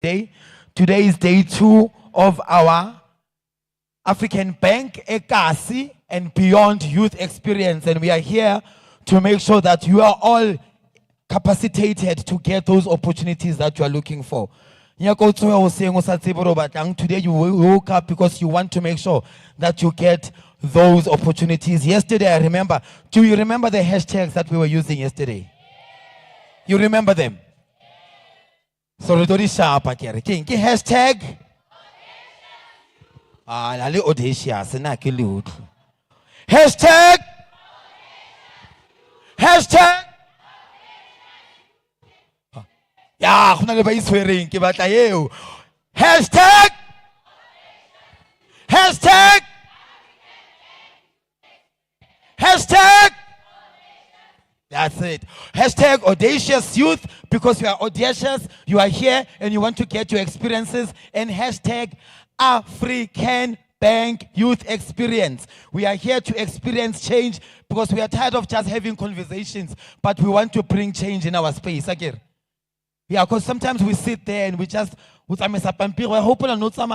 Day. Today is day 2 of our African Bank, Ekasi, and Beyond Youth Experience. And we are here to make sure that you are all capacitated to get those opportunities that you are looking for. Today you woke up because you want to make sure that you get those opportunities. Yesterday, I remember. Do you remember the hashtags that we were using yesterday? You remember them? So hashtag audacious. Hashtag yeah, hashtag that's it. Hashtag audacious youth, because you are audacious, you are here and you want to get your experiences. And hashtag African Bank Youth Experience. We are here to experience change because we are tired of just having conversations, but we want to bring change in our space. Again. Yeah, because sometimes we sit there and we just I hope not it's a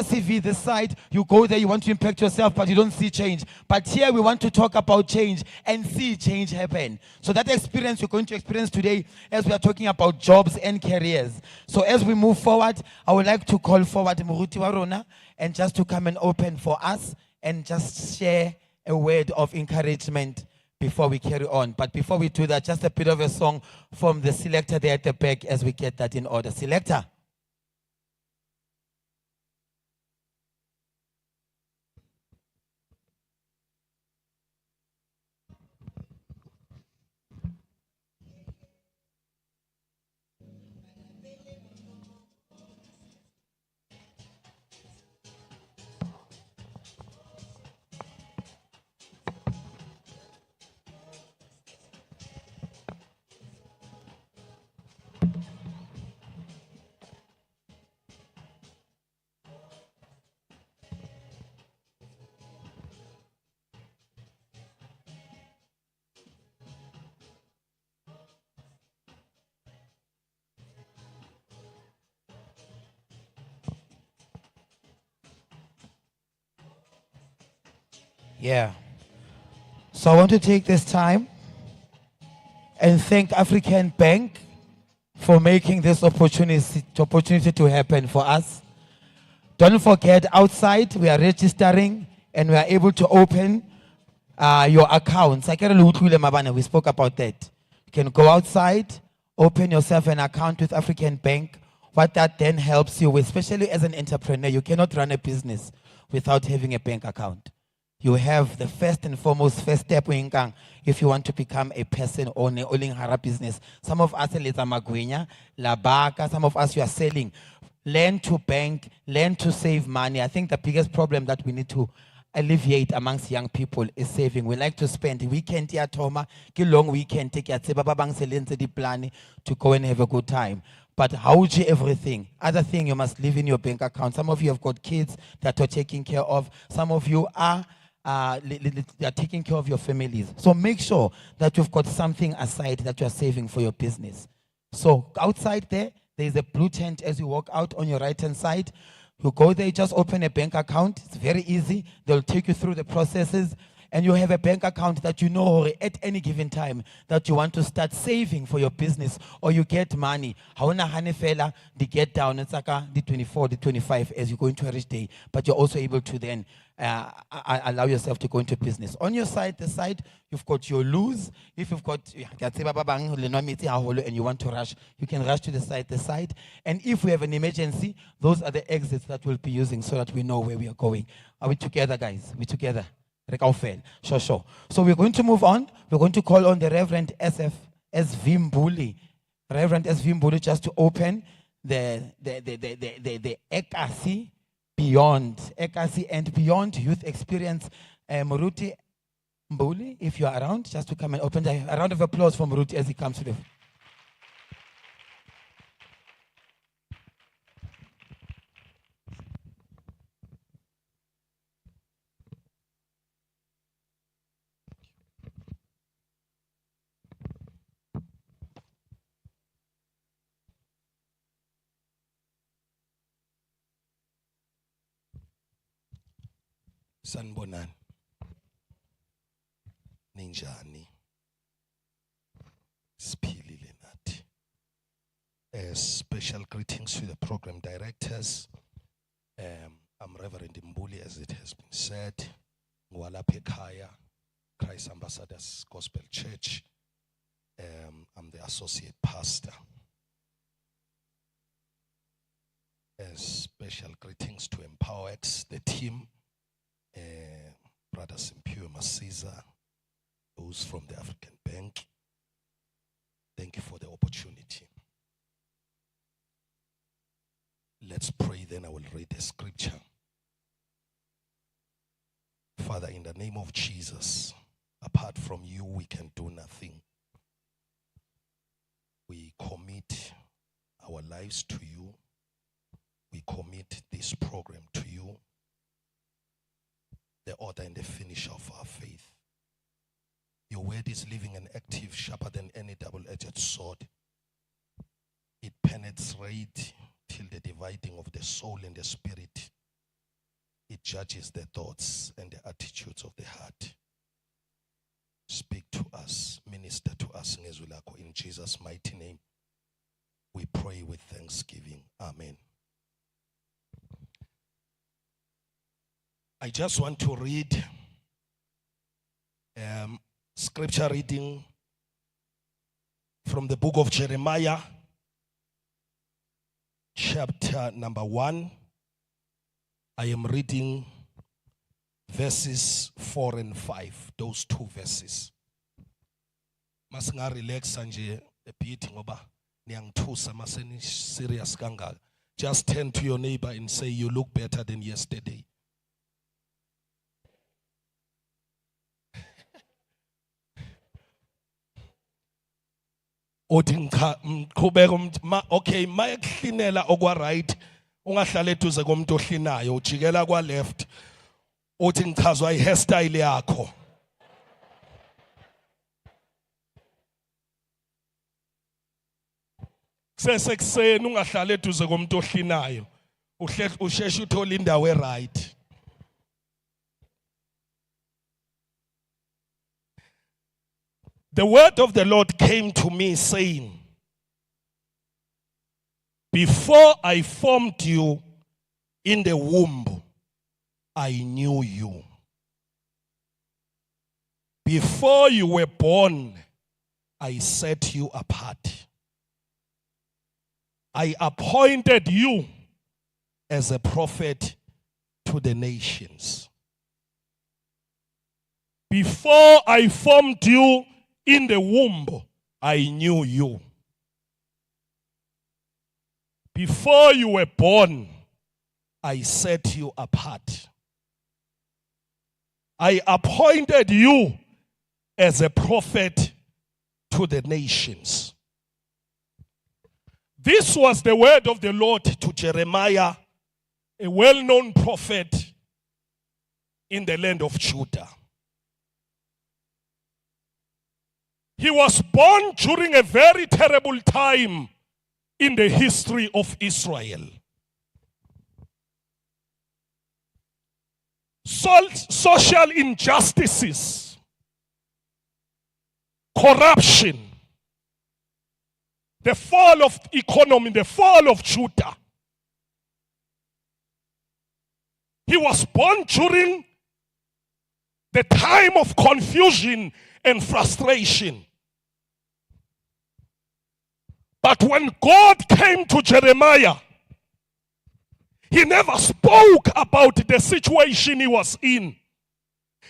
CV this side. You go there, you want to impact yourself, but you don't see change. But here we want to talk about change and see change happen. So that experience you're going to experience today as we are talking about jobs and careers. So as we move forward, I would like to call forward Muruti Warona and just to come and open for us and just share a word of encouragement before we carry on. But before we do that, just a bit of a song from the selector there at the back as we get that in order. Selector. Yeah. So I want to take this time and thank African Bank for making this opportunity to happen for us. Don't forget, outside we are registering and we are able to open your accounts. We spoke about that. You can go outside, open yourself an account with African Bank. What that then helps you with, especially as an entrepreneur, you cannot run a business without having a bank account. You have the first and foremost first step if you want to become a person owning a business. Some of us are some of us you are selling. Learn to bank, learn to save money. I think the biggest problem that we need to alleviate amongst young people is saving. We like to spend weekend here, Toma, long weekend, take the plan to go and have a good time. But how would you everything? Other thing, you must live in your bank account. Some of you have got kids that are taking care of. Some of you are they are taking care of your families. So make sure that you've got something aside that you are saving for your business. So outside there is a blue tent as you walk out on your right-hand side. You go there, just open a bank account. It's very easy. They'll take you through the processes. And you have a bank account that you know at any given time that you want to start saving for your business, or you get money. They get down, it's like the 24, the 25 as you go into a rich day, but you're also able to then allow yourself to go into business. On your side, the side, you've got your lose. If you've got, and you want to rush, you can rush to the side. And if we have an emergency, those are the exits that we'll be using so that we know where we are going. Are we together, guys? We're together. Sure. So we're going to move on. We're going to call on the Reverend S.V. Mbuli. Reverend S.V. Mbuli, just to open the Ekasi and Beyond Youth Experience. Muruti Mbuli, if you are around, just to come and open. A round of applause for Muruti as he comes to the... Sanibonani. Ninjani. Siphilile nathi. Special greetings to the program directors. I'm Reverend Mbuli, as it has been said. Ngwalapha ekhaya, Christ Ambassadors Gospel Church. I'm the associate pastor. Special greetings to EmpowerX, the team. Brother Simpiwe Masiza, those from the African Bank. Thank you for the opportunity. Let's pray, then I will read the scripture. Father, in the name of Jesus, apart from you, we can do nothing. We commit our lives to you. We commit this program to you, the author and the finisher of our faith. Your word is living and active, sharper than any double-edged sword. It penetrates till the dividing of the soul and the spirit. It judges the thoughts and the attitudes of the heart. Speak to us, minister to us in Jesus' mighty name. We pray with thanksgiving. Amen. I just want to read scripture reading from the book of Jeremiah, chapter number 1. I am reading verses 4 and 5, those two verses. Masinga relax nje a bit ngoba niyangithusa maseni serious kangaka. Just turn to your neighbor and say, you look better than yesterday. Okay, ma eklinela okwa right, ungahlala eduze komuntu ohlinayo, ujikela kwa left, uthi ngichazwa i-hairstyle yakho. Kusesekuseni ungahlala eduze komuntu ohlinayo, usheshe uthole indawo e-right. The word of the Lord came to me saying, before I formed you in the womb, I knew you. Before you were born, I set you apart. I appointed you as a prophet to the nations. Before I formed you in the womb, I knew you. Before you were born, I set you apart. I appointed you as a prophet to the nations. This was the word of the Lord to Jeremiah, a well-known prophet in the land of Judah. He was born during a very terrible time in the history of Israel. Social injustices, corruption, the fall of economy, the fall of Judah. He was born during the time of confusion and frustration. But when God came to Jeremiah, he never spoke about the situation he was in.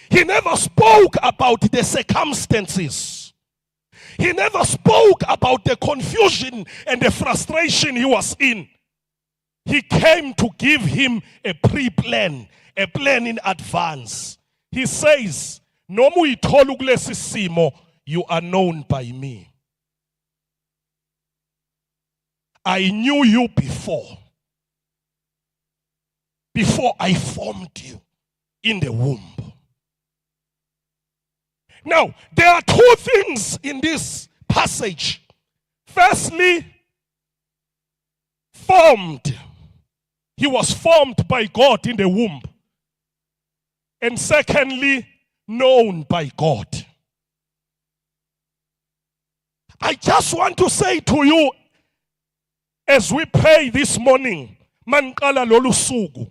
He never spoke about the circumstances. He never spoke about the confusion and the frustration he was in. He came to give him a pre-plan, a plan in advance. He says, "Noma uyithola kulesi simo, you are known by me. I knew you before I formed you in the womb." Now, there are two things in this passage. Firstly, formed. He was formed by God in the womb. And secondly, known by God. I just want to say to you, as we pray this morning, manqala lolu suku,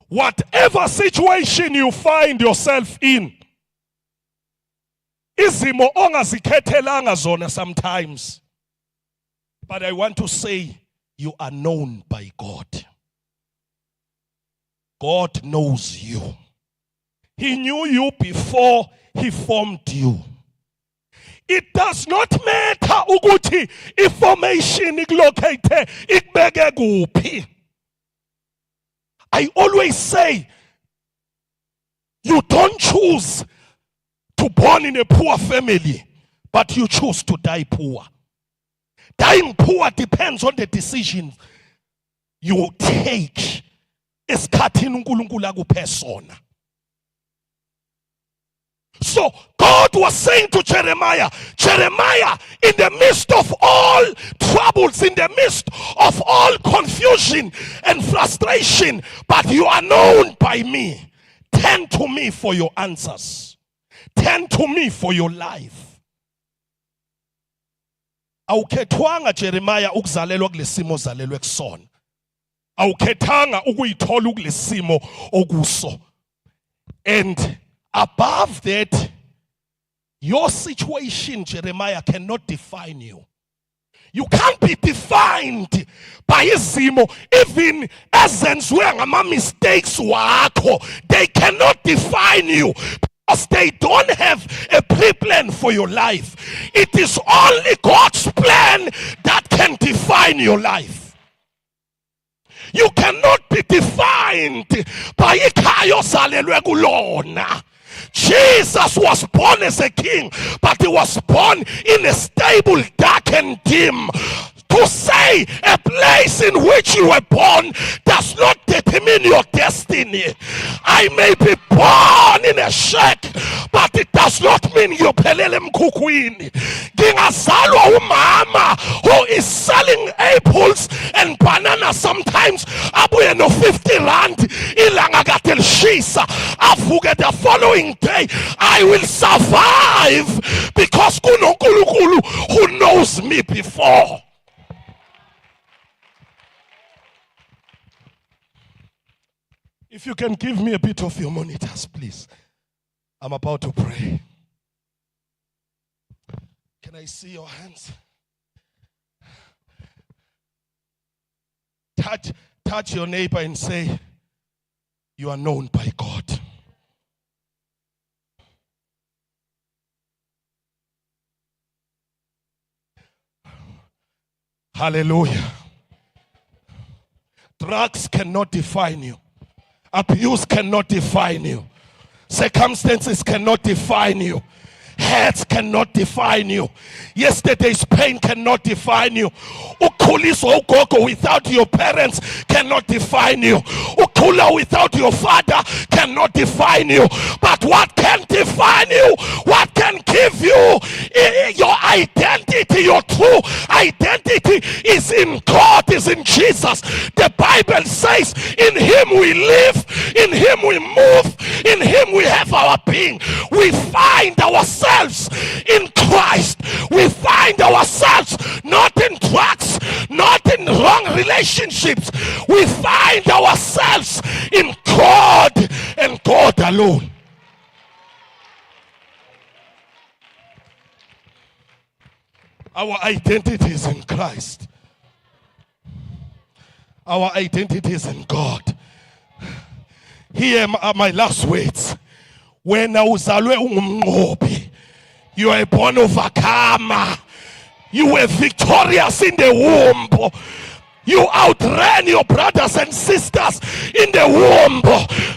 whatever situation you find yourself in, izimo ongazikhethelanga zona sometimes, but I want to say you are known by God. God knows you. He knew you before he formed you. It does not matter ukuthi information ikulocate ikubeke kuphi. I always say, you don't choose to born in a poor family, but you choose to die poor. Dying poor depends on the decision you take. Esikhathini uNkulunkulu akuphe sona. So God was saying to Jeremiah, Jeremiah, in the midst of all troubles, in the midst of all confusion and frustration, but you are known by me. Turn to me for your answers. Turn to me for your life. Awukhethwanga Jeremiah ukuzalelwa kulesimo ozalelwe kusona. Awukhethanga ukuyithola kulesimo okuso. And above that, your situation, Jeremiah, cannot define you. You can't be defined by izimo, even ezenziwe ngama mistakes wakho. They cannot define you because they don't have a pre-plan for your life. It is only God's plan that can define your life. You cannot be defined by ikhaya ozalelwe kulona. Jesus was born as a king, but he was born in a stable, dark and dim. To say a place in which you were born does not determine your destiny. I may be born in a shack, but it does not mean you're pelele mkhukwini. Ngingazalwa umama who is selling apples and bananas sometimes abuye no 50 rand ilanga kade lishisa, avuke the following day I will survive because kunonkulunkulu who knows me before. If you can give me a bit of your monitors, please. I'm about to pray. Can I see your hands? Touch your neighbor and say, you are known by God. Hallelujah. Drugs cannot define you. Abuse cannot define you. Circumstances cannot define you. Hurts cannot define you. Yesterday's pain cannot define you. Ukhuliswa ugogo without your parents cannot define you. Ukhula without your father cannot define you. But what can define you? What can give you your identity? Your true identity is in God, is in Jesus. The Bible says, in him we live, in him we move, in him we have our being. We find ourselves in Christ. We find ourselves not in drugs, not in wrong relationships. We find ourselves in God and God alone. Our identity is in Christ. Our identity is in God. Here are my last words. When uzalwe ungumnqobi, you are a born overcomer. You were victorious in the womb. You outran your brothers and sisters in the womb.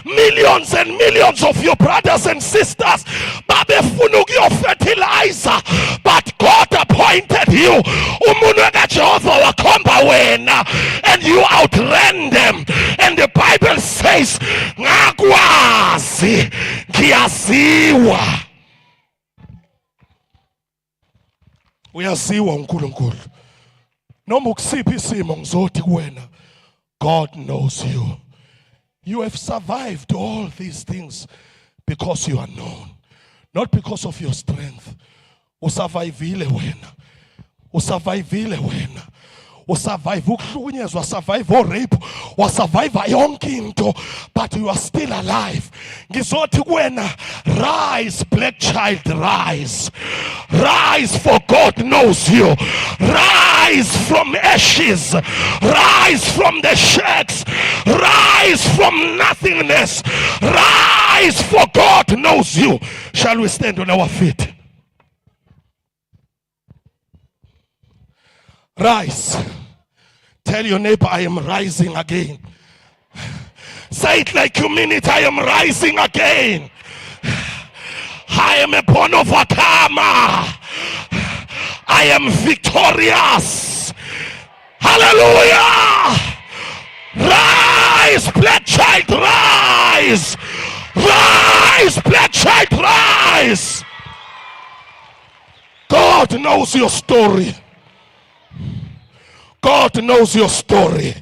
Millions and millions of your brothers and sisters babefuna ukuyofertilizer, but God appointed you. Umuntu kaJehova wakhomba wena, and you outran them. And the Bible says, ngakwazi ngiyaziwa. Uyaziwa uNkulunkulu. Noma ukusiphi isimo ngizothi kuwena, God knows you. You have survived all these things because you are known, not because of your strength. Usurvivile wena. Usurvivile wena. Usurvive ukuhlukunyezwa, survive rape, wasurvive yonke into, but you are still alive. Ngizothi kuwena, rise black child, rise. Rise, for God knows you. Rise from ashes. Rise from the shacks. Rise from nothingness. Rise, for God knows you. Shall we stand on our feet? Rise. Tell your neighbor, I am rising again. Say it like you mean it. I am rising again. I am a born overcomer. I am victorious. Hallelujah. Rise, black child, rise. Rise, black child, rise. God knows your story. God knows your story.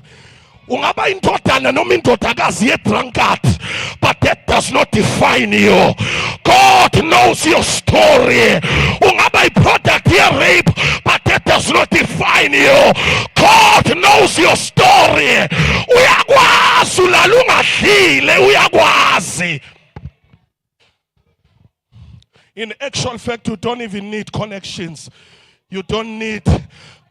Ungaba indodana noma indodakazi ye-drunkard, but that does not define you. God knows your story. Ungaba i-product ye-rape, but that does not define you. God knows your story. Uyakwazi ulala ungadlile, uyakwazi. In actual fact, you don't even need connections. You don't need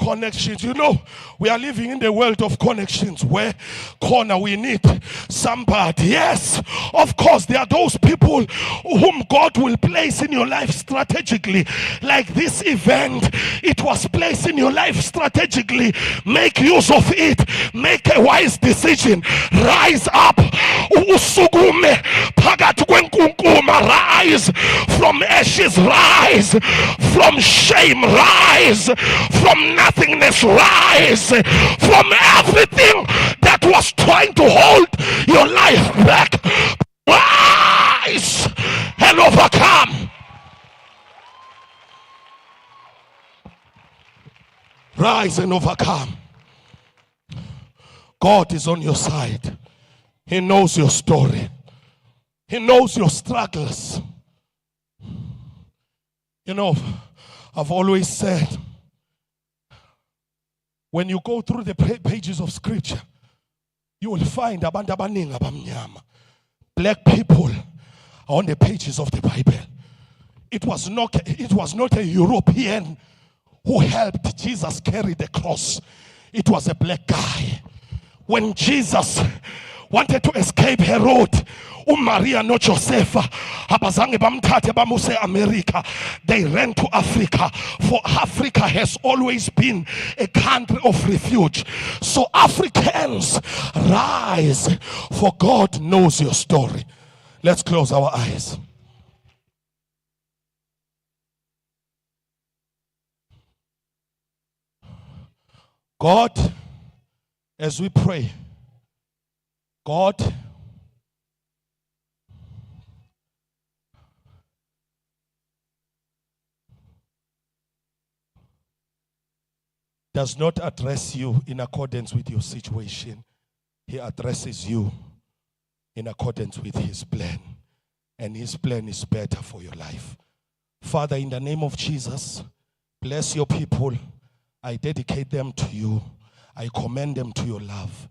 connections. You know, we are living in the world of connections where we need somebody. Yes, of course, there are those people whom God will place in your life strategically. Like this event, it was placed in your life strategically. Make use of it. Make a wise decision. Rise up. Usukume phakathi kwenkunkuma. Rise from ashes. Rise from shame. Rise from nothingness. Rise from everything that was trying to hold your life back. Rise and overcome. Rise and overcome. God is on your side. He knows your story. He knows your struggles. You know, I've always said, when you go through the pages of scripture, you will find abantu abaningi abamnyama. Black people are on the pages of the Bible. It was not a European who helped Jesus carry the cross. It was a black guy. When Jesus wanted to escape Herod, Maria no Josepha abazange bamthathe bamuse America, they ran to Africa, for Africa has always been a country of refuge. So Africans, rise, for God knows your story. Let's close our eyes. God, as we pray, God, does not address you in accordance with your situation. He addresses you in accordance with his plan. And his plan is better for your life. Father, in the name of Jesus, bless your people. I dedicate them to you. I commend them to your love.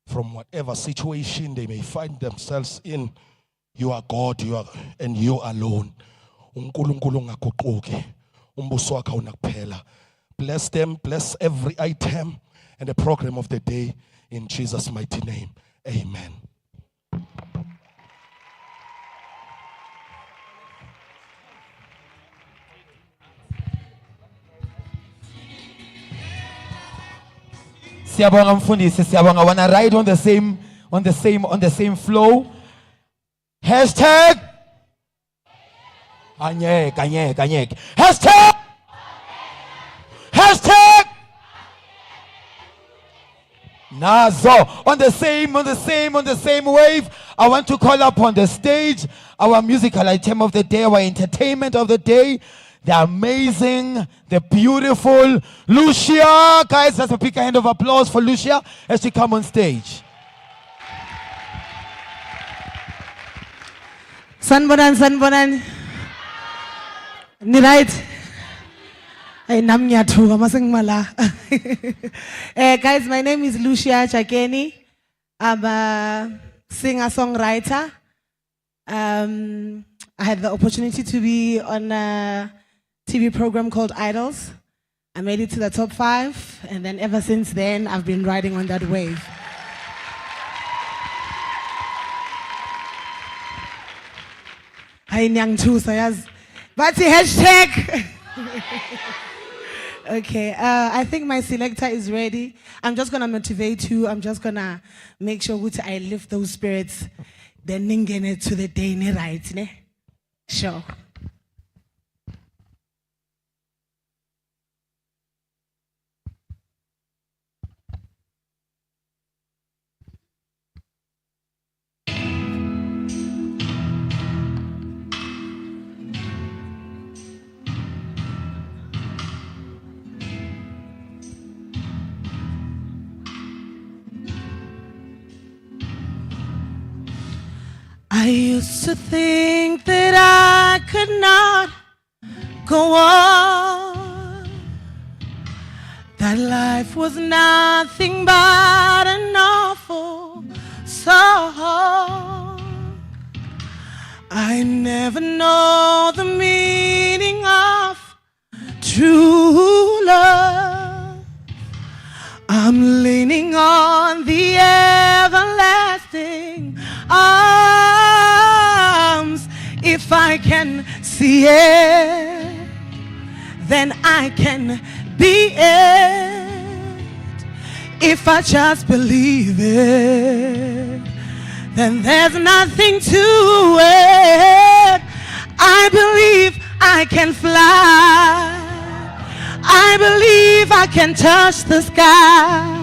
From whatever situation they may find themselves in, you are God, and you alone. Bless them, bless every item and the program of the day in Jesus' mighty name. Amen. Siyabonga mfundisi, siyabonga. I wanna ride on the same flow. Hashtag anyek. Hashtag Nazo. On the same wave. I want to call up on the stage our musical item of the day, our entertainment of the day, the amazing, the beautiful Lucia. Guys, let's big hand of applause for Lucia as she come on stage. Sanbonan. Ni right? Guys, my name is Lucia Chakeni. I'm a singer-songwriter. I had the opportunity to be on a TV program called Idols. I made it to the top 5, and then ever since then, I've been riding on that wave. Hi, Nyang Tu, Sayaz. But the hashtag. Okay, I think my selector is ready. I'm just gonna motivate you. I'm just gonna make sure that I lift those spirits. Then ningene to the day, right? Ne? Sure. I used to think that I could not go on, that life was nothing but an awful song. I never know the meaning of true love. I'm leaning on the everlasting arms. If I can see it, then I can be it. If I just believe it, then there's nothing to it. I believe I can fly. I believe I can touch the sky.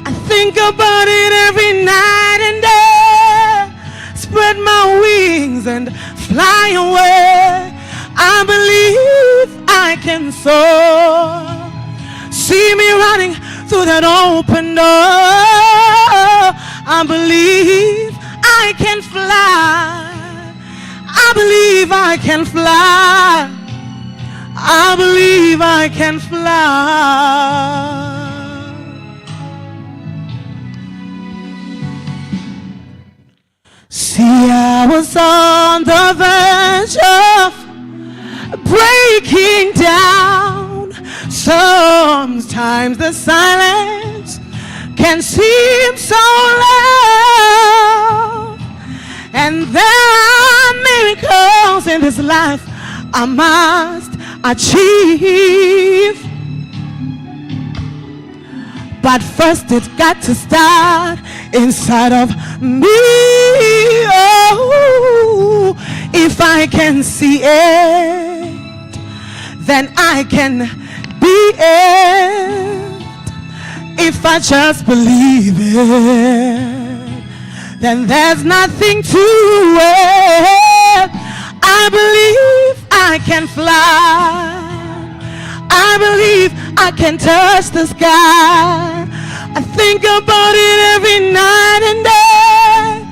I think about it every night and day. Spread my wings and fly away. I believe I can soar. See me running through that open door. I believe I can fly. I believe I can fly. I believe I can fly. See, I was on the verge of breaking down. Sometimes the silence can seem so loud, and there are miracles in this life I must achieve. But first it's got to start inside of me. Oh, if I can see it, then I can be it. If I just believe it, then there's nothing to it. I believe I can fly. I believe I can touch the sky. I think about it every night and day.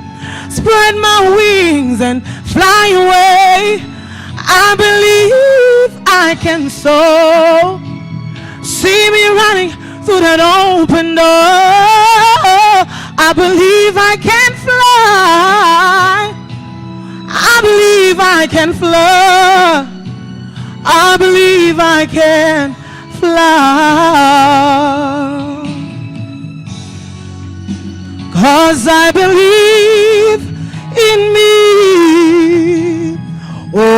Spread my wings and fly away. I believe I can soar. See me running through that open door. I believe I can fly. I believe I can fly. I believe I can fly. 'Cause I believe in me. Oh,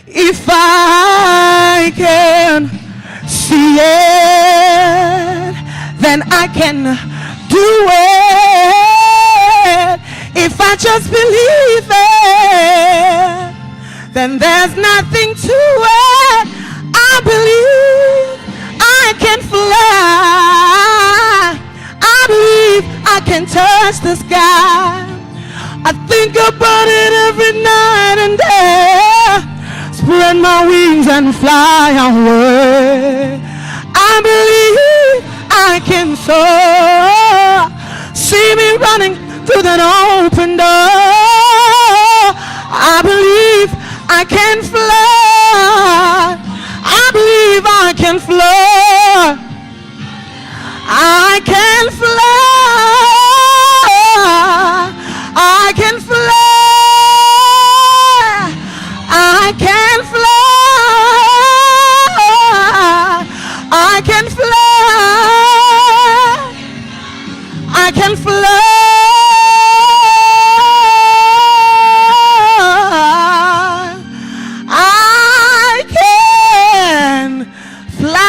if I can see it, then I can do it. If I just believe it, then there's nothing to it. I believe I can fly. I believe I can touch the sky. I think about it every night and day. Spread my wings and fly away. I believe I can soar. See me running to through that open door. I believe I can fly. I believe I can fly. I can fly. I can fly. I can fly. I can fly. I can fly. I can fly.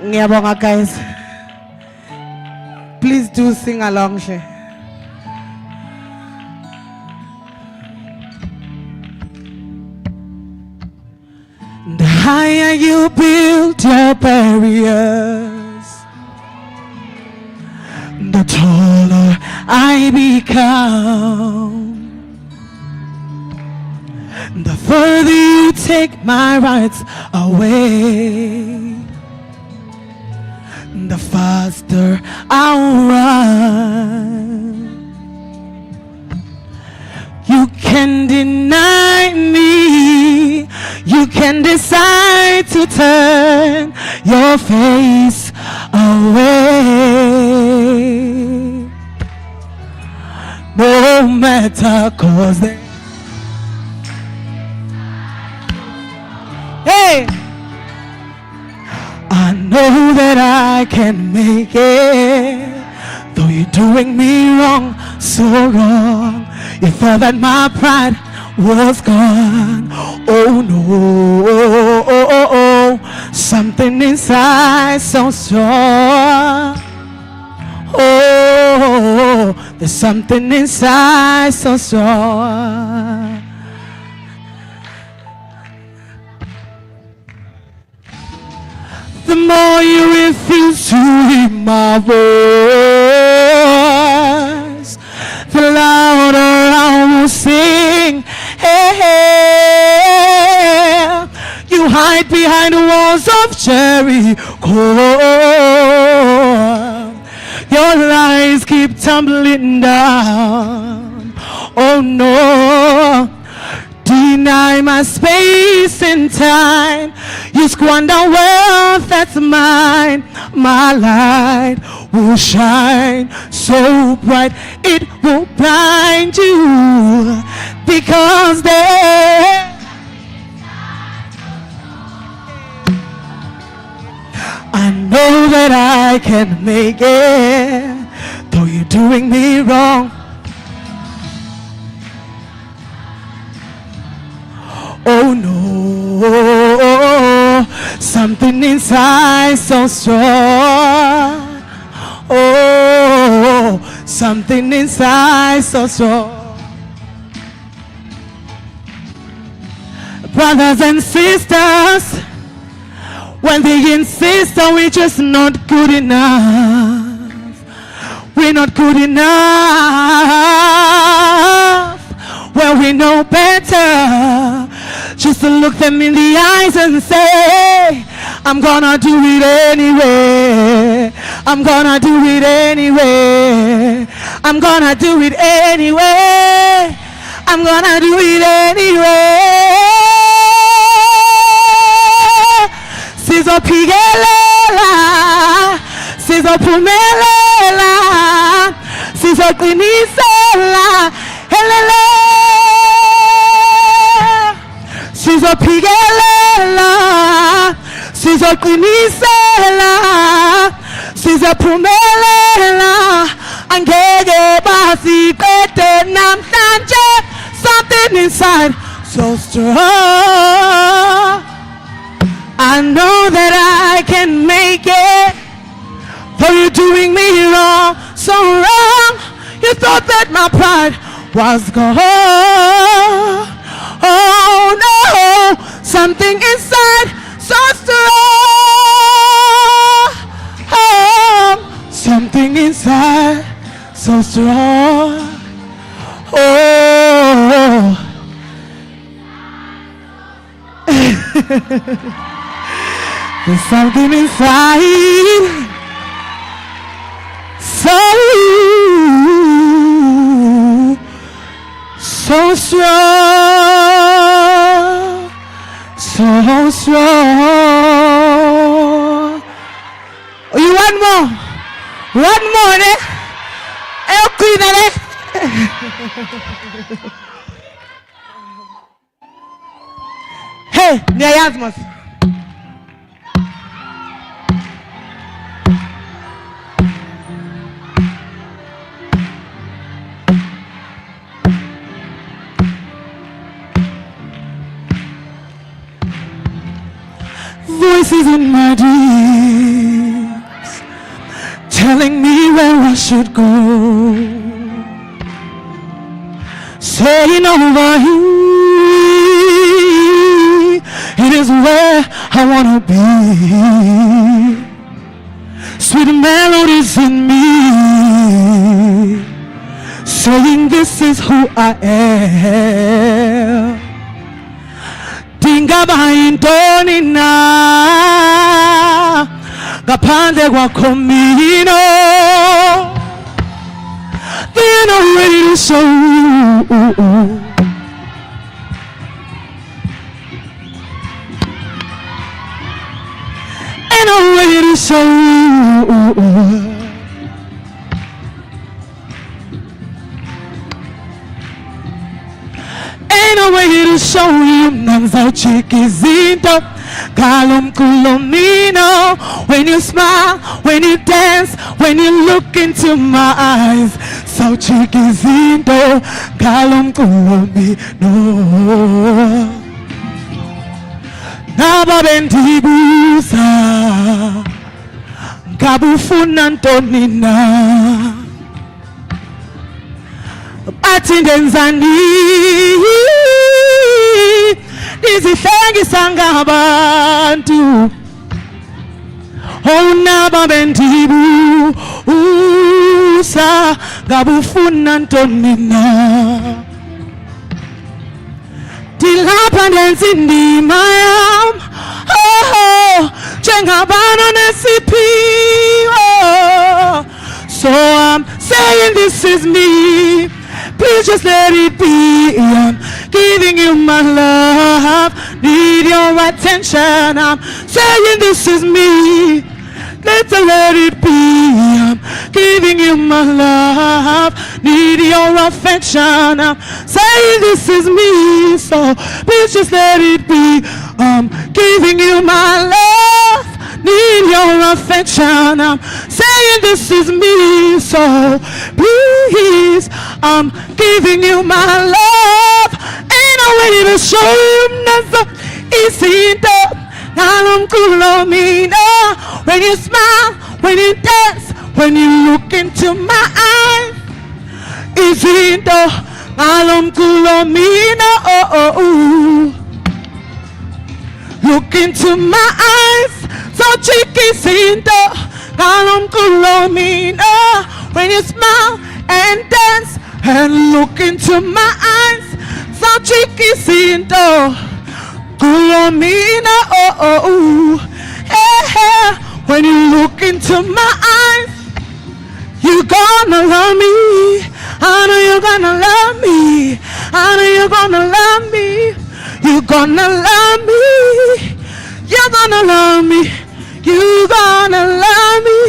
Ngiyabonga guys. Please do sing along here. The higher you build your barriers, the taller I become. The further you take my rights away, the faster I'll run. You can deny me, you can decide to turn your face away. No matter, 'cause they, hey, I know that I can make it, though you're doing me wrong, so wrong. You thought that my pride was gone. Oh no, something inside so strong. Oh, there's something inside so strong. The more you refuse to hear my voice, the louder I will sing. Hey, hey. You hide behind the walls of Jericho. Your lies keep tumbling down. Oh no. Deny my space and time. You squander wealth that's mine. My light will shine so bright it will blind you, because I know that I can make it, though you're doing me wrong. Oh no, something inside so strong. Oh, something inside so strong. Brothers and sisters, when they insist that we're just not good enough, we're not good enough. Well, we know better, just to look them in the eyes and say, I'm gonna do it anyway. I'm gonna do it anyway. I'm gonna do it anyway. I'm gonna do it anyway. Sizo pigelela, sizo pumelela, sizo klinisela, helele. Sizo pigelela, sizo klinisela, sizo pumelela, angeke basiqede namhlanje. Something inside so strong. I know that I can make it, though you're doing me wrong, so wrong. You thought that my pride was gone. Oh no, something inside so strong. Something inside so strong. Oh. There's something inside. So strong. So strong. Oh, you want more? One more, eh? Hey, Nyayasmas. Voices in my dreams telling me where I should go, saying over here, it is where I want to be. Sweet melodies in me saying this is who I am. Dingaba indoni na ngaphandle kwakho mina. Then I'm ready to show you. And I'm ready to show you. And I'm ready to show you. Nanza chikizinto kalum kulomino. When you smile, when you dance, when you look into my eyes. So chikizinto kalum kulomino. Naba bendibuza ngabufuna ntonina. Bathi ngenzani izihlengisa ngabantu. Oh, naba bendibuza ngabufuna ntonina. Dilapha ndenza indima yam, oh, njengabana nesiphiwo. So I'm saying this is me, please just let it be. I'm giving you my love, need your attention. I'm saying this is me, let's let it be. I'm giving you my love, need your affection. I'm saying this is me, so please just let it be. I'm giving you my love, need your affection. I'm saying this is me, so please, I'm giving you my love. Ain't no way to show you nothing. Isinto ngalum kulomina. When you smile, when you dance, when you look into my eyes. Isinto ngalum kulomina. Oh, oh, oh. Look into my eyes. So cheeky sinto ngalum kulomina. When you smile and dance and look into my eyes. So cheeky sinto kulomina. Oh, oh, oh. Yeah. When you look into my eyes, you're gonna love me. I know you're gonna love me. I know you're gonna love me. You're gonna love me. You're gonna love me. You're gonna love me.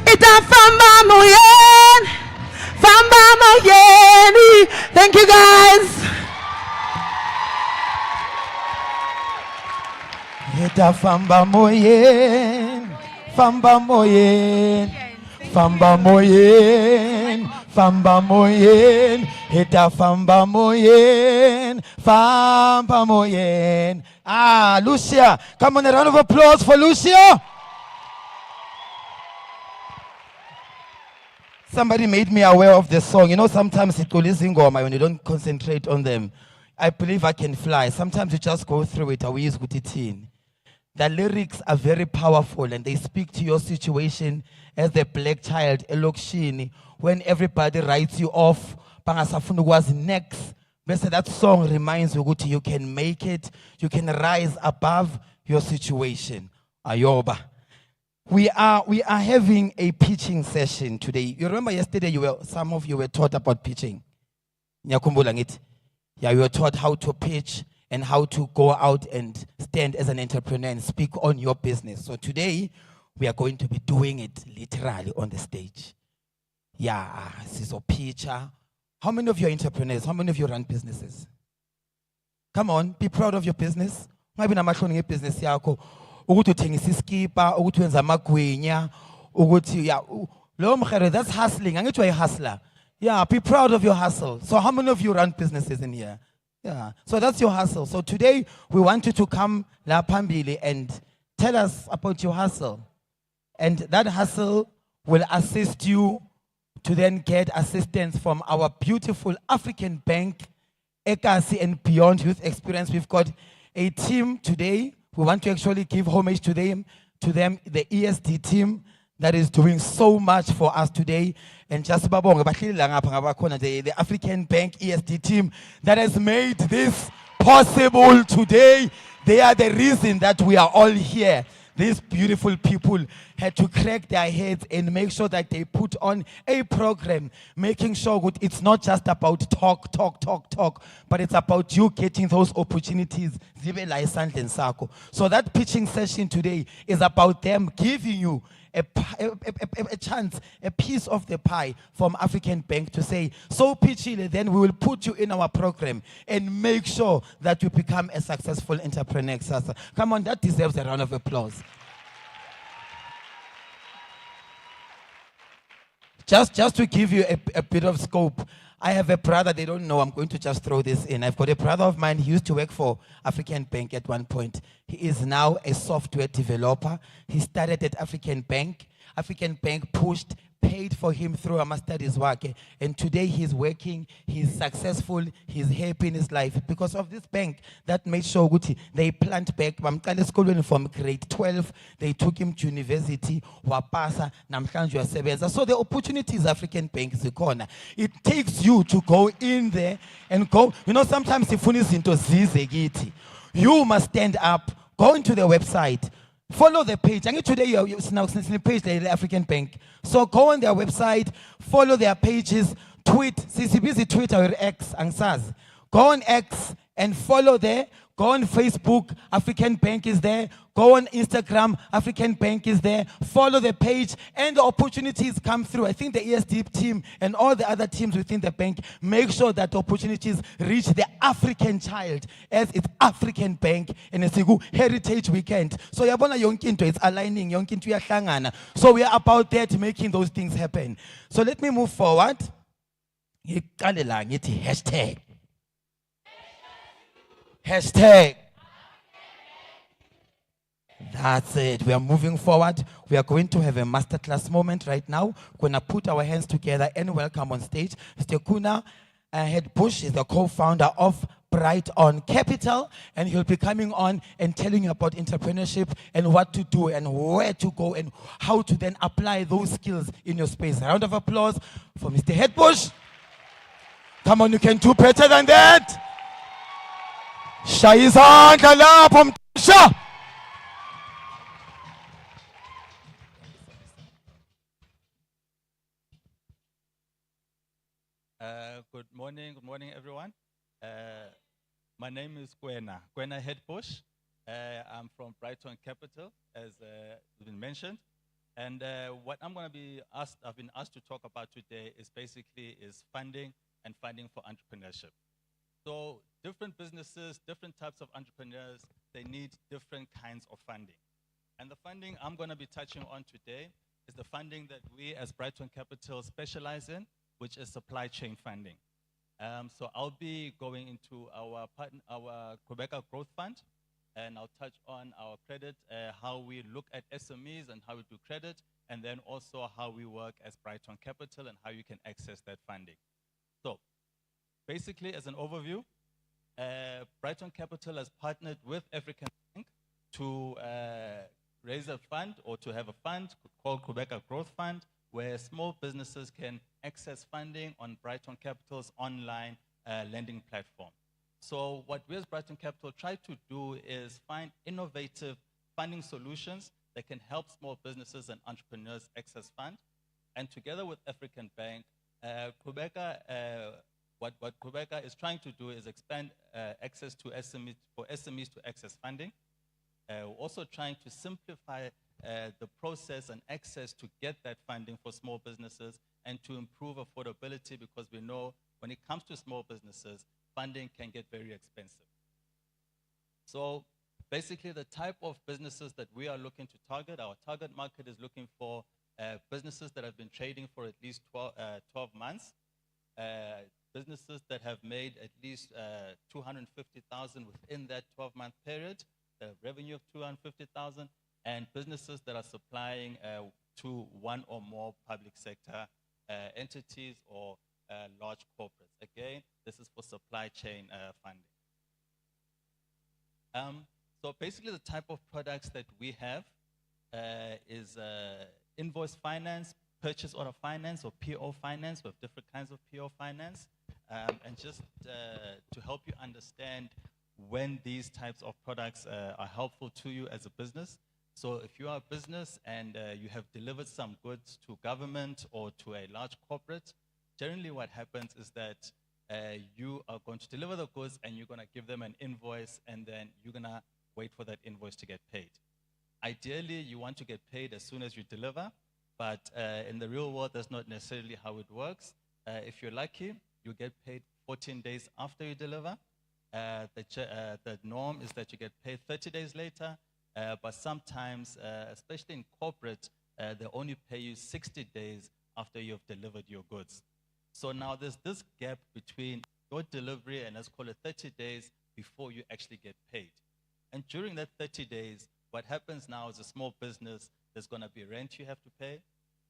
Ita famba moyen. Famba moyeni. Thank you guys. Ita famba moyen. Famba moyen. Famba moyen. Famba moyen. Ita famba moyen. Famba moyen. Ah, Lucia. Come on, a round of applause for Lucia. Somebody made me aware of the song. You know, sometimes it goes ingoma when you don't concentrate on them. I believe I can fly. Sometimes you just go through it. The lyrics are very powerful and they speak to your situation as the black child, elokshini, when everybody writes you off. Pangasafunu was next. Bese that song reminds you ukuthi you can make it, you can rise above your situation. Ayoba. We are having a pitching session today. You remember yesterday some of you were taught about pitching. Niyakhumbula ngithi? Yeah, you were taught how to pitch and how to go out and stand as an entrepreneur and speak on your business. So today we are going to be doing it literally on the stage. Yeah, sizo pitcher. How many of you are entrepreneurs? How many of you run businesses? Come on, be proud of your business. Ungabi namahloni ngebusiness yakho. Ukuthi uthengisa iskipa, ukuthi wenza amagwinya, ukuthi yeah, lo mkhere, that's hustling. Angithi uyi hustler. Yeah, be proud of your hustle. So how many of you run businesses in here? Yeah. So that's your hustle. So today we want you to come la phambili and tell us about your hustle. And that hustle will assist you to then get assistance from our beautiful African Bank, Ekasi and Beyond Youth Experience. We've got a team today. We want to actually give homage to them, the ESD team that is doing so much for us today. And just the African Bank ESD team that has made this possible today. They are the reason that we are all here. These beautiful people had to crack their heads and make sure that they put on a program, making sure that it's not just about talk, but it's about you getting those opportunities. So that pitching session today is about them giving you a chance, a piece of the pie from African Bank to say, so pitchily, then we will put you in our program and make sure that you become a successful entrepreneur. Come on, that deserves a round of applause. Just to give you a bit of scope, I have a brother, they don't know, I'm going to just throw this in. I've got a brother of mine, he used to work for African Bank at one point. He is now a software developer. He started at African Bank. African Bank paid for him through a studies work. And today he's working, he's successful, he's happy in his life because of this bank that made sure they plant back. From grade 12, they took him to university, so the opportunities African Bank is a corner. It takes you to go in there and go. You know, sometimes if you must stand up, go into the website, follow the page. And today you're now the page the African Bank. So go on their website, follow their pages, tweet, CCB's Twitter or X, answers. Go on X and follow there. Go on Facebook, African Bank is there. Go on Instagram, African Bank is there. Follow the page and the opportunities come through. I think the ESD team and all the other teams within the bank make sure that the opportunities reach the African child as it's African Bank and it's a heritage weekend. So yabona yonkinto, it's aligning, yonkinto yahlangana. So we are about that making those things happen. So let me move forward. Hashtag. Hashtag. That's it. We are moving forward. We are going to have a masterclass moment right now. We're going to put our hands together and welcome on stage Mr. Kuna Headbush is the co-founder of Bright On Capital, and he'll be coming on and telling you about entrepreneurship and what to do and where to go and how to then apply those skills in your space. A round of applause for Mr. Headbush. Come on, you can do better than that. Shayizandla lapho msha. Good morning, everyone. My name is Kwena Headbush. I'm from Brighton Capital, as has been mentioned. And what I've been asked to talk about today is funding and funding for entrepreneurship. So different businesses, different types of entrepreneurs, they need different kinds of funding. And the funding I'm going to be touching on today is the funding that we as Brighton Capital specialize in, which is supply chain funding. So I'll be going into our Quebec Growth Fund, and I'll touch on our credit, how we look at SMEs and how we do credit, and then also how we work as Brighton Capital and how you can access that funding. So basically, as an overview, Brighton Capital has partnered with African Bank to raise a fund or to have a fund called Quebec Growth Fund, where small businesses can access funding on Brighton Capital's online lending platform. So what we as Brighton Capital try to do is find innovative funding solutions that can help small businesses and entrepreneurs access funds. And together with African Bank, what Quebec is trying to do is expand access to SMEs, for SMEs to access funding. We're also trying to simplify the process and access to get that funding for small businesses and to improve affordability, because we know when it comes to small businesses, funding can get very expensive. So basically the type of businesses that we are looking to target, our target market is looking for businesses that have been trading for at least 12 months, businesses that have made at least 250,000 within that 12-month period, a revenue of 250,000, and businesses that are supplying to one or more public sector entities or large corporates. Again, this is for supply chain funding. So basically the type of products that we have is invoice finance, purchase order finance, or PO finance. We have different kinds of PO finance. And just to help you understand when these types of products are helpful to you as a business. So if you are a business and you have delivered some goods to government or to a large corporate, generally what happens is that you are going to deliver the goods and you're going to give them an invoice, and then you're going to wait for that invoice to get paid. Ideally, you want to get paid as soon as you deliver, but in the real world, that's not necessarily how it works. If you're lucky, you get paid 14 days after you deliver. The norm is that you get paid 30 days later, but sometimes, especially in corporate, they only pay you 60 days after you've delivered your goods. So now there's this gap between your delivery and let's call it 30 days before you actually get paid. And during that 30 days, what happens now is a small business, there's going to be rent you have to pay,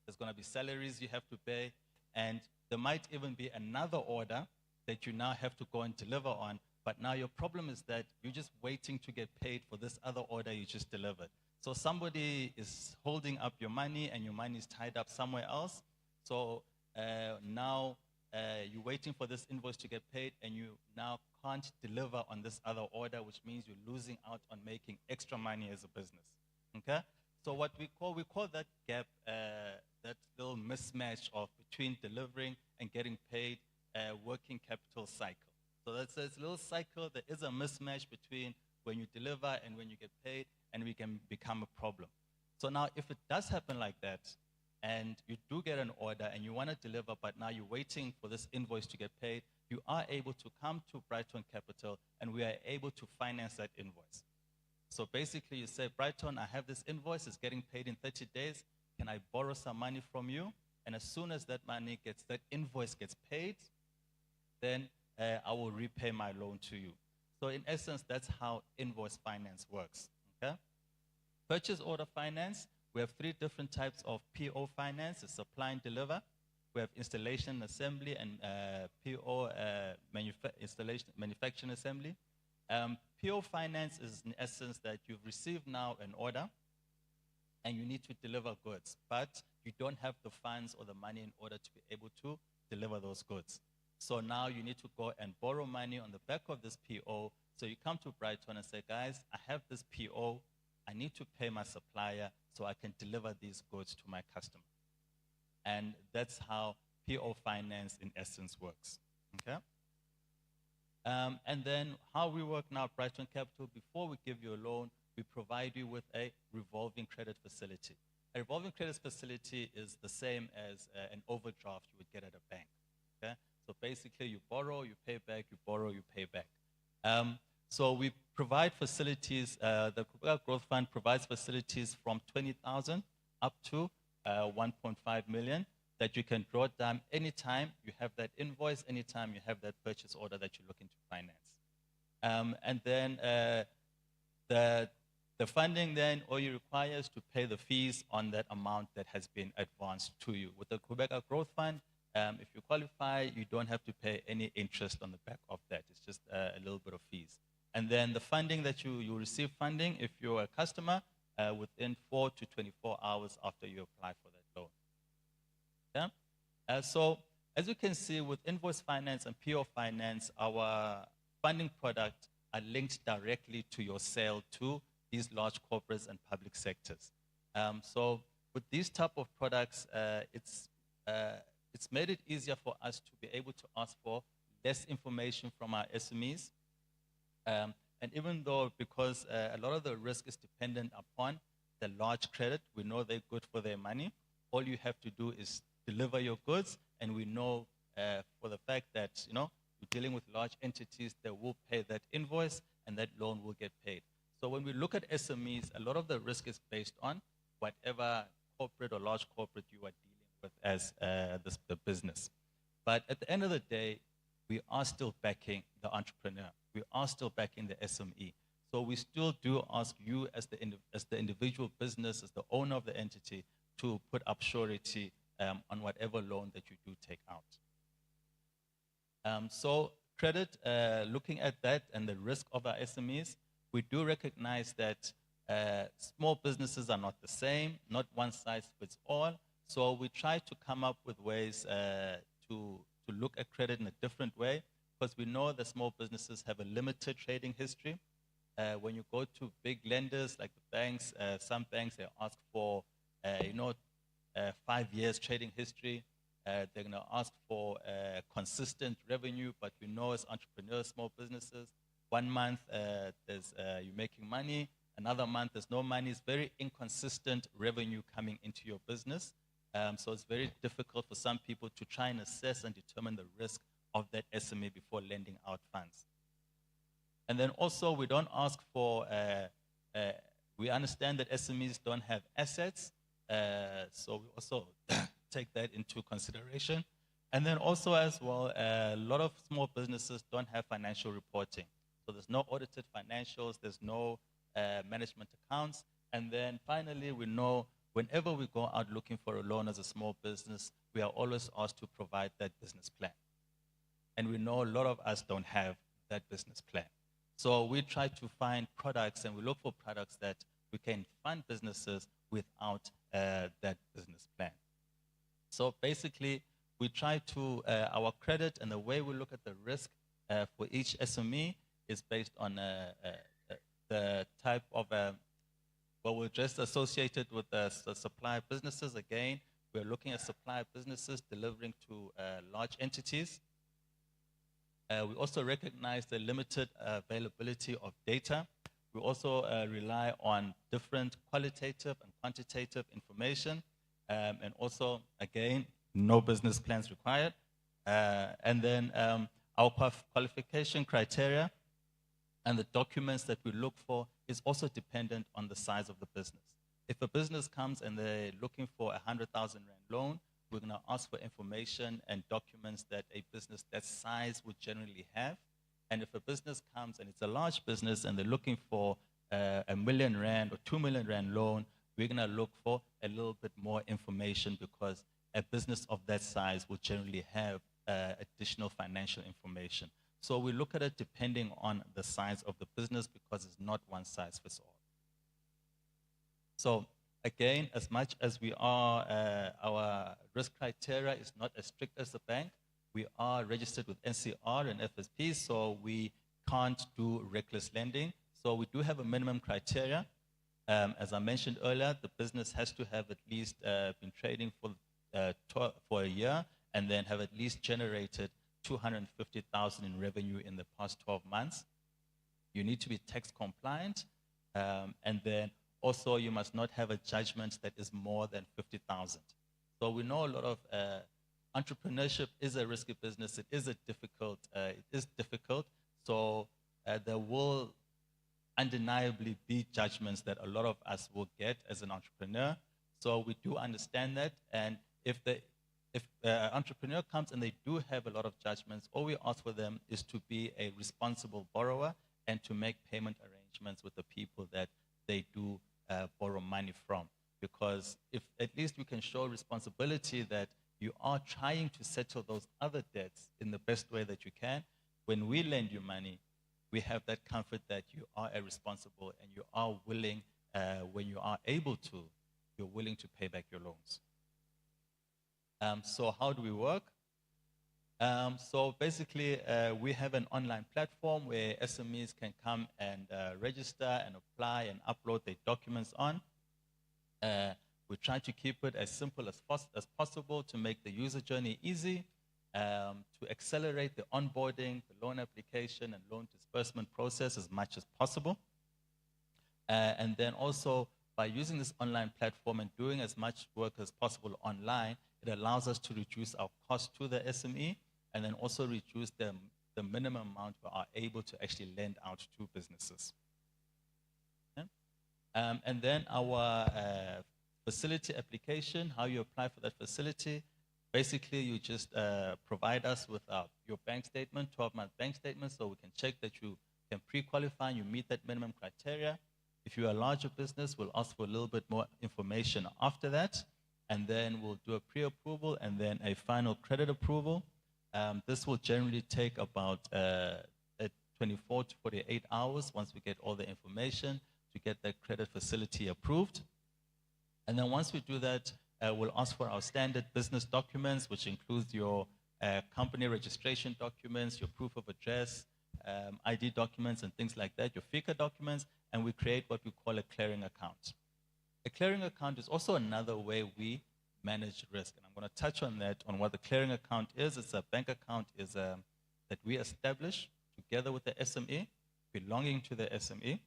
there's going to be salaries you have to pay, and there might even be another order that you now have to go and deliver on. But now your problem is that you're just waiting to get paid for this other order you just delivered. So somebody is holding up your money and your money is tied up somewhere else. So now you're waiting for this invoice to get paid and you now can't deliver on this other order, which means you're losing out on making extra money as a business. Okay? So what we call that gap, that little mismatch of between delivering and getting paid, working capital cycle. So that's this little cycle. There is a mismatch between when you deliver and when you get paid, and we can become a problem. So now if it does happen like that, and you do get an order and you want to deliver, but now you're waiting for this invoice to get paid, you are able to come to Brighton Capital and we are able to finance that invoice. So basically you say, Brighton, I have this invoice, it's getting paid in 30 days. Can I borrow some money from you? And as soon as that invoice gets paid, then I will repay my loan to you. So in essence, that's how invoice finance works. Okay? Purchase order finance, we have three different types of PO finance: it's supply and deliver. We have installation, assembly, and PO manufacturing assembly. PO finance is in essence that you've received now an order and you need to deliver goods, but you don't have the funds or the money in order to be able to deliver those goods. So now you need to go and borrow money on the back of this PO. So you come to Brighton and say, guys, I have this PO. I need to pay my supplier so I can deliver these goods to my customer. And that's how PO finance in essence works. Okay? And then how we work now at Brighton Capital, before we give you a loan, we provide you with a revolving credit facility. A revolving credit facility is the same as an overdraft you would get at a bank. Okay? So basically you borrow, you pay back, you borrow, you pay back. So we provide facilities, the Growth Fund provides facilities from 20,000 up to 1.5 million that you can draw down anytime you have that invoice, anytime you have that purchase order that you're looking to finance. And then the funding then, all you require is to pay the fees on that amount that has been advanced to you. With the Quebec Growth Fund, if you qualify, you don't have to pay any interest on the back of that. It's just a little bit of fees. And then the funding that you receive funding if you're a customer within 4 to 24 hours after you apply for that loan. Yeah? As you can see, with invoice finance and PO finance, our funding products are linked directly to your sale to these large corporates and public sectors. So with these type of products, it's made it easier for us to be able to ask for less information from our SMEs. And even though, because a lot of the risk is dependent upon the large credit, we know they're good for their money. All you have to do is deliver your goods, and we know for the fact that, you're dealing with large entities that will pay that invoice, and that loan will get paid. So when we look at SMEs, a lot of the risk is based on whatever corporate or large corporate you are dealing with as the business. But at the end of the day, we are still backing the entrepreneur. We are still backing the SME. So we still do ask you as the individual business, as the owner of the entity, to put up surety on whatever loan that you do take out. So credit, looking at that and the risk of our SMEs, we do recognize that small businesses are not the same, not one size fits all. So we try to come up with ways to look at credit in a different way, because we know that small businesses have a limited trading history. When you go to big lenders like the banks, some banks, they ask for 5 years trading history. They're going to ask for consistent revenue, but we know as entrepreneurs, small businesses, 1 month you're making money, another month there's no money. It's very inconsistent revenue coming into your business. So it's very difficult for some people to try and assess and determine the risk of that SME before lending out funds. And then also we don't ask for, we understand that SMEs don't have assets, so we also take that into consideration. And then also as well, a lot of small businesses don't have financial reporting. So there's no audited financials, there's no management accounts. And then finally, we know whenever we go out looking for a loan as a small business, we are always asked to provide that business plan. And we know a lot of us don't have that business plan. So we try to find products, and we look for products that we can fund businesses without that business plan. So basically, we try to, our credit and the way we look at the risk for each SME is based on the type of, well, we're just associated with the supply businesses. Again, we're looking at supply businesses delivering to large entities. We also recognize the limited availability of data. We also rely on different qualitative and quantitative information. And also, again, no business plans required. And then our qualification criteria and the documents that we look for is also dependent on the size of the business. If a business comes and they're looking for a 100,000 Rand loan, we're going to ask for information and documents that a business that size would generally have. And if a business comes and it's a large business and they're looking for a million Rand or 2 million Rand loan, we're going to look for a little bit more information, because a business of that size will generally have additional financial information. So we look at it depending on the size of the business, because it's not one size fits all. So again, as much as we are, our risk criteria is not as strict as the bank, we are registered with NCR and FSP, so we can't do reckless lending. So we do have a minimum criteria. As I mentioned earlier, the business has to have at least been trading for a year, and then have at least generated 250,000 in revenue in the past 12 months. You need to be tax compliant, and then also you must not have a judgment that is more than 50,000. So we know a lot of entrepreneurship is a risky business. It is difficult. So there will undeniably be judgments that a lot of us will get as an entrepreneur. So we do understand that. And if an entrepreneur comes and they do have a lot of judgments, all we ask for them is to be a responsible borrower and to make payment arrangements with the people that they do borrow money from. Because if at least we can show responsibility that you are trying to settle those other debts in the best way that you can, when we lend you money, we have that comfort that you are a responsible and you are willing, when you are able to, you're willing to pay back your loans. So how do we work? So basically, we have an online platform where SMEs can come and register and apply and upload their documents on. We try to keep it as simple as possible to make the user journey easy, to accelerate the onboarding, the loan application, and loan disbursement process as much as possible. And then also, by using this online platform and doing as much work as possible online, it allows us to reduce our cost to the SME and then also reduce the minimum amount we are able to actually lend out to businesses. Okay? And then our facility application, how you apply for that facility. Basically, you just provide us with your bank statement, 12-month bank statement, so we can check that you can pre-qualify and you meet that minimum criteria. If you're a larger business, we'll ask for a little bit more information after that, and then we'll do a pre-approval and then a final credit approval. This will generally take about 24 to 48 hours once we get all the information to get that credit facility approved. And then once we do that, we'll ask for our standard business documents, which includes your company registration documents, your proof of address, ID documents, and things like that, your FICA documents, and we create what we call a clearing account. A clearing account is also another way we manage risk, and I'm going to touch on that, on what the clearing account is. It's a bank account that we establish together with the SME, belonging to the SME.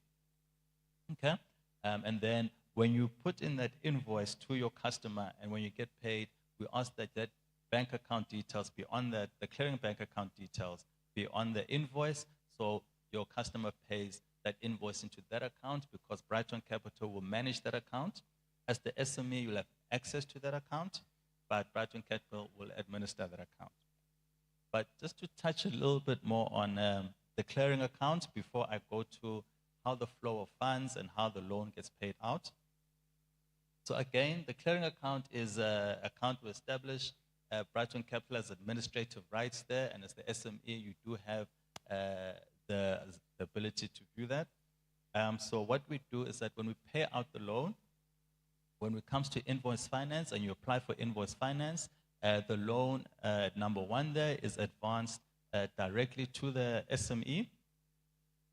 Okay? And then when you put in that invoice to your customer and when you get paid, we ask that that bank account details be on that, the clearing bank account details be on the invoice, so your customer pays that invoice into that account, because Brighton Capital will manage that account. As the SME, you'll have access to that account, but Brighton Capital will administer that account. But just to touch a little bit more on the clearing account before I go to how the flow of funds and how the loan gets paid out. So again, the clearing account is an account we establish. Brighton Capital has administrative rights there, and as the SME, you do have the ability to do that. So what we do is that when we pay out the loan, when it comes to invoice finance and you apply for invoice finance, the loan, number one there, is advanced directly to the SME.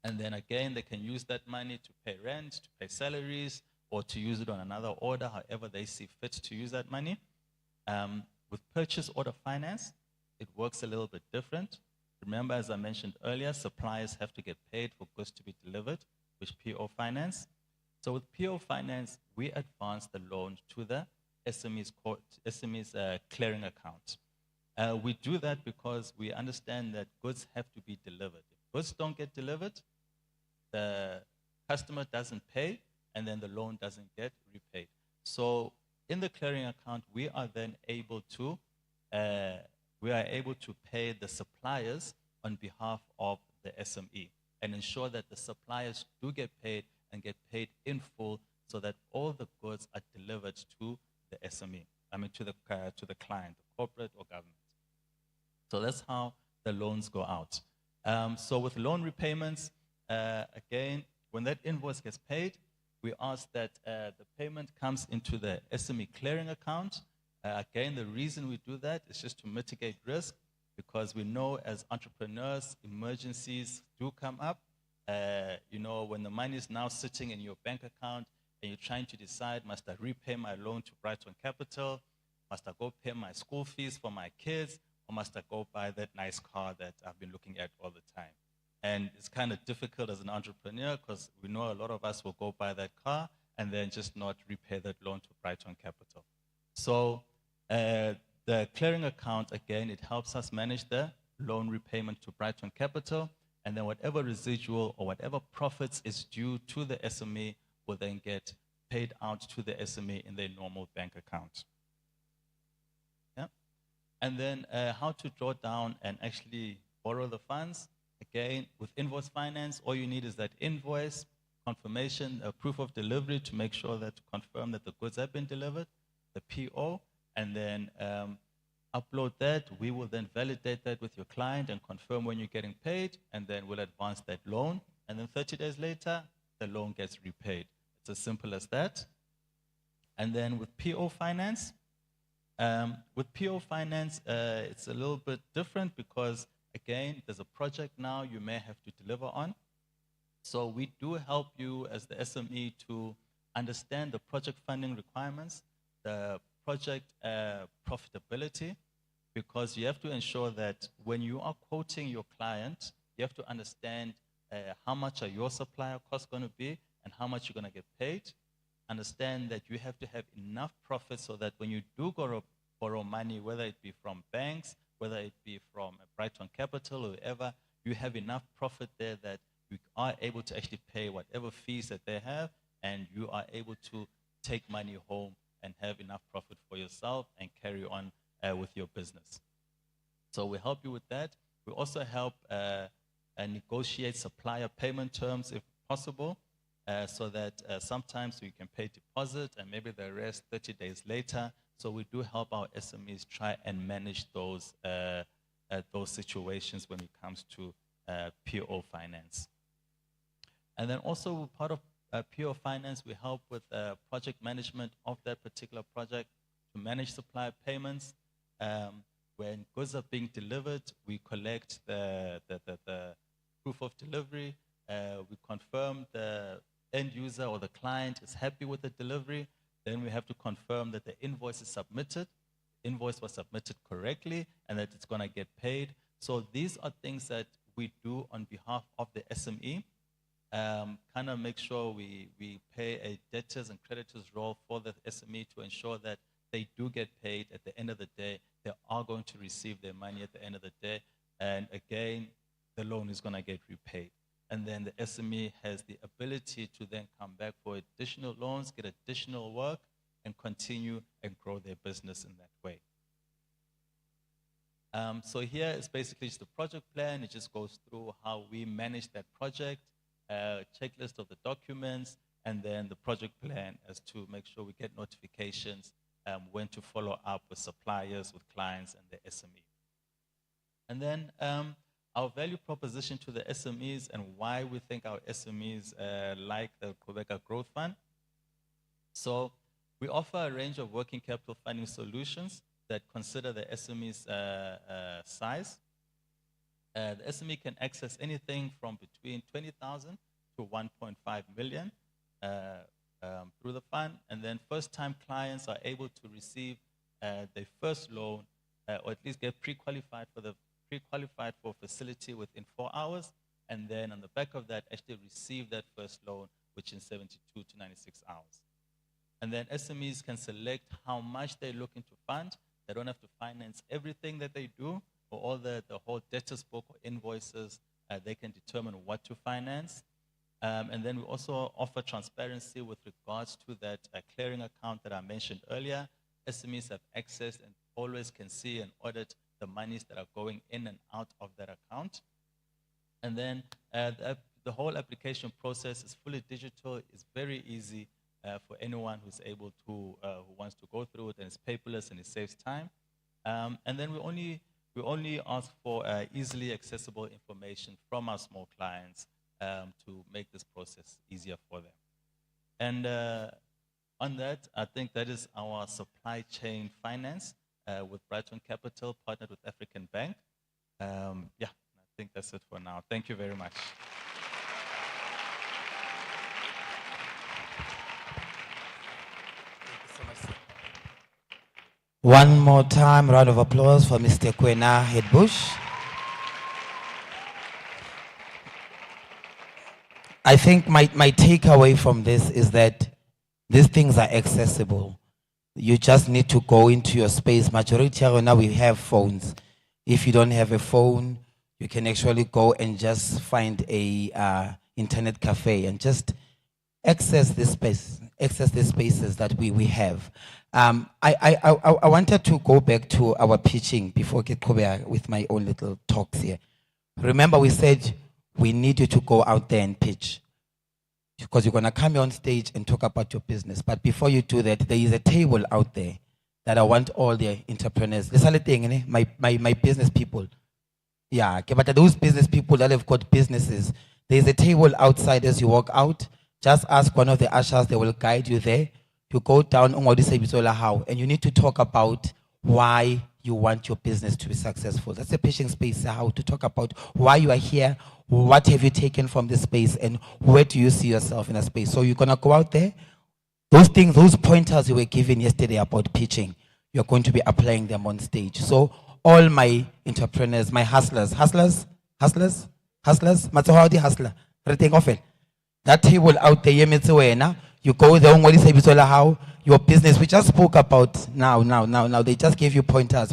And then again, they can use that money to pay rent, to pay salaries, or to use it on another order, however they see fit to use that money. With purchase order finance, it works a little bit different. Remember, as I mentioned earlier, suppliers have to get paid for goods to be delivered, with PO finance. So with PO finance, we advance the loan to the SME's clearing account. We do that because we understand that goods have to be delivered. If goods don't get delivered, the customer doesn't pay, and then the loan doesn't get repaid. So in the clearing account, we are then able to pay the suppliers on behalf of the SME and ensure that the suppliers do get paid and get paid in full, so that all the goods are delivered to the SME, to the client, the corporate or government. So that's how the loans go out. So with loan repayments, again, when that invoice gets paid, we ask that the payment comes into the SME clearing account. Again, the reason we do that is just to mitigate risk, because we know as entrepreneurs, emergencies do come up. When the money is now sitting in your bank account and you're trying to decide, must I repay my loan to Brighton Capital? Must I go pay my school fees for my kids? Or must I go buy that nice car that I've been looking at all the time? And it's kind of difficult as an entrepreneur, because we know a lot of us will go buy that car and then just not repay that loan to Brighton Capital. So the clearing account, again, it helps us manage the loan repayment to Brighton Capital, and then whatever residual or whatever profits is due to the SME will then get paid out to the SME in their normal bank account. Yeah? And then how to draw down and actually borrow the funds. Again, with invoice finance, all you need is that invoice, confirmation, a proof of delivery to make sure that, to confirm that the goods have been delivered, the PO, and then upload that. We will then validate that with your client and confirm when you're getting paid, and then we'll advance that loan. And then 30 days later, the loan gets repaid. It's as simple as that. And then with PO finance, With PO Finance, it's a little bit different because, again, there's a project now you may have to deliver on. So we do help you as the SME to understand the project funding requirements, the project profitability, because you have to ensure that when you are quoting your client, you have to understand how much are your supplier costs going to be and how much you're going to get paid. Understand that you have to have enough profit so that when you do go borrow money, whether it be from banks, whether it be from Brighton Capital or whoever, you have enough profit there that you are able to actually pay whatever fees that they have, and you are able to take money home and have enough profit for yourself and carry on with your business. So we help you with that. We also help negotiate supplier payment terms if possible, so that sometimes we can pay deposit and maybe the rest 30 days later. So we do help our SMEs try and manage those situations when it comes to PO Finance. And then also part of PO Finance, we help with project management of that particular project to manage supplier payments. When goods are being delivered, we collect the proof of delivery. We confirm the end user or the client is happy with the delivery. Then we have to confirm that the invoice is submitted, invoice was submitted correctly, and that it's going to get paid. So these are things that we do on behalf of the SME. Kind of make sure we pay a debtors and creditors role for the SME to ensure that they do get paid at the end of the day. They are going to receive their money at the end of the day. And again, the loan is going to get repaid. And then the SME has the ability to then come back for additional loans, get additional work, and continue and grow their business in that way. So here is basically just the project plan. It just goes through how we manage that project, checklist of the documents, and then the project plan as to make sure we get notifications when to follow up with suppliers, with clients, and the SME. And then our value proposition to the SMEs and why we think our SMEs like the Qhubeka Growth Fund. So we offer a range of working capital funding solutions that consider the SME's size. The SME can access anything from between 20,000 to 1.5 million through the fund. And then first-time clients are able to receive their first loan or at least get pre-qualified for a facility within 4 hours. And then on the back of that, actually receive that first loan, which in 72 to 96 hours. And then SMEs can select how much they're looking to fund. They don't have to finance everything that they do, or all the whole debtors book or invoices. They can determine what to finance. And then we also offer transparency with regards to that clearing account that I mentioned earlier. SMEs have access and always can see and audit the monies that are going in and out of that account. And then the whole application process is fully digital. It's very easy for anyone who's able to, who wants to go through it, and it's paperless and it saves time. And then we only ask for easily accessible information from our small clients to make this process easier for them. And on that, I think that is our supply chain finance with Brighton Capital, partnered with African Bank. Yeah, I think that's it for now. Thank you very much. One more time, round of applause for Mr. Kwena Headbush. I think my takeaway from this is that these things are accessible. You just need to go into your space. Majority of now we have phones. If you don't have a phone, you can actually go and just find a internet cafe and just access this space, access the spaces that we have. I wanted to go back to our pitching before I get with my own little talks here. Remember, we said we need you to go out there and pitch, because you're going to come on stage and talk about your business. But before you do that, there is a table out there that I want all the entrepreneurs. This is the thing, my business people. Yeah, okay, but those business people that have got businesses, there is a table outside as you walk out. Just ask one of the ushers, they will guide you there. You go down on what you say, and you need to talk about why you want your business to be successful. That's a pitching space, how to talk about why you are here, what have you taken from this space, and where do you see yourself in a space. So you're going to go out there. Those things, those pointers you were given yesterday about pitching, you're going to be applying them on stage. So all my entrepreneurs, my hustlers, Matsohadi hustler, everything of it. That table out there, you go there, what is how your business, we just spoke about now. They just gave you pointers.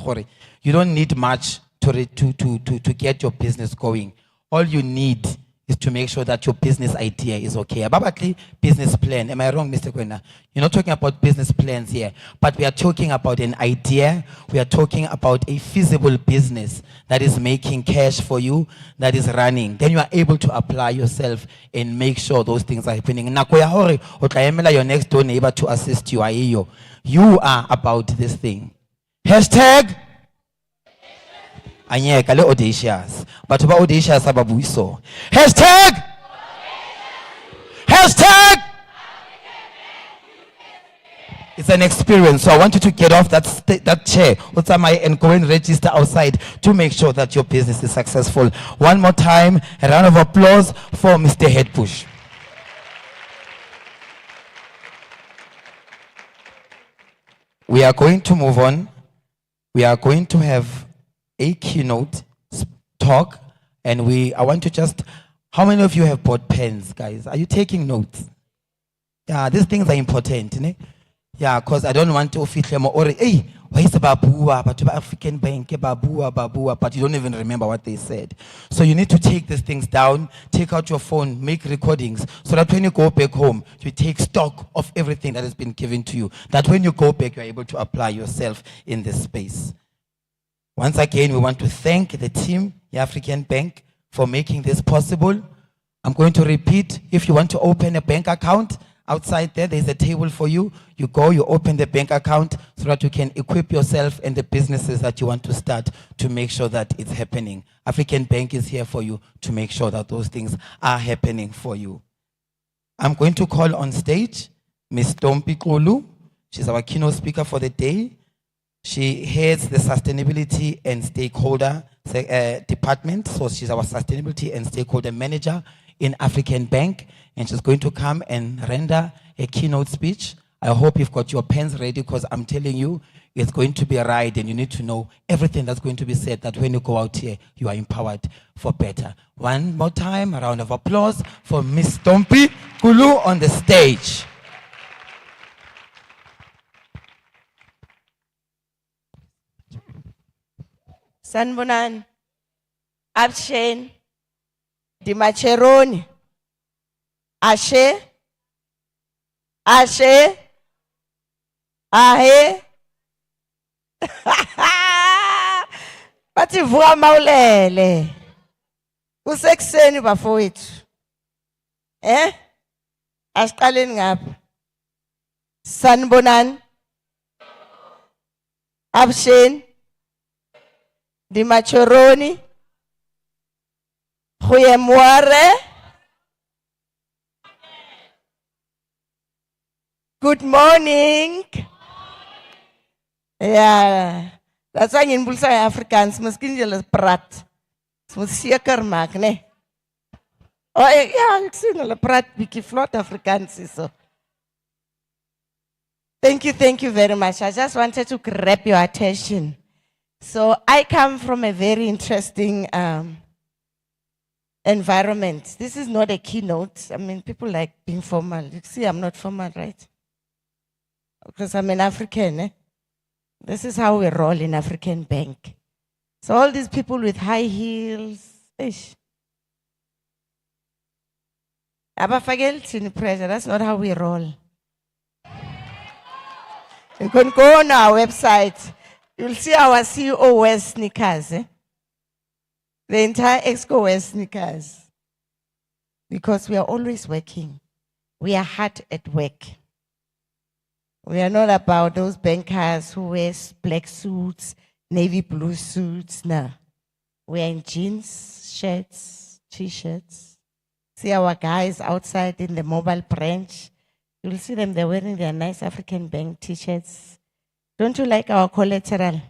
You don't need much to get your business going. All you need is to make sure that your business idea is okay. Babakli, business plan. Am I wrong, Mr. Kwena? You're not talking about business plans here, but we are talking about an idea. We are talking about a feasible business that is making cash for you, that is running. Then you are able to apply yourself and make sure those things are happening. Your next door neighbor to assist you. You are about this thing. Hashtag anyeka le audacious, but about audacious ababuiso. Hashtag it's an experience, so I want you to get off that chair and go and register outside to make sure that your business is successful. One more time, a round of applause for Mr. Headpush. We are going to move on. We are going to have a keynote talk, and I want to just, how many of you have bought pens, guys? Are you taking notes? Yeah, these things are important, né? Yeah, because I don't want to fit them or hey, why is the babua, but African bank, babua, but you don't even remember what they said. So you need to take these things down, take out your phone, make recordings, so that when you go back home, you take stock of everything that has been given to you. That when you go back, you're able to apply yourself in this space. Once again, we want to thank the team, the African Bank, for making this possible. I'm going to repeat, if you want to open a bank account, outside there's a table for you. You go, you open the bank account so that you can equip yourself and the businesses that you want to start to make sure that it's happening. African Bank is here for you to make sure that those things are happening for you. I'm going to call on stage Ms. Tompi Kulu. She's our keynote speaker for the day. She heads the Sustainability and Stakeholder Department. So she's our Sustainability and Stakeholder Manager in African Bank. And she's going to come and render a keynote speech. I hope you've got your pens ready, because I'm telling you, it's going to be a ride, and you need to know everything that's going to be said, that when you go out here, you are empowered for better. One more time, a round of applause for Ms. Tompi Kulu on the stage. Sanbonan, Abshen, Dimacheroni, Ashe, Ahe. Bathi vuka mawulele. Kusekuseni bafowethu. Asiqaleni ngapha. Sanbonan, Abshen, Dimachoroni, Huyemware. Good morning. Yeah, that's why in Bulsa Africans must give you a prat. Must seker maak, ne? Oh, yeah, ek sien hulle prat bietjie vlot Afrikaans so. Thank you very much. I just wanted to grab your attention. So I come from a very interesting environment. This is not a keynote. I mean, people like being formal. You see, I'm not formal, right? Because I'm an African. Eh? This is how we roll in African Bank. So all these people with high heels, pressure. That's not how we roll. You can go on our website. You'll see our CEO wears sneakers. Eh? The entire EXCO wears sneakers. Because we are always working. We are hard at work. We are not about those bankers who wear black suits, navy blue suits. No. We are in jeans, shirts, t-shirts. See our guys outside in the mobile branch. You'll see them, they're wearing their nice African Bank t-shirts. Don't you like our collateral?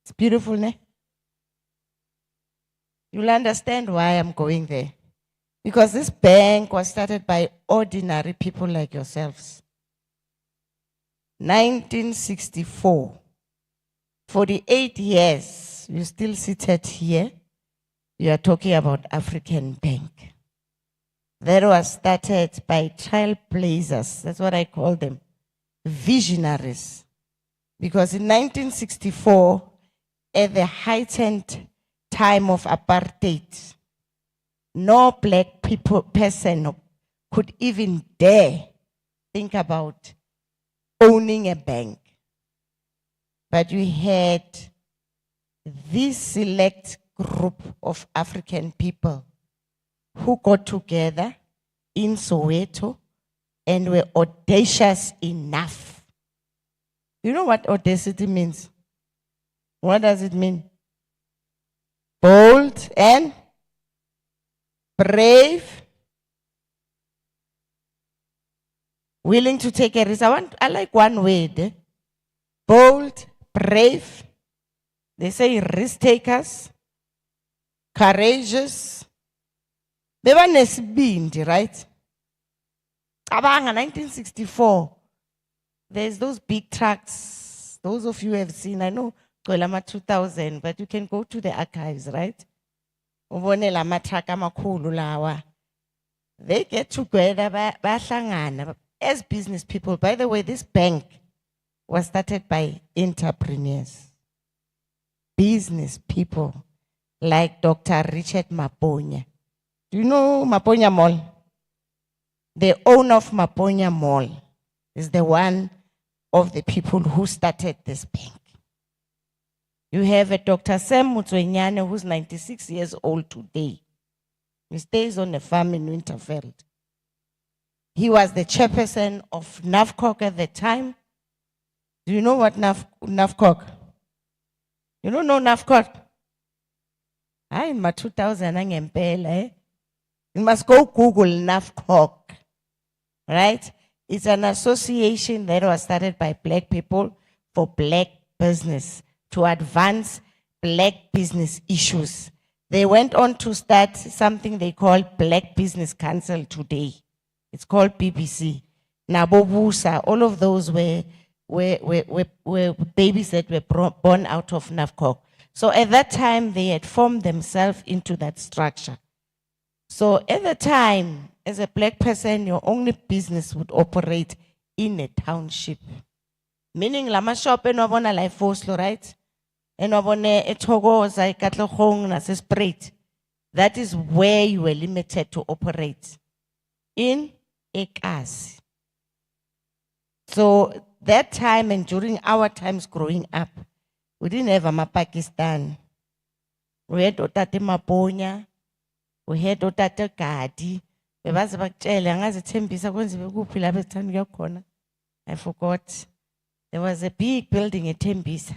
It's beautiful, ne? You'll understand why I'm going there. Because this bank was started by ordinary people like yourselves. 1964. 48 years, you still seated here. You are talking about African Bank. That was started by trailblazers. That's what I call them. Visionaries. Because in 1964, at the heightened time of apartheid, no black person could even dare think about owning a bank. But we had this select group of African people who got together in Soweto and were audacious enough. You know what audacity means? What does it mean? Bold and brave, willing to take a risk. I like one word. Bold, brave. They say risk takers, courageous. They were nesibindi, right? Abanga 1964. There's those big trucks. Those of you who have seen, I know Kolama 2000, but you can go to the archives, right? They get together as business people. By the way, this bank was started by entrepreneurs, business people like Dr. Richard Maponya. Do you know Maponya Mall? The owner of Maponya Mall is the one of the people who started this bank. You have a Dr. Sam Mutswenyane who's 96 years old today. He stays on a farm in Winterveld. He was the chairperson of NAVCOC at the time. Do you know what NAVCOC? You don't know NAVCOC? In my 2000, you must go Google NAVCOC, right? It's an association that was started by black people for black business to advance black business issues. They went on to start something they call Black Business Council today. It's called BBC. Nabobusa, all of those were babies that were born out of NAVCOC. So at that time, they had formed themselves into that structure. So at the time, as a black person, your only business would operate in a township. Meaning, lama shop and wabona life force, right? And wabone etogoza ikatlehong nase spread. That is where you were limited to operate. In Ekasi. So that time and during our times growing up, we didn't have Pakistan. We had Otate Maponya, we had Otate Gadi. I forgot. There was a big building in Tembisa,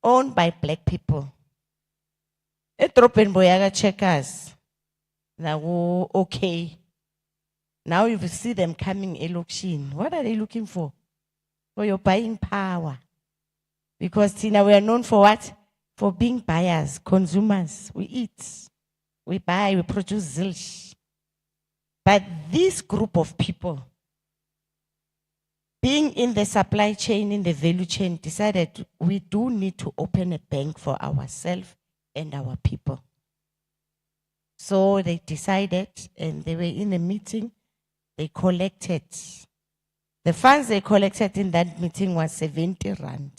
owned by black people. Boyaga checkers. Now, okay. Now you see them coming election. What are they looking for? For your buying power. Because Tina, we are known for what? For being buyers, consumers. We eat, we buy, we produce zilch. But this group of people, being in the supply chain, in the value chain, decided we do need to open a bank for ourselves and our people. So they decided, and they were in a meeting, they collected. The funds they collected in that meeting was 70 rand.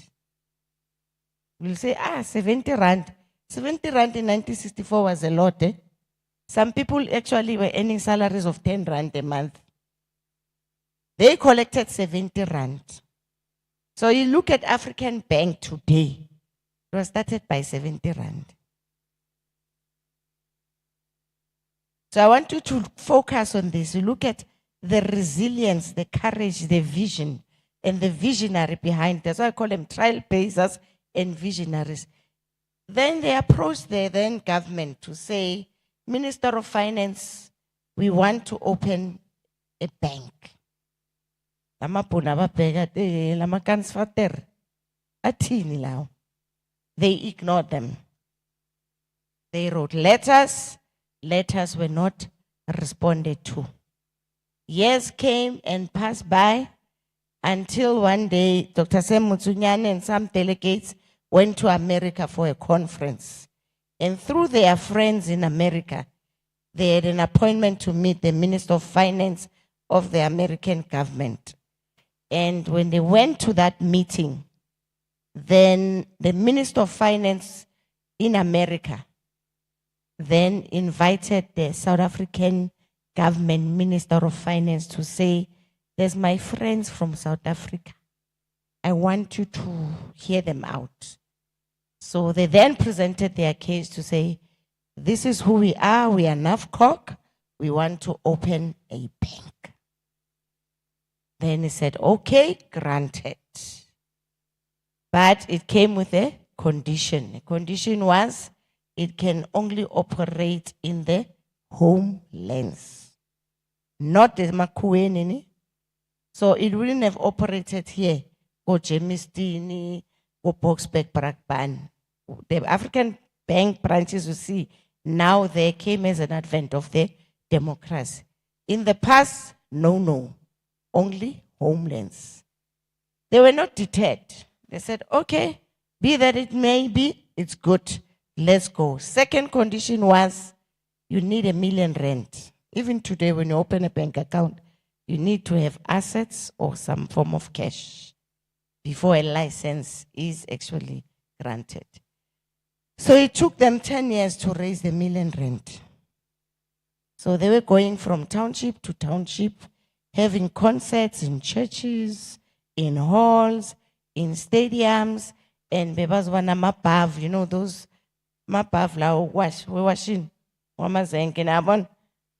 We'll say, 70 rand. 70 rand in 1964 was a lot, eh? Some people actually were earning salaries of 10 rand a month. They collected 70 rand. So you look at African Bank today, it was started by 70 rand. So I want you to focus on this. You look at the resilience, the courage, the vision, and the visionary behind. That's why I call them trailblazers and visionaries. Then they approached the then government to say, Minister of Finance, we want to open a bank. Lamapuna babheka lamakansfater. Athini lawo. They ignored them. They wrote letters. Letters were not responded to. Years came and passed by until one day Dr. Sam Mutsunyane and some delegates went to America for a conference. And through their friends in America, they had an appointment to meet the Minister of Finance of the American government. And when they went to that meeting, then the Minister of Finance in America then invited the South African government Minister of Finance to say, there's my friends from South Africa. I want you to hear them out. So they then presented their case to say, this is who we are NAFCOC, we want to open a bank. Then he said, okay, granted. But it came with a condition. The condition was, it can only operate in the homelands, not the Makuenini. So it wouldn't have operated here, go Gemistini, go Boxbeck, Brakban. The African bank branches, you see, now they came as an advent of the democracy. In the past, no, only homelands. They were not deterred. They said, okay, be that it may be, it's good, let's go. Second condition was, you need R1 million. Even today, when you open a bank account, you need to have assets or some form of cash before a license is actually granted. So it took them 10 years to raise the R1 million. So they were going from township to township, having concerts in churches, in halls, in stadiums, and bebazwana mapav, you know, those mapav la we washing.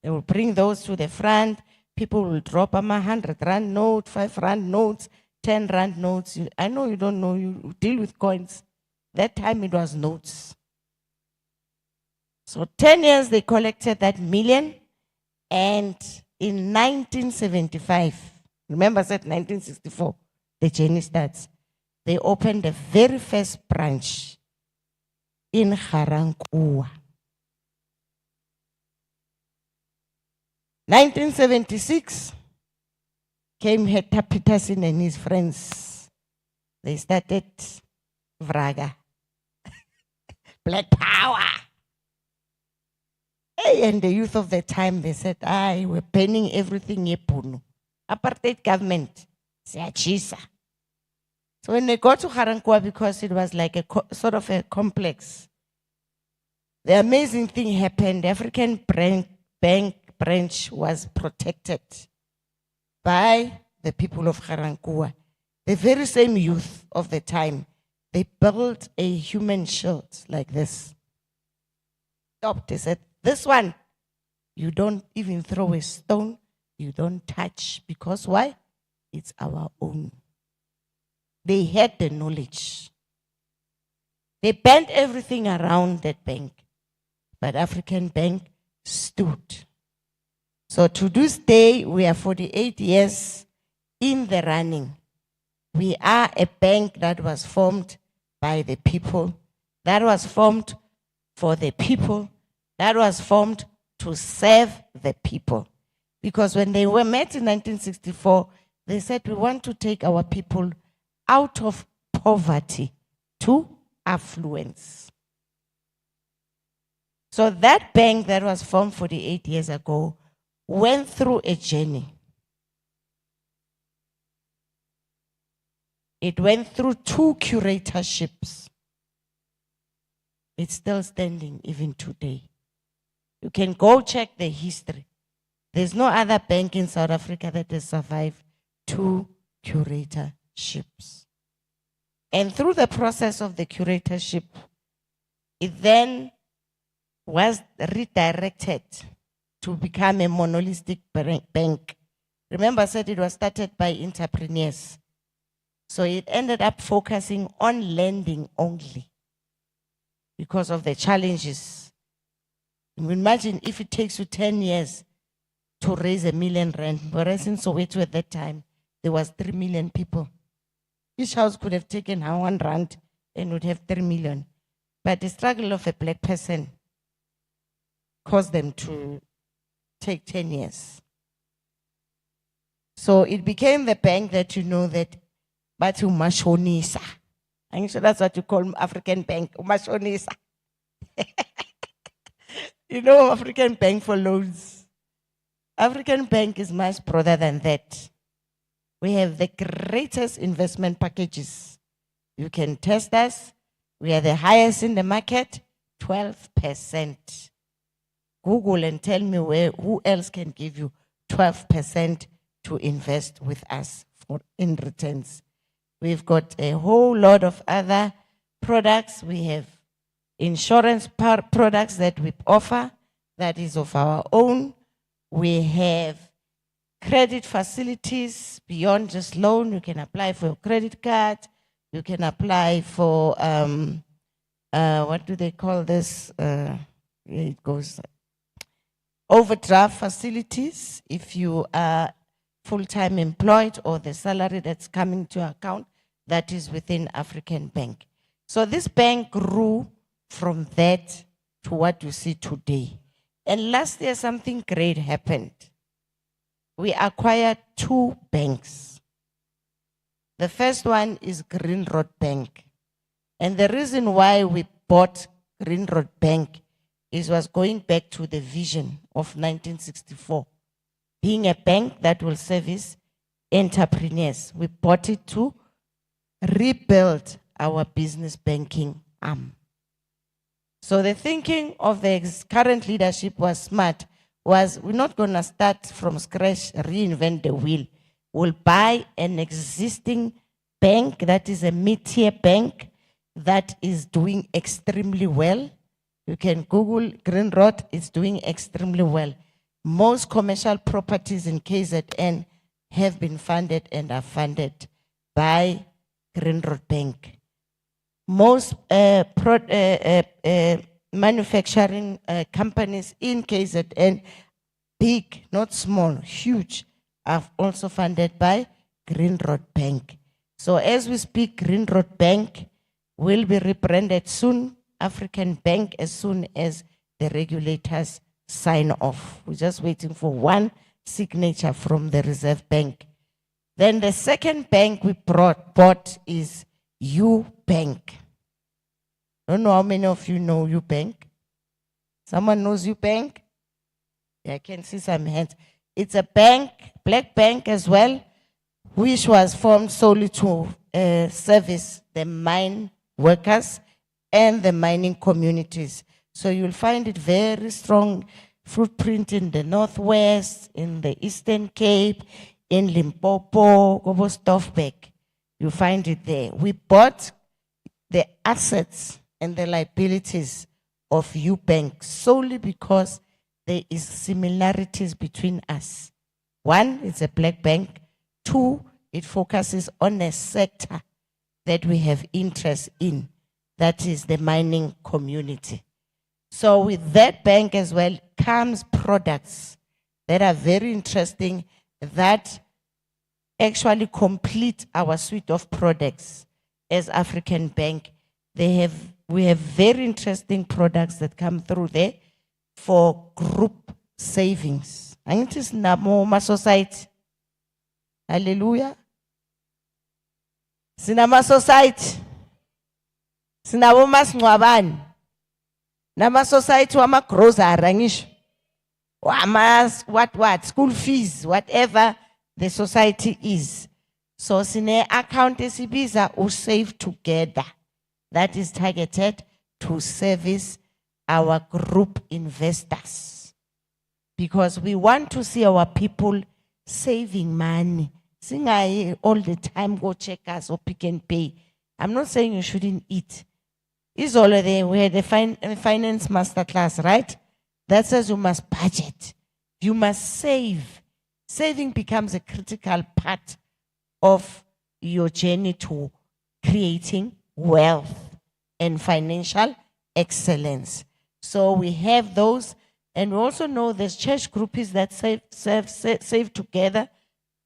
They will bring those to the front. People will drop them 100 rand note, 5 rand notes, 10 rand notes. I know you don't know, you deal with coins. That time it was notes. So 10 years they collected that million, and in 1975, remember I said 1964, the journey starts. They opened the very first branch in Garankuwa. 1976 came Hector Peterson and his friends. They started Vraga. Black power. Hey, and the youth of the time, they said, we're banning everything yepunu. Apartheid government. Siachisa. So when they got to Garankuwa, because it was like a sort of a complex, the amazing thing happened. The African bank branch was protected by the people of Garankuwa. The very same youth of the time, they built a human shield like this. Stopped. They said, this one, you don't even throw a stone, you don't touch, because why? It's our own. They had the knowledge. They bent everything around that bank, but African Bank stood. So to this day, we are 48 years in the running. We are a bank that was formed by the people, that was formed for the people, that was formed to serve the people. Because when they were met in 1964, they said, we want to take our people out of poverty to affluence. So that bank that was formed 48 years ago went through a journey. It went through 2 curatorships. It's still standing even today. You can go check the history. There's no other bank in South Africa that has survived 2 curatorships. And through the process of the curatorship, it then was redirected to become a monolistic bank. Remember, I said it was started by entrepreneurs. So it ended up focusing on lending only because of the challenges. Imagine if it takes you 10 years to raise R1 million, whereas in Soweto at that time, there was 3 million people. Each house could have taken 1 rand and would have 3 million. But the struggle of a black person caused them to take 10 years. So it became the bank that you know that, but umashonisa. I'm sure that's what you call African bank, umashonisa. You know, African bank for loans. African bank is much broader than that. We have the greatest investment packages. You can test us. We are the highest in the market, 12%. Google and tell me who else can give you 12% to invest with us in returns. We've got a whole lot of other products. We have insurance products that we offer that is of our own. We have credit facilities beyond just loan. You can apply for a credit card. You can apply for, what do they call this? It goes, overdraft facilities if you are full-time employed or the salary that's coming to your account that is within African Bank. So this bank grew from that to what you see today. And last year something great happened. We acquired 2 banks. The first one is Green Road Bank. And the reason why we bought Green Road Bank was going back to the vision of 1964, being a bank that will service entrepreneurs. We bought it to rebuild our business banking arm. So the thinking of the current leadership was smart, was we're not going to start from scratch, reinvent the wheel. We'll buy an existing bank that is a mid-tier bank that is doing extremely well. You can Google Green Road, it's doing extremely well. Most commercial properties in KZN have been funded and are funded by Green Road Bank. Most manufacturing companies in KZN, big, not small, huge, are also funded by Green Road Bank. So as we speak, Green Road Bank will be rebranded soon, African Bank, as soon as the regulators sign off. We're just waiting for one signature from the Reserve Bank. Then the second bank we bought is UBank. I don't know how many of you know UBank. Someone knows UBank? Yeah, I can see some hands. It's a bank, black bank as well, which was formed solely to service the mine workers and the mining communities. So you'll find it very strong footprint in the Northwest, in the Eastern Cape, in Limpopo, Gobo Stoffbeck. You find it there. We bought the assets and the liabilities of UBank solely because there is similarities between us. 1, it's a black bank. 2, it focuses on a sector that we have interest in, that is the mining community. So with that bank as well comes products that are very interesting that actually complete our suite of products as African Bank. We have very interesting products that come through there for group savings. And it is Namoma Society. Hallelujah. Sinama Society. Sinaboma Sngwabani. Nama Society wama grocery rangish. What school fees, whatever the society is. So sine account esibiza or save together. That is targeted to service our group investors. Because we want to see our people saving money. Singai all the time go check us or Pick and Pay. I'm not saying you shouldn't eat. It's all there. We had the finance masterclass, right? That says you must budget. You must save. Saving becomes a critical part of your journey to creating wealth and financial excellence. So we have those, and we also know there's church groups that save together.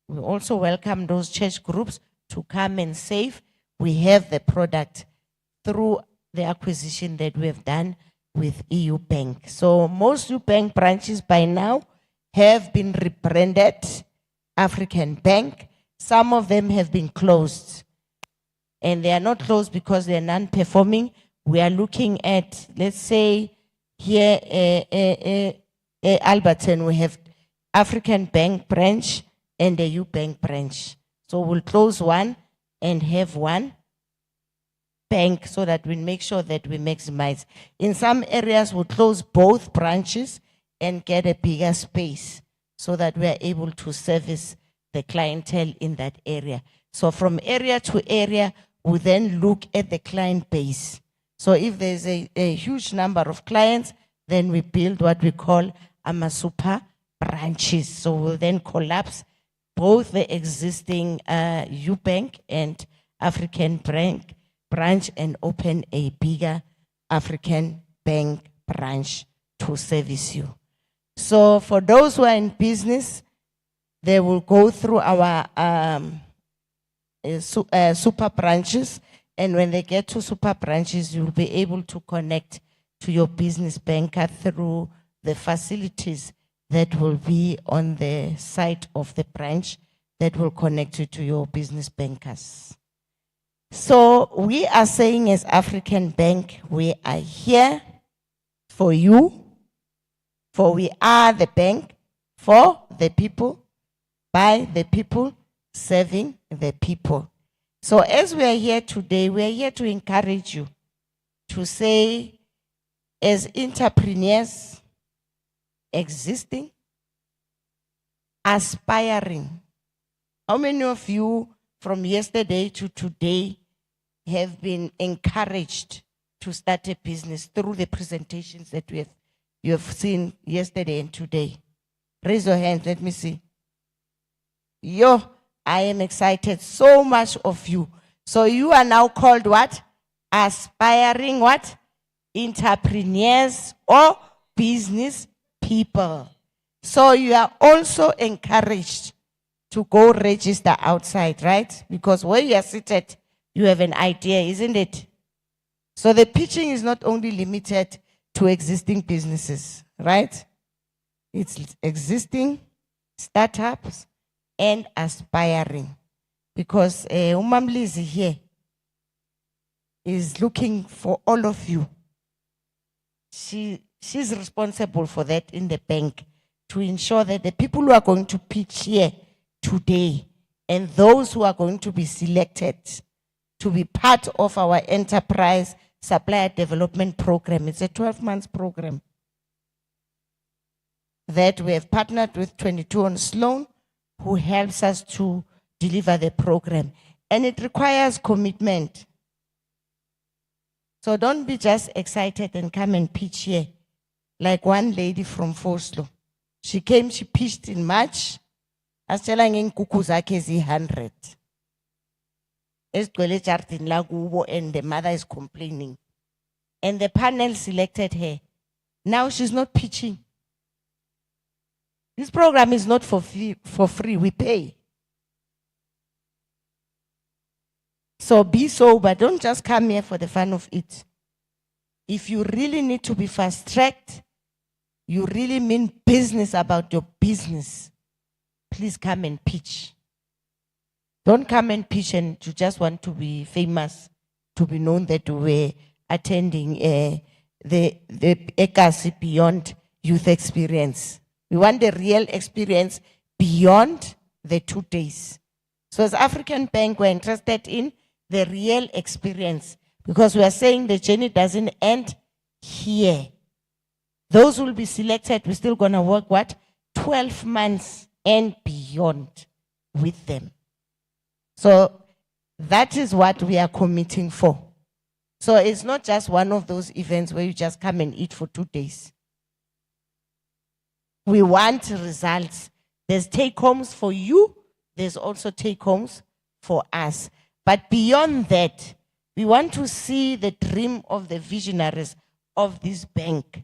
We also welcome those church groups to come and save. We have the product through the acquisition that we have done with EU Bank. So most EU Bank branches by now have been rebranded African Bank. Some of them have been closed. And they are not closed because they are non-performing. We are looking at, let's say, here, Alberton, we have African Bank branch and the EU Bank branch. So we'll close one and have one bank so that we make sure that we maximize. In some areas, we'll close both branches and get a bigger space so that we are able to service the clientele in that area. So from area to area, we then look at the client base. So if there's a huge number of clients, then we build what we call super branches. So we'll then collapse both the existing UBank and African Bank branch and open a bigger African Bank branch to service you. So for those who are in business, they will go through our super branches, and when they get to super branches, you'll be able to connect to your business banker through the facilities that will be on the site of the branch that will connect you to your business bankers. So we are saying as African Bank, we are here for you, for we are the bank for the people, by the people, serving the people. So as we are here today, we are here to encourage you to say, as entrepreneurs, existing, aspiring. How many of you from yesterday to today have been encouraged to start a business through the presentations that you have seen yesterday and today? Raise your hand, let me see. Yo, I am excited, so much of you. So you are now called what? Aspiring what? Entrepreneurs or business people. So you are also encouraged to go register outside, right? Because where you are seated, you have an idea, isn't it? So the pitching is not only limited to existing businesses, right? It's existing startups and aspiring. Because Umamlizi here is looking for all of you. She's responsible for that in the bank to ensure that the people who are going to pitch here today and those who are going to be selected to be part of our enterprise supplier development program. It's a 12-month program that we have partnered with 22 on Sloan, who helps us to deliver the program. And it requires commitment. So don't be just excited and come and pitch here. Like one lady from Foslo. She came, she pitched in March. As telling in Kukuzake 100. And the mother is complaining. And the panel selected her. Now she's not pitching. This program is not for free, we pay. So be sober, don't just come here for the fun of it. If you really need to be fast-tracked, you really mean business about your business, please come and pitch. Don't come and pitch and you just want to be famous, to be known that you were attending the Ekasi Beyond Youth Experience. We want the real experience beyond the 2 days. So as African Bank, we're interested in the real experience because we are saying the journey doesn't end here. Those who will be selected, we're still going to work, 12 months and beyond with them. So that is what we are committing for. So it's not just one of those events where you just come and eat for 2 days. We want results. There's take-homes for you. There's also take-homes for us. But beyond that, we want to see the dream of the visionaries of this bank,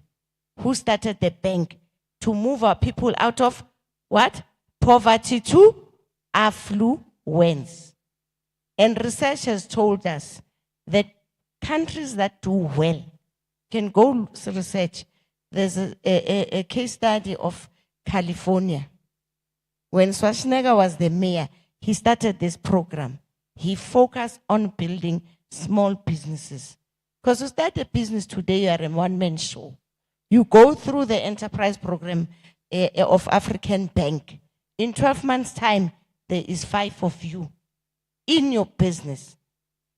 who started the bank to move our people out of what? Poverty to affluence. And research has told us that countries that do well can go research. There's a case study of California. When Schwarzenegger was the mayor, he started this program. He focused on building small businesses. Because to start a business today, you are a one-man show. You go through the enterprise program of African Bank. In 12 months' time, there is 5 of you in your business.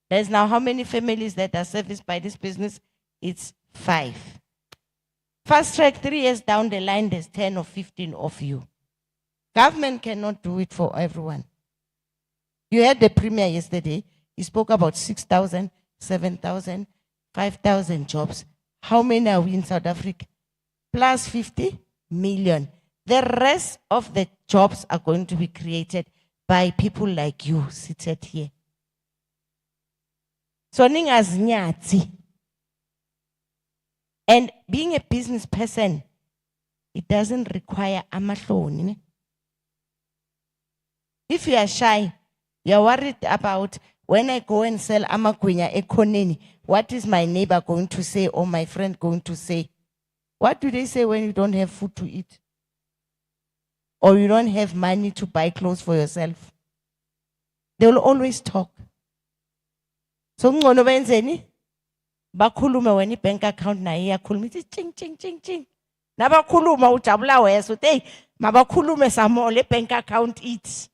There's now how many families that are serviced by this business? It's 5. Fast track, 3 years down the line, there's 10 or 15 of you. Government cannot do it for everyone. You had the premier yesterday. He spoke about 6,000, 7,000, 5,000 jobs. How many are we in South Africa? Plus 50 million. The rest of the jobs are going to be created by people like you seated here. So nyati. And being a business person, it doesn't require amahloni. If you are shy, you're worried about when I go and sell amagwinya ekoneni, what is my neighbor going to say or my friend going to say? What do they say when you don't have food to eat? Or you don't have money to buy clothes for yourself? They will always talk. So ngono benzeni bakhuluma when bank account na iyakhuluma ithi ching ching ching ching. Nabakhuluma ujabula wesa uthi hey mabakhulume samo le bank account it.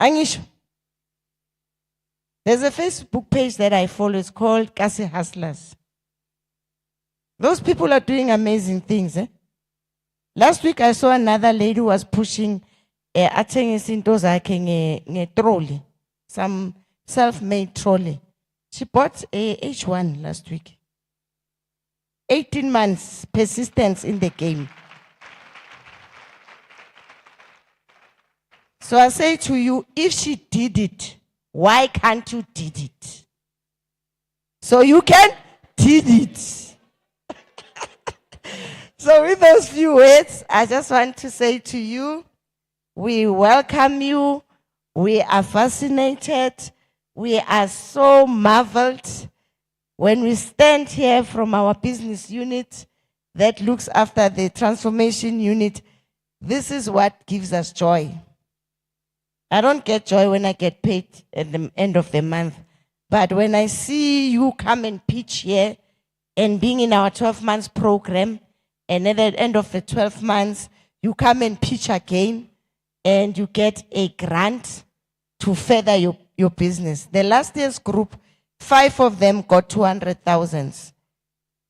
Angisho. There's a Facebook page that I follow. It's called Ekasi Hustlers. Those people are doing amazing things. Last week I saw another lady who was pushing a trolley, some self-made trolley. She bought a H1 last week. 18 months persistence in the game. So I say to you, if she did it, why can't you did it? So you can did it. So with those few words, I just want to say to you, we welcome you. We are fascinated. We are so marveled when we stand here from our business unit that looks after the transformation unit. This is what gives us joy. I don't get joy when I get paid at the end of the month. But when I see you come and pitch here and being in our 12 months program, and at the end of the 12 months, you come and pitch again and you get a grant to further your business. The last year's group, 5 of them got 200,000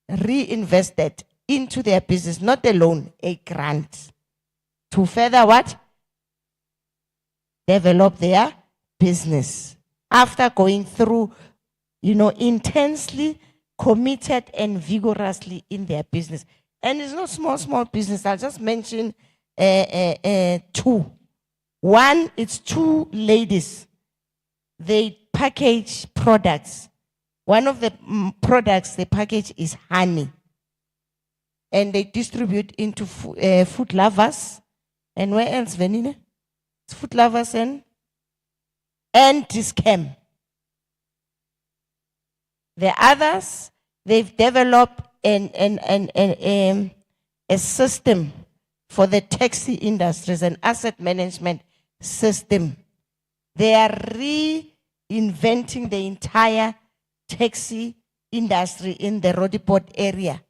reinvested into their business, not a loan, a grant to further what? Develop their business. After going through, intensely committed and vigorously in their business. And it's not small business. I'll just mention 2. One, it's 2 ladies. They package products. One of the products they package is honey. And they distribute into food lovers. And where else, Venina? It's food lovers and Discam. The others, they've developed a system for the taxi industries, an asset management system. They are reinventing the entire taxi industry in the Rodiport area.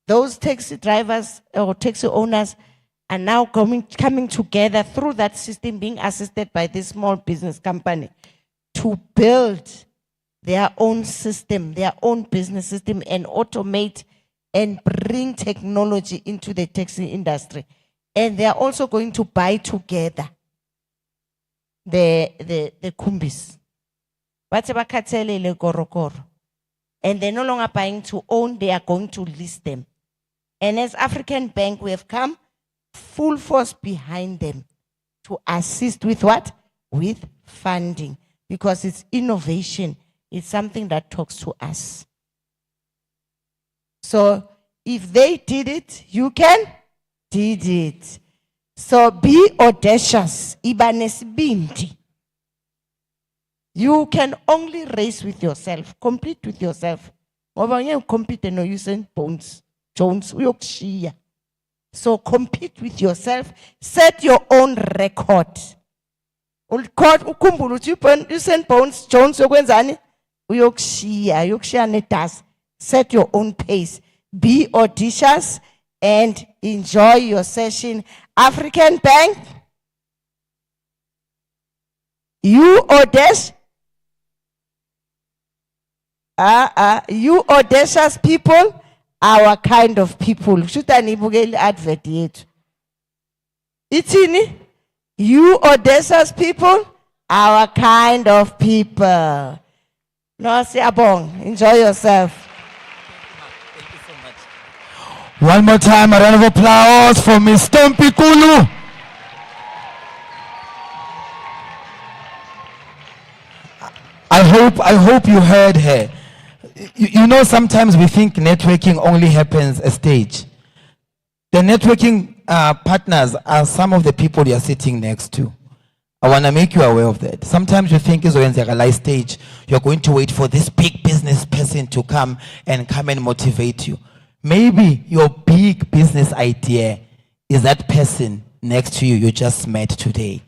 Those taxi drivers or taxi owners are now coming together through that system, being assisted by this small business company to build their own system, their own business system, and automate and bring technology into the taxi industry. And they are also going to buy together the kumbis. And they're no longer buying to own, they are going to list them. And as African Bank, we have come full force behind them to assist with what? With funding. Because it's innovation. It's something that talks to us. So if they did it, you can did it. So be audacious. Iba nesibindi. You can only race with yourself, compete with yourself. Ngoba ngeke compete no Usain Jones uyokushiya. So compete with yourself, set your own record. Ukhumbula ukuthi Usain Jones yokwenzani uyokushiya nedust. Set your own pace. Be audacious and enjoy your session. African Bank, you audacious. You audacious people, our kind of people. Should I nibugeli advert yethu? Itini? You audacious people, our kind of people. No, siyabonga. Enjoy yourself. One more time, a round of applause for Miss Stompie Kulu. I hope you heard her. You know, sometimes we think networking only happens at stage. The networking partners are some of the people you're sitting next to. I want to make you aware of that. Sometimes you think it's when they're live stage, you're going to wait for this big business person to come and motivate you. Maybe your big business idea is that person next to you you just met today.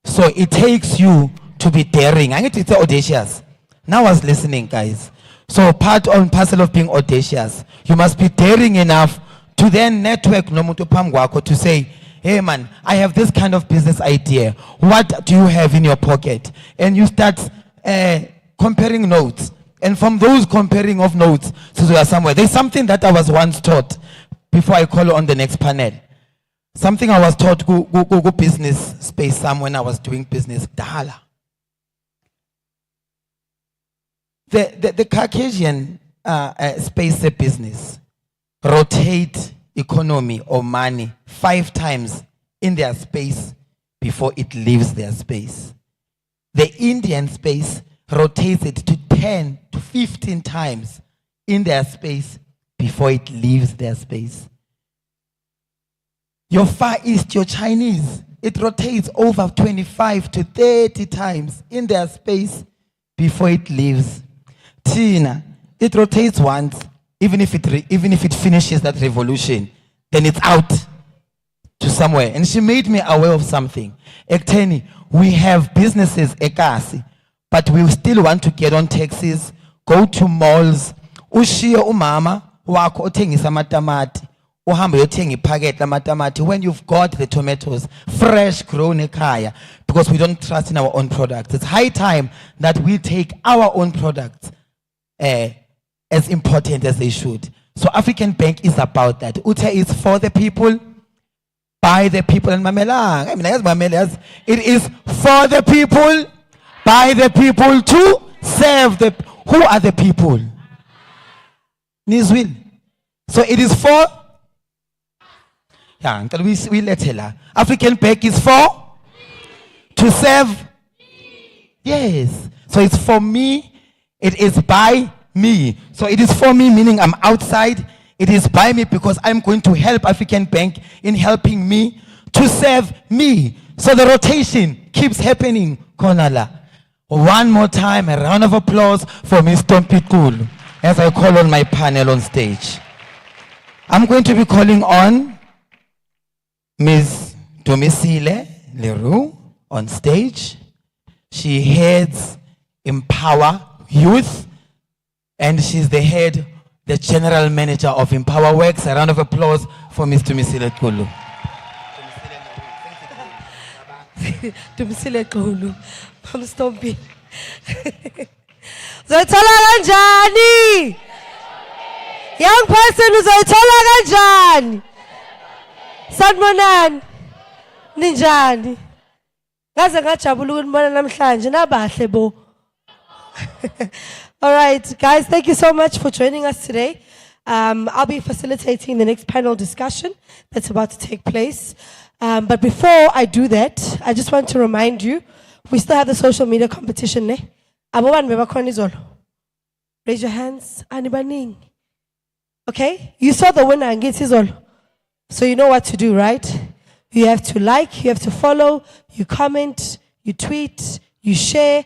So it takes you to be daring. I need to say audacious. Now I was listening, guys. So part and parcel of being audacious, you must be daring enough to then network nomuntu phambi kwakho to say, hey man, I have this kind of business idea. What do you have in your pocket? And you start comparing notes. And from those comparing of notes, so we are somewhere. There's something that I was once taught before I call on the next panel. Something I was taught go business space some when I was doing business. Dala. The Caucasian space business rotate economy or money 5 times in their space before it leaves their space. The Indian space rotates it to 10 to 15 times in their space before it leaves their space. Your Far East, your Chinese, it rotates over 25 to 30 times in their space before it leaves. Tina, it rotates once, even if it finishes that revolution, then it's out to somewhere. And she made me aware of something. Ekteni, we have businesses, Ekasi, but we still want to get on taxis, go to malls, ushiye umama wakho othengisa amatamati, uhambe uyothenga ipacket lamatamati when you've got the tomatoes fresh grown ekhaya, because we don't trust in our own products. It's high time that we take our own products as important as they should. So African Bank is about that. Ute is for the people, by the people, and Mamela. It is for the people, by the people, to serve the. Who are the people? Nizwil. So it is for. Yeah, until we let her. African Bank is for to serve. Yes. So it's for me. It is by me. So it is for me, meaning I'm outside. It is by me because I'm going to help African Bank in helping me to serve me. So the rotation keeps happening. Konala. One more time, a round of applause for Ms. Stompie Kulu as I call on my panel on stage. I'm going to be calling on Ms. Domisile Leroux on stage. She heads Empower Youth, and she's the general manager of Empower Works. A round of applause for Ms. Domisile Kulu. Domisile Kulu, from Stompie. Uzoyithola kanjani? Young person, uzoyithola kanjani? Sanibonani? Ninjani? Ngaze ngajabula ukunibona namhlanje nabahle bo. All right, guys, thank you so much for joining us today. I'll be facilitating the next panel discussion that's about to take place. But before I do that, I just want to remind you, we still have the social media competition. Raise your hands. Anibaning. Okay? You saw the winner and get his all. So you know what to do, right? You have to like, you have to follow, you comment, you tweet, you share,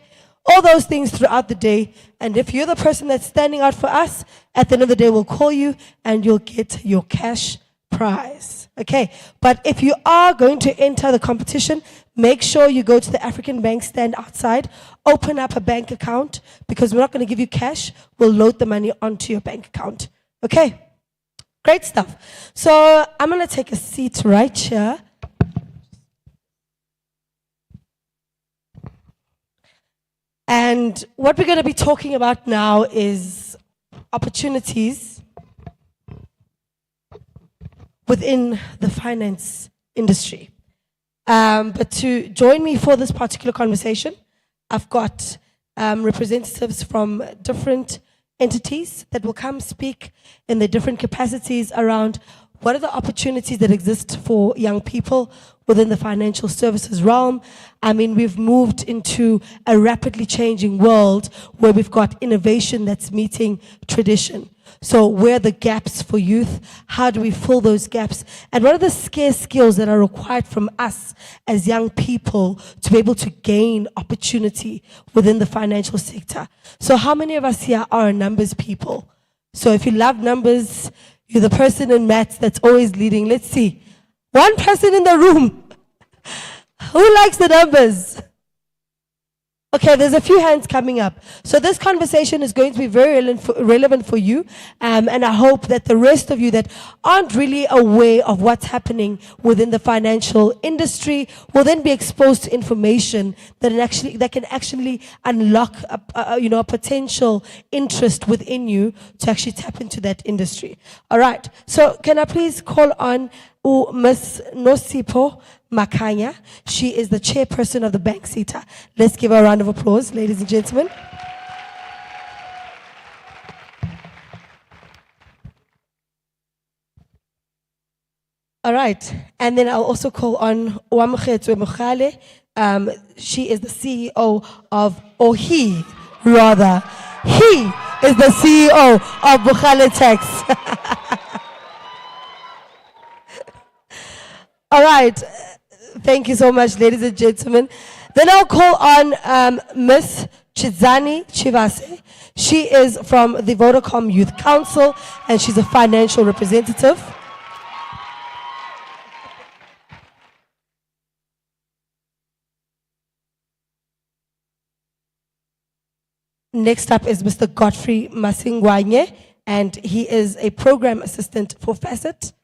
all those things throughout the day. And if you're the person that's standing out for us, at the end of the day, we'll call you and you'll get your cash prize. Okay, but if you are going to enter the competition, make sure you go to the African Bank stand outside, open up a bank account, because we're not going to give you cash, we'll load the money onto your bank account. Okay, great stuff. So I'm going to take a seat right here. And what we're going to be talking about now is opportunities within the finance industry. But to join me for this particular conversation, I've got representatives from different entities that will come speak in their different capacities around what are the opportunities that exist for young people within the financial services realm. I mean, we've moved into a rapidly changing world where we've got innovation that's meeting tradition. So where are the gaps for youth? How do we fill those gaps? And what are the scarce skills that are required from us as young people to be able to gain opportunity within the financial sector? So how many of us here are numbers people? So if you love numbers, you're the person in maths that's always leading. Let's see. One person in the room. Who likes the numbers? Okay, there's a few hands coming up. So this conversation is going to be very relevant for you. And I hope that the rest of you that aren't really aware of what's happening within the financial industry will then be exposed to information that can actually unlock a potential interest within you to actually tap into that industry. All right. So can I please call on Ms. Nosipho Makanya. She is the chairperson of the Bank SETA. Let's give her a round of applause, ladies and gentlemen. All right. And then I'll also call on Wamukhetwe Mukhale. She is the CEO of, or he is the CEO of Mukhale Tax. All right. Thank you so much, ladies and gentlemen. Then I'll call on Miss Chizani Chivase. She is from the Vodacom Youth Council, and she's a financial representative. Next up is Mr. Godfrey Masingwanye, and he is a program assistant for Facet.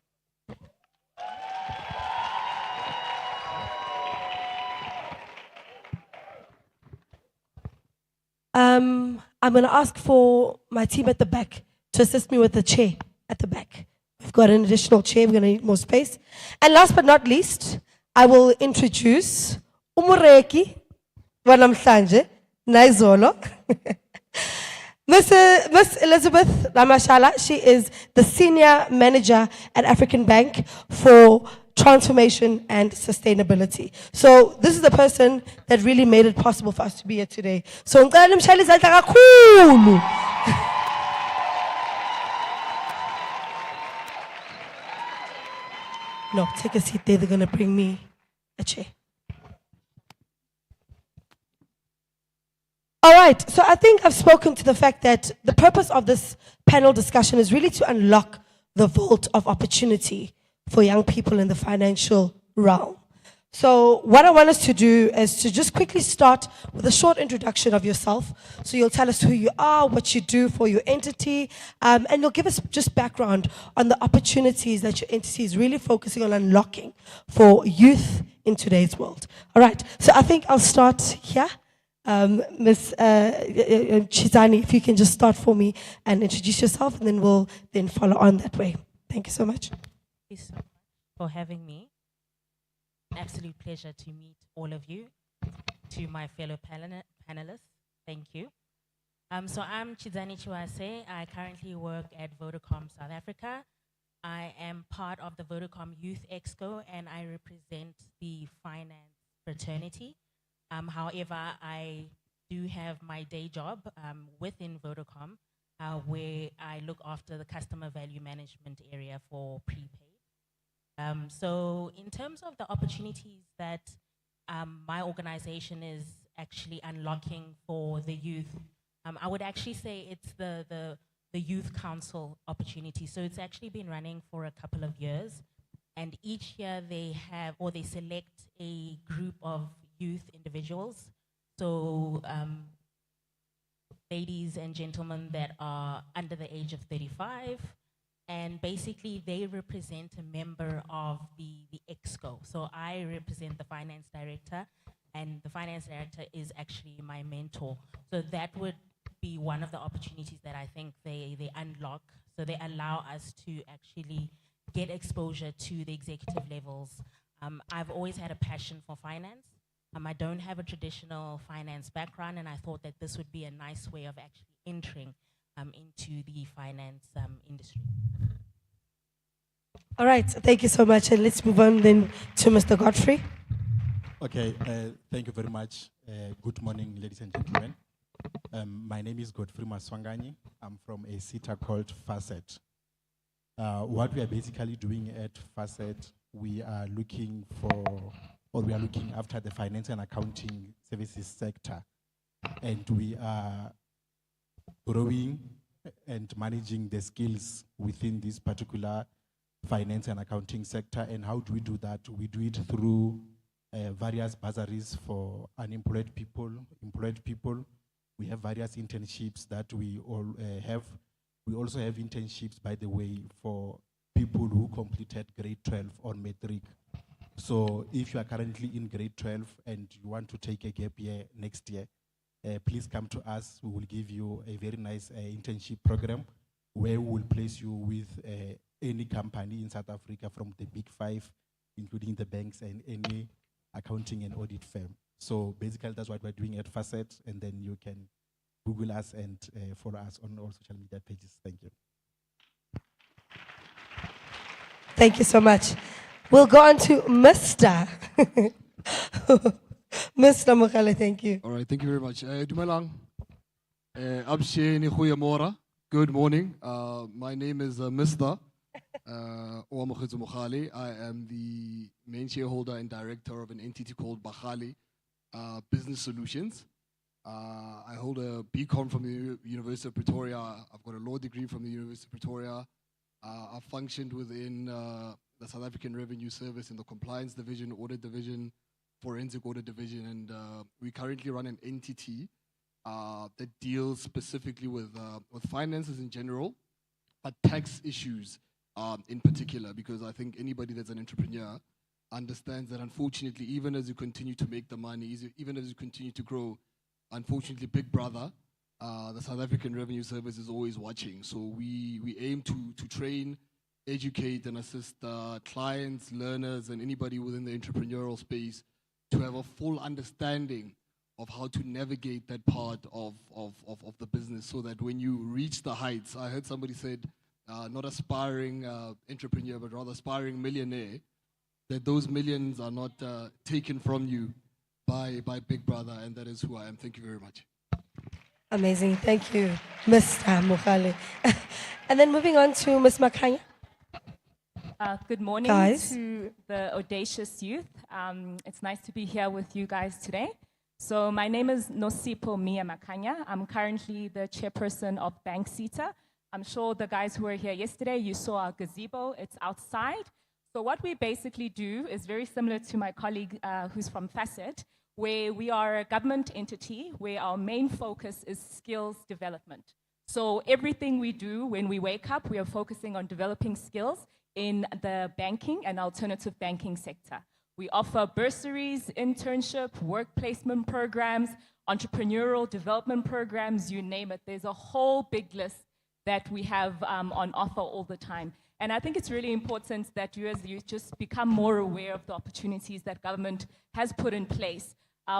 I'm going to ask for my team at the back to assist me with the chair at the back. We've got an additional chair. We're going to need more space. And last but not least, I will introduce Umureki Wanamhlanje Naizolo. Miss Elizabeth Ramashala, she is the Senior Manager at African Bank for Transformation and Sustainability. So this is the person that really made it possible for us to be here today. So no, take a seat there. They're going to bring me a chair. All right, so I think I've spoken to the fact that the purpose of this panel discussion is really to unlock the vault of opportunity for young people in the financial realm. So what I want us to do is to just quickly start with a short introduction of yourself. So you'll tell us who you are, what you do for your entity, and you'll give us just background on the opportunities that your entity is really focusing on unlocking for youth in today's world. All right, so I think I'll start here. Ms. Chizani, if you can just start for me and introduce yourself, and then we'll then follow on that way. Thank you so much. Thank you so much for having me. An absolute pleasure to meet all of you. To my fellow panelists, thank you. So I'm Chizani Chiwase. I currently work at Vodacom South Africa. I am part of the Vodacom Youth Exco, and I represent the finance fraternity. However, I do have my day job within Vodacom, where I look after the customer value management area for prepaid. So in terms of the opportunities that my organization is actually unlocking for the youth, I would actually say it's the youth council opportunity. So it's actually been running for a couple of years, and each year they have, or they select a group of youth individuals. So ladies and gentlemen that are under the age of 35, and basically they represent a member of the EXCO. So I represent the finance director, and the finance director is actually my mentor. So that would be one of the opportunities that I think they unlock. So they allow us to actually get exposure to the executive levels. I've always had a passion for finance. I don't have a traditional finance background, and I thought that this would be a nice way of actually entering into the finance industry. All right, thank you so much. And let's move on then to Mr. Godfrey. Okay, thank you very much. Good morning, ladies and gentlemen. My name is Godfrey Maswanganyi. I'm from a center called Facet. What we are basically doing at Facet, we are looking after the finance and accounting services sector. And we are growing and managing the skills within this particular finance and accounting sector. And how do we do that? We do it through various bursaries for unemployed people, employed people. We have various internships that we all have. We also have internships, by the way, for people who completed grade 12 or matric. So if you are currently in grade 12 and you want to take a gap year next year, please come to us. We will give you a very nice internship program where we will place you with any company in South Africa from the big 5, including the banks and any accounting and audit firm. So basically that's what we're doing at Facet, and then you can Google us and follow us on all social media pages. Thank you. Thank you so much. We'll go on to Mr. Mr. Mokale, thank you. All right, thank you very much. Dumelang. Absheni goeiemorgen. Good morning. My name is Mr. Oamokhetso Mokhale. I am the main shareholder and director of an entity called Bakhali Business Solutions. I hold a BCom from the University of Pretoria. I've got a law degree from the University of Pretoria. I've functioned within the South African Revenue Service in the compliance division, audit division, forensic audit division, and we currently run an entity that deals specifically with finances in general, but tax issues in particular, because I think anybody that's an entrepreneur understands that unfortunately, even as you continue to make the money, even as you continue to grow, unfortunately, Big Brother, the South African Revenue Service is always watching. So we aim to train, educate, and assist clients, learners, and anybody within the entrepreneurial space to have a full understanding of how to navigate that part of the business, so that when you reach the heights, I heard somebody said, not aspiring entrepreneur, but rather aspiring millionaire, that those millions are not taken from you by Big Brother, and that is who I am. Thank you very much. Amazing, thank you, Mr. Mokale. And then moving on to Ms. Makanya. Good morning Guys. to the audacious youth. It's nice to be here with you guys today. So my name is Nosipho Mia Makanya. I'm currently the chairperson of Bank Sita. I'm sure the guys who were here yesterday, you saw our gazebo. It's outside. So what we basically do is very similar to my colleague who's from Facet, where we are a government entity where our main focus is skills development. So everything we do when we wake up, we are focusing on developing skills in the banking and alternative banking sector. We offer bursaries, internship, work placement programs, entrepreneurial development programs, you name it. There's a whole big list that we have on offer all the time. And I think it's really important that you as youth just become more aware of the opportunities that government has put in place.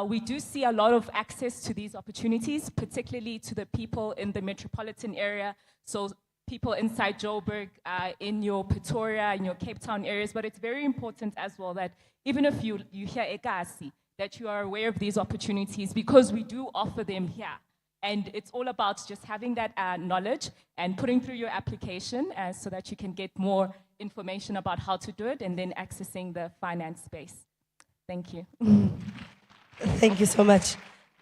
We do see a lot of access to these opportunities, particularly to the people in the metropolitan area. So people inside Joburg, in your Pretoria, in your Cape Town areas, but it's very important as well that even if you hear Ekasi, that you are aware of these opportunities, because we do offer them here. And it's all about just having that knowledge and putting through your application so that you can get more information about how to do it and then accessing the finance space. Thank you. Thank you so much.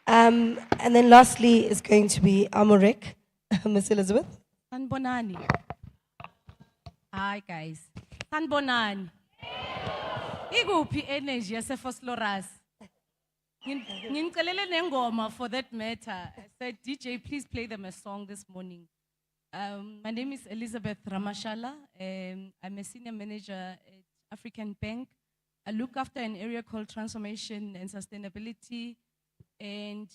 And then lastly is going to be Amorik, Miss Elizabeth. Sanbonani. Hi guys. Sanbonani. Iguphi energy yasefosloras. Ngingicelele nengoma for that matter. I said, DJ, please play them a song this morning. My name is Elizabeth Ramashala. I'm a senior manager at African Bank. I look after an area called Transformation and Sustainability, and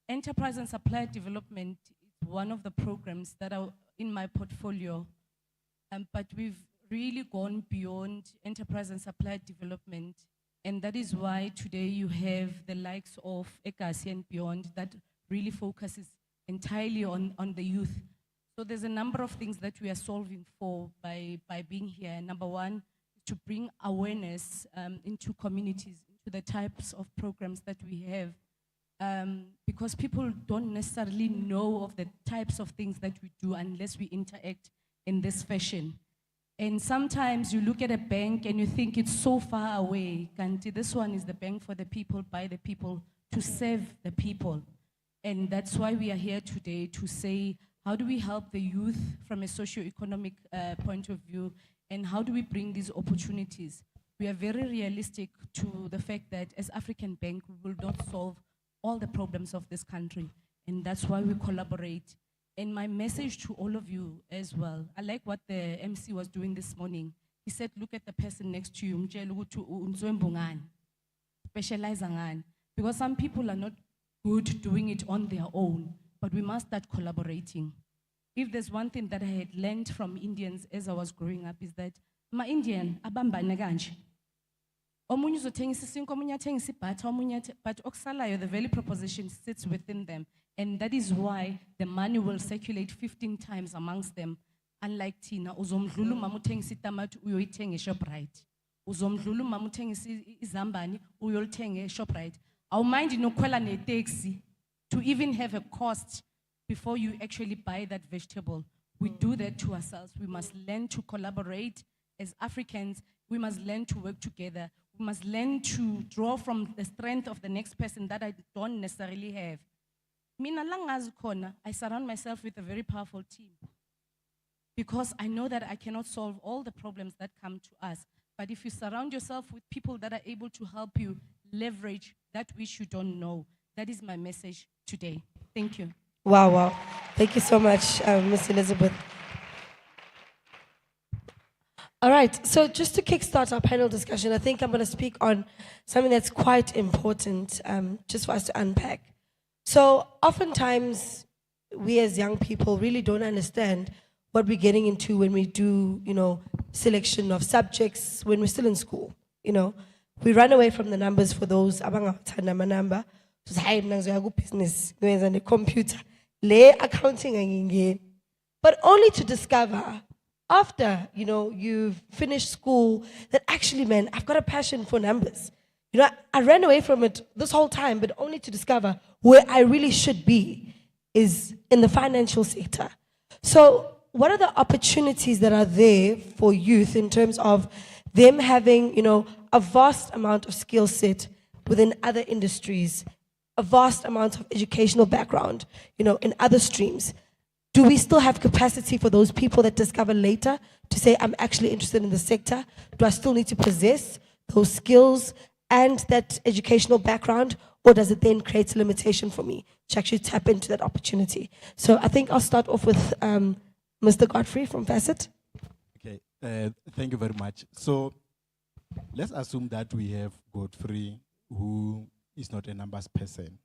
Enterprise and Supplier Development is one of the programs that are in my portfolio. But we've really gone beyond enterprise and supplier development, and that is why today you have the likes of Ekasi and beyond that really focuses entirely on the youth. So there's a number of things that we are solving for by being here. Number one, to bring awareness into communities, into the types of programs that we have, because people don't necessarily know of the types of things that we do unless we interact in this fashion. And sometimes you look at a bank and you think it's so far away. Kanti, this one is the bank for the people, by the people, to serve the people. And that's why we are here today to say, how do we help the youth from a socio-economic point of view, and how do we bring these opportunities? We are very realistic to the fact that as African Bank, we will not solve all the problems of this country. And that's why we collaborate. And my message to all of you as well, I like what the MC was doing this morning. He said, look at the person next to you, specialize ngani. Because some people are not good doing it on their own, but we must start collaborating. If there's one thing that I had learned from Indians as I was growing up, is that my Indian, abambane kanje. Omunye uzothengisa isinkwa, omunye athengisa ibhatha, omunye but okusalayo, the value proposition sits within them. And that is why the money will circulate 15 times amongst them. Unlike Tina, uzomdlulu mama uthengisa itamati uyoyithenga eShoprite. Uzomdlulu mama uthengisa izambane uyolithenga eShoprite. Awumind nokukhwela neTaxi to even have a cost before you actually buy that vegetable. We do that to ourselves. We must learn to collaborate as Africans. We must learn to work together. We must learn to draw from the strength of the next person that I don't necessarily have. Mina langazi khona, I surround myself with a very powerful team, because I know that I cannot solve all the problems that come to us. But if you surround yourself with people that are able to help you leverage that which you don't know, that is my message today. Thank you. Wow, wow. Thank you so much, Miss Elizabeth. All right, so just to kickstart our panel discussion, I think I'm going to speak on something that's quite important, just for us to unpack. So oftentimes, we as young people really don't understand what we're getting into when we do, selection of subjects when we're still in school. We run away from the numbers for those abangathanda manamba. Just hayi mina ngizoya business, ngiyenza ne computer, le accounting angingeni. But only to discover after you've finished school that actually, man, I've got a passion for numbers. I ran away from it this whole time, but only to discover where I really should be is in the financial sector. So what are the opportunities that are there for youth in terms of them having, a vast amount of skill set within other industries, a vast amount of educational background, in other streams? Do we still have capacity for those people that discover later to say, I'm actually interested in the sector? Do I still need to possess those skills and that educational background, or does it then create a limitation for me to actually tap into that opportunity? So I think I'll start off with Mr. Godfrey from Facet. Okay, thank you very much. So let's assume that we have Godfrey, who is not a numbers person.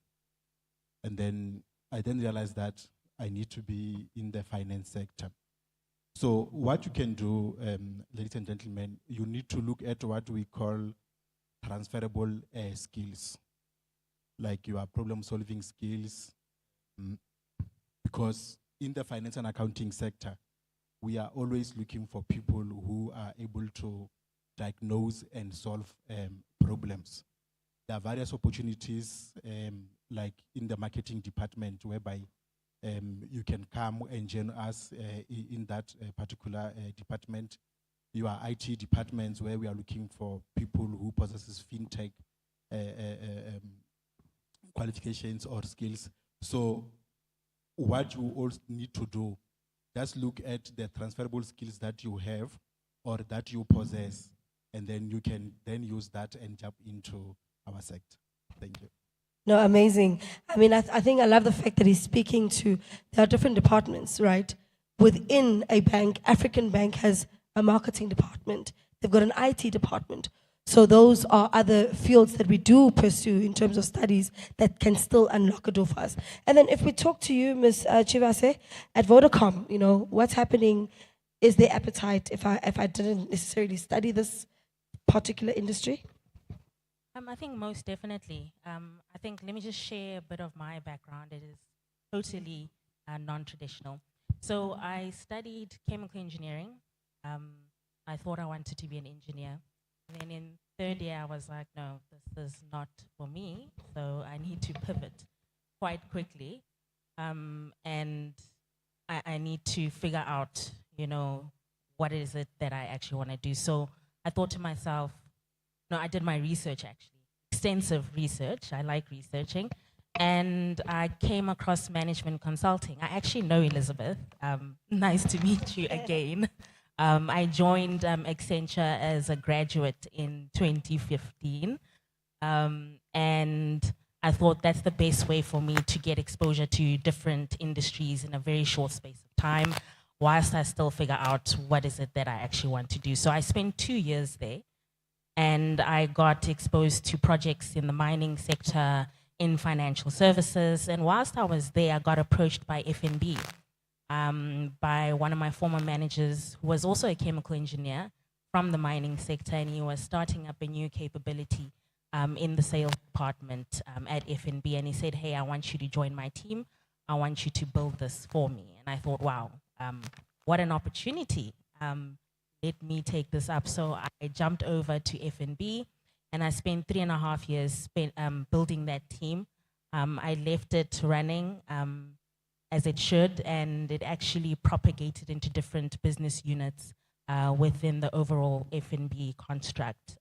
And then I then realized that I need to be in the finance sector. So what you can do, ladies and gentlemen, you need to look at what we call transferable skills, like your problem-solving skills, because in the finance and accounting sector, we are always looking for people who are able to diagnose and solve problems. There are various opportunities, like in the marketing department, whereby you can come and join us in that particular department. your IT departments where we are looking for people who possesses fintech qualifications or skills. So what you also need to do, just look at the transferable skills that you have or that you possess, and then you can then use that and jump into our sector. Thank you. No, amazing. I mean, I think I love the fact that he's speaking to, there are different departments, right? Within a bank, African Bank has a marketing department. They've got an IT department. So those are other fields that we do pursue in terms of studies that can still unlock a door for us. And then if we talk to you, Ms. Chivase, at Vodacom, you know, what's happening? Is there appetite if I didn't necessarily study this particular industry? I think most definitely. I think, let me just share a bit of my background. It is totally non-traditional. So I studied chemical engineering. I thought I wanted to be an engineer. And then in third year, I was like, no, this is not for me. So I need to pivot quite quickly. And I need to figure out, you know, what is it that I actually want to do. So I thought to myself, no, I did my research actually, extensive research. I like researching. And I came across management consulting. I actually know Elizabeth. Nice to meet you again. I joined Accenture as a graduate in 2015. And I thought that's the best way for me to get exposure to different industries in a very short space of time, whilst I still figure out what is it that I actually want to do. So I spent 2 years there. And I got exposed to projects in the mining sector, in financial services. And whilst I was there, I got approached by FNB, by one of my former managers, who was also a chemical engineer from the mining sector, and he was starting up a new capability in the sales department at FNB. And he said, hey, I want you to join my team. I want you to build this for me. And I thought, wow, what an opportunity. Let me take this up. So I jumped over to FNB, and I spent 3.5 years building that team. I left it running as it should, and it actually propagated into different business units within the overall FNB construct.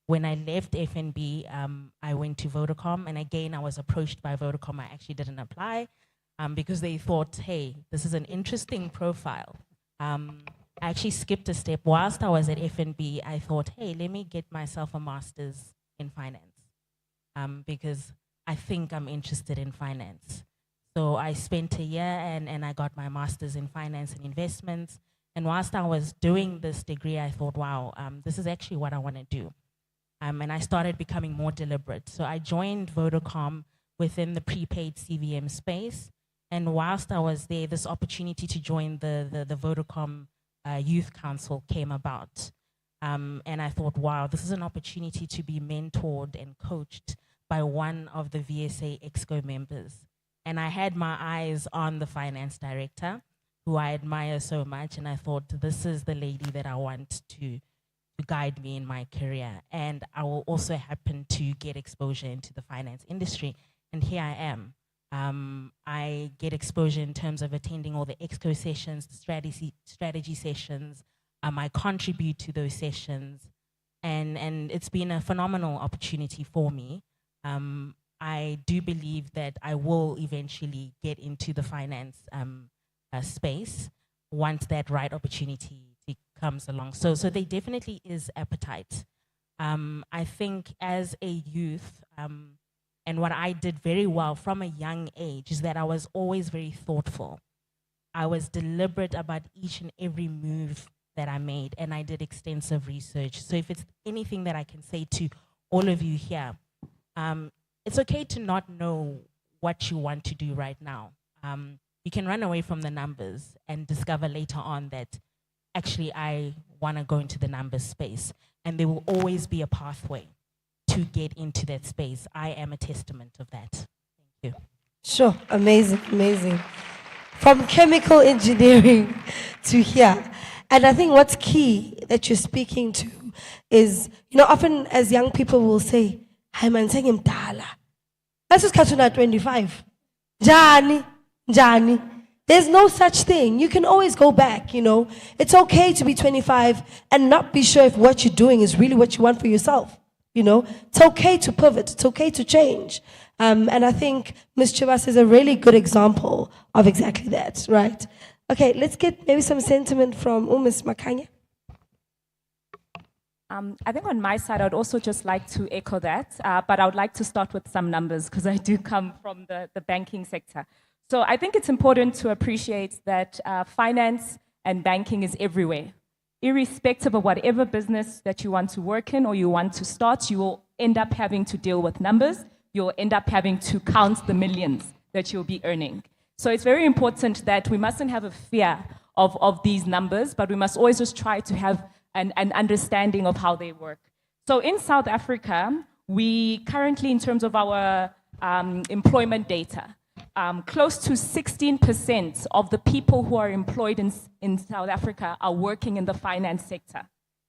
When I left FNB, I went to Vodacom, and again, I was approached by Vodacom. I actually didn't apply because they thought, hey, this is an interesting profile. I actually skipped a step. Whilst I was at FNB, I thought, hey, let me get myself a master's in finance because I think I'm interested in finance. So I spent a year and I got my master's in finance and investments. And whilst I was doing this degree, I thought, wow, this is actually what I want to do. And I started becoming more deliberate. So I joined Vodacom within the prepaid CVM space. And whilst I was there, this opportunity to join the Vodacom Youth Council came about. And I thought, wow, this is an opportunity to be mentored and coached by one of the VSA EXCO members. And I had my eyes on the finance director, who I admire so much, and I thought, this is the lady that I want to guide me in my career. And I will also happen to get exposure into the finance industry. And here I am. I get exposure in terms of attending all the EXCO sessions, the strategy sessions. I contribute to those sessions, and it's been a phenomenal opportunity for me. I do believe that I will eventually get into the finance space once that right opportunity comes along. So there definitely is appetite. I think as a youth, and what I did very well from a young age is that I was always very thoughtful. I was deliberate about each and every move that I made, and I did extensive research. So if it's anything that I can say to all of you here, it's okay to not know what you want to do right now. You can run away from the numbers and discover later on that actually I want to go into the numbers space, and there will always be a pathway to get into that space. I am a testament of that. Thank you. Sure, amazing, amazing. From chemical engineering to here. And I think what's key that you're speaking to is, you know, often as young people will say, "Hi man, saying mdala. Let's just catch on at 25. Jani. There's no such thing. You can always go back, you know. It's okay to be 25 and not be sure if what you're doing is really what you want for yourself, you know. It's okay to pivot. It's okay to change. And I think Ms. Chivas is a really good example of exactly that, right? Okay, let's get maybe some sentiment from Ms. Makanya. I think on my side, I'd also just like to echo that, but I would like to start with some numbers because I do come from the banking sector. So I think it's important to appreciate that finance and banking is everywhere. Irrespective of whatever business that you want to work in or you want to start, you will end up having to deal with numbers. You'll end up having to count the millions that you'll be earning. So it's very important that we mustn't have a fear of these numbers, but we must always just try to have an understanding of how they work. So in South Africa, we currently, in terms of our employment data, close to 16% of the people who are employed in South Africa are working in the finance sector.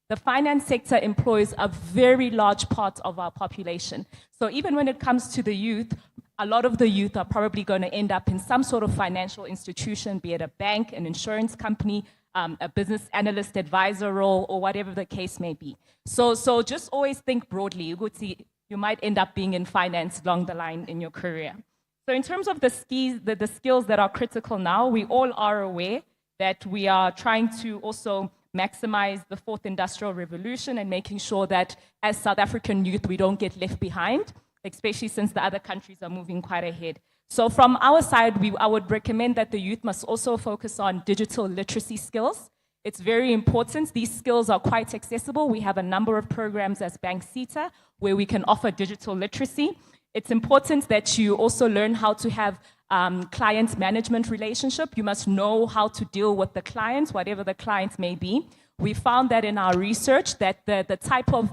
The finance sector employs a very large part of our population. So even when it comes to the youth, a lot of the youth are probably going to end up in some sort of financial institution, be it a bank, an insurance company, a business analyst advisor role, or whatever the case may be. So just always think broadly. You might end up being in finance along the line in your career. So in terms of the skills that are critical now, we all are aware that we are trying to also maximize the fourth industrial revolution and making sure that as South African youth, we don't get left behind, especially since the other countries are moving quite ahead. So from our side, I would recommend that the youth must also focus on digital literacy skills. It's very important. These skills are quite accessible. We have a number of programs as Bank CETA where we can offer digital literacy. It's important that you also learn how to have client management relationship. You must know how to deal with the clients, whatever the client may be. We found that in our research that the type of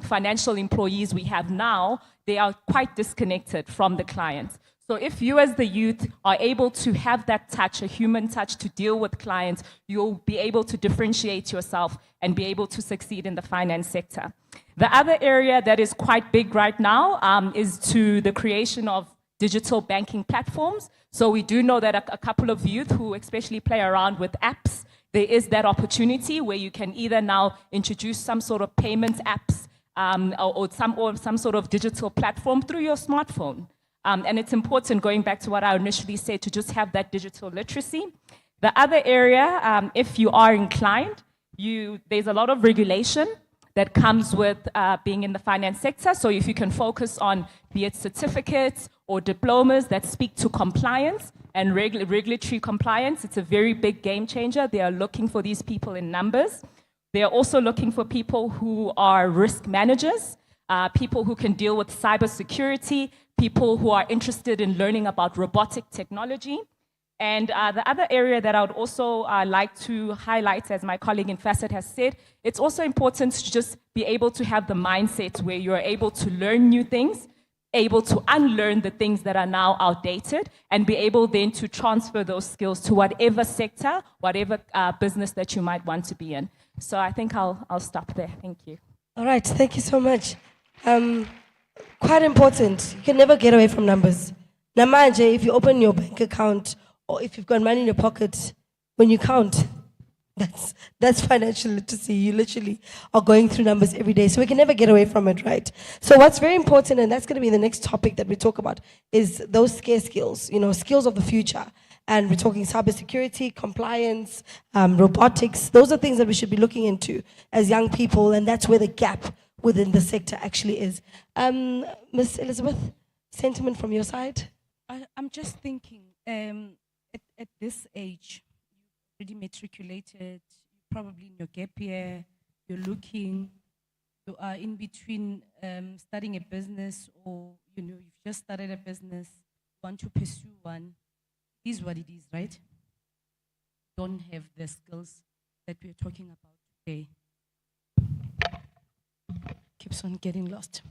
financial employees we have now, they are quite disconnected from the clients. So if you as the youth are able to have that touch, a human touch to deal with clients, you'll be able to differentiate yourself and be able to succeed in the finance sector. The other area that is quite big right now is to the creation of digital banking platforms. So we do know that a couple of youth who especially play around with apps, there is that opportunity where you can either now introduce some sort of payments apps or some sort of digital platform through your smartphone. And it's important, going back to what I initially said, to just have that digital literacy. The other area, if you are inclined, there's a lot of regulation that comes with being in the finance sector. So if you can focus on, be it certificates or diplomas that speak to compliance and regulatory compliance, it's a very big game changer. They are looking for these people in numbers. They are also looking for people who are risk managers, people who can deal with cybersecurity, people who are interested in learning about robotic technology. And the other area that I would also like to highlight, as my colleague in Facet has said, it's also important to just be able to have the mindset where you're able to learn new things, able to unlearn the things that are now outdated, and be able then to transfer those skills to whatever sector, whatever business that you might want to be in. So I think I'll stop there. Thank you. All right, thank you so much. Quite important. You can never get away from numbers. Namanje, if you open your bank account or if you've got money in your pocket, when you count, that's financial literacy. You literally are going through numbers every day. So we can never get away from it, right? So what's very important, and that's going to be the next topic that we talk about, is those scarce skills, skills of the future. And we're talking cybersecurity, compliance, robotics. Those are things that we should be looking into as young people, and that's where the gap within the sector actually is. Ms. Elizabeth, sentiment from your side? I'm just thinking, at this age, you've already matriculated, probably in your gap year, you are in between starting a business, or you've just started a business, want to pursue one. It is what it is, right? Don't have the skills that we're talking about today. Keeps on getting lost.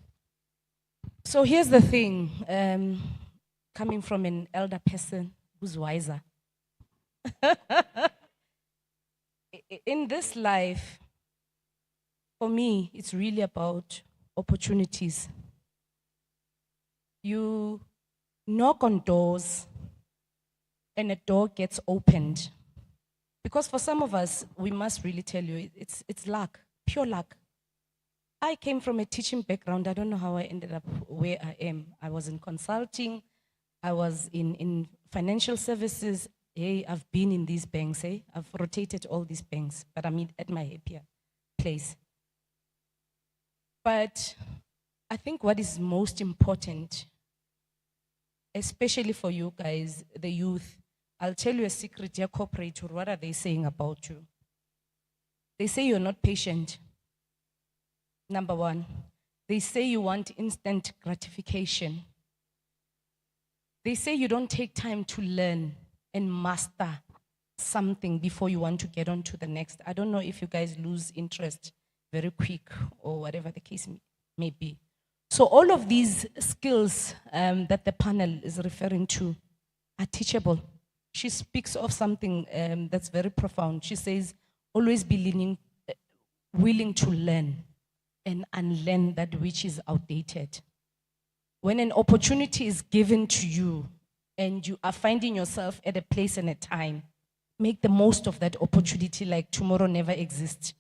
So here's the thing, coming from an elder person who's wiser. In this life, for me, it's really about opportunities. You knock on doors, and a door gets opened. Because for some of us, we must really tell you, it's luck, pure luck. I came from a teaching background. I don't know how I ended up where I am. I was in consulting. I was in financial services. Hey, I've been in these banks. Hey, I've rotated all these banks, but I'm at my happier place. But I think what is most important, especially for you guys, the youth, I'll tell you a secret, dear corporate, what are they saying about you? They say you're not patient. Number one, they say you want instant gratification. They say you don't take time to learn and master something before you want to get on to the next. I don't know if you guys lose interest very quick or whatever the case may be. So all of these skills that the panel is referring to are teachable. She speaks of something that's very profound. She says, always be willing to learn and unlearn that which is outdated. When an opportunity is given to you and you are finding yourself at a place and a time, make the most of that opportunity like tomorrow never exists.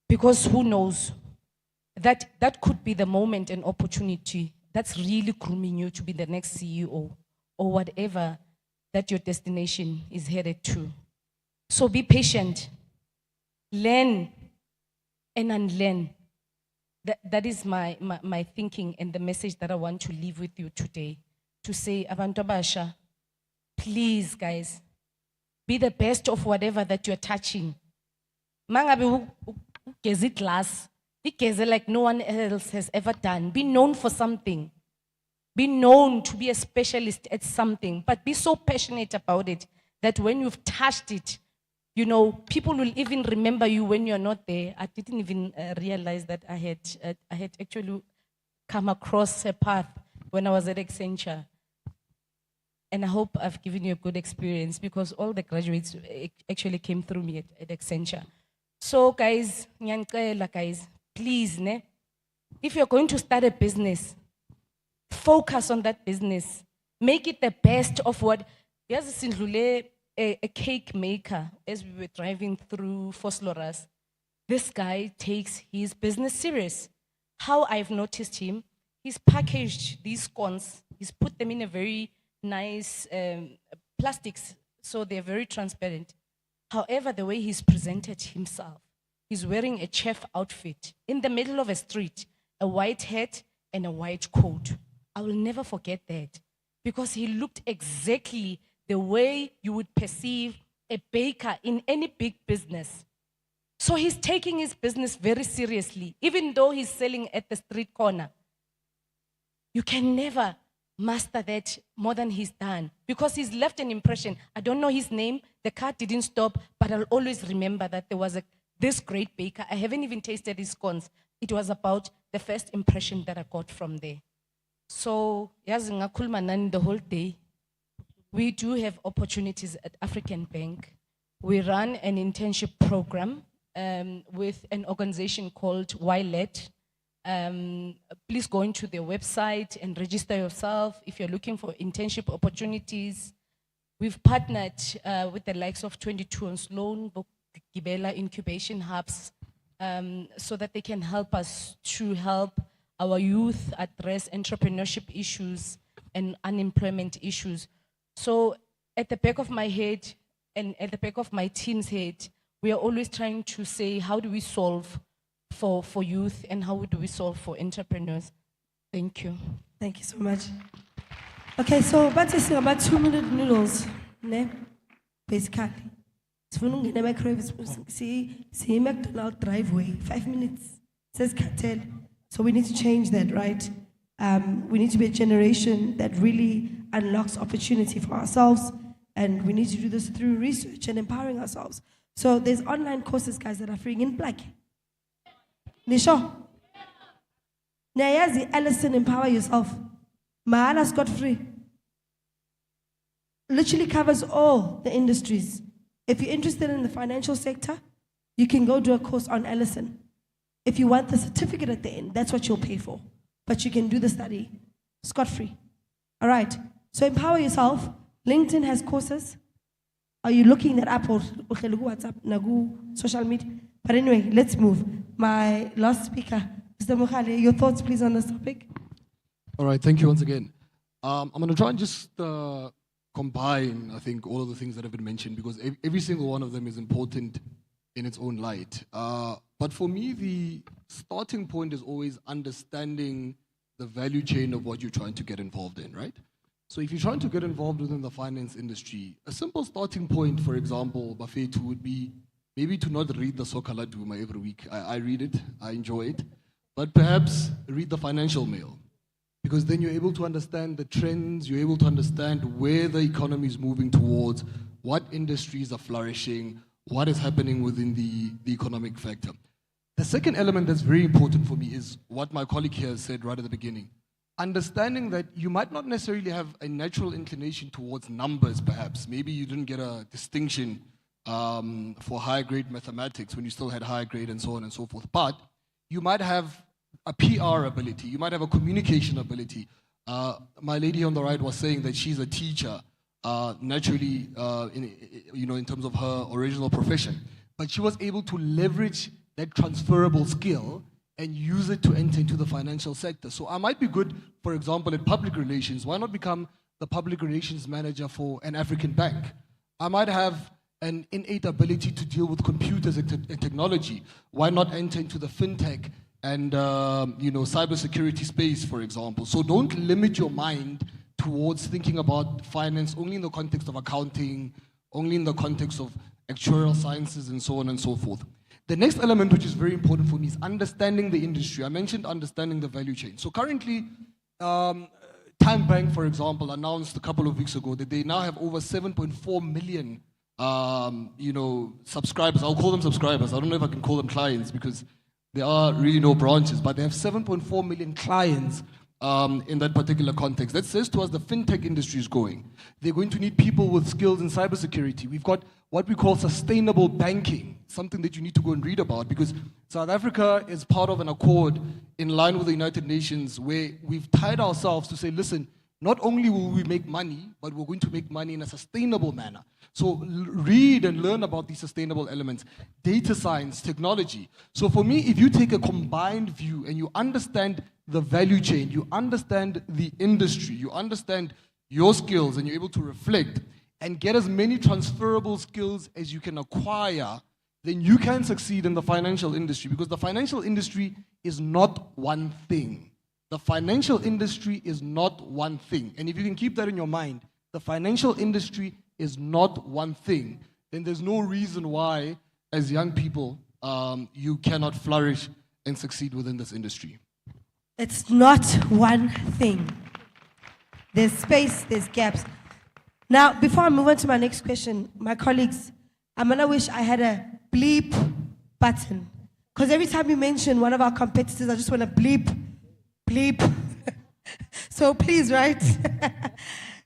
Because who knows, that could be the moment and opportunity that's really grooming you to be the next CEO or whatever that your destination is headed to. So be patient, learn and unlearn. That is my thinking and the message that I want to leave with you today. To say, Abantu abasha, please guys, be the best of whatever that you're touching. Mangabe ugeze glass, igeze like no one else has ever done. Be known for something. Be known to be a specialist at something, but be so passionate about it that when you've touched it, you know, people will even remember you when you're not there. I didn't even realize that I had actually come across a path when I was at Accenture. And I hope I've given you a good experience because all the graduates actually came through me at Accenture. So guys, please, if you're going to start a business, focus on that business. Make it the best of what. Here's a cake maker as we were driving through Fosloras. This guy takes his business serious. How I've noticed him, he's packaged these scones, he's put them in a very nice plastics, so they're very transparent. However, the way he's presented himself, he's wearing a chef outfit in the middle of a street, a white hat and a white coat. I will never forget that because he looked exactly the way you would perceive a baker in any big business. So he's taking his business very seriously, even though he's selling at the street corner. You can never master that more than he's done because he's left an impression. I don't know his name, the car didn't stop, but I'll always remember that there was this great baker. I haven't even tasted his scones. It was about the first impression that I got from there. So, the whole day, we do have opportunities at African Bank. We run an internship program with an organization called YLET. Please go into their website and register yourself if you're looking for internship opportunities. We've partnered with the likes of 22 on Sloan, Gibela incubation hubs, so that they can help us to help our youth address entrepreneurship issues and unemployment issues. So at the back of my head and at the back of my team's head, we are always trying to say, how do we solve for youth and how do we solve for entrepreneurs? Thank you. Thank you so much. Okay, so that's about 2-minute noodles, ne? Basically. It's from the microwave. See McDonald's driveway, 5 minutes. Says cartel. So we need to change that, right? We need to be a generation that really unlocks opportunity for ourselves, and we need to do this through research and empowering ourselves. So there's online courses, guys, that are free in black. Nisho. Nayazi Ellison, Empower Yourself. Mahala Scott Free. Literally covers all the industries. If you're interested in the financial sector, you can go do a course on Ellison. If you want the certificate at the end, that's what you'll pay for. But you can do the study scot-free. All right. So empower yourself. LinkedIn has courses. Are you looking that up or WhatsApp, Nagu, social media? But anyway, let's move. My last speaker, Mr. Mukhale, your thoughts please on this topic? All right, thank you once again. I'm going to try and just combine, I think, all of the things that have been mentioned because every single one of them is important in its own light. But for me, the starting point is always understanding the value chain of what you're trying to get involved in, right? So if you're trying to get involved within the finance industry, a simple starting point, for example, Bafetu, would be maybe to not read the Sokala Duma every week. I read it, I enjoy it, but perhaps read the Financial Mail. Because then you're able to understand the trends, you're able to understand where the economy is moving towards, what industries are flourishing, what is happening within the economic factor. The second element that's very important for me is what my colleague here said right at the beginning. Understanding that you might not necessarily have a natural inclination towards numbers, perhaps. Maybe you didn't get a distinction for higher grade mathematics when you still had higher grade and so on and so forth. But you might have a PR ability, you might have a communication ability. My lady on the right was saying that she's a teacher, naturally, in terms of her original profession. But she was able to leverage that transferable skill and use it to enter into the financial sector. So I might be good, for example, at public relations. Why not become the public relations manager for an African bank? I might have an innate ability to deal with computers and technology. Why not enter into the fintech and cybersecurity space, for example? So don't limit your mind towards thinking about finance only in the context of accounting, only in the context of actuarial sciences and so on and so forth. The next element, which is very important for me, is understanding the industry. I mentioned understanding the value chain. So currently, Time Bank, for example, announced a couple of weeks ago that they now have over 7.4 million, subscribers. I'll call them subscribers. I don't know if I can call them clients because there are really no branches, but they have 7.4 million clients in that particular context. That says to us the fintech industry is going. They're going to need people with skills in cybersecurity. We've got what we call sustainable banking, something that you need to go and read about because South Africa is part of an accord in line with the United Nations where we've tied ourselves to say, listen, not only will we make money, but we're going to make money in a sustainable manner. So read and learn about these sustainable elements, data science, technology. So for me, if you take a combined view and you understand the value chain, you understand the industry, you understand your skills and you're able to reflect and get as many transferable skills as you can acquire, then you can succeed in the financial industry because the financial industry is not one thing. The financial industry is not one thing. And if you can keep that in your mind, the financial industry is not one thing, then there's no reason why, as young people, you cannot flourish and succeed within this industry. It's not one thing. There's space, there's gaps. Now, before I move on to my next question, my colleagues, I'm gonna wish I had a bleep button. Because every time you mention one of our competitors, I just want to bleep. So please, right?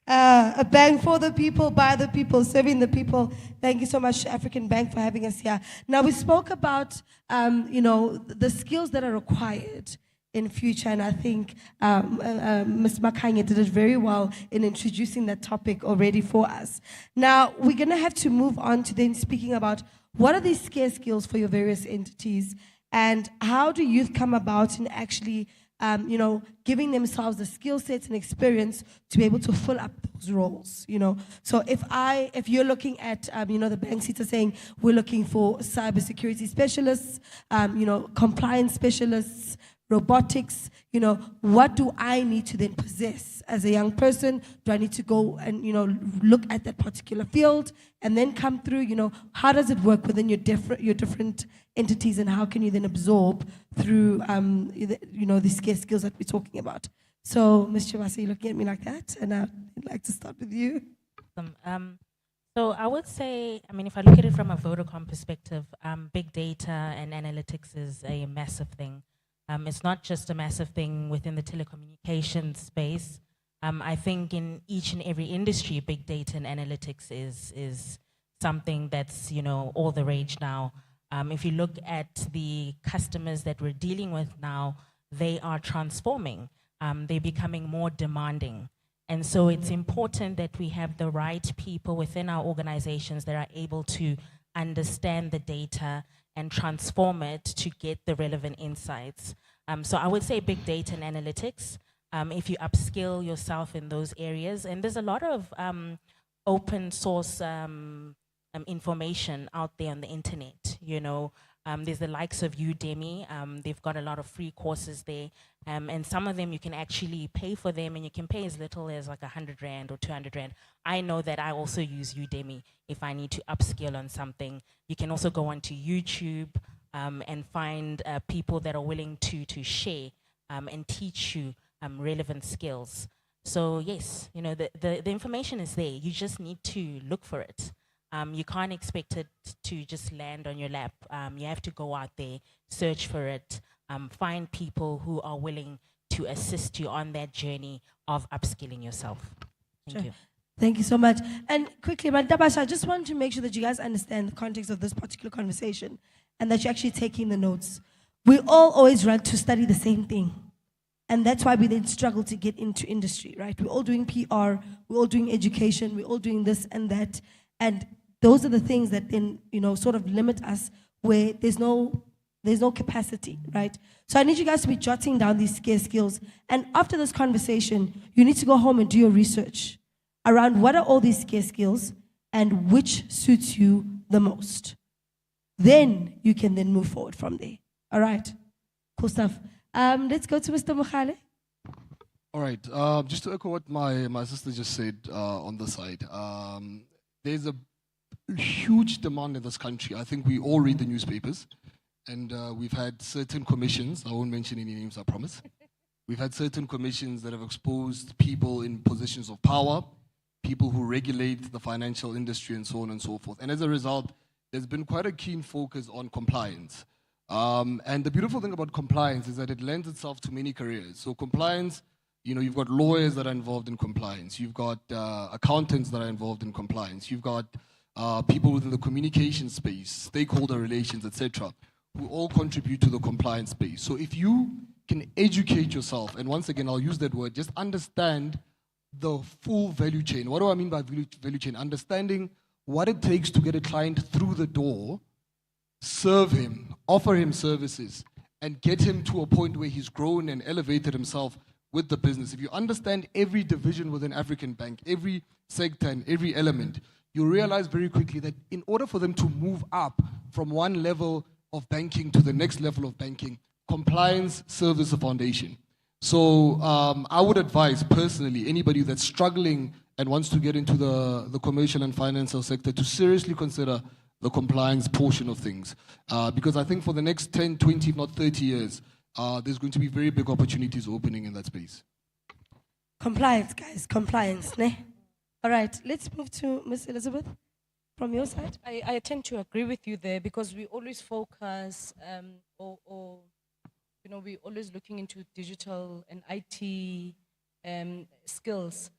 A bank for the people, by the people, serving the people. Thank you so much, African Bank, for having us here. Now, we spoke about, the skills that are required in future, and I think Ms. Makanya did it very well in introducing that topic already for us. Now, we're going to have to move on to then speaking about what are these scarce skills for your various entities, and how do youth come about in actually giving themselves the skill sets and experience to be able to fill up those roles, So if you're looking at, the bank seats are saying we're looking for cybersecurity specialists, compliance specialists, robotics, what do I need to then possess as a young person? Do I need to go and, look at that particular field and then come through, how does it work within your different entities, and how can you then absorb through, the scarce skills that we're talking about? So, Ms. Chivasa, you're looking at me like that, and I'd like to start with you. So I would say, if I look at it from a Vodacom perspective, big data and analytics is a massive thing. It's not just a massive thing within the telecommunications space. I think in each and every industry, big data and analytics is something that's, all the rage now. If you look at the customers that we're dealing with now, they are transforming. They're becoming more demanding. And so it's important that we have the right people within our organizations that are able to understand the data and transform it to get the relevant insights. So I would say big data and analytics, if you upskill yourself in those areas. And there's a lot of open source information out there on the internet, you know. There's the likes of Udemy. They've got a lot of free courses there. And some of them you can actually pay for them, and you can pay as little as like 100 Rand or 200 Rand. I know that I also use Udemy if I need to upskill on something. You can also go onto YouTube and find people that are willing to share and teach you relevant skills. So yes, you know, the information is there. You just need to look for it. You can't expect it to just land on your lap. You have to go out there, search for it, find people who are willing to assist you on that journey of upskilling yourself. Thank you. Thank you so much. And quickly, Tabasha, I just want to make sure that you guys understand the context of this particular conversation and that you're actually taking the notes. We all always run to study the same thing. And that's why we then struggle to get into industry, right? We're all doing PR, we're all doing education, we're all doing this and that. And those are the things that then, you know, sort of limit us where there's no capacity, right? So I need you guys to be jotting down these scarce skills. And after this conversation, you need to go home and do your research around what are all these scarce skills and which suits you the most. Then you can then move forward from there. All right, cool stuff. Let's go to Mr. Mukhale. All right, just to echo what my sister just said on the side, there's a huge demand in this country. I think we all read the newspapers, and we've had certain commissions, I won't mention any names, I promise. We've had certain commissions that have exposed people in positions of power, people who regulate the financial industry and so on and so forth. And as a result, there's been quite a keen focus on compliance. And the beautiful thing about compliance is that it lends itself to many careers. So compliance, you know, you've got lawyers that are involved in compliance. You've got accountants that are involved in compliance. You've got people within the communication space, stakeholder relations, etc., who all contribute to the compliance space. So if you can educate yourself, and once again, I'll use that word, just understand the full value chain. What do I mean by value chain? Understanding what it takes to get a client through the door, serve him, offer him services, and get him to a point where he's grown and elevated himself with the business. If you understand every division within African Bank, every sector and every element, you realize very quickly that in order for them to move up from one level of banking to the next level of banking, compliance serves as a foundation. So I would advise personally anybody that's struggling and wants to get into the commercial and financial sector to seriously consider the compliance portion of things. Because I think for the next 10, 20, if not 30 years, there's going to be very big opportunities opening in that space. Compliance, guys, compliance. Ne? All right, let's move to Ms. Elizabeth from your side. I tend to agree with you there because we always focus you know, we're always looking into digital and IT skills.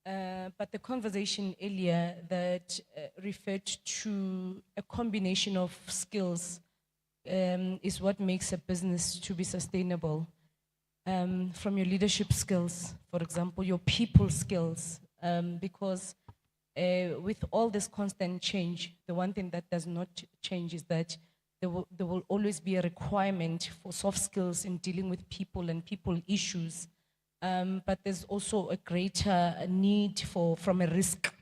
But the conversation earlier that referred to a combination of skills is what makes a business to be sustainable. From your leadership skills, for example, your people skills, because with all this constant change, the one thing that does not change is that there will always be a requirement for soft skills in dealing with people and people issues. But there's also a greater need from a risk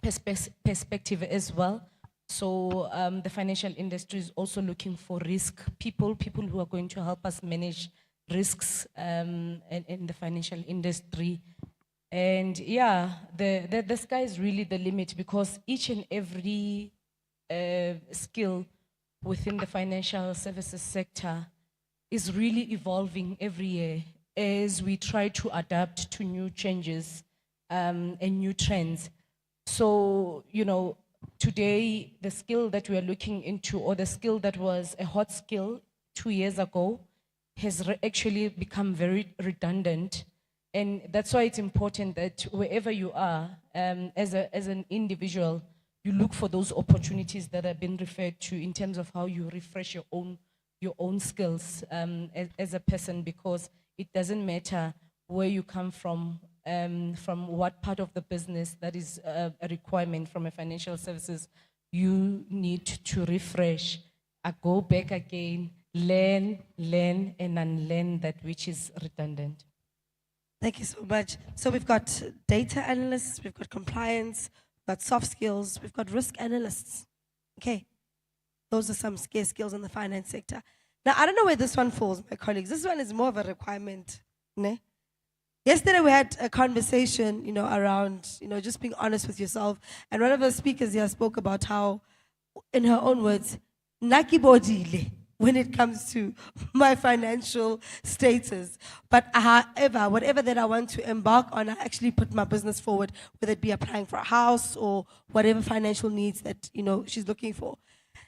perspective as well. So the financial industry is also looking for risk people who are going to help us manage risks in the financial industry. And yeah, the sky is really the limit because each and every skill within the financial services sector is really evolving every year as we try to adapt to new changes and new trends. So, you know, today, the skill that we are looking into, or the skill that was a hot skill 2 years ago, has actually become very redundant. And that's why it's important that wherever you are, as an individual, you look for those opportunities that have been referred to in terms of how you refresh your own skills as a person, because it doesn't matter where you come from from what part of the business that is a requirement from a financial services you need to refresh, go back again, learn, and unlearn that which is redundant. Thank you so much. So we've got data analysts, we've got compliance, we've got soft skills, we've got risk analysts. Okay, those are some scarce skills in the finance sector. Now, I don't know where this one falls, my colleagues. This one is more of a requirement. Ne? Yesterday we had a conversation, around, just being honest with yourself. And one of the speakers here spoke about how, in her own words, naki bodile when it comes to my financial status. But however, whatever that I want to embark on, I actually put my business forward, whether it be applying for a house or whatever financial needs that, she's looking for.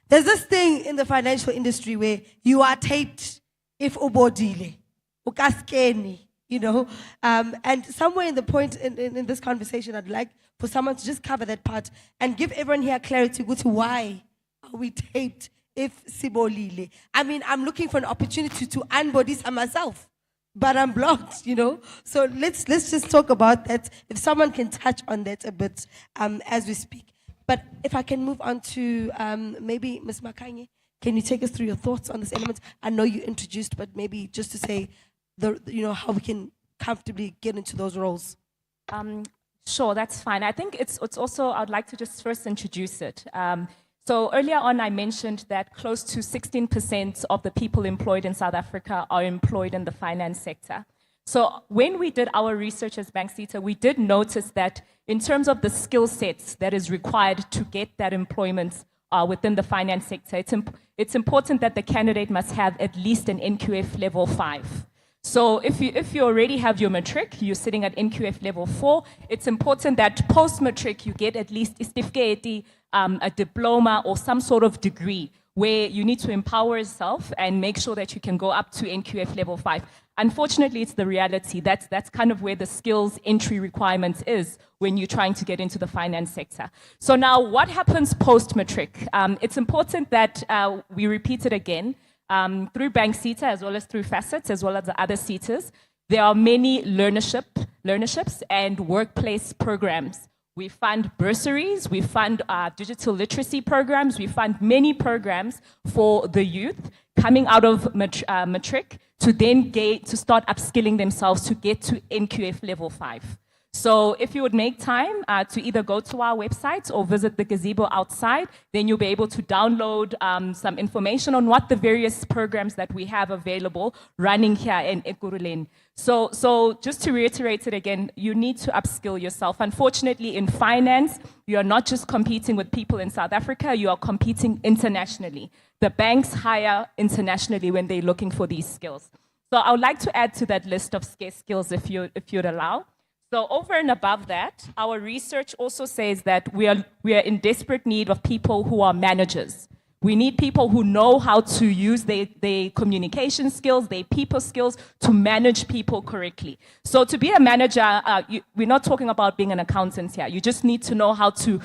There's this thing in the financial industry where you are taped if ubodile, ukaskeni. And somewhere in the point in this conversation, I'd like for someone to just cover that part and give everyone here clarity to why are we taped if sibolile. I mean, I'm looking for an opportunity to unbody myself, but I'm blocked, So let's just talk about that. If someone can touch on that a bit as we speak. But if I can move on to maybe Ms. Makanye, can you take us through your thoughts on this element? I know you introduced, but maybe just to say, how we can comfortably get into those roles. Sure, that's fine. I think it's also, I'd like to just first introduce it. So earlier on, I mentioned that close to 16% of the people employed in South Africa are employed in the finance sector. So when we did our research as Banksita, we did notice that in terms of the skill sets that is required to get that employment within the finance sector, it's important that the candidate must have at least an NQF level 5. So if you already have your matric, you're sitting at NQF level 4, it's important that post-matric you get at least a diploma or some sort of degree where you need to empower yourself and make sure that you can go up to NQF level 5. Unfortunately, it's the reality. That's kind of where the skills entry requirements is when you're trying to get into the finance sector. So now what happens post-matric? It's important that we repeat it again. Through Banksita as well as through Facets as well as the other seaters, there are many learnerships and workplace programs. We fund bursaries, we fund digital literacy programs, we fund many programs for the youth coming out of matric to then to start upskilling themselves to get to NQF level 5. So if you would make time to either go to our website or visit the gazebo outside, then you'll be able to download some information on what the various programs that we have available running here in Ekurhuleni. So just to reiterate it again, you need to upskill yourself. Unfortunately, in finance, you are not just competing with people in South Africa, you are competing internationally. The banks hire internationally when they're looking for these skills. So I would like to add to that list of scarce skills if you'd allow. So over and above that, our research also says that we are in desperate need of people who are managers. We need people who know how to use their communication skills, their people skills to manage people correctly. So to be a manager, we're not talking about being an accountant here. You just need to know how to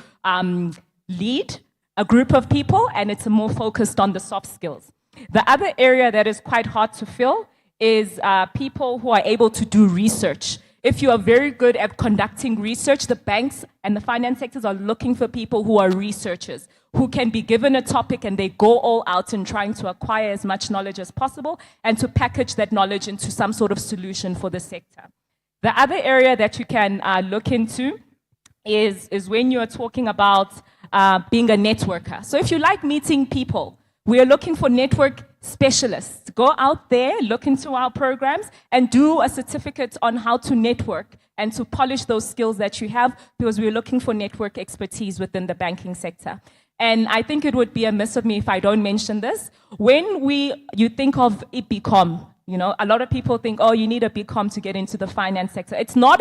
lead a group of people, and it's more focused on the soft skills. The other area that is quite hard to fill is people who are able to do research. If you are very good at conducting research, the banks and the finance sectors are looking for people who are researchers, who can be given a topic and they go all out in trying to acquire as much knowledge as possible and to package that knowledge into some sort of solution for the sector. The other area that you can look into is when you're talking about being a networker. So if you like meeting people, we are looking for network specialists. Go out there, look into our programs, and do a certificate on how to network and to polish those skills that you have, because we're looking for network expertise within the banking sector. And I think it would be amiss of me if I don't mention this. When you think of BCom, a lot of people think, oh, you need a BCom to get into the finance sector. It's not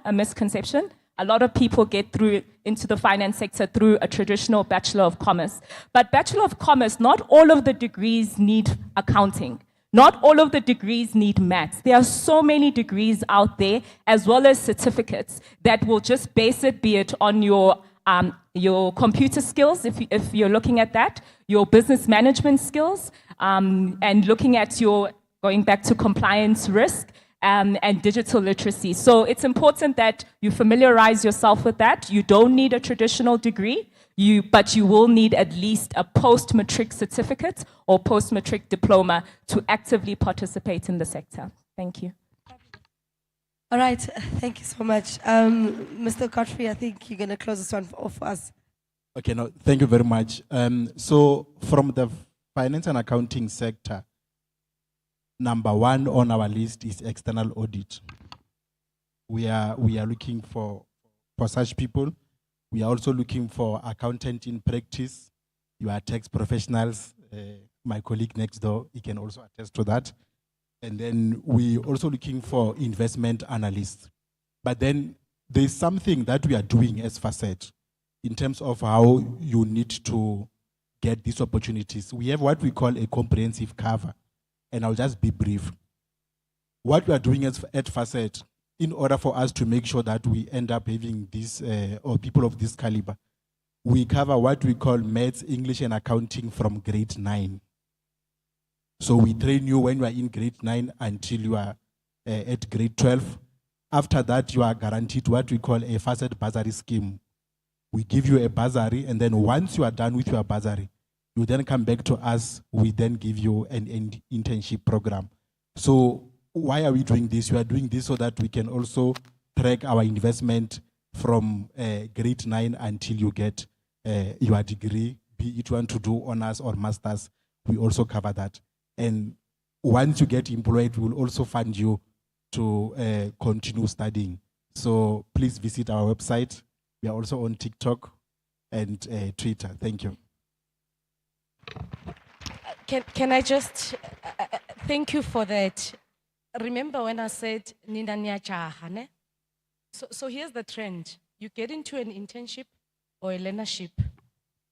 a misconception. A lot of people get through into the finance sector through a traditional Bachelor of Commerce. But Bachelor of Commerce, not all of the degrees need accounting. Not all of the degrees need maths. There are so many degrees out there, as well as certificates, that will just base it, be it on your computer skills, if you're looking at that, your business management skills, and looking at going back to compliance risk, and digital literacy. So it's important that you familiarize yourself with that. You don't need a traditional degree, but you will need at least a post-matric certificate or post-matric diploma to actively participate in the sector. Thank you. All right, thank you so much. Mr. Godfrey, I think you're going to close this one off for us. Okay, no, thank you very much. So from the finance and accounting sector, number one on our list is external audit. We are looking for such people. We are also looking for accountant in practice. You are tax professionals. My colleague next door, he can also attest to that. And then we also looking for investment analysts. But then there's something that we are doing as Facet in terms of how you need to get these opportunities. We have what we call a comprehensive cover. And I'll just be brief. What we are doing at Facet, in order for us to make sure that we end up having this, or people of this caliber, we cover what we call maths, English, and accounting from grade 9. So we train you when you are in grade 9 until you are at grade 12. After that, you are guaranteed what we call a Facet bursary scheme. We give you a bursary, and then once you are done with your bursary, you then come back to us. We then give you an internship program. So why are we doing this? We are doing this so that we can also track our investment from grade 9 until you get your degree, be it you want to do honors or masters. We also cover that. And once you get employed, we will also fund you to continue studying. So please visit our website. We are also on TikTok and Twitter. Thank you. Can I just thank you for that? Remember when I said Nina Nyachaha, ne? So here's the trend. You get into an internship or a learnership.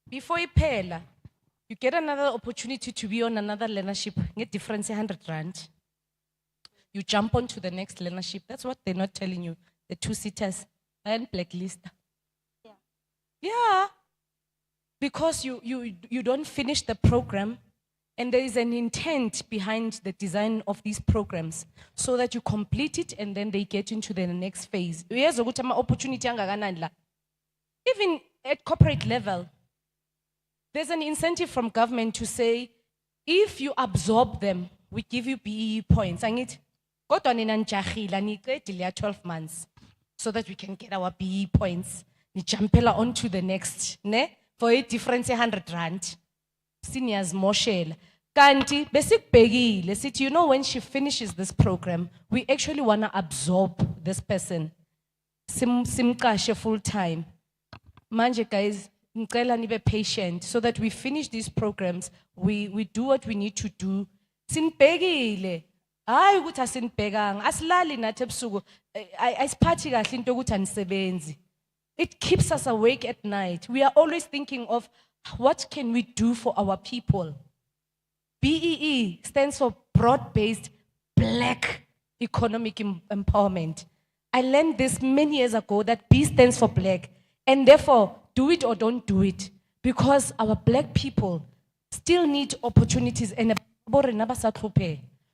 Before you pay, you get another opportunity to be on another learnership, get difference 100 rand. You jump on to the next learnership. That's what they're not telling you. The 2-seaters and blacklist. Yeah. Because you don't finish the program, and there is an intent behind the design of these programs so that you complete it and then they get into the next phase. Opportunity even at corporate level, there's an incentive from government to say, if you absorb them, we give you BE points. Go to 12 months so that we can get our BE points. Ni jumpela on to the next, ne? For a difference 100 rand. Seniors moshel. Kanti, basic pegi, let's see, you know, when she finishes this program, we actually want to absorb this person. Simkashe full time. Manje guys, ngicela nibe patient so that we finish these programs. We do what we need to do. Sinpegile. Hayi ukuthi asinibhekanga. Asilali nathi ebusuku. Ayisiphathi kahle into ukuthi anisebenzi. It keeps us awake at night. We are always thinking of what can we do for our people. BEE stands for Broad-Based Black Economic Empowerment. I learned this many years ago that B stands for black, and therefore do it or don't do it, because our black people still need opportunities and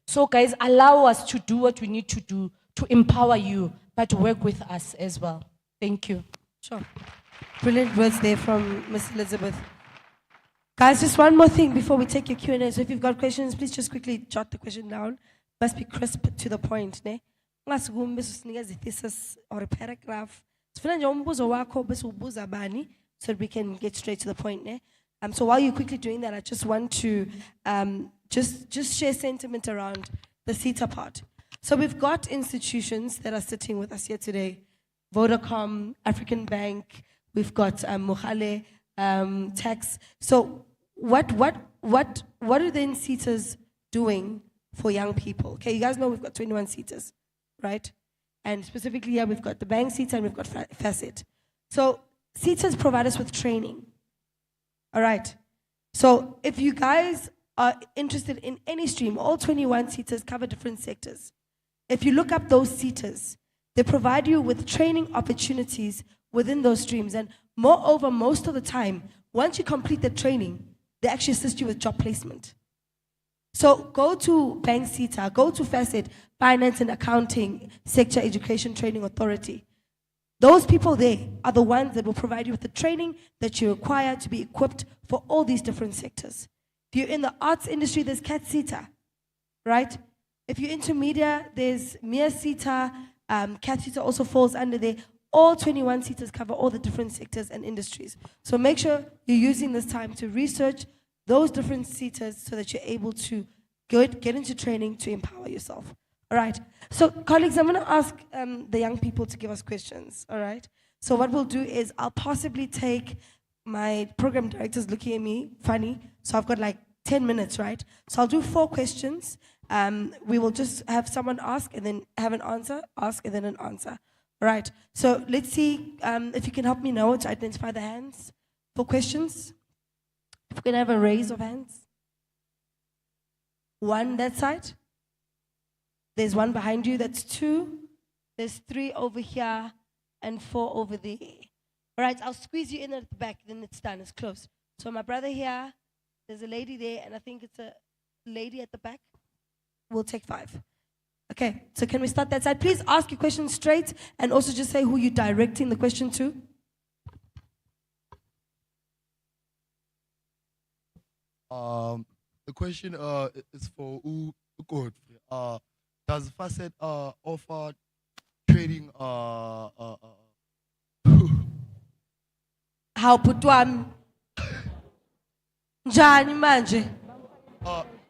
so guys, allow us to do what we need to do to empower you, but work with us as well. Thank you. Sure. Brilliant words there from Ms. Elizabeth. Guys, just one more thing before we take your Q&A. So if you've got questions, please just quickly jot the question down. Must be crisp to the point. Ne? Thesis or a paragraph. So that we can get straight to the point. Ne? So while you're quickly doing that, I just want to just share sentiment around the CETA part. So we've got institutions that are sitting with us here today. Vodacom, African Bank, we've got Mohale, Tax. So what are the CETAs doing for young people? Okay, you guys know we've got 21 CETAs, right? And specifically here we've got the bank CETA and we've got Facet. So CETAs provide us with training. All right. So if you guys are interested in any stream, all 21 CETAs cover different sectors. If you look up those CETAs, they provide you with training opportunities within those streams. And moreover, most of the time, once you complete the training, they actually assist you with job placement. So go to Bank CETA, go to Facet, Finance and Accounting Sector Education Training Authority. Those people there are the ones that will provide you with the training that you require to be equipped for all these different sectors. If you're in the arts industry, there's CAT CETA, right? If you're into media, there's MIA CETA, CAT CETA also falls under there. All 21 CETAs cover all the different sectors and industries. So make sure you're using this time to research those different CETAs so that you're able to get into training to empower yourself. All right. So, colleagues, I'm going to ask the young people to give us questions. All right. So what we'll do is I'll possibly take my program director's looking at me funny. So I've got like 10 minutes, right? So I'll do 4 questions. We will just have someone ask and then have an answer, ask and then an answer. All right. So let's see if you can help me now to identify the hands for questions. If we can have a raise of hands. 1 that side. There's 1 behind you, that's 2. There's 3 over here and 4 over there. All right, I'll squeeze you in at the back, then it's done, it's close. So my brother here, there's a lady there, and I think it's a lady at the back. We'll take 5. Okay, so can we start that side? Please ask your question straight and also just say who you're directing the question to. The question is for Godfrey. Does Facet offer trading? How put one? Njani manje?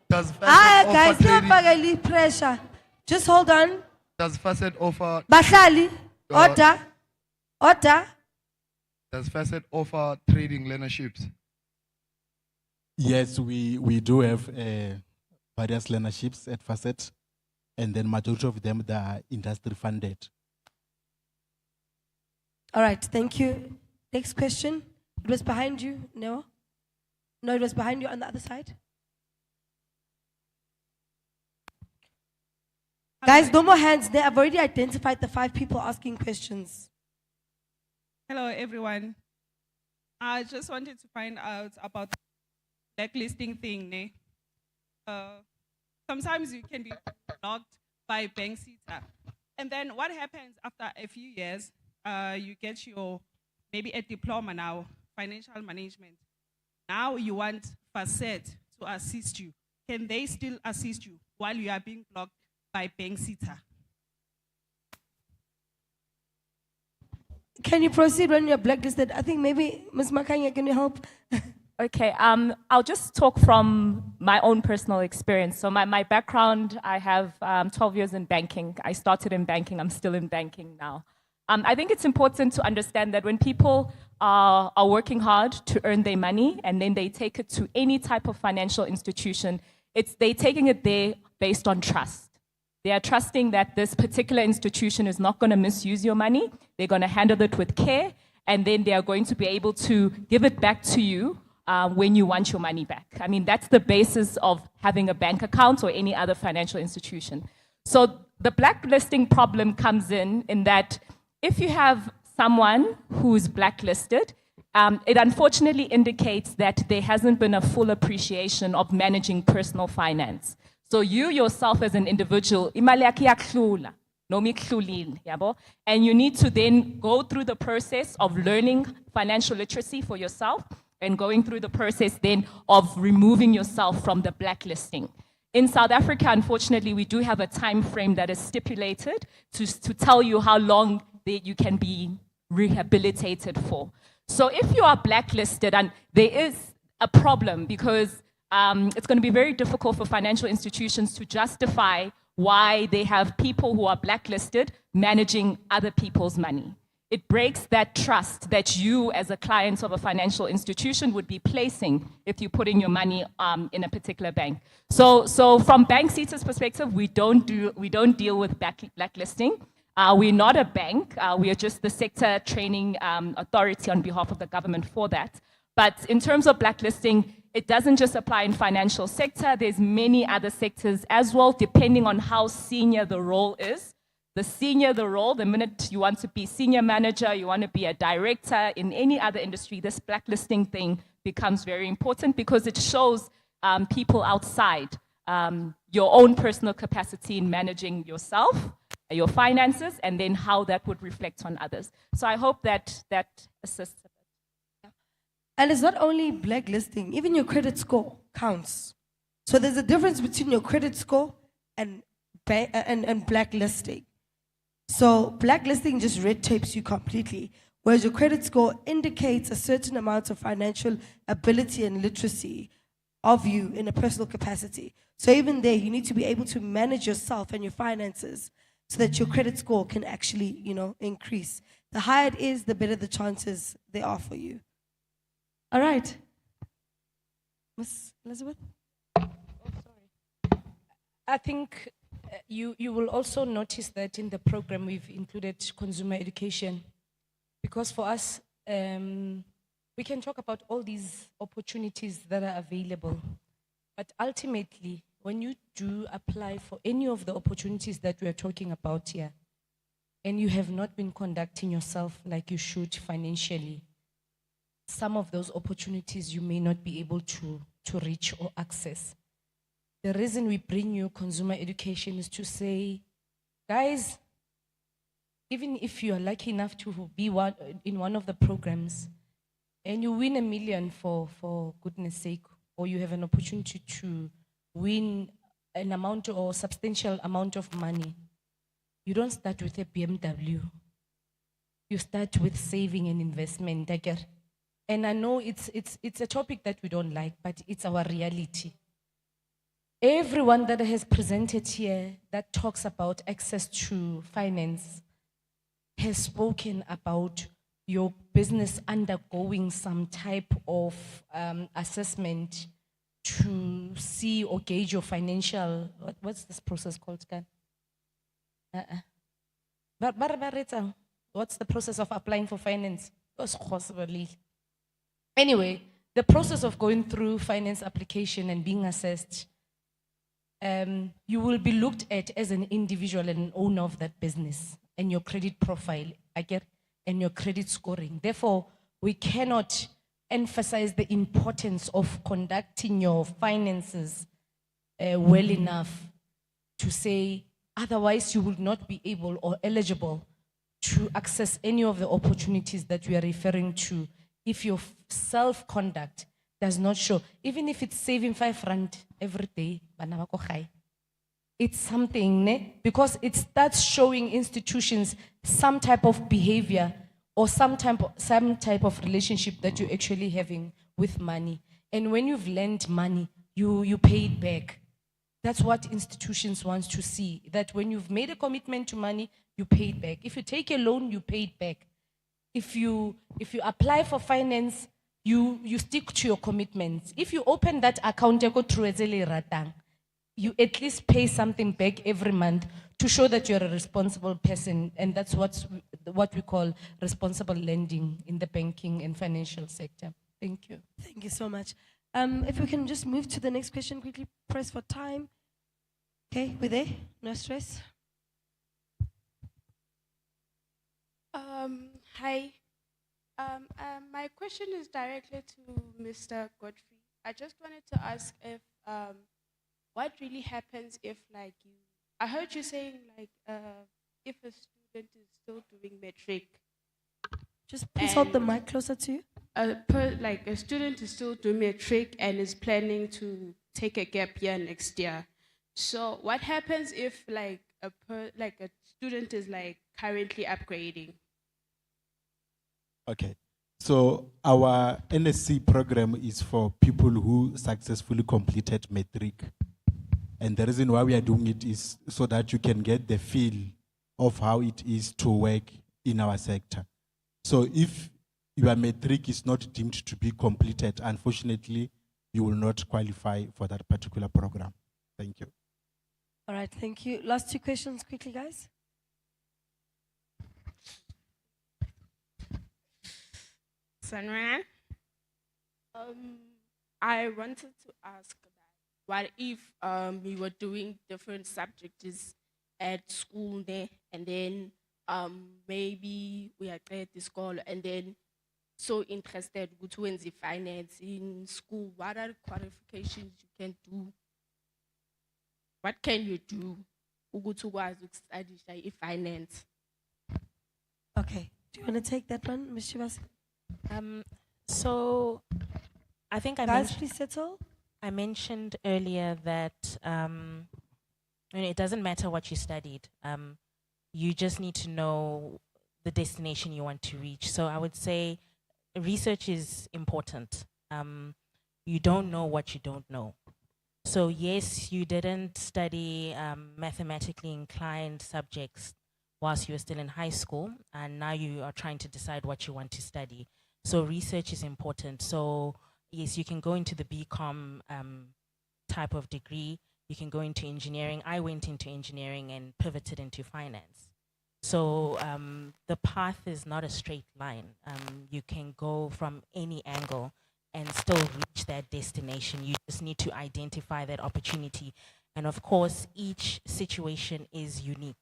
Does Facet Guys, offer no pressure. Just hold on. Does Facet offer? Bahlali, order, order. Does Facet offer trading learnerships? Yes, we do have various learnerships at Facet, and then majority of them they are industry funded. All right, thank you. Next question. It was behind you, no? No, it was behind you on the other side. Guys, no more hands there. I've already identified the 5 people asking questions. Hello, everyone. I just wanted to find out about the blacklisting thing. Ne? Sometimes you can be blocked by Bank CETA. And then what happens after a few years, you get your, maybe a diploma now, financial management. Now you want Facet to assist you. Can they still assist you while you are being blocked by Bank CETA? Can you proceed when you're blacklisted? I think maybe Ms. Makanya, can you help? Okay, I'll just talk from my own personal experience. So my background, I have 12 years in banking. I started in banking, I'm still in banking now. I think it's important to understand that when people are working hard to earn their money and then they take it to any type of financial institution, they're taking it there based on trust. They are trusting that this particular institution is not going to misuse your money. They're going to handle it with care, and then they are going to be able to give it back to you when you want your money back. I mean, that's the basis of having a bank account or any other financial institution. So the blacklisting problem comes in that if you have someone who's blacklisted, it unfortunately indicates that there hasn't been a full appreciation of managing personal finance. So you yourself as an individual, imali yakho iyakuhlula, noma ikuhlulile, yabo? And you need to then go through the process of learning financial literacy for yourself and going through the process then of removing yourself from the blacklisting. In South Africa, unfortunately, we do have a time frame that is stipulated to tell you how long you can be rehabilitated for. So if you are blacklisted, and there is a problem because it's going to be very difficult for financial institutions to justify why they have people who are blacklisted managing other people's money. It breaks that trust that you as a client of a financial institution would be placing if you put in your money in a particular bank. So from Bank CETA's perspective, we don't deal with blacklisting. We're not a bank. We are just the sector training authority on behalf of the government for that. But in terms of blacklisting, it doesn't just apply in financial sector. There's many other sectors as well, depending on how senior the role is. The senior the role, the minute you want to be senior manager, you want to be a director in any other industry, this blacklisting thing becomes very important because it shows people outside your own personal capacity in managing yourself, your finances, and then how that would reflect on others. So I hope that assists. And it's not only blacklisting, even your credit score counts. So there's a difference between your credit score and blacklisting. So blacklisting just red tapes you completely, whereas your credit score indicates a certain amount of financial ability and literacy of you in a personal capacity. So even there, you need to be able to manage yourself and your finances so that your credit score can actually, increase. The higher it is, the better the chances there are for you. All right. Miss Elizabeth? I think you will also notice that in the program we've included consumer education, because for us, we can talk about all these opportunities that are available, but ultimately, when you do apply for any of the opportunities that we are talking about here, and you have not been conducting yourself like you should financially, some of those opportunities you may not be able to reach or access. The reason we bring you consumer education is to say, guys, even if you are lucky enough to be in one of the programs and you win $1 million for goodness sake, or you have an opportunity to win an amount or substantial amount of money, you don't start with a BMW. You start with saving and investment. And I know it's a topic that we don't like, but it's our reality. Everyone that has presented here that talks about access to finance has spoken about your business undergoing some type of assessment to see or gauge your financial, what's this process called, Gan? What's the process of applying for finance? Anyway, the process of going through finance application and being assessed, you will be looked at as an individual and an owner of that business and your credit profile, and your credit scoring. Therefore, we cannot emphasize the importance of conducting your finances well enough to say, otherwise you will not be able or eligible to access any of the opportunities that we are referring to if your self-conduct does not show. Even if it's saving 5 rand every day, it's something, ne? Because it starts showing institutions some type of behavior or some type of relationship that you're actually having with money. And when you've lent money, you pay it back. That's what institutions want to see, that when you've made a commitment to money, you pay it back. If you take a loan, you pay it back. If you apply for finance, you stick to your commitments. If you open that account, you at least pay something back every month to show that you're a responsible person, and that's what we call responsible lending in the banking and financial sector. Thank you. Thank you so much. If we can just move to the next question quickly, press for time. Okay, we're there, no stress. Hi. My question is directly to Mr. Godfrey. I just wanted to ask if what really happens if, like, I heard you saying, like, if a student is still doing matric. Just please hold the mic closer to you. Like a student is still doing matric and is planning to take a gap year next year. So what happens if, like, a student is, like, currently upgrading? Okay. So our NSC program is for people who successfully completed matric. And the reason why we are doing it is so that you can get the feel of how it is to work in our sector. So if your matric is not deemed to be completed, unfortunately, you will not qualify for that particular program. Thank you. All right, thank you. Last 2 questions quickly, guys. Sanran, I wanted to ask that what if we were doing different subjects at school there, and then maybe we are at the school and then so interested in finance in school? What are the qualifications you can do what can you do ukuthi ukwazi ukustudisha i-finance? Okay. Do you want to take that one, Ms. Chibase? So I think Guys, please settle. I mentioned earlier that it doesn't matter what you studied. You just need to know the destination you want to reach. So I would say research is important. You don't know what you don't know. So yes, you didn't study mathematically inclined subjects whilst you were still in high school, and now you are trying to decide what you want to study. So research is important. So yes, you can go into the BCom type of degree. You can go into engineering. I went into engineering and pivoted into finance. So the path is not a straight line. You can go from any angle and still reach that destination. You just need to identify that opportunity. And of course, each situation is unique.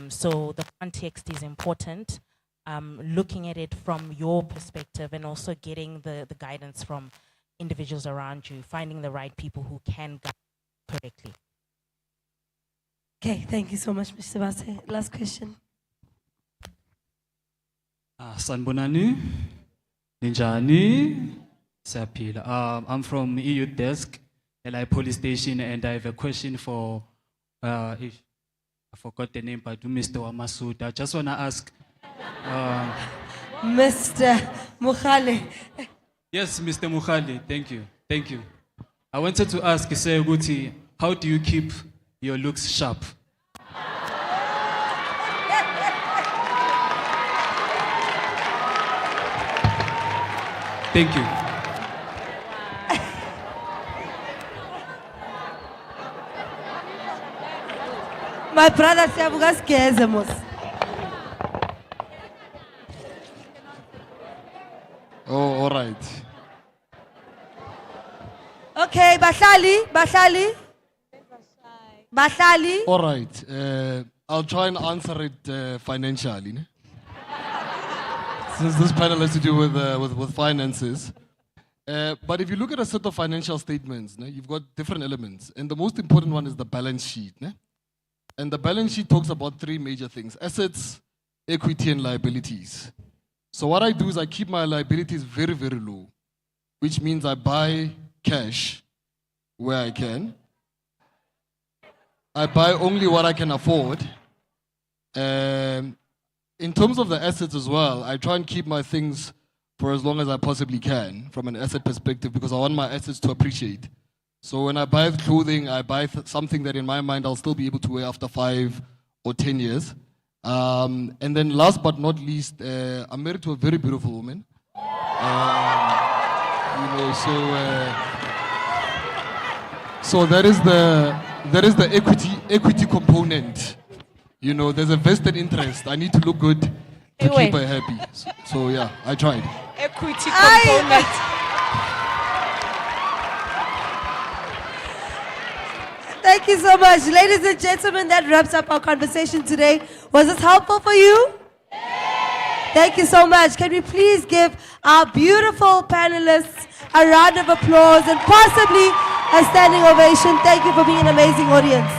So the context is important. Looking at it from your perspective and also getting the guidance from individuals around you, finding the right people who can guide correctly. Okay, thank you so much, Mr. Base. Last question. Sanbonani, Ninjani, Sapila. I'm from EU Desk, LI Police Station, and I have a question for, if I forgot the name, but Mr. Wamasud. I just want to ask. Mr. Mukhale. Yes, Mr. Mukhale, thank you. Thank you. I wanted to ask, Guti, how do you keep your looks sharp? Thank you. My brother Siabugas Kezemos. Oh, all right. Okay, Bahlali. All right. I'll try and answer it financially. Ne? Since this panel has to do with finances. But if you look at a set of financial statements, ne, you've got different elements. And the most important one is the balance sheet. Ne? And the balance sheet talks about three major things: assets, equity, and liabilities. So what I do is I keep my liabilities very, very low, which means I buy cash where I can. I buy only what I can afford. In terms of the assets as well, I try and keep my things for as long as I possibly can from an asset perspective because I want my assets to appreciate. So when I buy clothing, I buy something that in my mind I'll still be able to wear after 5 or 10 years. And then last but not least, I'm married to a very beautiful woman. So that is the equity component. You know, there's a vested interest. I need to look good to keep her happy. So yeah, I tried. Equity component. Thank you so much. Ladies and gentlemen, that wraps up our conversation today. Was this helpful for you? Thank you so much. Can we please give our beautiful panelists a round of applause and possibly a standing ovation? Thank you for being an amazing audience.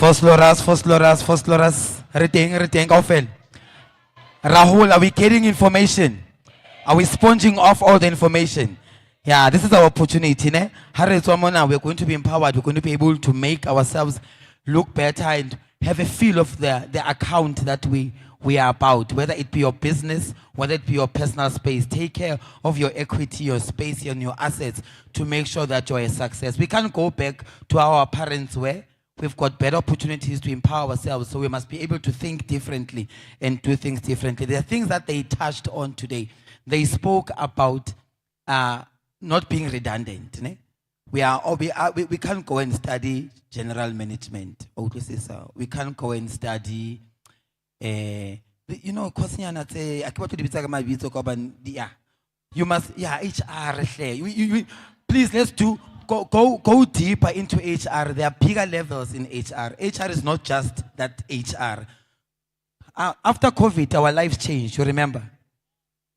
Fosloras. Reteng, kaofela. Rahul, are we getting information? Are we sponging off all the information? Yeah, this is our opportunity. Ne? We're going to be empowered. We're going to be able to make ourselves look better and have a feel of the account that we are about, whether it be your business, whether it be your personal space. Take care of your equity, your space, and your assets to make sure that you're a success. We can't go back to our parents where we've got better opportunities to empower ourselves, so we must be able to think differently and do things differently. There are things that they touched on today. They spoke about not being redundant. Ne? We can't go and study general management. We can't go and study, you know, you must, HR. Please, let's go deeper into HR. There are bigger levels in HR. HR is not just that HR. After COVID, our lives changed, you remember?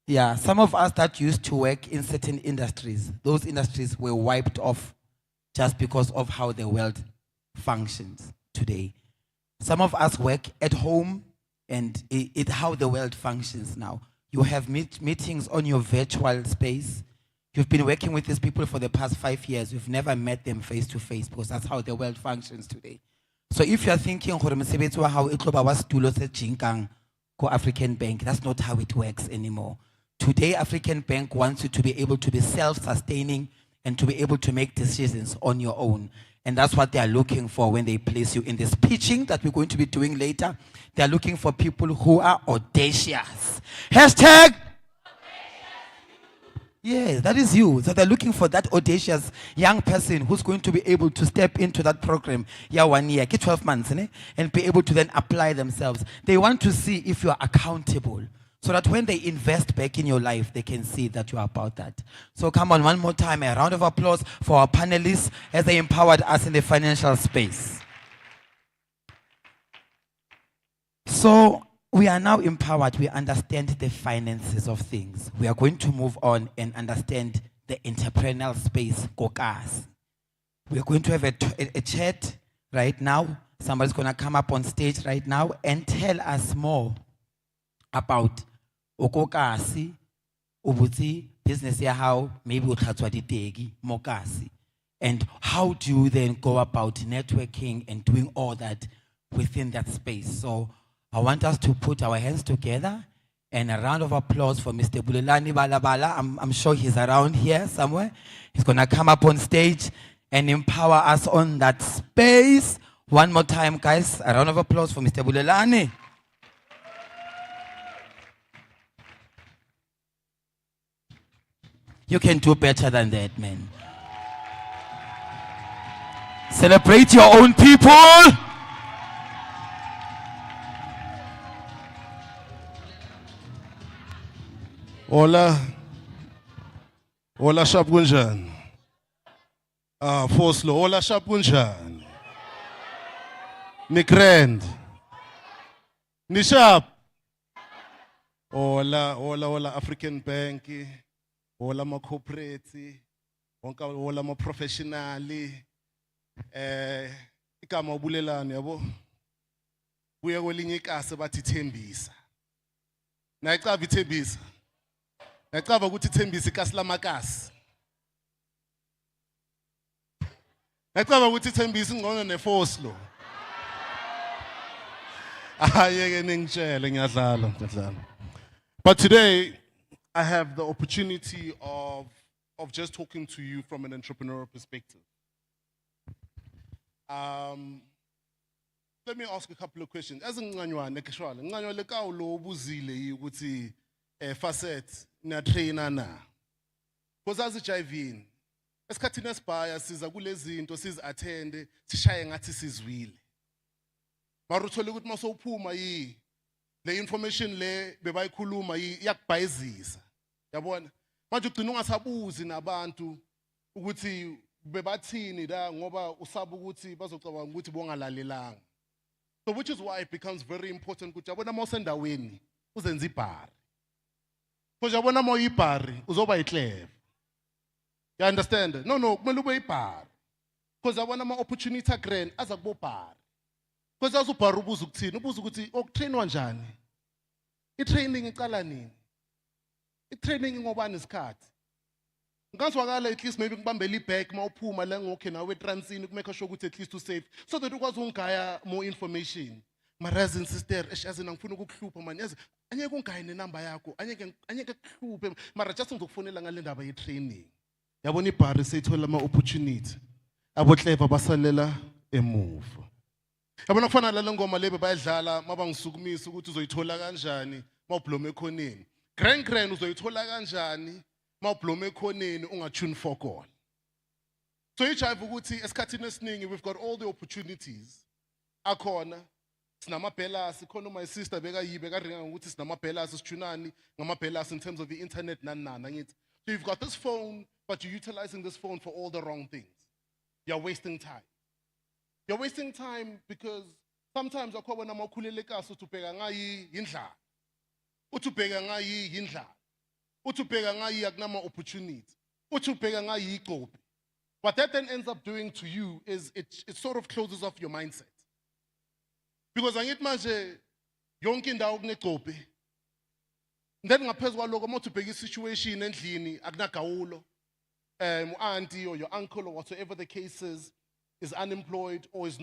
Yeah, some of us that used to work in certain industries, those industries were wiped off just because of how the world functions today. Some of us work at home and it's how the world functions now. You have meetings on your virtual space. You've been working with these people for the past 5 years. You've never met them face to face because that's how the world functions today. So if you're thinking, how African Bank, that's not how it works anymore. Today, African Bank wants you to be able to be self-sustaining and to be able to make decisions on your own. And that's what they are looking for when they place you in this pitching that we're going to be doing later. They are looking for people who are audacious. Hashtag. Yes, that is you. So they're looking for that audacious young person who's going to be able to step into that program, 1 year, 12 months, and be able to then apply themselves. They want to see if you are accountable, so that when they invest back in your life, they can see that you are about that. So come on, one more time, a round of applause for our panelists as they empowered us in the financial space. So we are now empowered. We understand the finances of things. We are going to move on and understand the entrepreneurial space, kokas. We are going to have a chat right now. Somebody's going to come up on stage right now and tell us more about okokasi, ubuti, business ya how, maybe uthatswa ditegi, mokasi. And how do you then go about networking and doing all that within that space? So I want us to put our hands together and a round of applause for Mr. Bulelani Balabala. I'm sure he's around here somewhere. He's going to come up on stage and empower us on that space. One more time, guys. A round of applause for Mr. Bulelani. You can do better than that, man. Celebrate your own people. Hola sharp kunjani? Foslo, hola sharp kunjani? Ni grand. Ni sharp. Hola African Bank. Hola ma corporate. Hola ma professionally. Igama ubulelani yabo. Buya kwelinye ikase bathi Thembisa. Nayicaba ithembisa. Nayicaba ukuthi ithembisa ikasi lamakasi. Nayicaba ukuthi ithembisa ingcono neFoslo. Ayeke ningitshele ngiyadlala. But today I have the opportunity of just talking to you from an entrepreneurial perspective. Let me ask a couple of questions. As nganywane keshwala, nganywane ka lo buzile ukuthi facet na trainer na. Because as HIV esikhathini esibhaya siza kulezi zinto sizi attend sishaye ngathi sizwile. Mara uthola ukuthi masowuphuma yi le information le bebayikhuluma iyakubhayizisa. Yabona? Manje ugcina ungasabuzi nabantu ukuthi bebathini la ngoba usaba ukuthi bazocabanga ukuthi bongalalelanga. So which is why it becomes very important ukuthi yabona mawusendaweni uzenza ibhari. Because yabona mawuyibhari uzoba iclever. You understand? No, kumele ube ibhari. Because yabona ama opportunity grand aza kubo bhari. Because azubhara ubuza ukuthini, ubuza ukuthi okutrainwa njani. I-training iqala nini? I-training ngobani isikhathi? Ngazwakala at least maybe ngibambela ibag mawuphuma la ngokhe nawe transini kumake sure ukuthi at least safe so that ukwazi ungaya more information. Marazi and sister ashazina ngifuna ukukuhlupha man yazi anyeke ungaye nenamba yakho anyeke kuhluphe mara just ngizokufonela ngale ndaba ye-training. Yabona ibhari seyithola ama-opportunity abo clever basalela emuva. Yabona kufana lale ngoma lebe bayadlala mabangisukumisa ukuthi uzoyithola kanjani mawubloma ekhoneni. Grand uzoyithola kanjani mawubloma ekhoneni ungatune fokol. So ijive ukuthi esikhathini esiningi we've got all the opportunities akhona sinamabhelas khona my sister bekayibe karinga ukuthi sinamabhelas sithunani ngamabhelas in terms of the internet nani ngithi. So you've got this phone but you're utilizing this phone for all the wrong things. You're wasting time. You're wasting time because sometimes akho na makhulele kaso utubheka ngayi indlala. Utubheka ngayi indlala. Utubheka ngayi akunama opportunity. Utubheka ngayi igqobi. What that then ends up doing to you is it sort of closes off your mindset. Because angithi manje yonke indawo kunegqobi. Then ngaphezu kwaloko mawutubheka isituation endlini akunagawulo. Auntie or your uncle or whatever the case is unemployed or is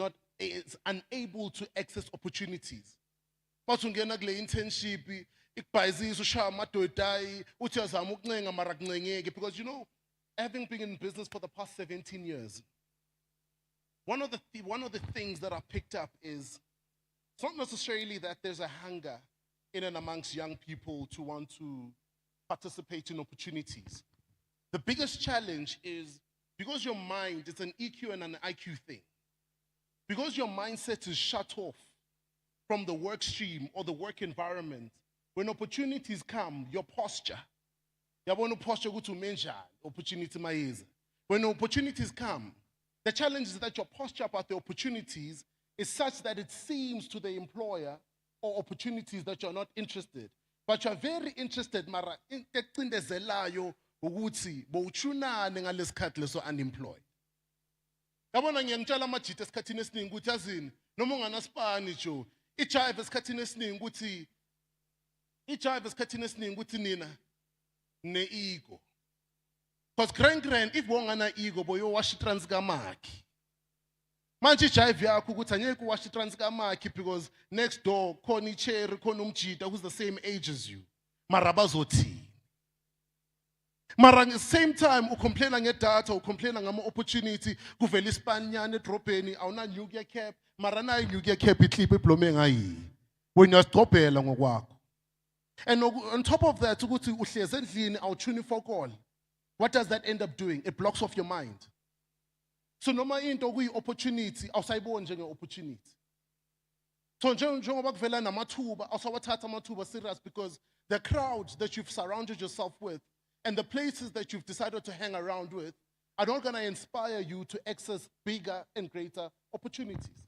unable to access opportunities. But ungena kule internship ikubhayizisa ushaya amadodayi uthi yazama ukuncenga mara kuncengeke because you know having been in business for the past 17 years one of the things that I picked up is it's not necessarily that there's a hunger in and amongst young people to want to participate in opportunities. The biggest challenge is because your mind is an EQ and an IQ thing. Because your mindset is shut off from the work stream or the work environment, when opportunities come, your posture. Yabona posture ukuthi umenja opportunity mayiza. When opportunities come, the challenge is that your posture about the opportunities is such that it seems to the employer or opportunities that you're not interested. But you're very interested, mara into ukuthi bowuchunane ngalesikhathi leso unemployed. Yabona ngiyangitshela amajita esikhathini esiningi ukuthi yazini noma unganasipani jo ijive esikhathini esiningi ukuthi nina ne-ego. Because grand if wongana ego boyo wash trans kamakhi. Manje ijive yakho ukuthi anyeke wash trans kamakhi because next door khona icherry khona umjita who's the same age as you. Mara bazothi. Mara at the same time ucomplaina ngedata ucomplaina ngama-opportunity kuvela isipanyana edrobheni awuna-new gear cap mara nayo i-new gear cap ikliphu eblome ngayiyi wena uyazidrobhela ngokwakho. And on top of that ukuthi uhlezi endlini awuchuni ifokol, what does that end up doing? It blocks off your mind. So noma into kuyi-opportunity awusayiboni njenge-opportunity. So njengoba kuvela namathuba awusawathatha amathuba serious because the crowds that you've surrounded yourself with and the places that you've decided to hang around with are not going to inspire you to access bigger and greater opportunities.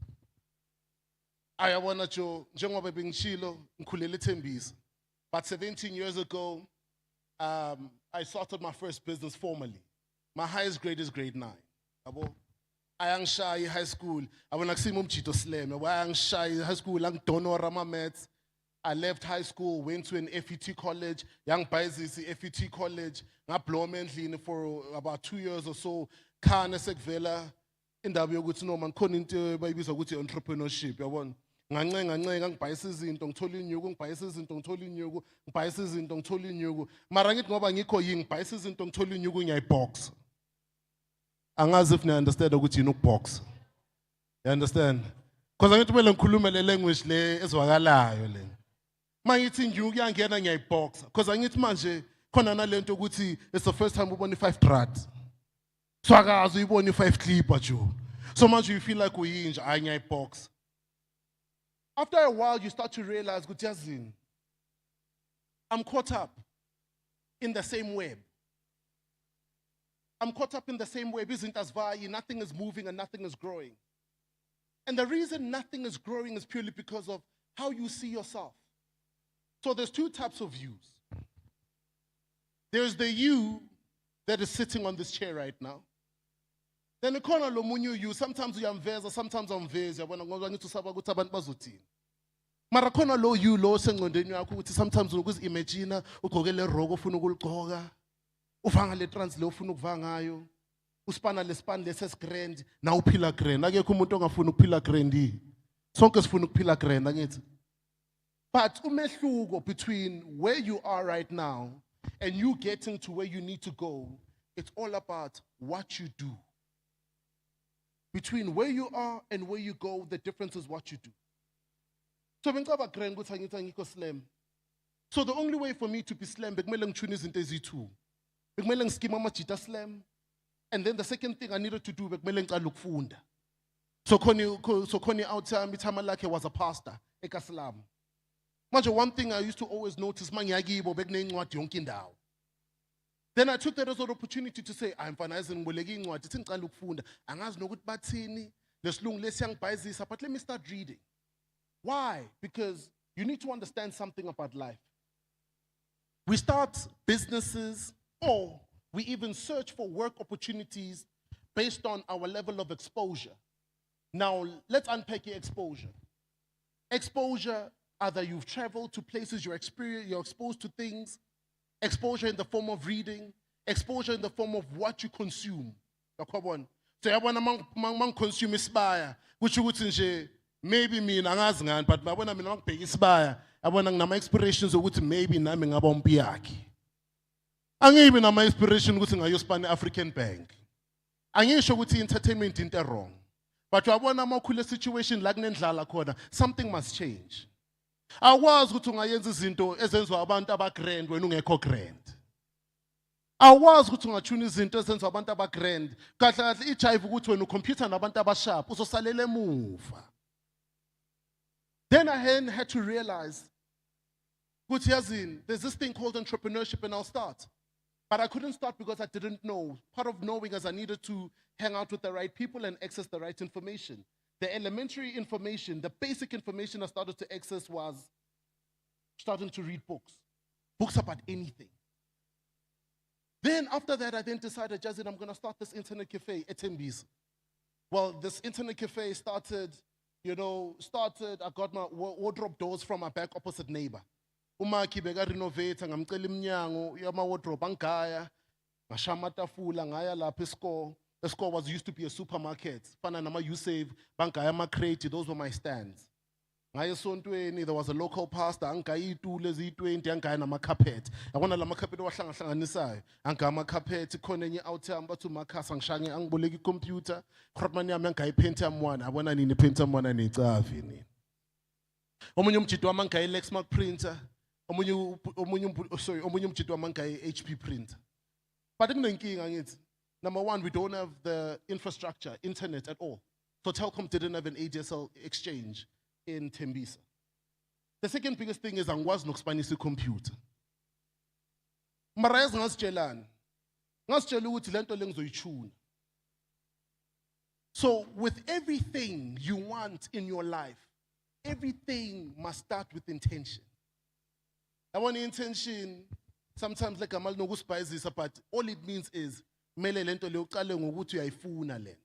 Ayabona jo njengoba bengishilo ngikhulele eThembisa. But 17 years ago, I started my first business formally. My highest grade is grade 9. Ayangishaya high school. Abona kusimo umjito slam. Ayangishaya high school angidonora ama maths. I left high school, went to an FET college, young Baizisi FET college, ngabloma endlini for about 2 years or so. Khana sekuvela indaba yokuthi no man khona into bayibiza ukuthi entrepreneurship, yabona. Ngancenga ngibhayisa izinto ngithola inyuku, ngibhayisa izinto ngithola inyuku, ngibhayisa izinto ngithola inyuku. Mara ngithi ngoba ngikho yini ngibhayisa izinto ngithola inyuku ngiyayibox. Angazi if you understand ukuthi yini ukubox. You understand? Because angithi kumele ngikhulume le language le ezwakalayo le. Mangithi inyuku yangena ngiyayiboxa because angithi manje khona nalento ukuthi it's the first time ubona i5 drat. So akazi uyibona i5 clipper jo. So much you feel like uyinja ngiyayiboxa. After a while you start to realize ukuthi yazini I'm caught up in the same web. I'm caught up in the same web. Izinto azivayi, nothing is moving and nothing is growing. And the reason nothing is growing is purely because of how you see yourself. So there's two types of yous. There's the you that is sitting on this chair right now. Then ikhona lo munye you, sometimes uyamveza, sometimes awumvezi, yabona ngoba ngithi usaba ukuthi abantu bazothini. Mara khona lo you lo sengqondweni yakho ukuthi sometimes unokuzi-imagine ugqoke le rogo ufuna ukuligqoka, uvanga le trans le ufuna ukuva ngayo, uspana le span lesesigrand, na uphila grand. Akekho umuntu ongafuna ukuphila grand. Sonke sifuna ukuphila grand angithi. But umehluko between where you are right now and you getting to where you need to go, it's all about what you do. Between where you are and where you go, the difference is what you do. So bengicaba grand ukuthi angithi angikho slam. So the only way for me to be slam, bekumele ngitshune izinto eziyi-2. Bekumele ngiskima amajita slam. And then the second thing I needed to do, bekumele ngicale ukufunda. So khona out itama lakhe was a pastor, Ekasi. Manje one thing I used to always notice, mangiyakibo bekunencwadi yonke indawo. Then I took that as an opportunity to say, I'm finalizing ngibuleka incwadi, ithi ngicala ukufunda. Angazi nokuthi bathini, lesilungu lesiyangibhayizisa, but let me start reading. Why? Because you need to understand something about life. We start businesses or we even search for work opportunities based on our level of exposure. Now, let's unpack your exposure. Exposure, either you've traveled to places, you're exposed to things. Exposure in the form of reading. Exposure in the form of what you consume. So yabona consume isibaya, which you would say, maybe mina angazi ngani, but yabona mina ngibheka isibaya, yabona nginama inspirations ukuthi maybe nami ngaba umpiyaki. Angibi nama inspiration ukuthi ngayospana African Bank. Angisho ukuthi entertainment into wrong. But yabona makhule situation la kunendlala khona, something must change. Awazi ukuthi ungayenza izinto ezenziwa abantu abagrand wena ungekho grand. Awazi ukuthi ungatshuna izinto ezenziwa abantu abagrand. Kahle kahle ijive ukuthi wena ucomputer nabantu abasharp uzosalela emuva. Then I had to realize, ukuthi yazini, there's this thing called entrepreneurship and I'll start. But I couldn't start because I didn't know. Part of knowing is I needed to hang out with the right people and access the right information. The elementary information, the basic information I started to access was starting to read books. Books about anything. Then after that, I then decided, Jazzy, I'm going to start this internet cafe at Tembisa. Well, this internet cafe started, I got my wardrobe doors from my back opposite neighbor. Umaki beka renovate, ngamcela iminyango yama wardrobe angaya, ngashaya amatafula ngaya lapha eScore. The Score was used to be a supermarket. Fana nama Usave, bangaya ama-crate, those were my stands. Ngaya esontweni, there was a local pastor, angaya itule eziyi-20, angaya nama-carpet. Yabona la ma-carpet wahlangahlanganisayo. Angaya ama-carpet, khona enye out-term, bathi uMakhasa ngishange angiboleka i-computer. Khotmani yami angaya i-Pentium 1, yabona nini i-Pentium 1 necavi nini. Omunye umjito wami angaya i-Lexmark printer. Omunye umjito wami angaya i-HP printer. But kunenkinga ngithi. Number one, we don't have the infrastructure, internet at all. So Telkom didn't have an ADSL exchange in Tembisa. The second biggest thing is angikwazi nokuspanisa computer. Mara yazi ngasitshelani. Ngasitshela ukuthi lento lengizoyichuna. So with everything you want in your life, everything must start with intention. I want intention, sometimes like amal nokusbayizisa, but all it means is mele lento le uqale ngokuthi uyayifuna lento.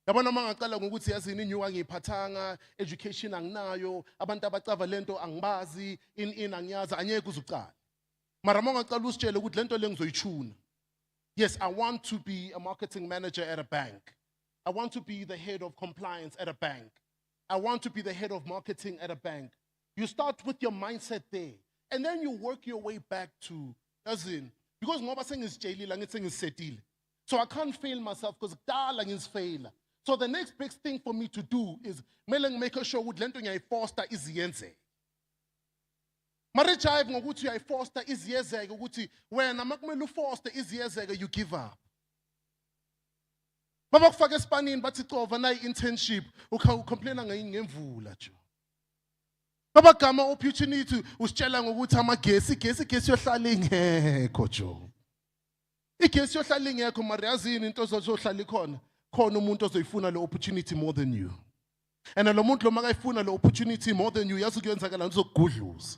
Yabona mangaqala ngokuthi yazini inyuka ngiphathanga, education anginayo, abantu abacava lento angibazi, in angiyazi anyeke uzuqala. Mara mangaqala usitshele ukuthi lento le ngizoyichuna. Yes, I want to be a marketing manager at a bank. I want to be the head of compliance at a bank. I want to be the head of marketing at a bank. You start with your mindset there, and then you work your way back to, as in, because ngoba sengisitshelile angithi sengisetile. So I can't fail myself because kudala ngisfaila. So the next big thing for me to do is make sure ukuthi lento ngiyayifoster iziyenze. Marijive ngokuthi uyayifoster iziyezeke ukuthi wena makumele ufoster iziyezeke you give up. Baba kufaka esipanini bathi cova nayi internship ucomplaina ngemvula nje. Baba gama opportunity usitshela ngokuthi amagesi yohlala ingekho jo. Igesi yohlala ingekho mara yazini into zohlala ikhona. Khona umuntu ozoyifuna le opportunity more than you. And lo muntu lo makayifuna le opportunity more than you yazi kuyenzakala uzokugudluza.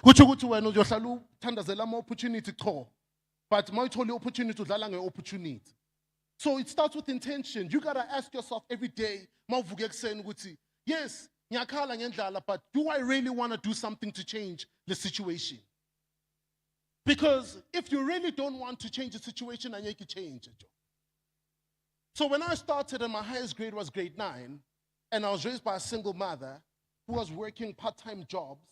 Kuthi ukuthi wena uyohlala uthandazela ama opportunity cho. But mawuthola opportunity udlala ngeopportunity. So it starts with intention. You gotta ask yourself every day, yes, ngiyakhala ngendlala, but do I really want to do something to change the situation? Because if you really don't want to change the situation, then you can change it. So when I started, and my highest grade was grade 9, and I was raised by a single mother who was working part-time jobs,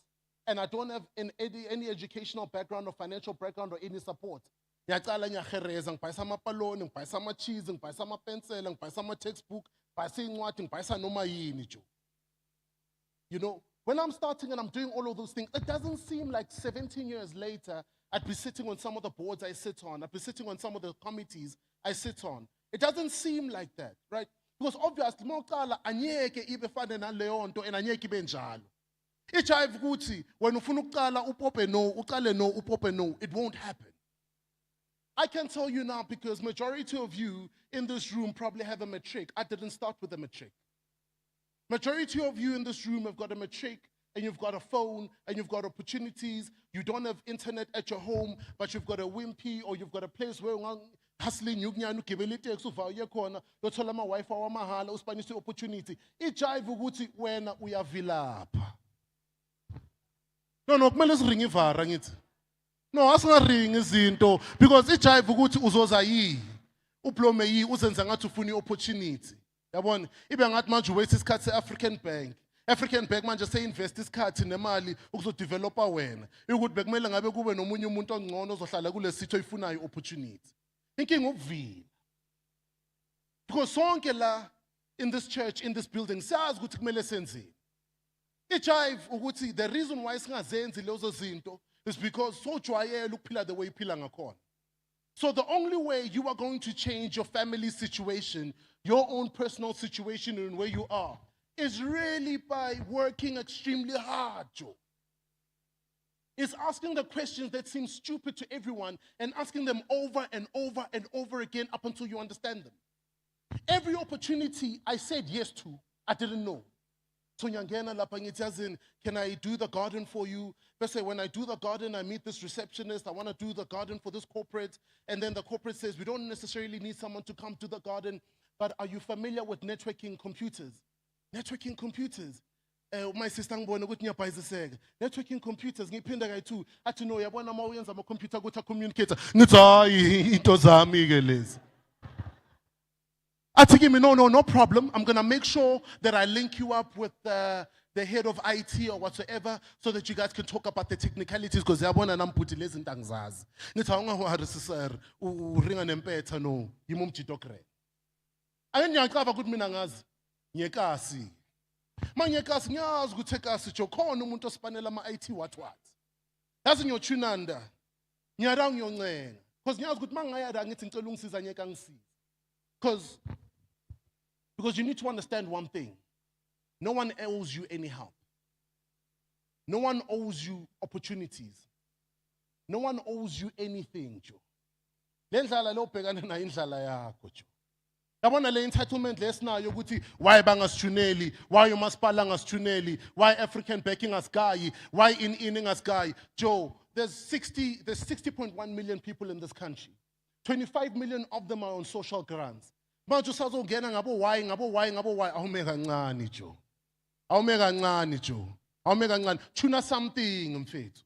and I don't have any educational background or financial background or any support. Ngiyaqala ngiyahereza, ngibhayisa amapaloni, ngibhayisa ama-cheese, ngibhayisa ama-pencil, ngibhayisa ama-textbook, ngibhayisa incwadi, ngibhayisa noma yini, Joe. You know, when I'm starting and I'm doing all of those things, it doesn't seem like 17 years later, I'd be sitting on some of the boards I sit on, I'd be sitting on some of the committees I sit on. It doesn't seem like that, right? Because obviously, mawuqala anyeke ibe fane naleyo nto and anyeke ibe njalo. Ijive ukuthi when ufuna ukuqala upope no, uqale no, upope no, it won't happen. I can tell you now because majority of you in this room probably have a matric. I didn't start with a matric. Majority of you in this room have got a matric, and you've got a phone, and you've got opportunities. You don't have internet at your home, but you've got a wimpy, or you've got a place where hustling, you've got my wife or mahala, Spanish opportunity. Ijive ukuthi wena uyavilapha. No, kumele ring ivara ngithi. No, asingaringi izinto because ijive ukuthi uzoza yi. Uplome yi uzenza ngathi ufuna opportunity. Yabona, ibe ngathi manje waste isikhathi se-African Bank. African Bank manje se-invest isikhathi nemali ukuzodevelopa wena. Ukuthi bekumele ngabe kube nomunye umuntu ongcono ozohlala kule sitho oyifunayo opportunity. Inkinga ukuvila. Because sonke la in this church, in this building, siyazi ukuthi kumele senzeni. Ijive ukuthi the reason why singazenzi lezo zinto is because sojwayele ukuphila the way iphila ngakhona. So the only way you are going to change your family situation, your own personal situation and where you are, is really by working extremely hard, Joe. It's asking the questions that seem stupid to everyone and asking them over and over and over again up until you understand them. Every opportunity I said yes to, I didn't know. So nyangena lapha ngithi yazini, can I do the garden for you? Let's say when I do the garden, I meet this receptionist, I want to do the garden for this corporate, and then the corporate says, we don't necessarily need someone to come to the garden, but are you familiar with networking computers? Networking computers. My sister ngibona ukuthi ngiyabhayiziseka. Networking computers ngiphinda kayi2 athi no yabona uma uyenza ama computer ukuthi communicator. Ngithi hayi into zami ke lezi. Athi kimi no problem. I'm going to make sure that I link you up with the head of IT or whatsoever so that you guys can talk about the technicalities because yabona namputhi lezi into angizazi. Ngithi awungaharisi sir uringa nempetha no yimo umjidokre. Angiyacava ukuthi mina ngazi ngekasi. Mangekasi ngiyazi ukuthi ekasi jo khona umuntu osipanela ama-IT what. Yazi ngiyothunanda. Ngiyara ngiyoncenga. Because ngiyazi ukuthi mangayada ngithi ngicela ungisiza ngeke angisize. Because you need to understand one thing. No one owes you any help. No one owes you opportunities. No one owes you anything, Joe. Lendlala lo bhekana nayo indlala yakho, Joe. Yabona le entitlement lesinayo ukuthi why bangasithuneli, why umasipala ngasithuneli, why African backing asgayi, why in asgayi. Joe, there's 60.1 million people in this country. 25 million of them are on social grants. Manje usazongena ngabo why awume kancane Joe. Awume kancane Joe. Awume kancane. Tuna something mfethu.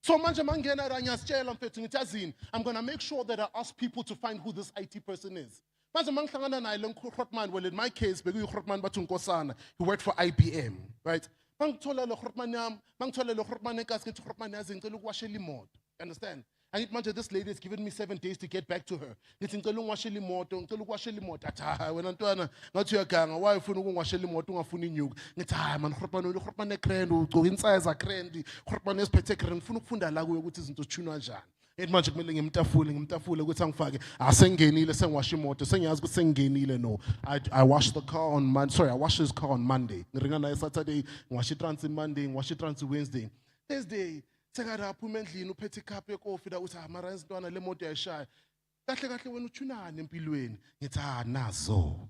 So manje mangena la ngiyasitshela mfethu ngithi azini, I'm going to make sure that I ask people to find who this IT person is. Manje mangihlangana naye lo Grootman, well in my case bekuyi Grootman bathi uNkosana, he worked for IBM, right? Mangithola lo Grootman yami, mangithola lo Grootman enkasi ngithi Grootman yazi ngicela ukuwashela imoto. Understand? And manje this lady has given me 7 days to get back to her. Ngithi ngicela ungiwashela imoto, ngicela ukuwashela imoto. Athi hayi wena ntwana ngathi uyaganga, why ufuna ukungiwashela imoto ungafuni inyuka. Ngithi hayi man Grootman ekrend ugcoka insize akrend, Grootman esiphethe ekrend ngifuna ukufunda la kuye ukuthi izinto zithunwa kanjani. Manje kumele ngimtafule ukuthi angifake asengenile sengiwasha imoto sengiyazi ukuthi sengingenile no. I washed the car on Monday. Sorry, I washed his car on Monday. Ngiringa naye Saturday, ngiwasha itrans Monday, ngiwasha itrans Wednesday. Thursday sekadapha endlini uphethe icup yecoffee la uthi mara izintwana le moto yayishaya. Kahle kahle wena uthunana empilweni. Ngithi nazo.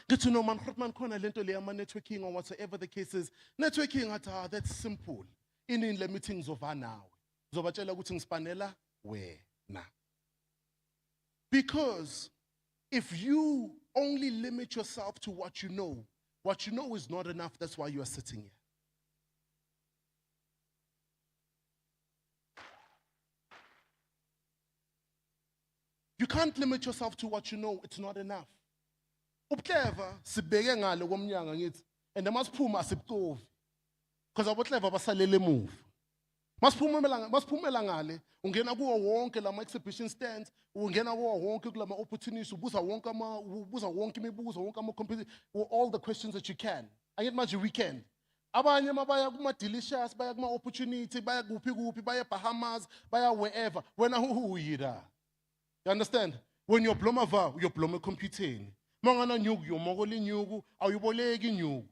Ngithi no man Grootman khona lento le ama networking or whatever the case is. Networking athi that's simple. In le meetings of now. Zobatshela ukuthi ngispanela wena. Because if you only limit yourself to what you know is not enough. That's why you are sitting here. You can't limit yourself to what you know. It's not enough. Ubuclever sibheke ngale komnyanga ngithi and masiphuma asibucovi because abotleva basalele emuva. Masiphumela ngale ungena kuwo wonke lama exhibition stands, ungena kuwo wonke kulama opportunities, ubuza wonke imibuzo, wonke ama competition, all the questions that you can. Angithi manje weekend. Abanye mabaya kuma delicious, baya kuma opportunity, baya kuphi, baya Bahamas, baya wherever. Wena who yira. You understand? When you're blomava, you're bloma computing. Mangana nyugu, you're mogoli nyugu, au yubolegi nyugu.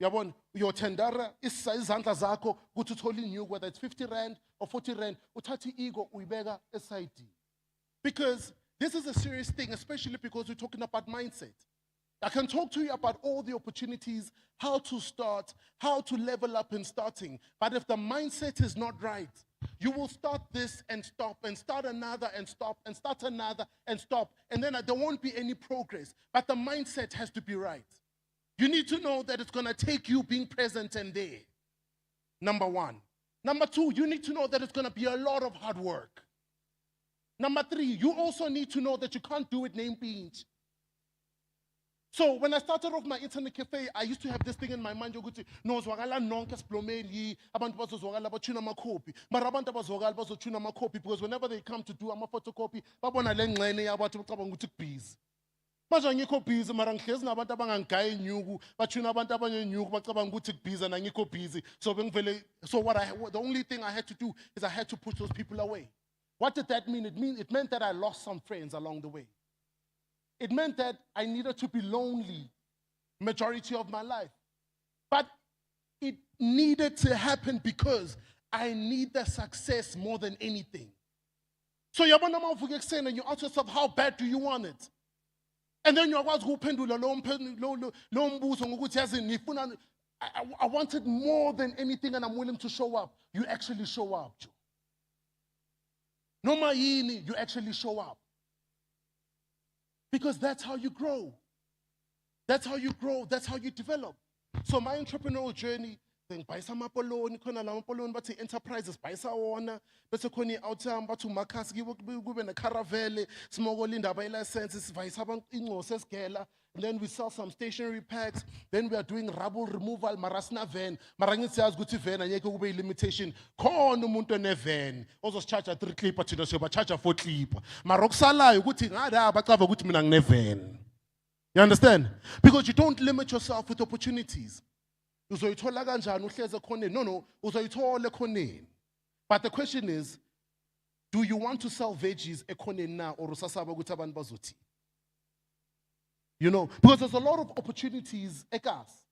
Yabon, your tendara is izandla zako, gututoli nyugu, whether it's 50 rand or 40 rand, utati ego, uibega SID. Because this is a serious thing, especially because we're talking about mindset. I can talk to you about all the opportunities, how to start, how to level up in starting. But if the mindset is not right, you will start this and stop, and start another and stop, and start another and stop. And then there won't be any progress. But the mindset has to be right. You need to know that it's going to take you being present and there. Number one. Number two, you need to know that it's going to be a lot of hard work. Number three, you also need to know that you can't do it name beans. So when I started off my internet cafe, I used to have this thing in my mind, no zwakala nonke splomeli, abantu bazozwakala batshuna amakhophi. Mara abantu abazwakala bazotshuna amakhophi because whenever they come to do ama photocopy, babona le ngxene yabantu bacabanga ukuthi kubhizi. Manje angikho busy mara ngihlezi nabantu abangangigayi inyuku, batshuna abantu abanyenyuku bacabanga ukuthi kubhizi na ngikho busy. So the only thing I had to do is I had to push those people away. What did that mean? It meant that I lost some friends along the way. It meant that I needed to be lonely majority of my life. But it needed to happen because I need the success more than anything. So you ask yourself, how bad do you want it? And then you ask, I want it more than anything and I'm willing to show up. You actually show up. No mayini, you actually show up. Because that's how you grow. That's how you grow. That's how you develop. So my entrepreneurial journey, then buy some apoloni, kona la apoloni, but enterprises, buy some one, but koni outam, but to makas, give a caravelle, small linda by licenses, buy some ingoses gela. Then we sell some stationery packs. Then we are doing rubble removal, marasna van, marangit says good van, and you be limitation. Corn muntu ne van. Also charge a 3 clip, but you know, charge a 4 clip. Maroksala, you good thing, but have a good minang ne van. You understand? Because you don't limit yourself with opportunities. No, but the question is, do you want to sell veggies now or bazuti? You know, because there's a lot of opportunities. Ekasi.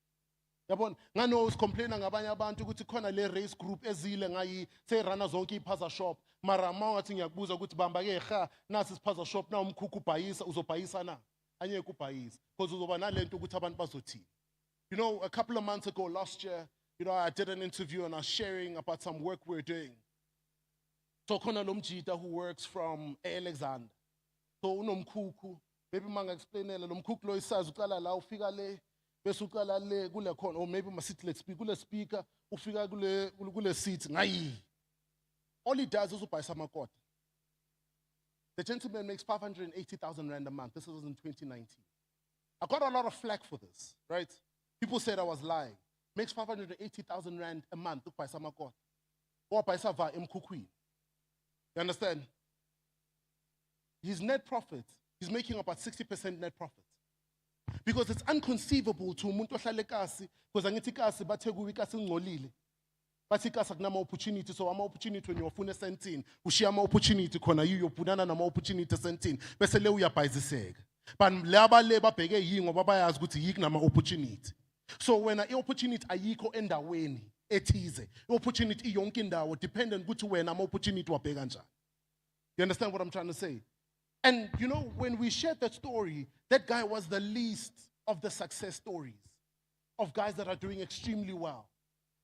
Yabon, ngano is complaining ngabanye abantu ukuthi khona le race group ezile ngayi say rana zonke iphaza shop. Mara mawuthi ngiyakubuza ukuthi bamba ke ha nasi siphaza shop na umkhukhu ubhayisa uzobhayisa na. Anyeke ubhayisa because uzoba nalento ukuthi abantu bazothini. You know, a couple of months ago last year, you know, I did an interview and I was sharing about some work we're doing. So khona lo mjita who works from Alexander. So unomkhukhu maybe manga explainele lo mkhukhu lo isazi uqala la ufika le bese uqala le kule khona or maybe masithi let's speak kule speaker ufika kule seat ngayi. All he does is ubhayisa amakota. The gentleman makes 580,000 rand a month. This was in 2019. I got a lot of flack for this, right? People said I was lying. Makes 580,000 rand a month ubhayisa amakota. Or bhayisa va emkhukhwini. You understand? His net profit, he's making about 60% net profit. Because it's inconceivable to umuntu ohlala eKasi, because angithi iKasi bathe kuwe iKasi ingcolile. Bathi iKasi akunama opportunity, so ama opportunity when you're sentini, ushiya ama opportunity khona yiyo ubunana nama opportunity sentini, bese le uyabhayiziseka. But laba le babheke yini ngoba bayazi ukuthi yiki nama opportunity. So when an opportunity ayikho endaweni ethize, opportunity yonke indawo dependent ukuthi wena ama opportunity wabheka njani. You understand what I'm trying to say? And you know, when we shared that story, that guy was the least of the success stories of guys that are doing extremely well.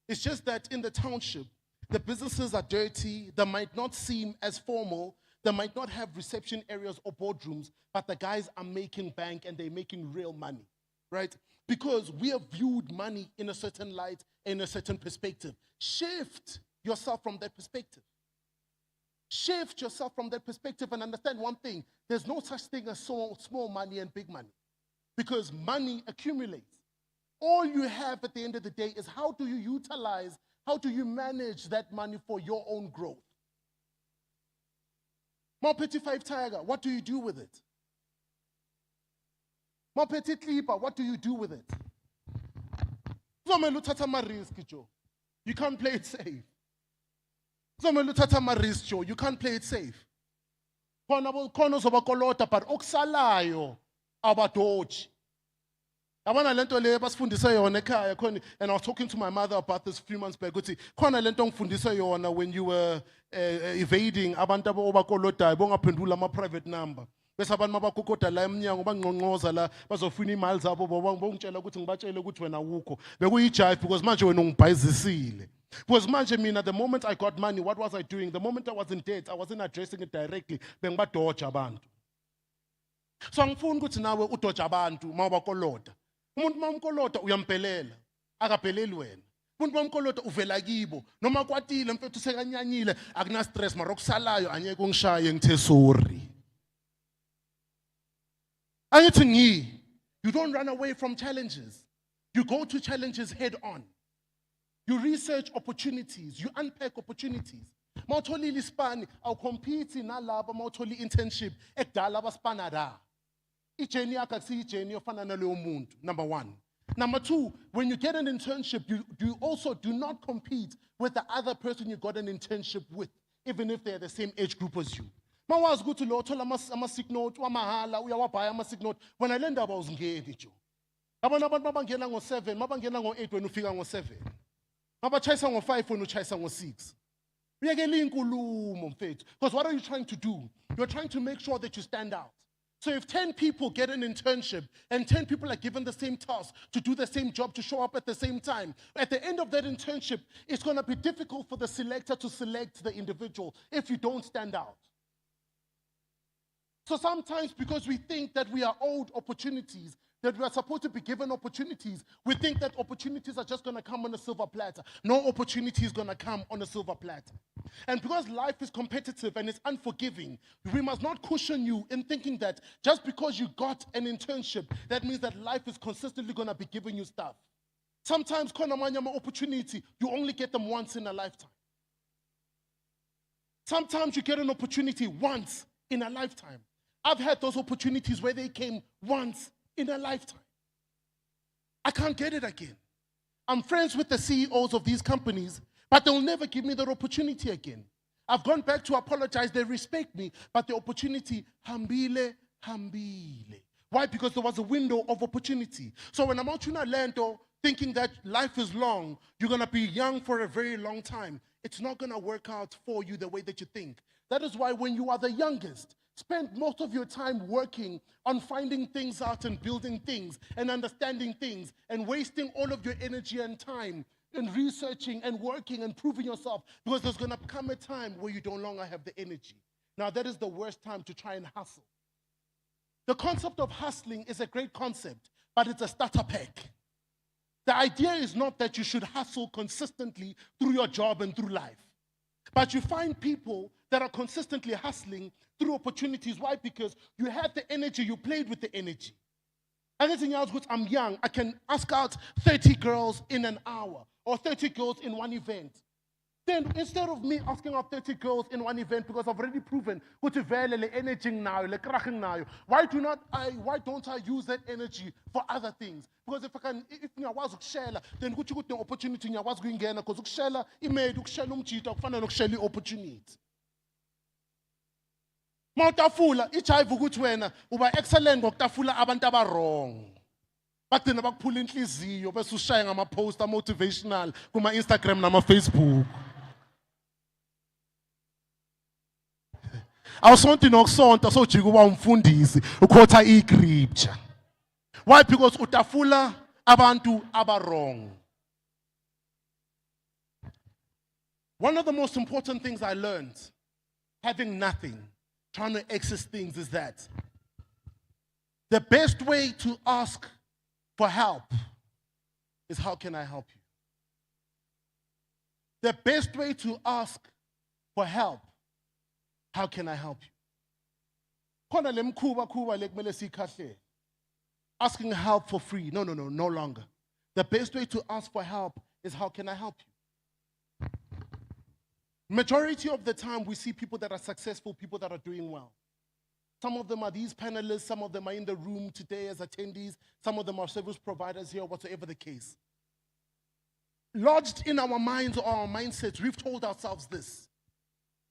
It's just that in the township, the businesses are dirty, they might not seem as formal, They might not have reception areas or boardrooms, but the guys are making bank and they're making real money, right? Because we have viewed money in a certain light, in a certain perspective. Shift yourself from that perspective. Shift yourself from that perspective and understand one thing. There's no such thing as small money and big money, because money accumulates. All you have at the end of the day is how do you utilize, how do you manage that money for your own growth? More Petit 5 Tiger, what do you do with it? More Petit Clipper, what do you do with it? You can't play it safe. You can't play it safe. Khona zobakolota but okusalayo abadoji. Yabona lento le basifundise yona ekhaya khona, and I was talking to my mother about this a few months back. Uthi khona lento ngifundise yona when you were evading abantu abakolodayo bongaphendula ama private number. Bese abantu mabakokoda la eminyango bangqongqoza la bazofuna imali zabo bongitshela ukuthi ngibatshele ukuthi wena ukho. Bekuyijive because manje wena ungibhayizisile. Because manje mina, the moment I got money, what was I doing? The moment I was in debt, I wasn't addressing it directly. Bengibadoja abantu. So angifuni ukuthi nawe udoja abantu mawabakoloda. Umuntu mamkoloda uyampelela, akapheleli wena. Umuntu mamkoloda uvela kibo. Noma kwatile mfethu sekanyanyile, akuna stress mara okusalayo anyeke ungishaye ngithe sorry. Angithi you don't run away from challenges. You go to challenges head on. You research opportunities, you unpack opportunities. Mawutholi ispani, awucompete nalabo mawutholi internship ekudala abaspana da. Ijeni yakho akusiyo ijeni yofana naloyo muntu, number one. Number two, when you get an internship, you also do not compete with the other person you got an internship with, even if they're the same age group as you. Mawazi ukuthi lo thola ama-sick note, wamahala, uyawabhaya ama-sick note, wena le ndaba awuzingeni nje. Abanye abantu mabangena ngo-7, mabangena ngo-8 wena ufika ngo-7. Mabachayisa ngo-5 wena uchayisa ngo-6. Uyekela inkulumo mfethu. Because what are you trying to do? You're trying to make sure that you stand out. So if 10 people get an internship and 10 people are given the same task to do the same job, to show up at the same time, at the end of that internship, it's going to be difficult for the selector to select the individual if you don't stand out. So sometimes because we think that we are owed opportunities, that we are supposed to be given opportunities, we think that opportunities are just going to come on a silver platter. No opportunity is going to come on a silver platter. And because life is competitive and it's unforgiving, we must not cushion you in thinking that just because you got an internship, that means that life is consistently going to be giving you stuff. Sometimes, opportunity, you only get them once in a lifetime. Sometimes you get an opportunity once in a lifetime. I've had those opportunities where they came once in a lifetime. I can't get it again. I'm friends with the CEOs of these companies, but they'll never give me that opportunity again. I've gone back to apologize. They respect me, but the opportunity, hambile. Why? Because there was a window of opportunity. So when I'm out in Orlando thinking that life is long, you're going to be young for a very long time, it's not going to work out for you the way that you think. That is why when you are the youngest, spend most of your time working on finding things out and building things and understanding things and wasting all of your energy and time in researching and working and proving yourself, because there's going to come a time where you no longer have the energy. Now, that is the worst time to try and hustle. The concept of hustling is a great concept, but it's a starter pack. The idea is not that you should hustle consistently through your job and through life, but you find people that are consistently hustling through opportunities. Why? Because you had the energy, you played with the energy. Anything else, because I'm young, I can ask out 30 girls in an hour or 30 girls in one event. Then instead of me asking out 30 girls in one event, because I've already proven the energy now, why don't I use that energy for other things? Because if I was share, then would you get the opportunity? I was going again because share email, share opportunity. Mawutafula ijive ukuthi wena uba excellent ngokutafula abantu wrong. Bagcina bakuphula inhliziyo bese ushaya ngama post motivational kuma Instagram nama Facebook. Awusonto nokusonto sojika uba umfundisi ukhotha iScripture. Why? Because utafula abantu wrong. One of the most important things I learned, having nothing, trying to access things is that the best way to ask for help is how can I help you? The best way to ask for help, how can I help you? Khona le mkhuba le kumele siyikhahlele. Asking help for free. No longer. The best way to ask for help is how can I help you? Majority of the time, we see people that are successful, people that are doing well. Some of them are these panelists, some of them are in the room today as attendees, some of them are service providers here, whatsoever the case. Lodged in our minds or our mindsets, we've told ourselves this.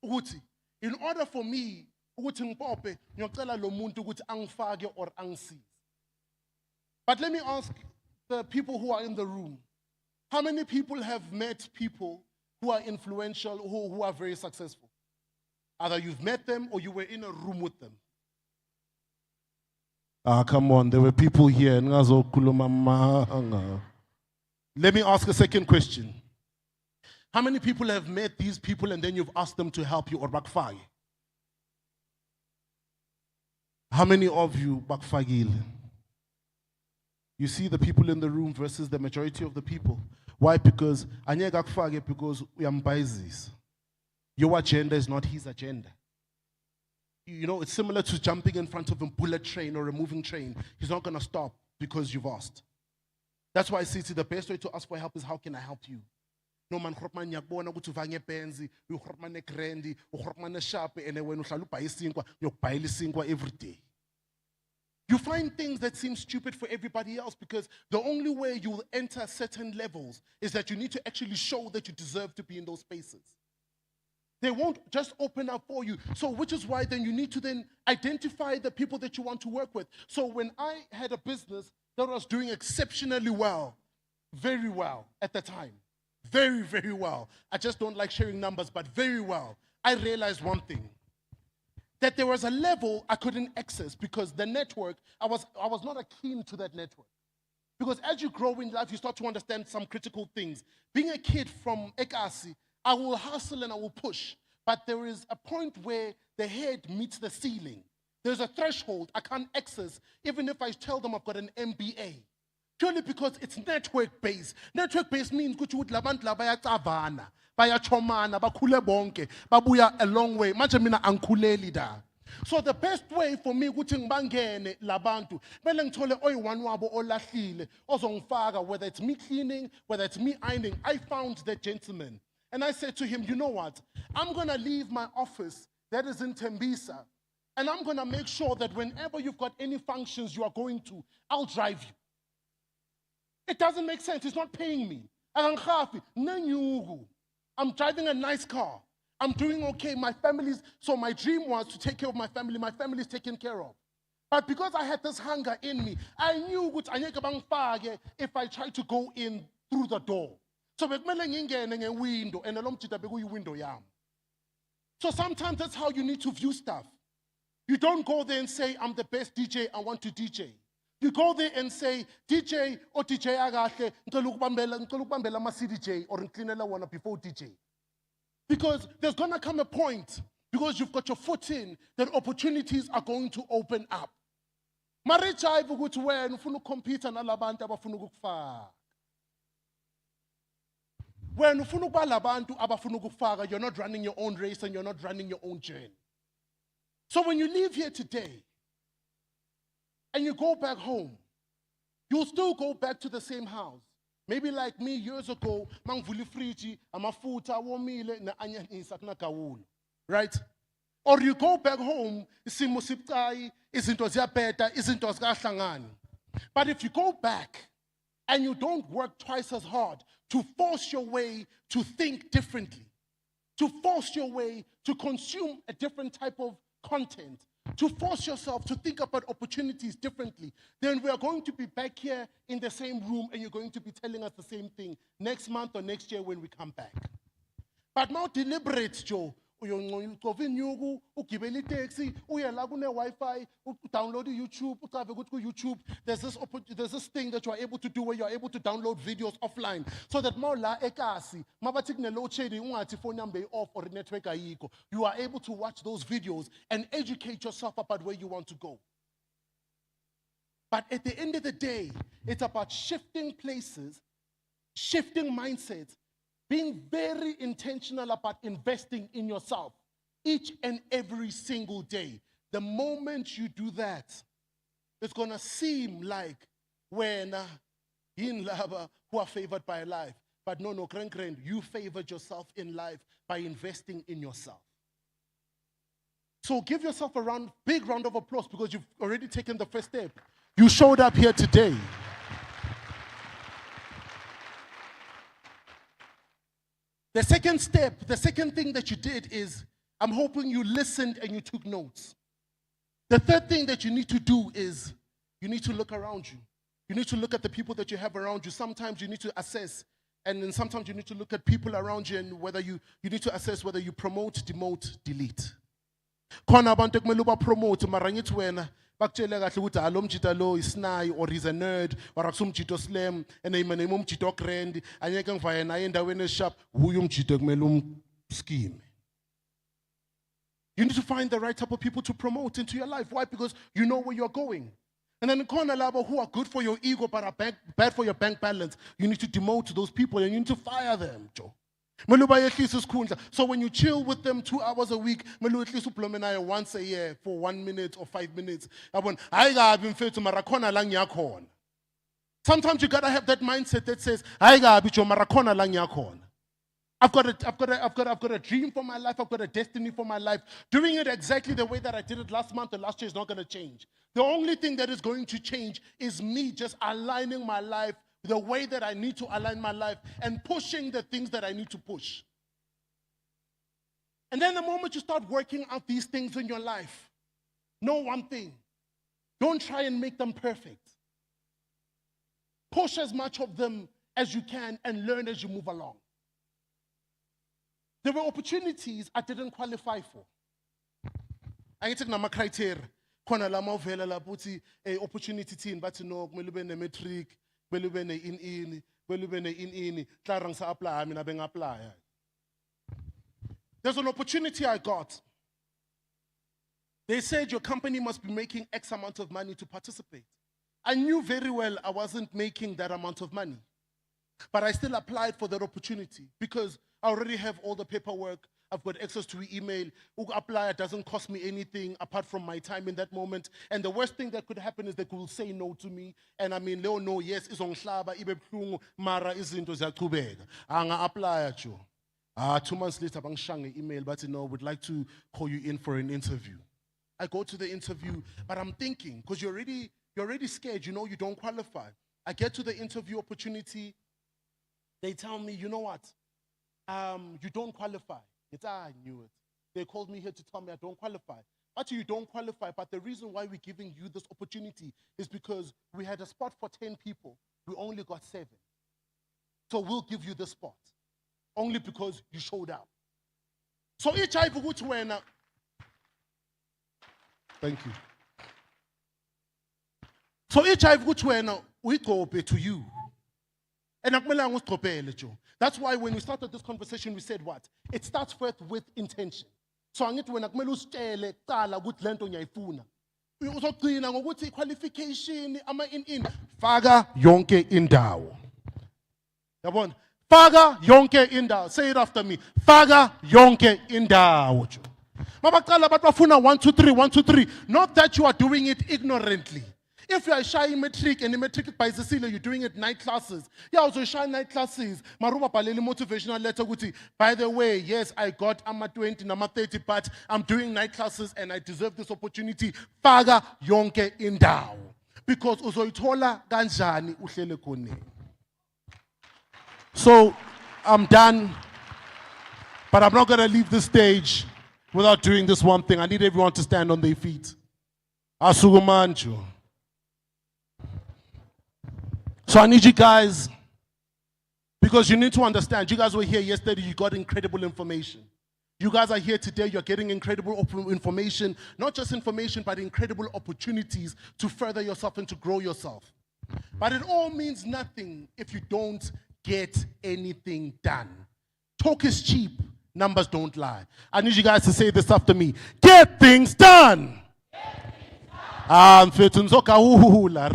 Ukuthi, in order for me, ukuthi ngipophe, ngiyocela lo muntu ukuthi angifake or angisize. But let me ask the people who are in the room, how many people have met people who are influential, who are very successful? Either you've met them or you were in a room with them. Come on, there were people here. Let me ask a second question. How many people have met these people and then you've asked them to help you or bakfagi? How many of you bakfagile? You see the people in the room versus the majority of the people. Why? Because your agenda is not his agenda. You know, it's similar to jumping in front of a bullet train or a moving train. He's not going to stop because you've asked. That's why I say the best way to ask for help is how can I help you? No man khropman yakbona ukuthi uvange penzi, ukhropmane grendi, ukhropmane shape and when uhlala ubhaye isinkwa, uyokubhayela isinkwa every day. You find things that seem stupid for everybody else because the only way you'll enter certain levels is that you need to actually show that you deserve to be in those spaces. They won't just open up for you. So which is why then you need to then identify the people that you want to work with. So when I had a business that was doing exceptionally well, very well at the time, very, very well. I just don't like sharing numbers, but very well. I realized one thing, that there was a level I couldn't access because the network, I was not keen to that network. Because as you grow in life, you start to understand some critical things. Being a kid from Ekasi, I will hustle and I will push. But there is a point where the head meets the ceiling. There's a threshold I can't access, even if I tell them I've got an MBA. Purely because it's network-based. Network-based means ukuthi labantu la bayacabana, bayachomana, bakhule bonke, babuya a long way. Manje mina angikhuleli da. So the best way for me ukuthi ngibangene labantu, bele ngithole oyi-one wabo olahlile, ozongifaka, whether it's me cleaning, whether it's me ironing. I found that gentleman. And I said to him, you know what? I'm going to leave my office that is in Tembisa, and I'm going to make sure that whenever you've got any functions you are going to, I'll drive you. It doesn't make sense. It's not paying me. I'm driving a nice car. I'm doing okay. So my dream was to take care of my family. My family is taken care of. But because I had this hunger in me, I knew if I tried to go in through the door. So window and so sometimes that's how you need to view stuff. You don't go there and say, I'm the best DJ, I want to DJ. You go there and say, DJ or DJ agahle, ngicela ukubambela ama CDJ or ngicleanela wona before DJ. Because there's gonna come a point, because you've got your foot in, that opportunities are going to open up. Marichayive ukuthi wena ufuna ukucompete nalabantu abafuna ukukufaka. When ufuna ukuba labantu abafuna ukufaka, you're not running your own race and you're not running your own journey. So when you leave here today and you go back home, you'll still go back to the same house. Maybe like me years ago, mangvuli friji, amafuta, womile, na anyanisa kuna kawulu. Right? Or you go back home, isimo siptai, izinto ziyapeta, izinto zikahlangani. But if you go back and you don't work twice as hard to force your way to think differently, to force your way to consume a different type of content, to force yourself to think about opportunities differently, then we are going to be back here in the same room and you're going to be telling us the same thing next month or next year when we come back. But now deliberate, Joe. uyocova inyuku, ugibela itaxi, uye la kune-Wi-Fi, download YouTube, ucave ukuthi ku-YouTube, there's this thing that you are able to do where you are able to download videos offline. So that mawla ekasi, mabathi kune-load shedding, ungathi phone number off or network ayikho. You are able to watch those videos and educate yourself about where you want to go. But at the end of the day, it's about shifting places, shifting mindsets, being very intentional about investing in yourself each and every single day. The moment you do that, it's going to seem like when in lava who are favored by life. But no, you favored yourself in life by investing in yourself. So give yourself a big round of applause because you've already taken the first step. You showed up here today. The second step, the second thing that you did is, I'm hoping you listened and you took notes. The third thing that you need to do is, you need to look around you. You need to look at the people that you have around you. Sometimes you need to assess, and then sometimes you need to look at people around you and whether you need to assess whether you promote, demote, delete. Khona abantu ekumele ubapromote mara ngithi wena bakutshele kahle ukuthi lo mjita lo isnayi or he's a nerd or akusumjito slam and imene umjito grand anyeke ngivaye naye endaweni esharp huyo umjito kumele scheme. You need to find the right type of people to promote into your life. Why? Because you know where you're going. And then corner labo who are good for your ego but are bad for your bank balance, you need to demote those people and you need to fire them, Joe. So when you chill with them 2 hours a week, at least once a year for 1 minute or 5 minutes. Sometimes you gotta have that mindset that says, I've got a dream for my life. I've got a destiny for my life. Doing it exactly the way that I did it last month or last year is not going to change. The only thing that is going to change is me just aligning my life the way that I need to align my life and pushing the things that I need to push. And then the moment you start working out these things in your life, know one thing. Don't try and make them perfect. Push as much of them as you can and learn as you move along. There were opportunities I didn't qualify for. I ain't taking my criteria. Kona la mavela la buti opportunity tin but no kumele ne metric, kumele ne in, kumele ne in, tlarang sa apply, I mean abeng apply. There's an opportunity I got. They said your company must be making X amount of money to participate. I knew very well I wasn't making that amount of money. But I still applied for that opportunity because I already have all the paperwork. I've got access to email. Apply, it doesn't cost me anything apart from my time in that moment. And the worst thing that could happen is they could say no to me. And I mean, they'll know, yes, it's on Shlaba, Ibe Mara izinto zakubega. Anga apply at you. 2 months later, bang shang email, but would like to call you in for an interview. I go to the interview, but I'm thinking, because you're already scared, you don't qualify. I get to the interview opportunity. They tell me, you know what? You don't qualify. I knew it. They called me here to tell me I don't qualify. Actually, you don't qualify, but the reason why we're giving you this opportunity is because we had a spot for 10 people. We only got 7. So we'll give you the spot. Only because you showed up. So each I which when thank you. So each I which when we go to you. And that's why when we started this conversation, we said what? It starts first with intention. So angithi wena kumele usitshele qala ukuthi lento ngiyayifuna. Uzogcina ngokuthi qualification ama in faka yonke indawo. Yabona? Faka yonke indawo. Say it after me. Faka yonke indawo. Mabaqala abantu bafuna 1 2 3 1 2 3. Not that you are doing it ignorantly. If you are shy in metric and in metric by Cecilia, you're doing it night classes. Yeah, also shy night classes. Maruba paleli motivational letter guti. By the way, yes, I got I'm at 20, I'm at 30, but I'm doing night classes and I deserve this opportunity. Faga yonke indawo. Because uzoitola ganjani uhlele kone. So I'm done. But I'm not gonna leave this stage without doing this one thing. I need everyone to stand on their feet. Asugumancho. So I need you guys, because you need to understand, you guys were here yesterday, you got incredible information. You guys are here today, you're getting incredible information, not just information, but incredible opportunities to further yourself and to grow yourself. But it all means nothing if you don't get anything done. Talk is cheap, numbers don't lie. I need you guys to say this after me. Get things done. Mfethu nizogawula.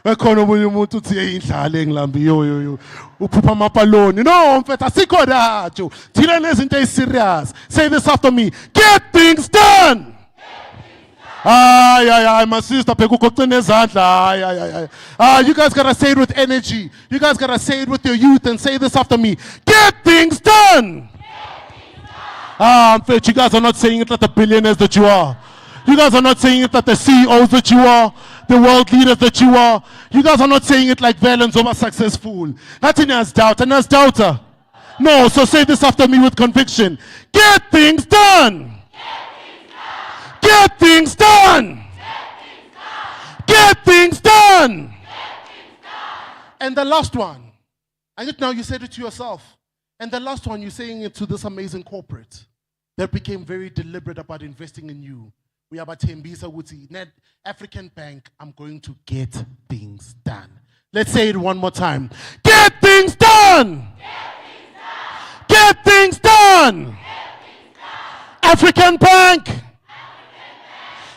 Bekhona omunye umuntu uthi eyindlala engilambi yo uphupha amapaloni. No mfethu asikho rajo. Thina nezinto eziserious. Say this after me. Get things done. My sister, you guys gotta say it with energy. You guys gotta say it with your youth and say this after me. Get things done. You guys are not saying it like the billionaires that you are. You guys are not saying it like the CEOs that you are, the world leaders that you are. You guys are not saying it like Valens over successful. Nothing has doubt and has doubter. No, so say this after me with conviction. Get things done. Get things done. Get things done. And the last one, and now you said it to yourself. And the last one, you're saying it to this amazing corporate that became very deliberate about investing in you. We are about Tembisa Wuti, Net African Bank. I'm going to get things done. Let's say it one more time. Get things done. Get things done. African Bank.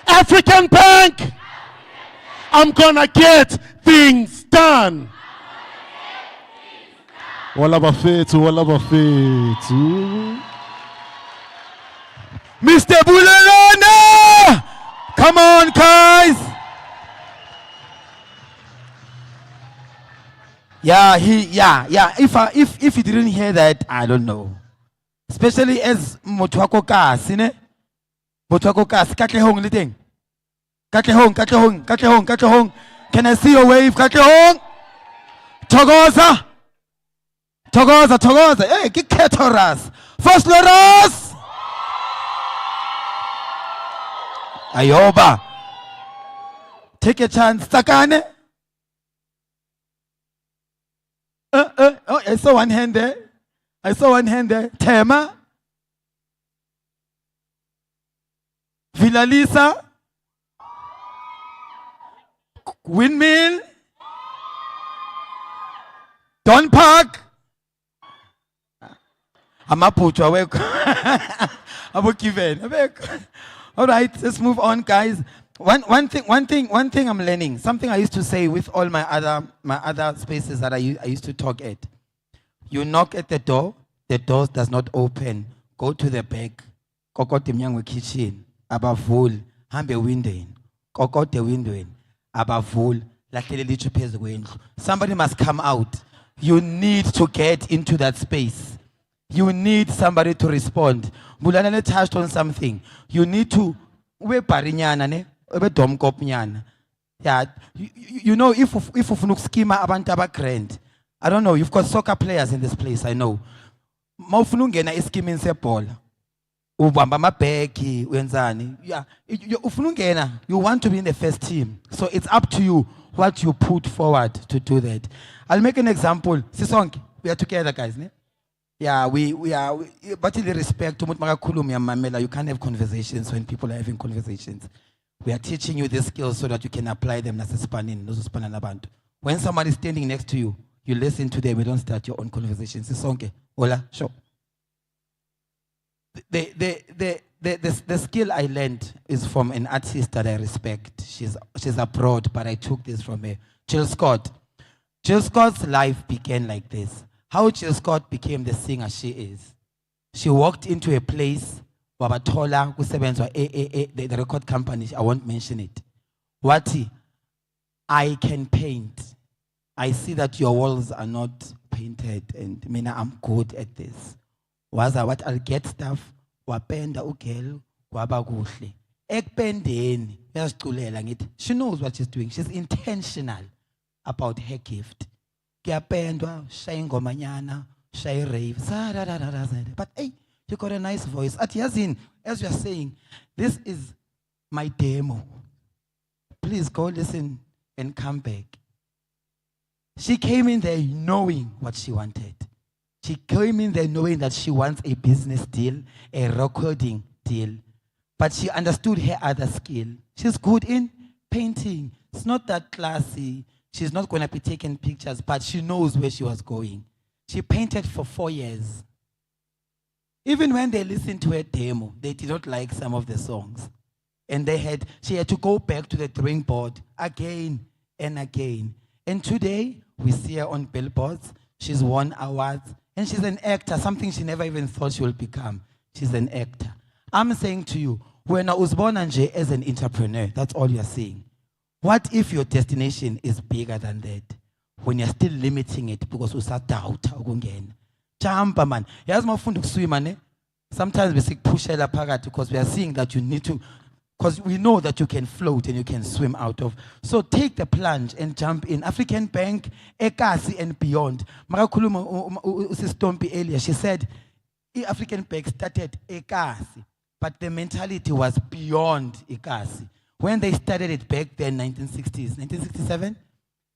African Bank. I'm gonna get things done. Wala bafethu. Mr. Bulelana! Come on, guys! Yeah. If you didn't hear that, I don't know. Especially as Motwako Kasi, ne? Motwako Kasi, katlehong liteng. Katlehong. Can I see your wave? Katlehong! Togoza! Hey, Kiketoras! First Loras! Ayoba. Take a chance. Sakane. I saw one hand there. Tema. Villa Lisa. Windmill. Don Park. Amapucho. All right, let's move on, guys. One thing I'm learning. Something I used to say with all my other spaces that I used to talk at. You knock at the door does not open. Go to the back. Kokote mnyango kitchen. Abavul. Hambe window. Kokote window. Abavul. Somebody must come out. You need to get into that space. You need somebody to respond. Bulana touched on something. You need to yeah, you know, if ufuna schema abantu abagrand. I don't know, you've got soccer players in this place, I know. Mawufuna ungena eschemeni sebhola. Ubamba amabheki wenzani. Yeah, ufuna ungena, you want to be in the first team. So it's up to you what you put forward to do that. I'll make an example. Sisonke, we are together, guys, ne? Yeah, we are, but in the respect to Mamela, you can't have conversations when people are having conversations. We are teaching you these skills so that you can apply them. When somebody is standing next to you, you listen to them, you don't start your own conversations. It's okay. Hola, sure. The skill I learned is from an artist that I respect. She's abroad, but I took this from her. Jill Scott. Jill Scott's life began like this. How Jill Scott became the singer she is. She walked into a place, Wabatola, the record company, I won't mention it. Wati, I can paint. I see that your walls are not painted, and Mina, I'm good at this. Waza, what I'll get stuff, wapenda ugel, wabaguhle. Ekpendeni, she knows what she's doing. She's intentional about her gift. Kiapendwa, shay ngomanyana, shay rave, but hey, you got a nice voice. At Yazin, as you're saying, this is my demo. Please go listen and come back. She came in there knowing what she wanted. She came in there knowing that she wants a business deal, a recording deal. But she understood her other skill. She's good in painting. It's not that classy. She's not going to be taking pictures, but she knows where she was going. She painted for 4 years. Even when they listened to her demo, they did not like some of the songs. And she had to go back to the drawing board again and again. And today, we see her on billboards. She's won awards. And she's an actor, something she never even thought she would become. She's an actor. I'm saying to you, when I was born as an entrepreneur, that's all you're saying. What if your destination is bigger than that? When you're still limiting it because you start doubt. Jump, man. Sometimes we say push because we are seeing that you need to, because we know that you can float and you can swim out of. So take the plunge and jump in. African Bank, Ekasi and beyond. Earlier, she said, African Bank started Ekasi, but the mentality was beyond Ekasi. When they started it back then, 1960s, 1967,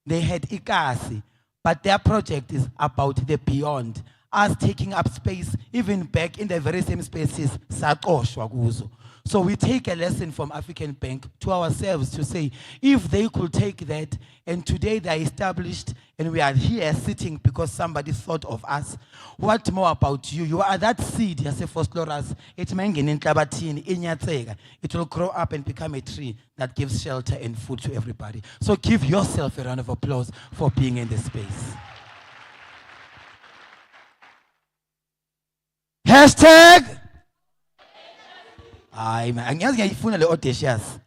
they had Ekasi, but their project is about the beyond. Us taking up space, even back in the very same spaces, so we take a lesson from African Bank to ourselves to say, if they could take that, and today they are established, and we are here sitting because somebody thought of us, what more about you? You are that seed, Phosphorus. It will grow up and become a tree that gives shelter and food to everybody. So give yourself a round of applause for being in this space. Hashtag. Audacious.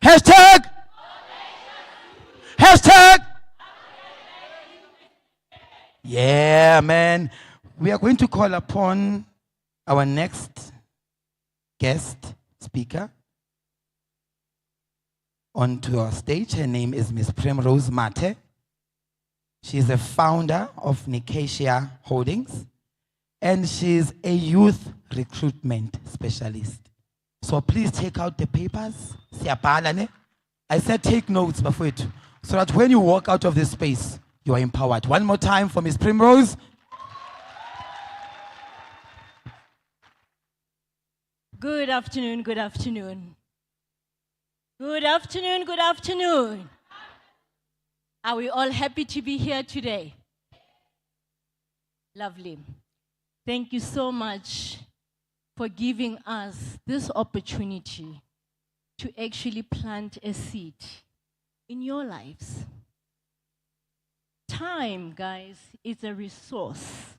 Hashtag. Hashtag. Yeah, man. We are going to call upon our next guest speaker onto our stage. Her name is Miss Primrose Mate. She is the founder of Nicacia Holdings, and she's a youth recruitment specialist. So please take out the papers. I said take notes before it, so that when you walk out of this space, you are empowered. One more time for Miss Primrose. Good afternoon, good afternoon. Good afternoon, good afternoon. Are we all happy to be here today? Lovely. Thank you so much for giving us this opportunity to actually plant a seed in your lives. Time, guys, is a resource.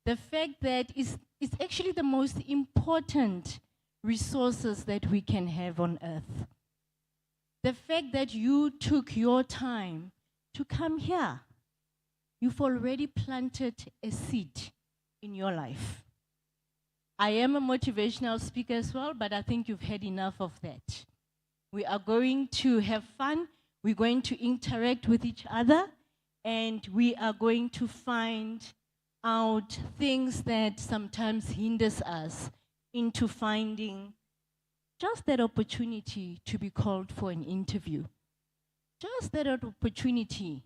The fact that it's actually the most important resources that we can have on earth. The fact that you took your time to come here, you've already planted a seed in your life. I am a motivational speaker as well, but I think you've had enough of that. We are going to have fun, we're going to interact with each other, and we are going to find out things that sometimes hinders us into finding just that opportunity to be called for an interview. Just that opportunity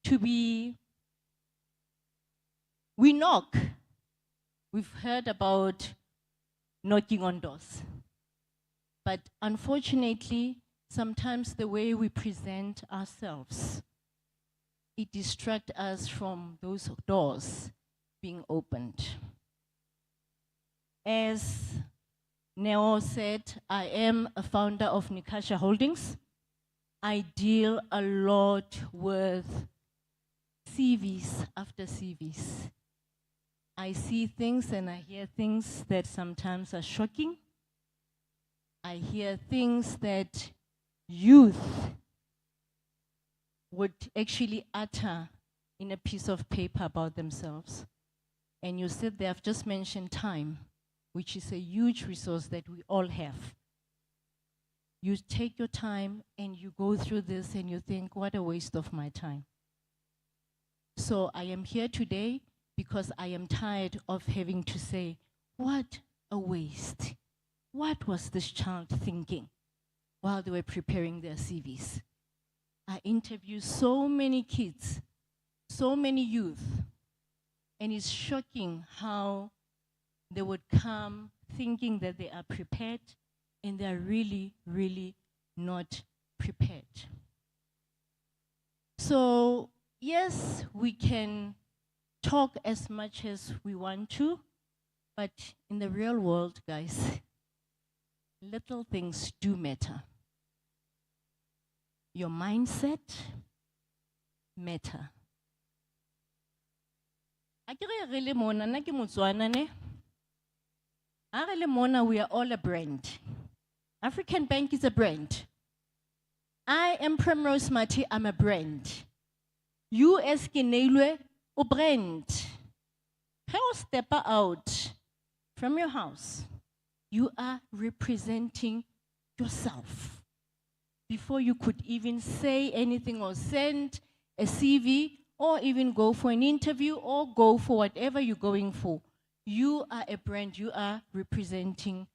to be, we knock. We've heard about knocking on doors. But unfortunately, sometimes the way we present ourselves, it distracts us from those doors being opened. As Neo said, I am a founder of Nicacia Holdings. I deal a lot with CVs after CVs. I see things and I hear things that sometimes are shocking. I hear things that youth would actually utter in a piece of paper about themselves. And you said they have just mentioned time, which is a huge resource that we all have. You take your time and you go through this and you think, what a waste of my time. So I am here today because I am tired of having to say, what a waste. What was this child thinking while they were preparing their CVs? I interview so many kids, so many youth, And it's shocking how they would come thinking that they are prepared, and they are really, really not prepared. So, yes, we can talk as much as we want to, but in the real world, guys, little things do matter. Your mindset matter. Akere re le mona, nna ke Motswana ne. Ha re le mona, we are all a brand. African Bank is a brand. I am Primrose Mati, I'm a brand. US Kineilwe, a brand. How step out from your house, you are representing yourself. Before you could even say anything or send a CV or even go for an interview or go for whatever you're going for, you are a brand, you are representing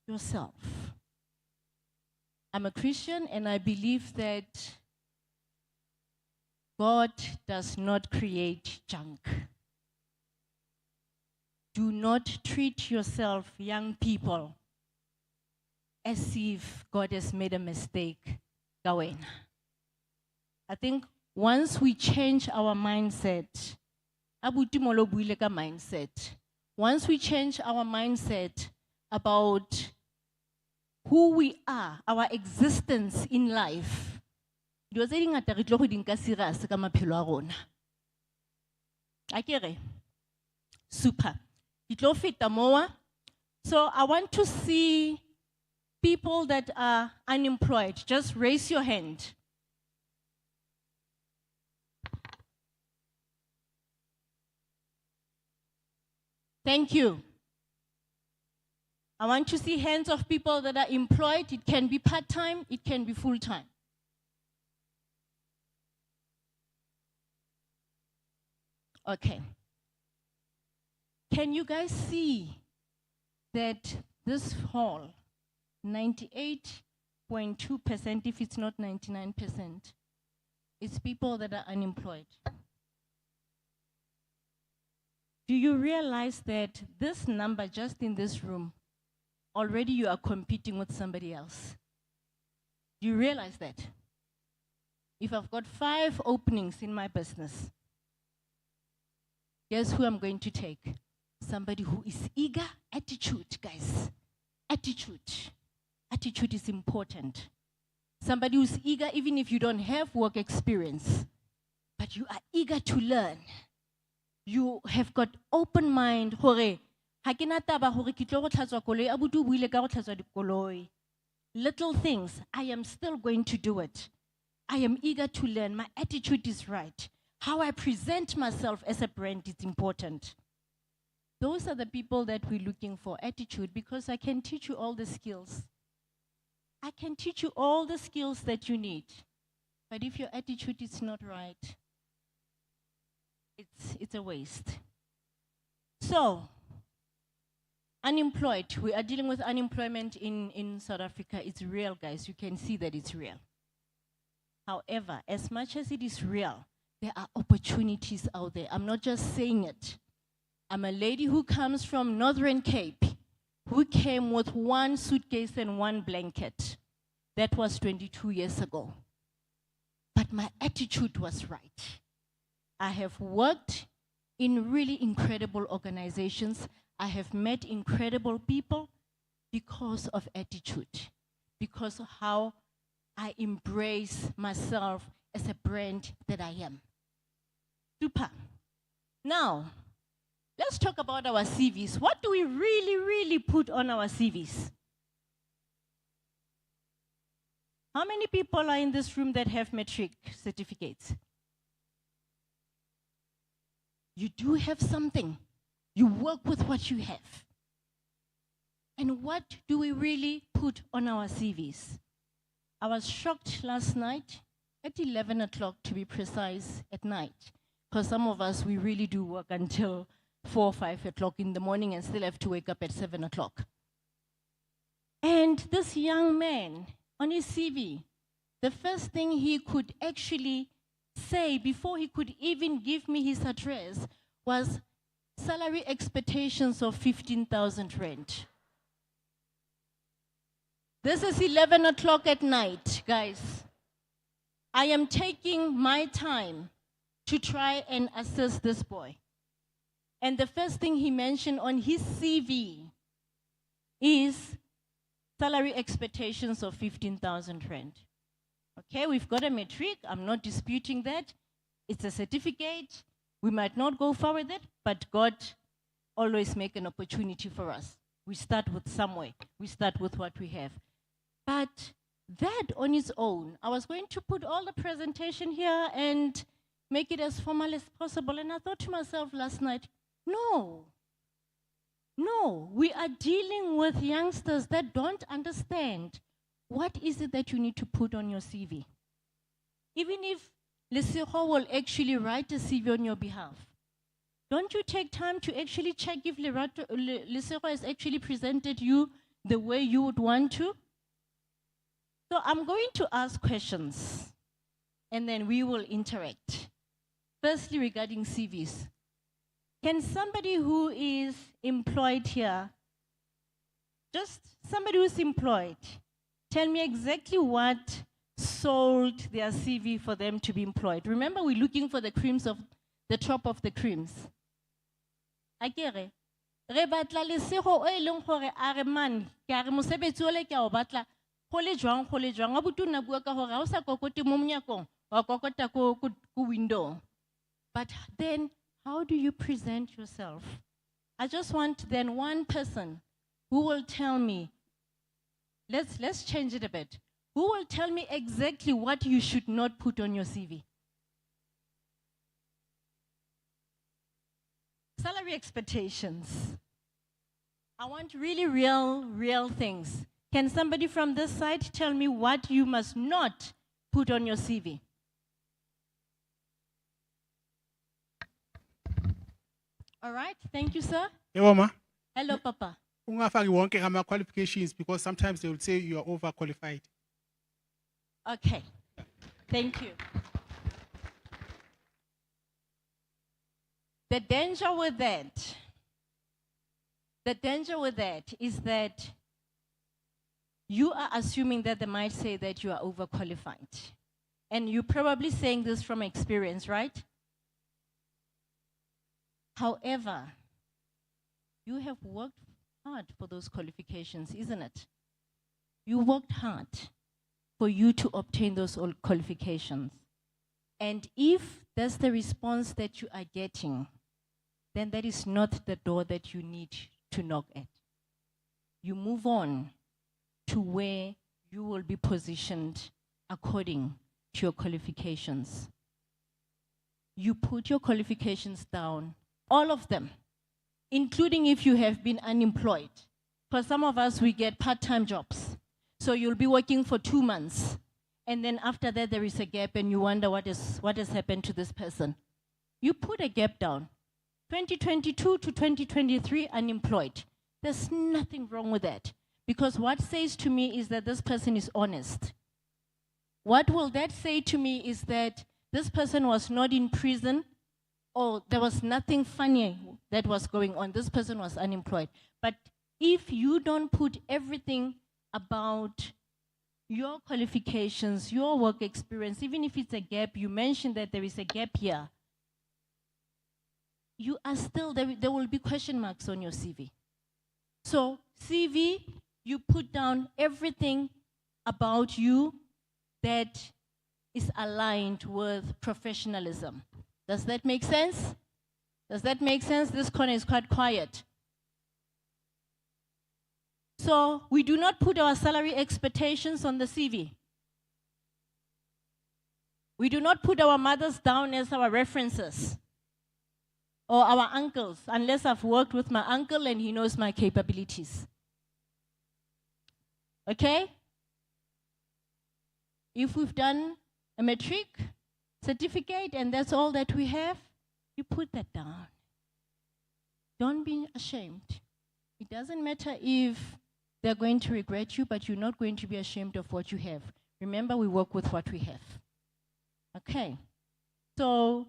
yourself. I'm a Christian and I believe that God does not create junk. Do not treat yourself, young people, as if God has made a mistake. Gawain. I think once we change our mindset, Abuti Molo buile ka mindset. Once we change our mindset about who we are, our existence in life, dilo tse dingata re tlo go di nka serious ka maphelo a rona. Akere? Super. Di tlo feta moa. So I want to see people that are unemployed. Just raise your hand. Thank you. I want to see hands of people that are employed. It can be part-time, it can be full-time. Okay. Can you guys see that this hall, 98.2%, if it's not 99%, is people that are unemployed? Do you realize that this number just in this room, already you are competing with somebody else? Do you realize that? If I've got 5 openings in my business, guess who I'm going to take? Somebody who is eager. Attitude, guys. Attitude. Attitude is important. Somebody who's eager, even if you don't have work experience, but you are eager to learn. You have got open mind. Hore, ha ke na taba hore ke tlo go tlhatswa koloi, abuti o buile ka go tlhatswa dikoloi. Little things, I am still going to do it. I am eager to learn. My attitude is right. How I present myself as a brand is important. Those are the people that we're looking for, attitude, because I can teach you all the skills. I can teach you all the skills that you need. But if your attitude is not right, it's a waste. So, unemployed. We are dealing with unemployment in South Africa. It's real, guys. You can see that it's real. However, as much as it is real, there are opportunities out there. I'm not just saying it. I'm a lady who comes from Northern Cape, who came with 1 suitcase and 1 blanket. That was 22 years ago. But my attitude was right. I have worked in really incredible organizations. I have met incredible people because of attitude, because of how I embrace myself as a brand that I am. Super. Now, let's talk about our CVs. What do we really, really put on our CVs? How many people are in this room that have matric certificates? You do have something. You work with what you have. And what do we really put on our CVs? I was shocked last night, at 11 o'clock to be precise, at night. Because some of us, we really do work until 4 or 5 o'clock in the morning and still have to wake up at 7 o'clock. And this young man, on his CV, the first thing he could actually say before he could even give me his address was, salary expectations of 15,000 rand. This is 11 o'clock at night, guys. I am taking my time to try and assess this boy. And the first thing he mentioned on his CV is salary expectations of 15,000 rand. Okay, we've got a matric. I'm not disputing that. It's a certificate. We might not go far with it, but God always make an opportunity for us. We start with somewhere. We start with what we have. But that on its own, I was going to put all the presentation here and make it as formal as possible. And I thought to myself last night, no, we are dealing with youngsters that don't understand what is it that you need to put on your CV. Even if Lesego will actually write a CV on your behalf, don't you take time to actually check if Lesego has actually presented you the way you would want to? So I'm going to ask questions, and then we will interact. Firstly, regarding CVs. Can somebody who is employed here, just somebody who's employed, tell me exactly what sold their CV for them to be employed? Remember, we're looking for the creams of the top of the creams. Akere, re batla Lesego o e leng gore a re man, ke a re mosebetsi ole ke a o batla go le jwang wa botona bua ka gore ha o sa kokote mo monyakong wa kokota ko window. But then how do you present yourself? I just want then one person who will tell me, let's change it a bit. Who will tell me exactly what you should not put on your CV? Salary expectations. I want really real things. Can somebody from this side tell me what you must not put on your CV? All right, thank you, sir. Hello, ma. Hello, Papa. Ungafaki wonke ama qualifications because sometimes they will say you are overqualified. Okay, thank you. The danger with that is that you are assuming that they might say that you are overqualified. And you're probably saying this from experience, right? However, you have worked hard for those qualifications, isn't it? You worked hard for you to obtain those qualifications. And if that's the response that you are getting, then that is not the door that you need to knock at. You move on to where you will be positioned according to your qualifications. You put your qualifications down, all of them, including if you have been unemployed. For some of us, we get part-time jobs. So you'll be working for 2 months, and then after that there is a gap and you wonder what has happened to this person. You put a gap down. 2022 to 2023, unemployed. There's nothing wrong with that. Because what says to me is that this person is honest. What will that say to me is that this person was not in prison, or there was nothing funny that was going on. This person was unemployed. But if you don't put everything about your qualifications, your work experience, even if it's a gap, you mentioned that there is a gap here, you are still, there will be question marks on your CV. So CV, you put down everything about you that is aligned with professionalism. Does that make sense? Does that make sense? This corner is quite quiet. So we do not put our salary expectations on the CV. We do not put our mothers down as our references or our uncles, unless I've worked with my uncle and he knows my capabilities. Okay? If we've done a matric certificate and that's all that we have, you put that down. Don't be ashamed. It doesn't matter if they're going to regret you, but you're not going to be ashamed of what you have. Remember, we work with what we have. Okay. So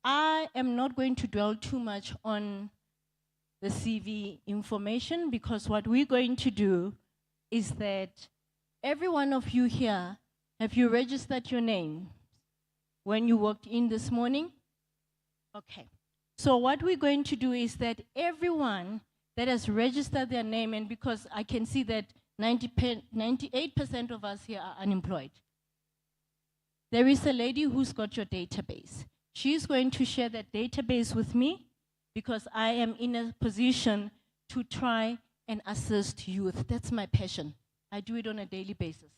I am not going to dwell too much on the CV information because what we're going to do is that every one of you here, have you registered your name when you walked in this morning? Okay. So what we're going to do is that everyone that has registered their name, and because I can see that 98% of us here are unemployed, there is a lady who's got your database. She's going to share that database with me because I am in a position to try and assist youth. That's my passion. I do it on a daily basis.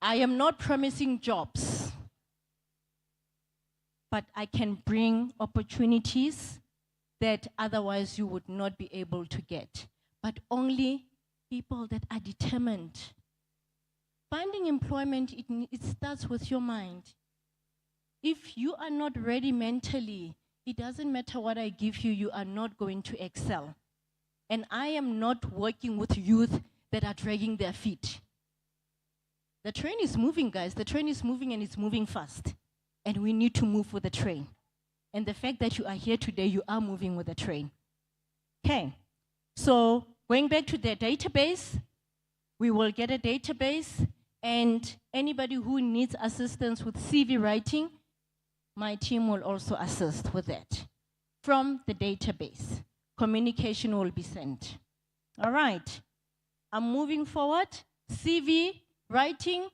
I am not promising jobs, but I can bring opportunities that otherwise you would not be able to get. But only people that are determined. Finding employment, it starts with your mind. If you are not ready mentally, it doesn't matter what I give you, you are not going to excel. And I am not working with youth that are dragging their feet. The train is moving, guys. The train is moving and it's moving fast. And we need to move with the train. And the fact that you are here today, you are moving with the train. Okay. So going back to the database, we will get a database, and anybody who needs assistance with CV writing, my team will also assist with that. From the database, communication will be sent. All right. I'm moving forward. CV writing,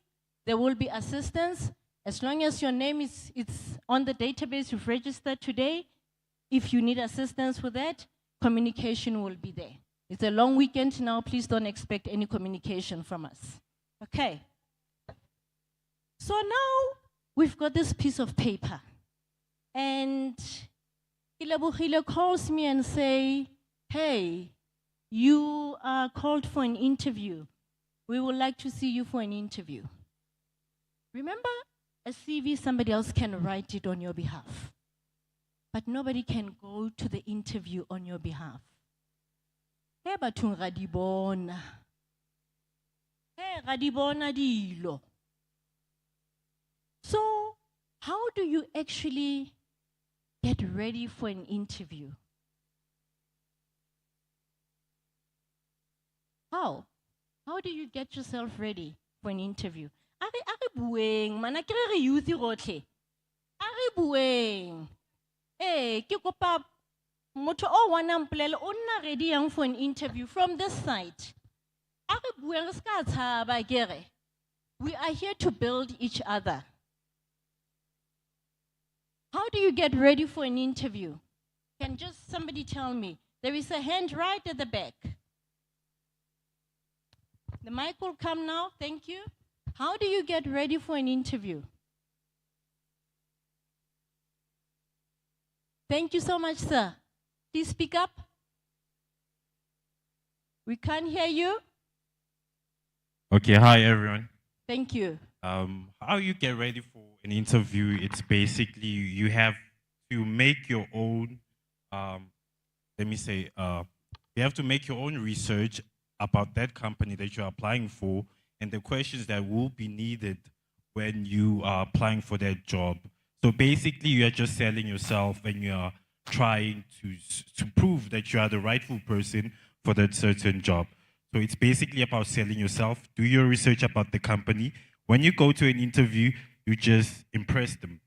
there will be assistance. As long as your name is on the database you've registered today, if you need assistance with that, communication will be there. It's a long weekend now. Please don't expect any communication from us. Okay. So now we've got this piece of paper. And Ilabuhile calls me and say, hey, you are called for an interview. We would like to see you for an interview. Remember, a CV, somebody else can write it on your behalf. But nobody can go to the interview on your behalf. Hey, bathong ra di bona. Hey, ra di bona dilo. So, how do you actually get ready for an interview? How? How do you get yourself ready for an interview? Are bueng, mana kere re youth rotlhe. Are bueng. Eh, ke kopa motho o wana mpolele o nna ready yang for an interview from this side. Are bueng re ska tshaba kere. We are here to build each other. How do you get ready for an interview? Can just somebody tell me? There is a hand right at the back. The mic will come now. Thank you. How do you get ready for an interview? Thank you so much, sir. Please speak up. We can't hear you. Okay, hi everyone. Thank you. How you get ready for an interview, it's basically you have to make your own, you have to make your own research about that company that you're applying for and the questions that will be needed when you are applying for that job. So basically, you are just selling yourself and you are trying to prove that you are the rightful person for that certain job. So it's basically about selling yourself. Do your research about the company. When you go to an interview, you just impress them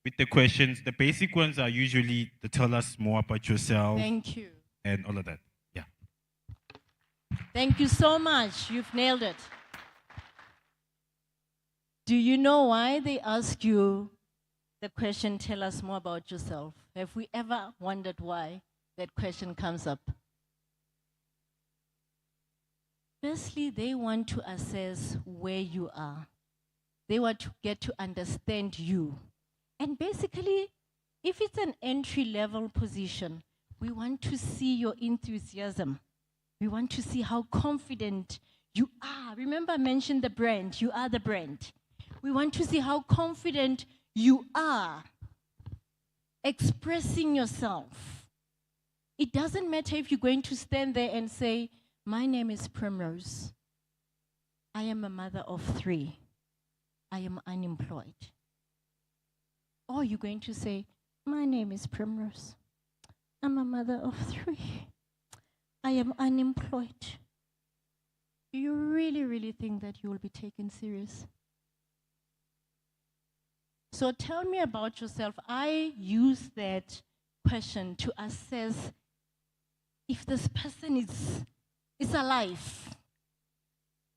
with the questions. The basic ones are usually to tell us more about yourself. Thank you. And all of that. Yeah. Thank you so much. You've nailed it. Do you know why they ask you the question, tell us more about yourself? Have we ever wondered why that question comes up? Firstly, they want to assess where you are. They want to get to understand you. And basically, if it's an entry-level position, we want to see your enthusiasm. We want to see how confident you are. Remember, I mentioned the brand. You are the brand. We want to see how confident you are expressing yourself. It doesn't matter if you're going to stand there and say, my name is Primrose. I am a mother of 3. I am unemployed. Or you're going to say, my name is Primrose. I'm a mother of 3. I am unemployed. Do you really, really think that you will be taken serious? So tell me about yourself. I use that question to assess if this person is alive.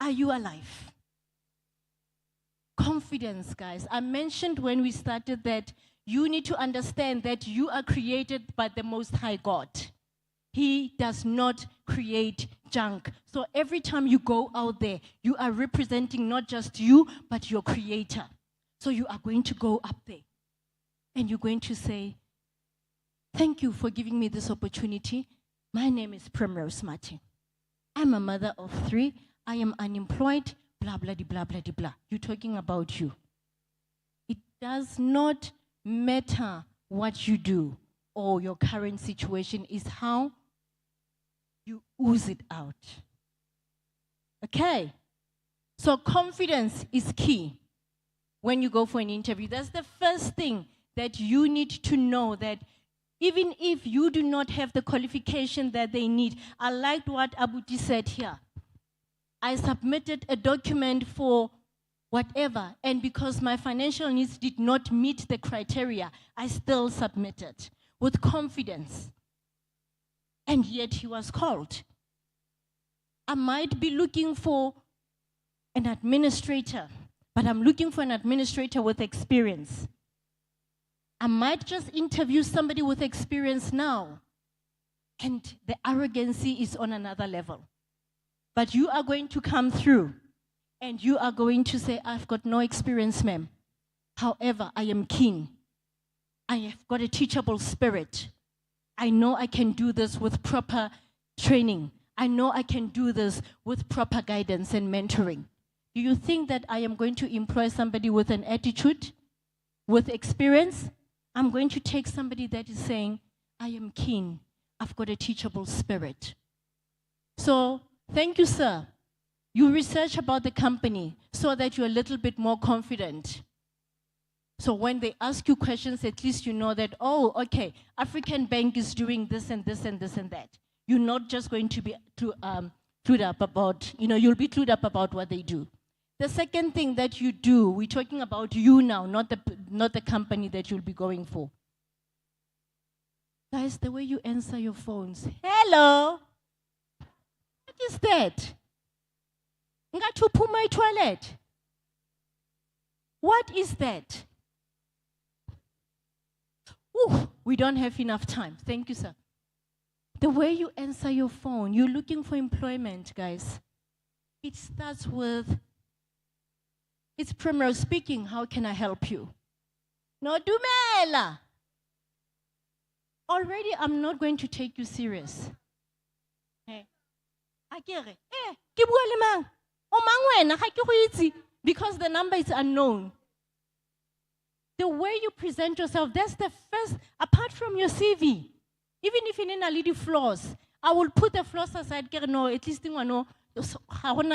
Are you alive? Confidence, guys. I mentioned when we started that you need to understand that you are created by the Most High God. He does not create junk. So every time you go out there, you are representing not just you, but your Creator. So you are going to go up there and you're going to say, thank you for giving me this opportunity. My name is Primrose Martin. I'm a mother of 3. I am unemployed, blah, blah, blah, blah, blah. You're talking about you. It does not matter what you do or your current situation, is how you ooze it out. Okay? So confidence is key when you go for an interview. That's the first thing that you need to know, that even if you do not have the qualification that they need. I liked what Abuti said here. I submitted a document for whatever, and because my financial needs did not meet the criteria, I still submitted with confidence. And yet he was called. I might be looking for an administrator, but I'm looking for an administrator with experience. I might just interview somebody with experience now, and the arrogancy is on another level. But you are going to come through, and you are going to say, I've got no experience, ma'am. However, I am keen. I have got a teachable spirit. I know I can do this with proper training. I know I can do this with proper guidance and mentoring. Do you think that I am going to employ somebody with an attitude, with experience? I'm going to take somebody that is saying, I am keen. I've got a teachable spirit. So, thank you, sir. You research about the company so that you're a little bit more confident. So when they ask you questions, at least you know that, oh, okay, African Bank is doing this and this and this and that. You're not just going to be clued up about, you'll be clued up about what they do. The second thing that you do, we're talking about you now, not the company that you'll be going for. Guys, the way you answer your phones, hello, what is that? Ngatu my toilet. What is that? Ooh, we don't have enough time. Thank you, sir. The way you answer your phone, you're looking for employment, guys. It starts with, it's Primrose speaking, how can I help you? No, dumela. Already, I'm not going to take you serious. Hey. Because the number is unknown. The way you present yourself, that's the first, apart from your CV. Even if you need a little flaws, I will put the flaws aside. No, at least I know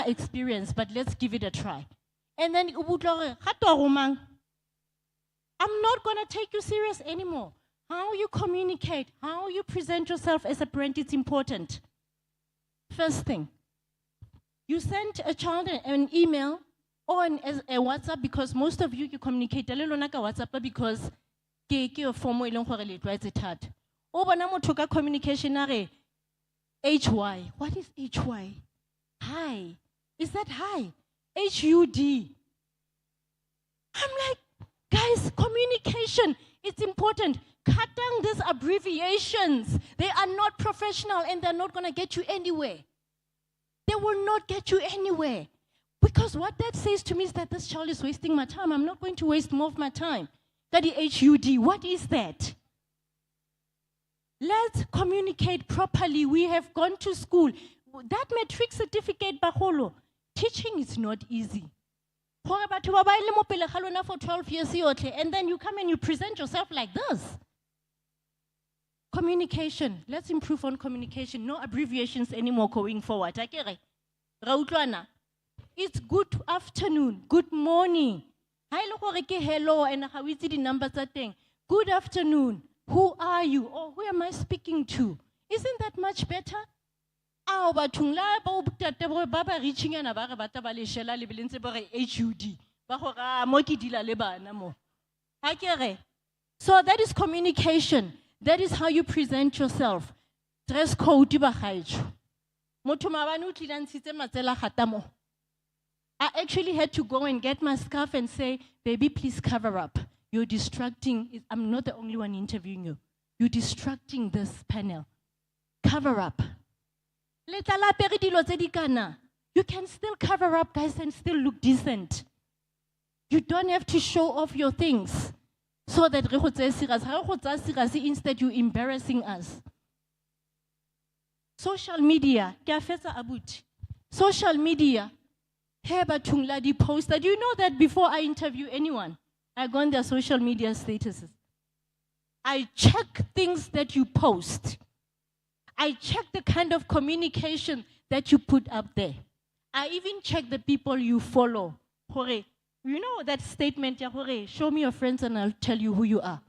experience, but let's give it a try. And then I'm not going to take you serious anymore. How you communicate, how you present yourself as a brand, it's important. First thing, you send a child an email or a WhatsApp, because most of you communicate a little like a WhatsApp because your form it's hard. Or communication HY. What is HY? Hi. Is that hi? HUD. I'm like, guys, communication, it's important. Cut down these abbreviations. They are not professional and they're not going to get you anywhere. They will not get you anywhere. Because what that says to me is that this child is wasting my time. I'm not going to waste more of my time. That is HUD. What is that? Let's communicate properly. We have gone to school. That matric certificate, Baholo, teaching is not easy. For 12 years, and then you come and you present yourself like this. Communication. Let's improve on communication. No abbreviations anymore going forward. it's good afternoon, good morning. Ha e le gore ke hello and ga o itse di numbers tsa teng. Good afternoon. Who are you? Or who am I speaking to? Isn't that much better? Ao bathong la ba o tate ba ba reaching ana ba re bata ba le shela le belentse ba re HUD. Ba go ra mo ke dila le bana mo. Ha ke re. So that is communication. That is how you present yourself. Dress code ba gaetsho. Motho mabane o tlile ntshitse matsela gata mo. I actually had to go and get my scarf and say, baby, please cover up. You're distracting. I'm not the only one interviewing you. You're distracting this panel. Cover up. You can still cover up, guys, and still look decent. You don't have to show off your things so that instead you're embarrassing us. Social media, social media, post that. You know that before I interview anyone, I go on their social media statuses. I check things that you post. I check the kind of communication that you put up there. I even check the people you follow. You know that statement, show me your friends and I'll tell you who you are.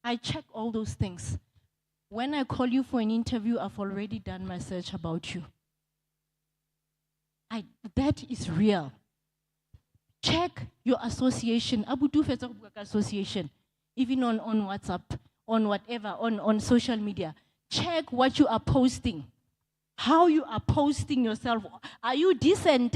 I check all those things. When I call you for an interview, I've already done my search about you. That is real. Check your association. Association. Even on WhatsApp, on whatever, on social media. Check what you are posting. How you are posting yourself. Are you decent?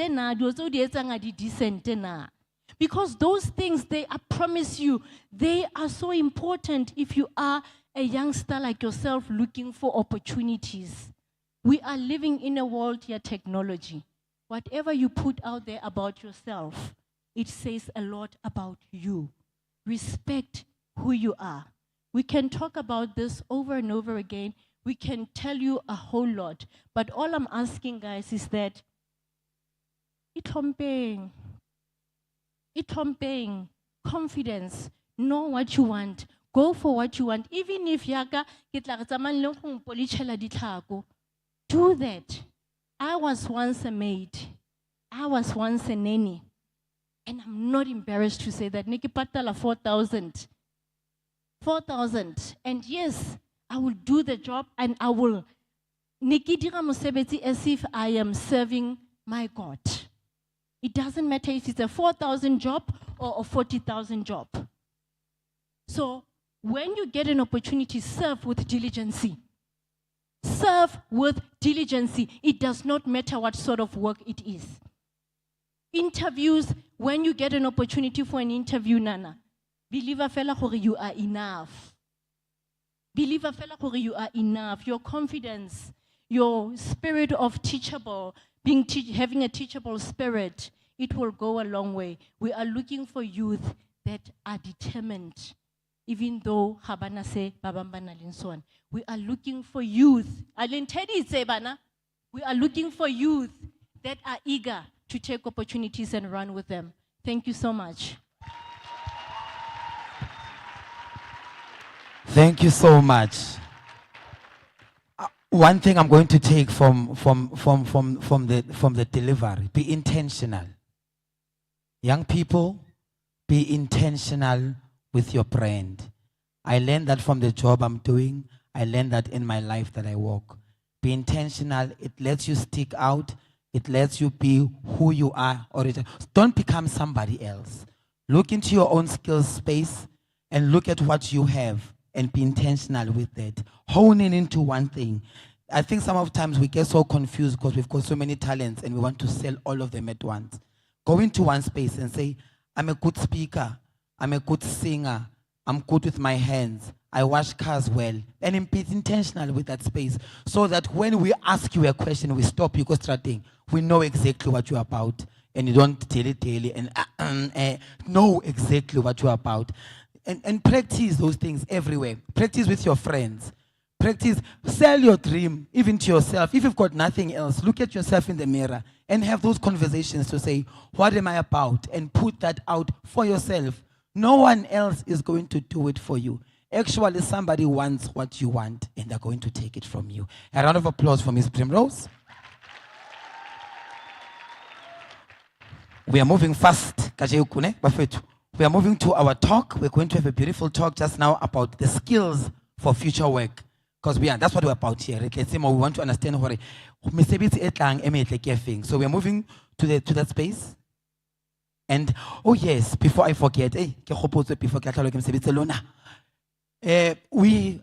Because those things, I promise you, they are so important if you are a youngster like yourself looking for opportunities. We are living in a world of technology. Whatever you put out there about yourself, it says a lot about you. Respect who you are. We can talk about this over and over again. We can tell you a whole lot. But all I'm asking, guys, is that itompeng, confidence, know what you want, go for what you want. Even if yaka do that. I was once a maid. I was once a nanny. And I'm not embarrassed to say that. Niki patala 4,000. 4,000. And yes, I will do the job and I will Niki dira mosebetsi as if I am serving my God. It doesn't matter if it's a 4,000 job or a 40,000 job. So when you get an opportunity, serve with diligence. Serve with diligence. It does not matter what sort of work it is. Interviews, when you get an opportunity for an interview, Nana, believe fela gore you are enough. Believe fela gore you are enough. Your confidence, your spirit of teachable, having a teachable spirit, it will go a long way. We are looking for youth that are determined. Even though Habana say Babambana Linson, we are looking for youth. We are looking for youth that are eager to take opportunities and run with them. Thank you so much. Thank you so much. One thing I'm going to take from the delivery: be intentional. Young people, be intentional with your brand. I learned that from the job I'm doing. I learned that in my life that I walk. Be intentional. It lets you stick out. It lets you be who you are. Don't become somebody else. Look into your own skills space and look at what you have and be intentional with that. Hone in into one thing. I think some of the times we get so confused because we've got so many talents and we want to sell all of them at once. Go into one space and say, I'm a good speaker. I'm a good singer. I'm good with my hands. I wash cars well. And be intentional with that space so that when we ask you a question, we stop you starting. We know exactly what you're about. And you don't daily and know exactly what you're about. And practice those things everywhere. Practice with your friends. Practice, sell your dream, even to yourself. If you've got nothing else, look at yourself in the mirror and have those conversations to say, what am I about? And put that out for yourself. No one else is going to do it for you. Actually, somebody wants what you want, and they're going to take it from you. A round of applause for Ms. Primrose. We are moving fast. Kajeuku, ne, bafethu. We are moving to our talk. We're going to have a beautiful talk just now about the skills for future work. Because that's what we're about here. We want to understand what so we are moving to that space. And oh yes, before I forget, we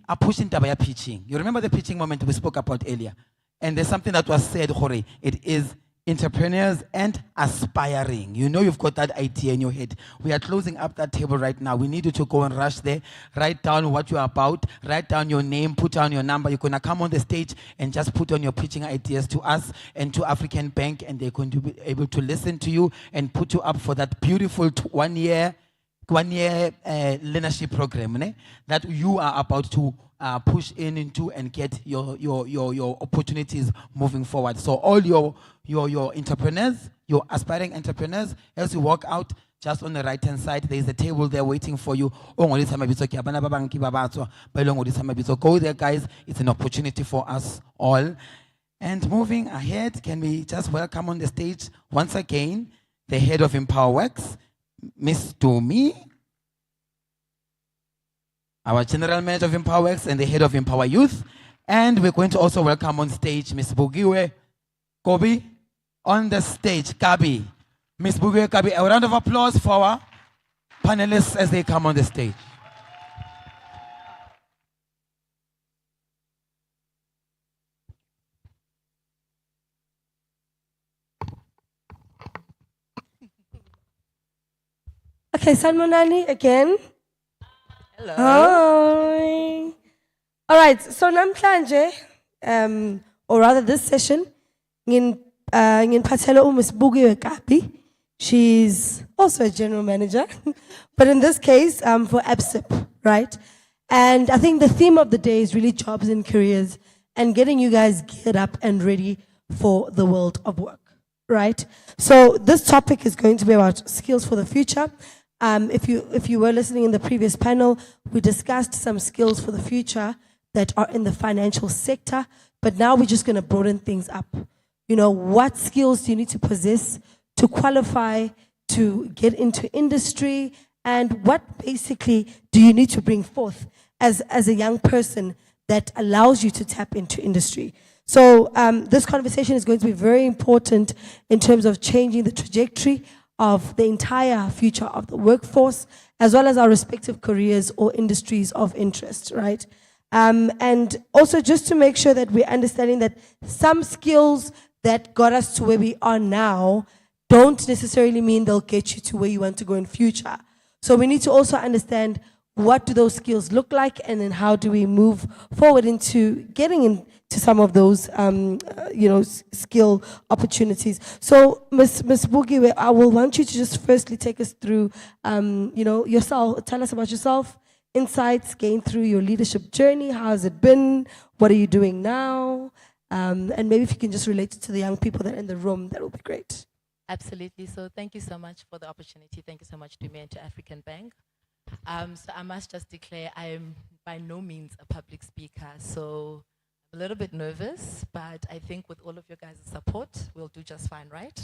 are pushing Tabaya pitching. You remember the pitching moment we spoke about earlier? And there's something that was said, Hore. It is entrepreneurs and aspiring. You know you've got that idea in your head. We are closing up that table right now. We need you to go and rush there. Write down what you're about. Write down your name. Put down your number. You're going to come on the stage and just put on your pitching ideas to us and to African Bank, and they're going to be able to listen to you and put you up for that beautiful 1 year leadership program, ne? That you are about to push into and get your opportunities moving forward. So all your entrepreneurs, your aspiring entrepreneurs, as you walk out, just on the right hand side, there is a table there waiting for you. Go there, guys. It's an opportunity for us all. And moving ahead, can we just welcome on the stage once again the head of EmpowerWorks, Miss Domi, our General Manager of EmpowerWorks and the Head of Empower Youth. And we're going to also welcome on stage Miss Bugiwe Kobi on the stage. Kabi. Miss Bugiwe Kabi, a round of applause for our panelists as they come on the stage. Okay, Sanmonani again. Hello. Hi. All right, so namhlanje, or rather this session, ngiphathele Miss Bugiwe Kabi. She's also a general manager, but in this case, for ABSIP, right? And I think the theme of the day is really jobs and careers and getting you guys geared up and ready for the world of work, right? So this topic is going to be about skills for the future. If you were listening in the previous panel, we discussed some skills for the future that are in the financial sector, but now we're just going to broaden things up. You know, what skills do you need to possess to qualify to get into industry, and what basically do you need to bring forth as a young person that allows you to tap into industry? So this conversation is going to be very important in terms of changing the trajectory of the entire future of the workforce, as well as our respective careers or industries of interest, right? And also just to make sure that we're understanding that some skills that got us to where we are now don't necessarily mean they'll get you to where you want to go in future. So we need to also understand what do those skills look like, and then how do we move forward into getting into some of those, skill opportunities. So, Ms. Bugiwe, I will want you to just firstly take us through, yourself. Tell us about yourself, insights gained through your leadership journey. How has it been? What are you doing now? And maybe if you can just relate it to the young people that are in the room, that would be great. Absolutely. So thank you so much for the opportunity. Thank you so much to me and to African Bank. So I must just declare I am by no means a public speaker. So I'm a little bit nervous, but I think with all of your guys' support, we'll do just fine, right?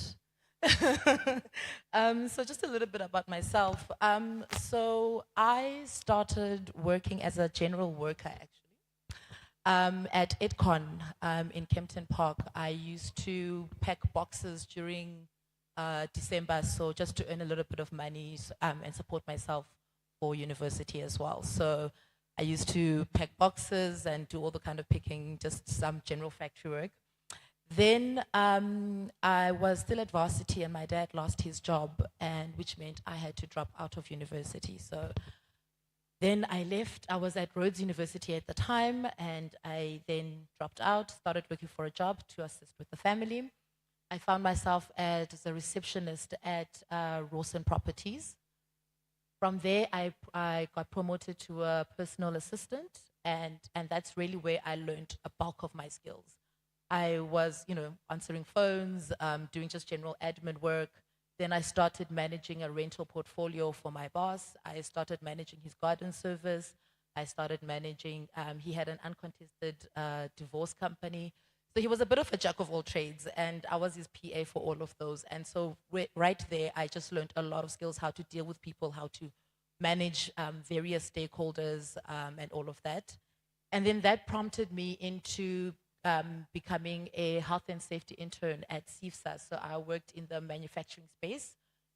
So just a little bit about myself. So I started working as a general worker, actually, at Edcon in Kempton Park. I used to pack boxes during December, so just to earn a little bit of money and support myself for university as well. So I used to pack boxes and do all the kind of picking, just some general factory work. Then I was still at varsity, and my dad lost his job, and which meant I had to drop out of university. So then I left. I was at Rhodes University at the time, and I then dropped out, started looking for a job to assist with the family. I found myself as a receptionist at Rawson Properties. From there, I got promoted to a personal assistant, and that's really where I learned a bulk of my skills. I was, answering phones, doing just general admin work. Then I started managing a rental portfolio for my boss. I started managing his garden service. I started managing, he had an uncontested divorce company. So he was a bit of a jack of all trades, and I was his PA for all of those. And so right there, I just learned a lot of skills, how to deal with people, how to manage various stakeholders and all of that. And then that prompted me into becoming a health and safety intern at CIFSA. So I worked in the manufacturing space.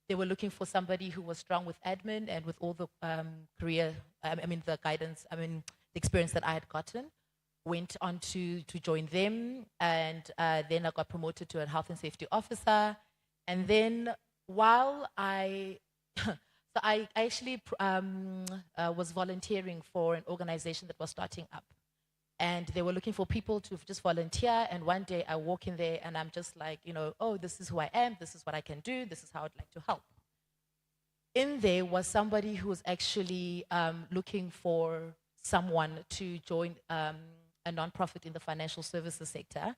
They were looking for somebody who was strong with admin and with all the the guidance, the experience that I had gotten. Went on to join them, and then I got promoted to a health and safety officer. And then while I actually was volunteering for an organization that was starting up. And they were looking for people to just volunteer. And one day I walk in there and I'm just like, oh, this is who I am. This is what I can do. This is how I'd like to help. In there was somebody who was actually looking for someone to join a nonprofit in the financial services sector.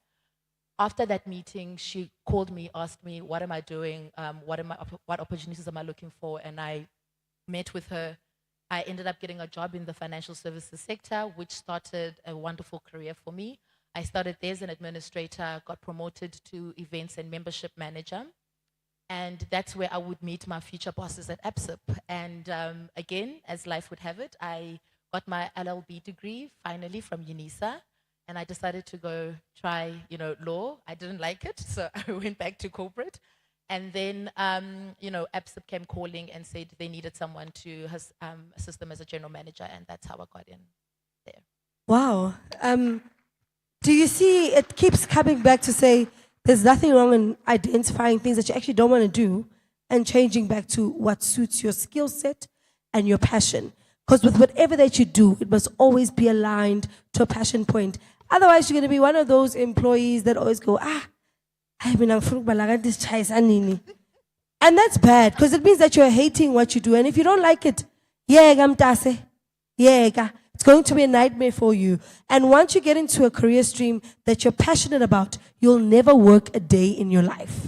After that meeting, she called me, asked me, what am I doing? What opportunities am I looking for? And I met with her. I ended up getting a job in the financial services sector, which started a wonderful career for me. I started there as an administrator, got promoted to events and membership manager. And that's where I would meet my future bosses at APSIP. And again, as life would have it, I got my LLB degree finally from UNISA. And I decided to go try, law. I didn't like it, so I went back to corporate. And then, APSIP came calling and said they needed someone to assist them as a general manager, and that's how I got in there. Wow. Do you see it keeps coming back to say there's nothing wrong in identifying things that you actually don't want to do and changing back to what suits your skill set and your passion. Because with whatever that you do, it must always be aligned to a passion point. Otherwise, you're going to be one of those employees that always go, and that's bad because it means that you're hating what you do. And if you don't like it, it's going to be a nightmare for you. And once you get into a career stream that you're passionate about, you'll never work a day in your life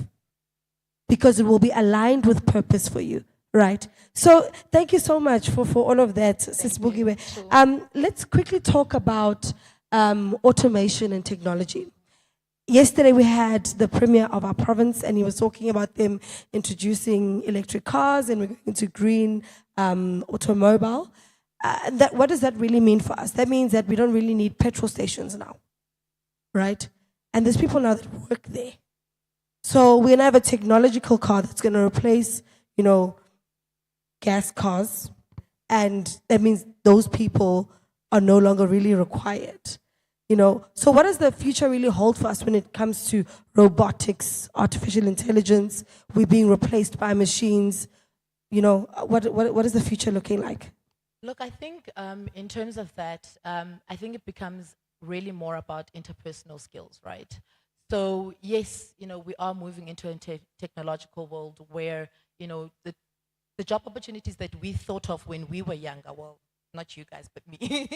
because it will be aligned with purpose for you, right? So thank you so much for all of that, Sis Bugiwe. Let's quickly talk about automation and technology. Yesterday we had the premier of our province and he was talking about them introducing electric cars and we're going to green automobile. What does that really mean for us? That means that we don't really need petrol stations now, right? And there's people now that work there. So we're going to have a technological car that's going to replace, gas cars. And that means those people are no longer really required. So what does the future really hold for us when it comes to robotics, artificial intelligence? We're being replaced by machines. What is the future looking like? Look, I think in terms of that, I think it becomes really more about interpersonal skills, right? So yes, we are moving into a technological world where, the job opportunities that we thought of when we were younger, well, not you guys, but me,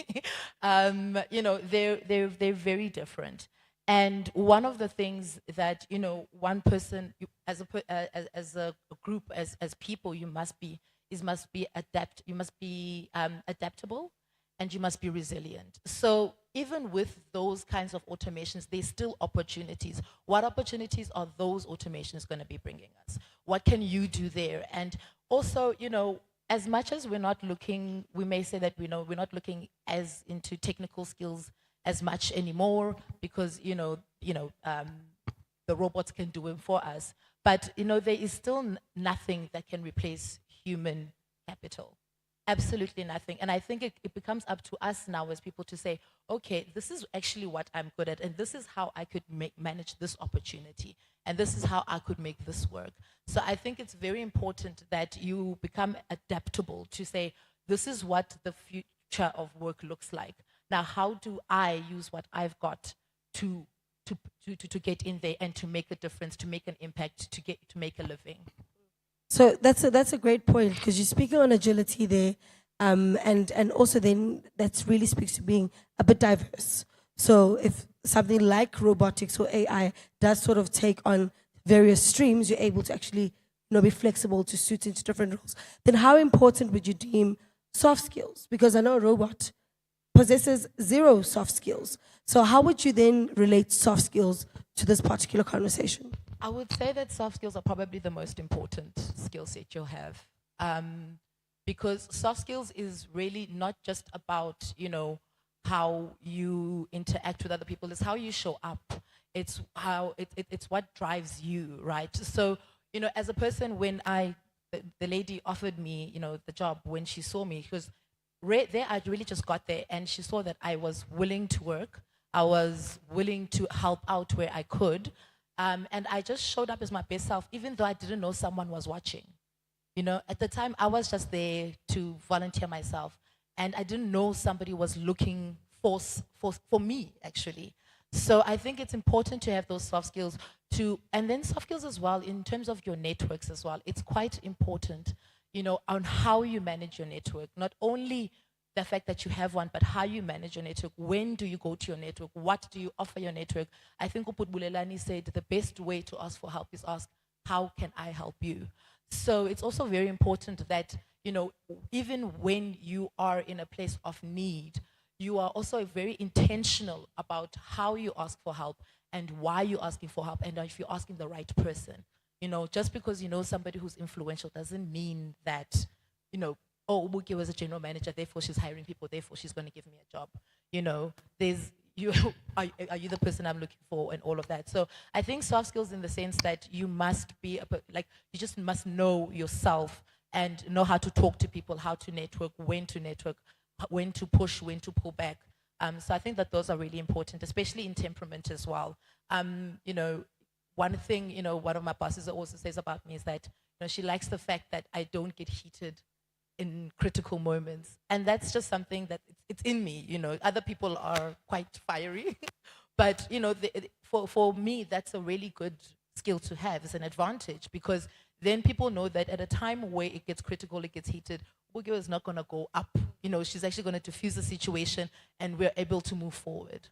they're very different. And one of the things that, one person, as a group, as people, you must be adaptable and you must be resilient. So even with those kinds of automations, there's still opportunities. What opportunities are those automations going to be bringing us? What can you do there? And also, as much as we're not looking, we may say that we're not looking as into technical skills as much anymore because, the robots can do it for us. But, there is still nothing that can replace human capital. Absolutely nothing. And I think it becomes up to us now as people to say, okay, this is actually what I'm good at, and this is how I could manage this opportunity, and this is how I could make this work. So I think it's very important that you become adaptable to say, this is what the future of work looks like. Now, how do I use what I've got to get in there and to make a difference, to make an impact, to make a living? So that's a great point because you're speaking on agility there, and also then that really speaks to being a bit diverse. So if something like robotics or AI does sort of take on various streams, you're able to actually be flexible to suit into different roles. Then how important would you deem soft skills? Because I know a robot possesses zero soft skills. So how would you then relate soft skills to this particular conversation? I would say that soft skills are probably the most important skill set you'll have. Because soft skills is really not just about, how you interact with other people, it's how you show up. It's how, it's what drives you, right? So, as a person, when the lady offered me, the job, when she saw me, because there I really just got there and she saw that I was willing to work. I was willing to help out where I could. And I just showed up as my best self, even though I didn't know someone was watching. At the time, I was just there to volunteer myself. And I didn't know somebody was looking for me, actually. So I think it's important to have those soft skills and then soft skills as well, in terms of your networks as well. It's quite important, on how you manage your network. Not only the fact that you have one, but how you manage your network. When do you go to your network? What do you offer your network? I think Uput Bulelani said the best way to ask for help is ask, how can I help you? So it's also very important that, even when you are in a place of need, you are also very intentional about how you ask for help and why you're asking for help and if you're asking the right person. Just because you know somebody who's influential doesn't mean that, oh, Ubuki was a general manager, therefore she's hiring people, therefore she's going to give me a job. Are you the person I'm looking for and all of that? So I think soft skills in the sense that you must be, you just must know yourself and know how to talk to people, how to network, when to push, when to pull back. So I think that those are really important, especially in temperament as well. One thing, one of my bosses also says about me is that, she likes the fact that I don't get heated in critical moments. And that's just something that it's in me, Other people are quite fiery. But, for me, that's a really good skill to have. It's an advantage because then people know that at a time where it gets critical, it gets heated, Bugio is not going to go up. She's actually going to diffuse the situation and we're able to move forward.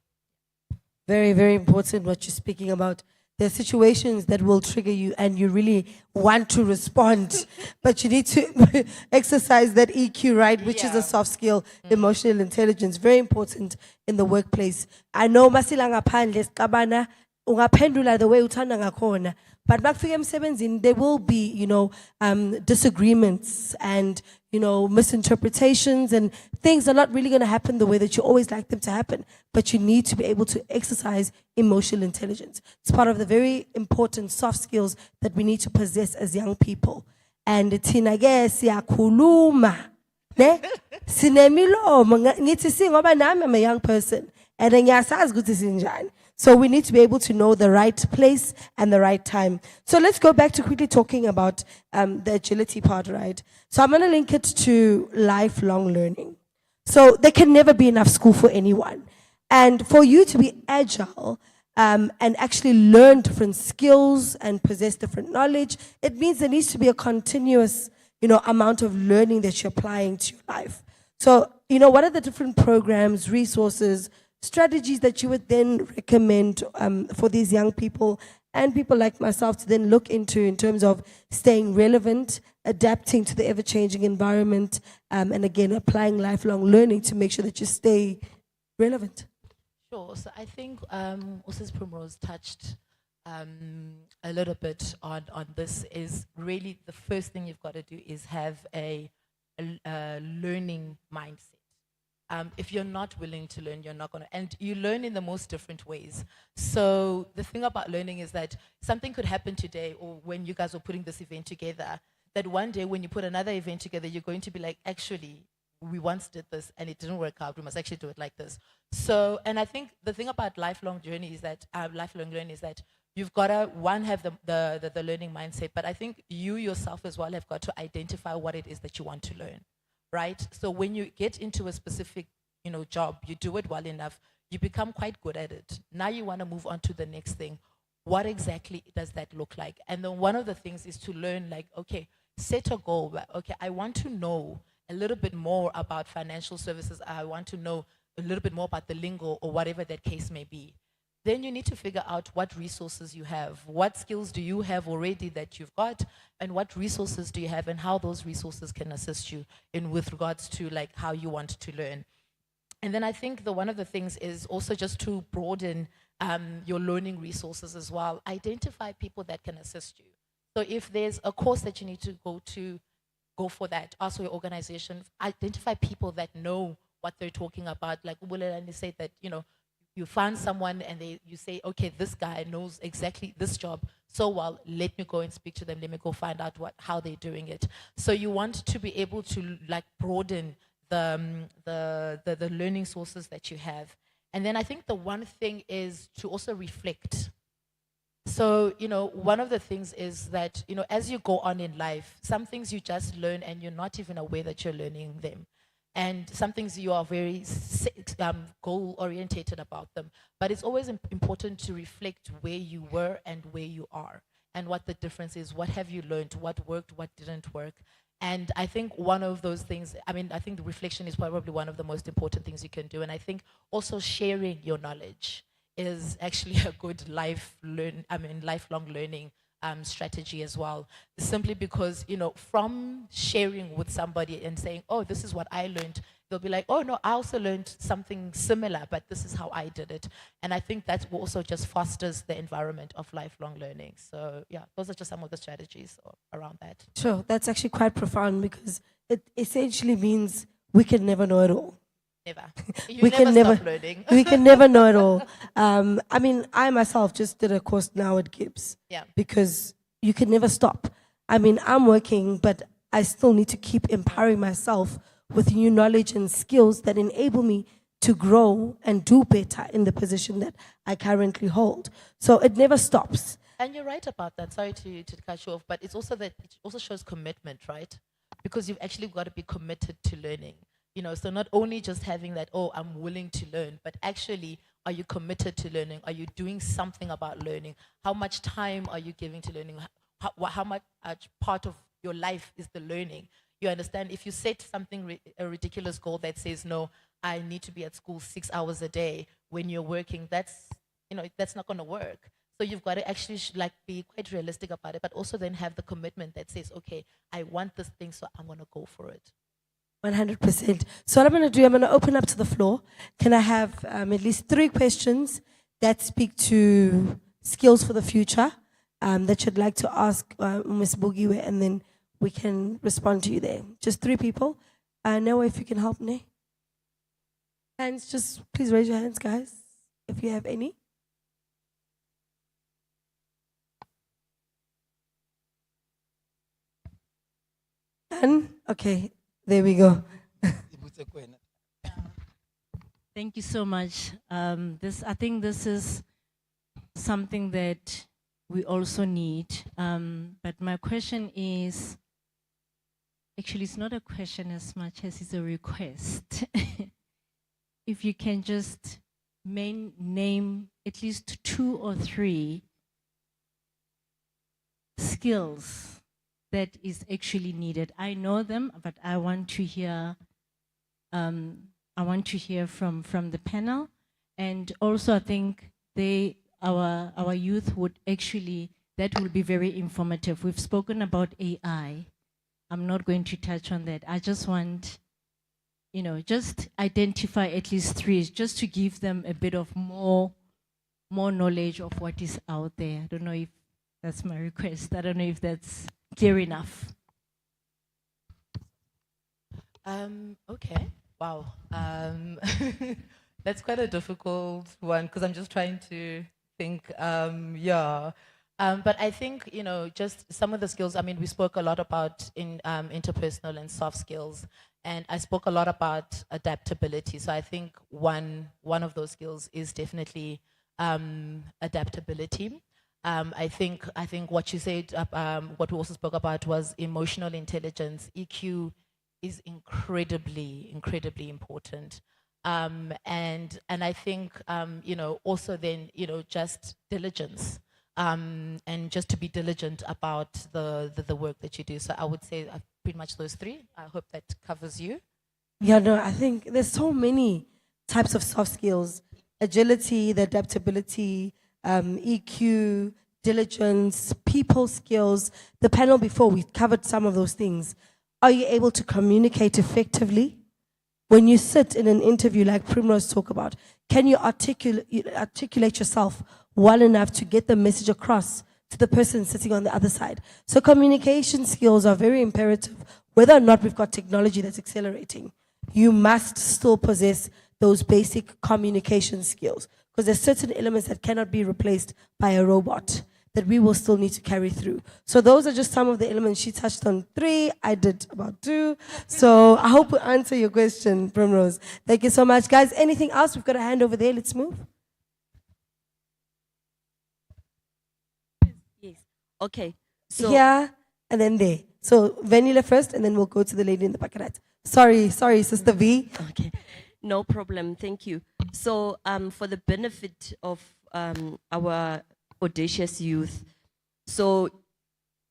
Very, very important what you're speaking about. There are situations that will trigger you and you really want to respond, but you need to exercise that EQ, right? Which is a soft skill, emotional intelligence, very important in the workplace. I know masilanga phandle kabana ungaphendula the way uthanda ngakhona, but bakufika emsebenzini there will be, disagreements and, misinterpretations and things are not really going to happen the way that you always like them to happen. But you need to be able to exercise emotional intelligence. It's part of the very important soft skills that we need to possess as young people. And thina ke siyakhuluma, ne? Sinemilomo, ngithi singoba nami I'm a young person and ngiyasazi ukuthi sinjani. So we need to be able to know the right place and the right time. So let's go back to quickly talking about the agility part, right? So I'm going to link it to lifelong learning. So there can never be enough school for anyone. And for you to be agile and actually learn different skills and possess different knowledge, it means there needs to be a continuous, amount of learning that you're applying to your life. So, what are the different programs, resources, strategies that you would then recommend for these young people and people like myself to then look into in terms of staying relevant, adapting to the ever-changing environment, and again, applying lifelong learning to make sure that you stay relevant? Sure. So I think Mrs. Primrose touched a little bit on this. Is really the first thing you've got to do is have a learning mindset. If you're not willing to learn, you're not going to. And you learn in the most different ways. So the thing about learning is that something could happen today or when you guys were putting this event together, that one day when you put another event together, you're going to be like, actually, we once did this and it didn't work out. We must actually do it like this. So, and I think the thing about lifelong learning is that you've got to, one, have the learning mindset, but I think you yourself as well have got to identify what it is that you want to learn. Right? So when you get into a specific, job, you do it well enough, you become quite good at it. Now you want to move on to the next thing. What exactly does that look like? And then one of the things is to learn, okay, set a goal. Okay, I want to know a little bit more about financial services. I want to know a little bit more about the lingo or whatever that case may be. Then you need to figure out what resources you have. What skills do you have already that you've got, and what resources do you have, and how those resources can assist you in with regards to how you want to learn. And then I think one of the things is also just to broaden your learning resources as well. Identify people that can assist you. So if there's a course that you need to go for that. Ask your organization. Identify people that know what they're talking about. Like Ubulelani said that, you find someone and you say, okay, this guy knows exactly this job so well, let me go and speak to them, let me go find out how they're doing it. So you want to be able to broaden the learning sources that you have. And then I think the one thing is to also reflect. So, one of the things is that, as you go on in life, some things you just learn and you're not even aware that you're learning them. And some things you are very goal-orientated about them. But it's always important to reflect where you were and where you are and what the difference is. What have you learned? What worked? What didn't work? And I think one of those things, I think the reflection is probably one of the most important things you can do. And I think also sharing your knowledge is actually a good lifelong learning strategy as well. Simply because, from sharing with somebody and saying, oh, this is what I learned, they'll be like, oh no, I also learned something similar, but this is how I did it. And I think that also just fosters the environment of lifelong learning. So yeah, those are just some of the strategies around that. Sure, that's actually quite profound because it essentially means we can never know it all. Never. We can never stop learning. We can never know it all. I myself just did a course now at Gibbs. Yeah. Because you can never stop. I'm working, but I still need to keep empowering myself with new knowledge and skills that enable me to grow and do better in the position that I currently hold. So it never stops. And you're right about that. Sorry to cut you off, but it's also that it also shows commitment, right? Because you've actually got to be committed to learning. So not only just having that, oh, I'm willing to learn, but actually, are you committed to learning? Are you doing something about learning? How much time are you giving to learning? How much part of your life is the learning? You understand? If you set something, a ridiculous goal that says, no, I need to be at school 6 hours a day when you're working, that's not going to work. So you've got to actually be quite realistic about it, but also then have the commitment that says, okay, I want this thing, so I'm going to go for it. 100%. So what I'm going to do, I'm going to open up to the floor. Can I have at least 3 questions that speak to skills for the future that you'd like to ask Ms. Bugiwe, and then we can respond to you there. Just 3 people. Noah, if you can help me. Hands, just please raise your hands, guys, if you have any. None? Okay. There we go. Thank you so much. I think this is something that we also need. But my question is, actually it's not a question as much as it's a request. If you can just name at least 2 or 3 skills that is actually needed. I know them, but I want to hear. I want to hear from the panel, and also I think our youth would actually, that will be very informative. We've spoken about AI. I'm not going to touch on that. I just want, just identify at least 3, just to give them a bit of more knowledge of what is out there. I don't know if that's my request. I don't know if that's clear enough. Okay. Wow. That's quite a difficult one because I'm just trying to think. But I think, just some of the skills, we spoke a lot about interpersonal and soft skills, and I spoke a lot about adaptability. So I think one of those skills is definitely adaptability. I think what you said, what we also spoke about was emotional intelligence. EQ is incredibly important. And I think, also then, just diligence, and just to be diligent about the work that you do. So I would say pretty much those 3. I hope that covers you. Yeah, no, I think there's so many types of soft skills: agility, the adaptability, EQ, diligence, people skills. The panel before, we covered some of those things. Are you able to communicate effectively? when you sit in an interview like Primrose talk about, can you articulate yourself well enough to get the message across to the person sitting on the other side? So communication skills are very imperative. Whether or not we've got technology that's accelerating, you must still possess those basic communication skills, because there's certain elements that cannot be replaced by a robot that we will still need to carry through. So those are just some of the elements. She touched on 3, I did about 2. So I hope we answer your question, Primrose. Thank you so much. Guys, anything else? We've got a hand over there. Let's move. Yes. Okay. So Here and then there. So Vanilla first, and then we'll go to the lady in the back. Sorry, Sister V. Okay, no problem. Thank you. So, for the benefit of our audacious youth, so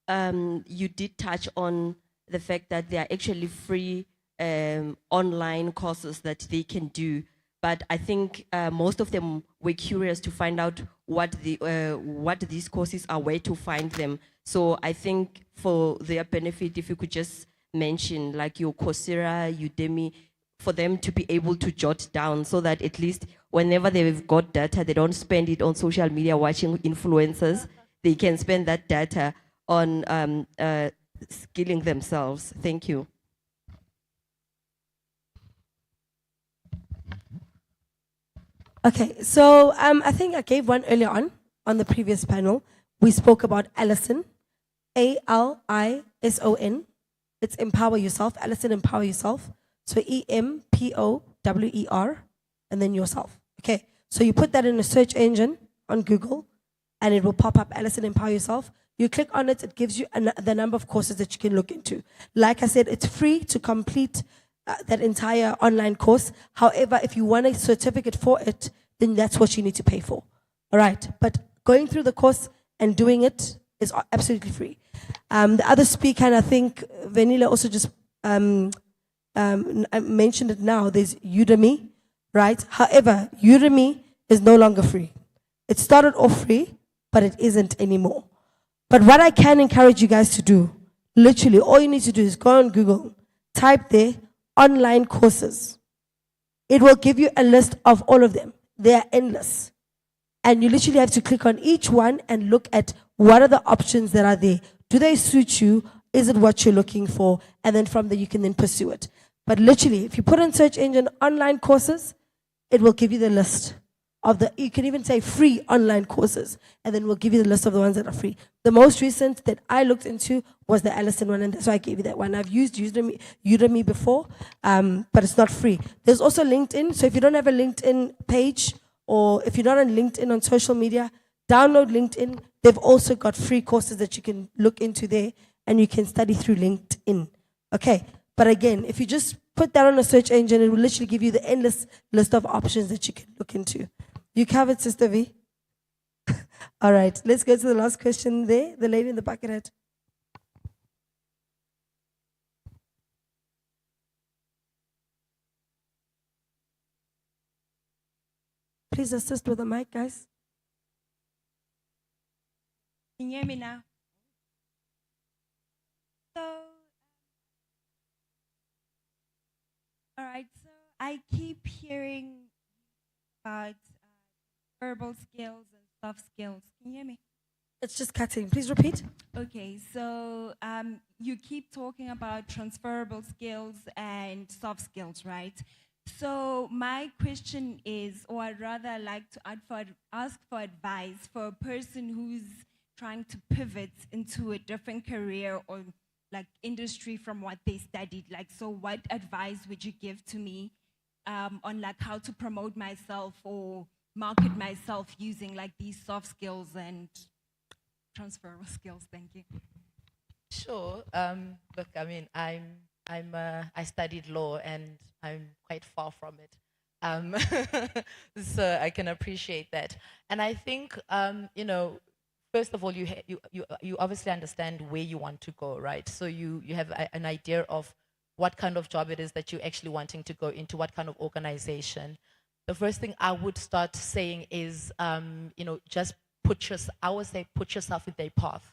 you did touch on the fact that there are actually free online courses that they can do, but I think most of them were curious to find out what these courses are, where to find them. So I think for their benefit, if you could just mention like your Coursera, Udemy, for them to be able to jot down, so that at least whenever they've got data, they don't spend it on social media watching influencers. They can spend that data on skilling themselves. Thank you. Okay, so I think I gave one earlier on the previous panel. We spoke about Alison, ALISON. It's empower yourself. Alison, empower yourself. So EMPOWER, and then yourself. Okay, so you put that in a search engine on Google, and it will pop up Alison, empower yourself. You click on it, it gives you the number of courses that you can look into. Like I said, it's free to complete that entire online course. However, if you want a certificate for it, then that's what you need to pay for. All right, but going through the course and doing it is absolutely free. The other speaker, and I think Vanilla also just mentioned it now, there's Udemy, right? However, Udemy is no longer free. It started off free, but it isn't anymore. But what I can encourage you guys to do, literally all you need to do is go on Google, type there, online courses. It will give you a list of all of them. They are endless. And you literally have to click on each one and look at what are the options that are there. Do they suit you? Is it what you're looking for? And then from there, you can then pursue it. But literally, if you put in search engine online courses, it will give you the list of you can even say free online courses, and then we'll give you the list of the ones that are free. The most recent that I looked into was the Alison one, and that's why I gave you that one. I've used Udemy before, but it's not free. There's also LinkedIn, so if you don't have a LinkedIn page, or if you're not on LinkedIn on social media, download LinkedIn. They've also got free courses that you can look into there, and you can study through LinkedIn. Okay, but again, if you just put that on a search engine, it will literally give you the endless list of options that you can look into. You covered, Sister V? All right, let's go to the last question there, the lady in the bucket hat. Please assist with the mic, guys. Can you hear me now? So, all right, so I keep hearing about verbal skills and soft skills. Can you hear me? It's just cutting. Please repeat. Okay, so you keep talking about transferable skills and soft skills, right? So my question is, or I'd rather like to ask for advice for a person who's trying to pivot into a different career or like industry from what they studied. Like, so what advice would you give to me on like how to promote myself or market myself using like these soft skills and transferable skills? Thank you. Sure. Look, I mean, I studied law and I'm quite far from it. So I can appreciate that. And I think, you know, first of all, you obviously understand where you want to go, right? So you have an idea of what kind of job it is that you're actually wanting to go into, what kind of organization. The first thing I would start saying is, you know, just put yourself in their path,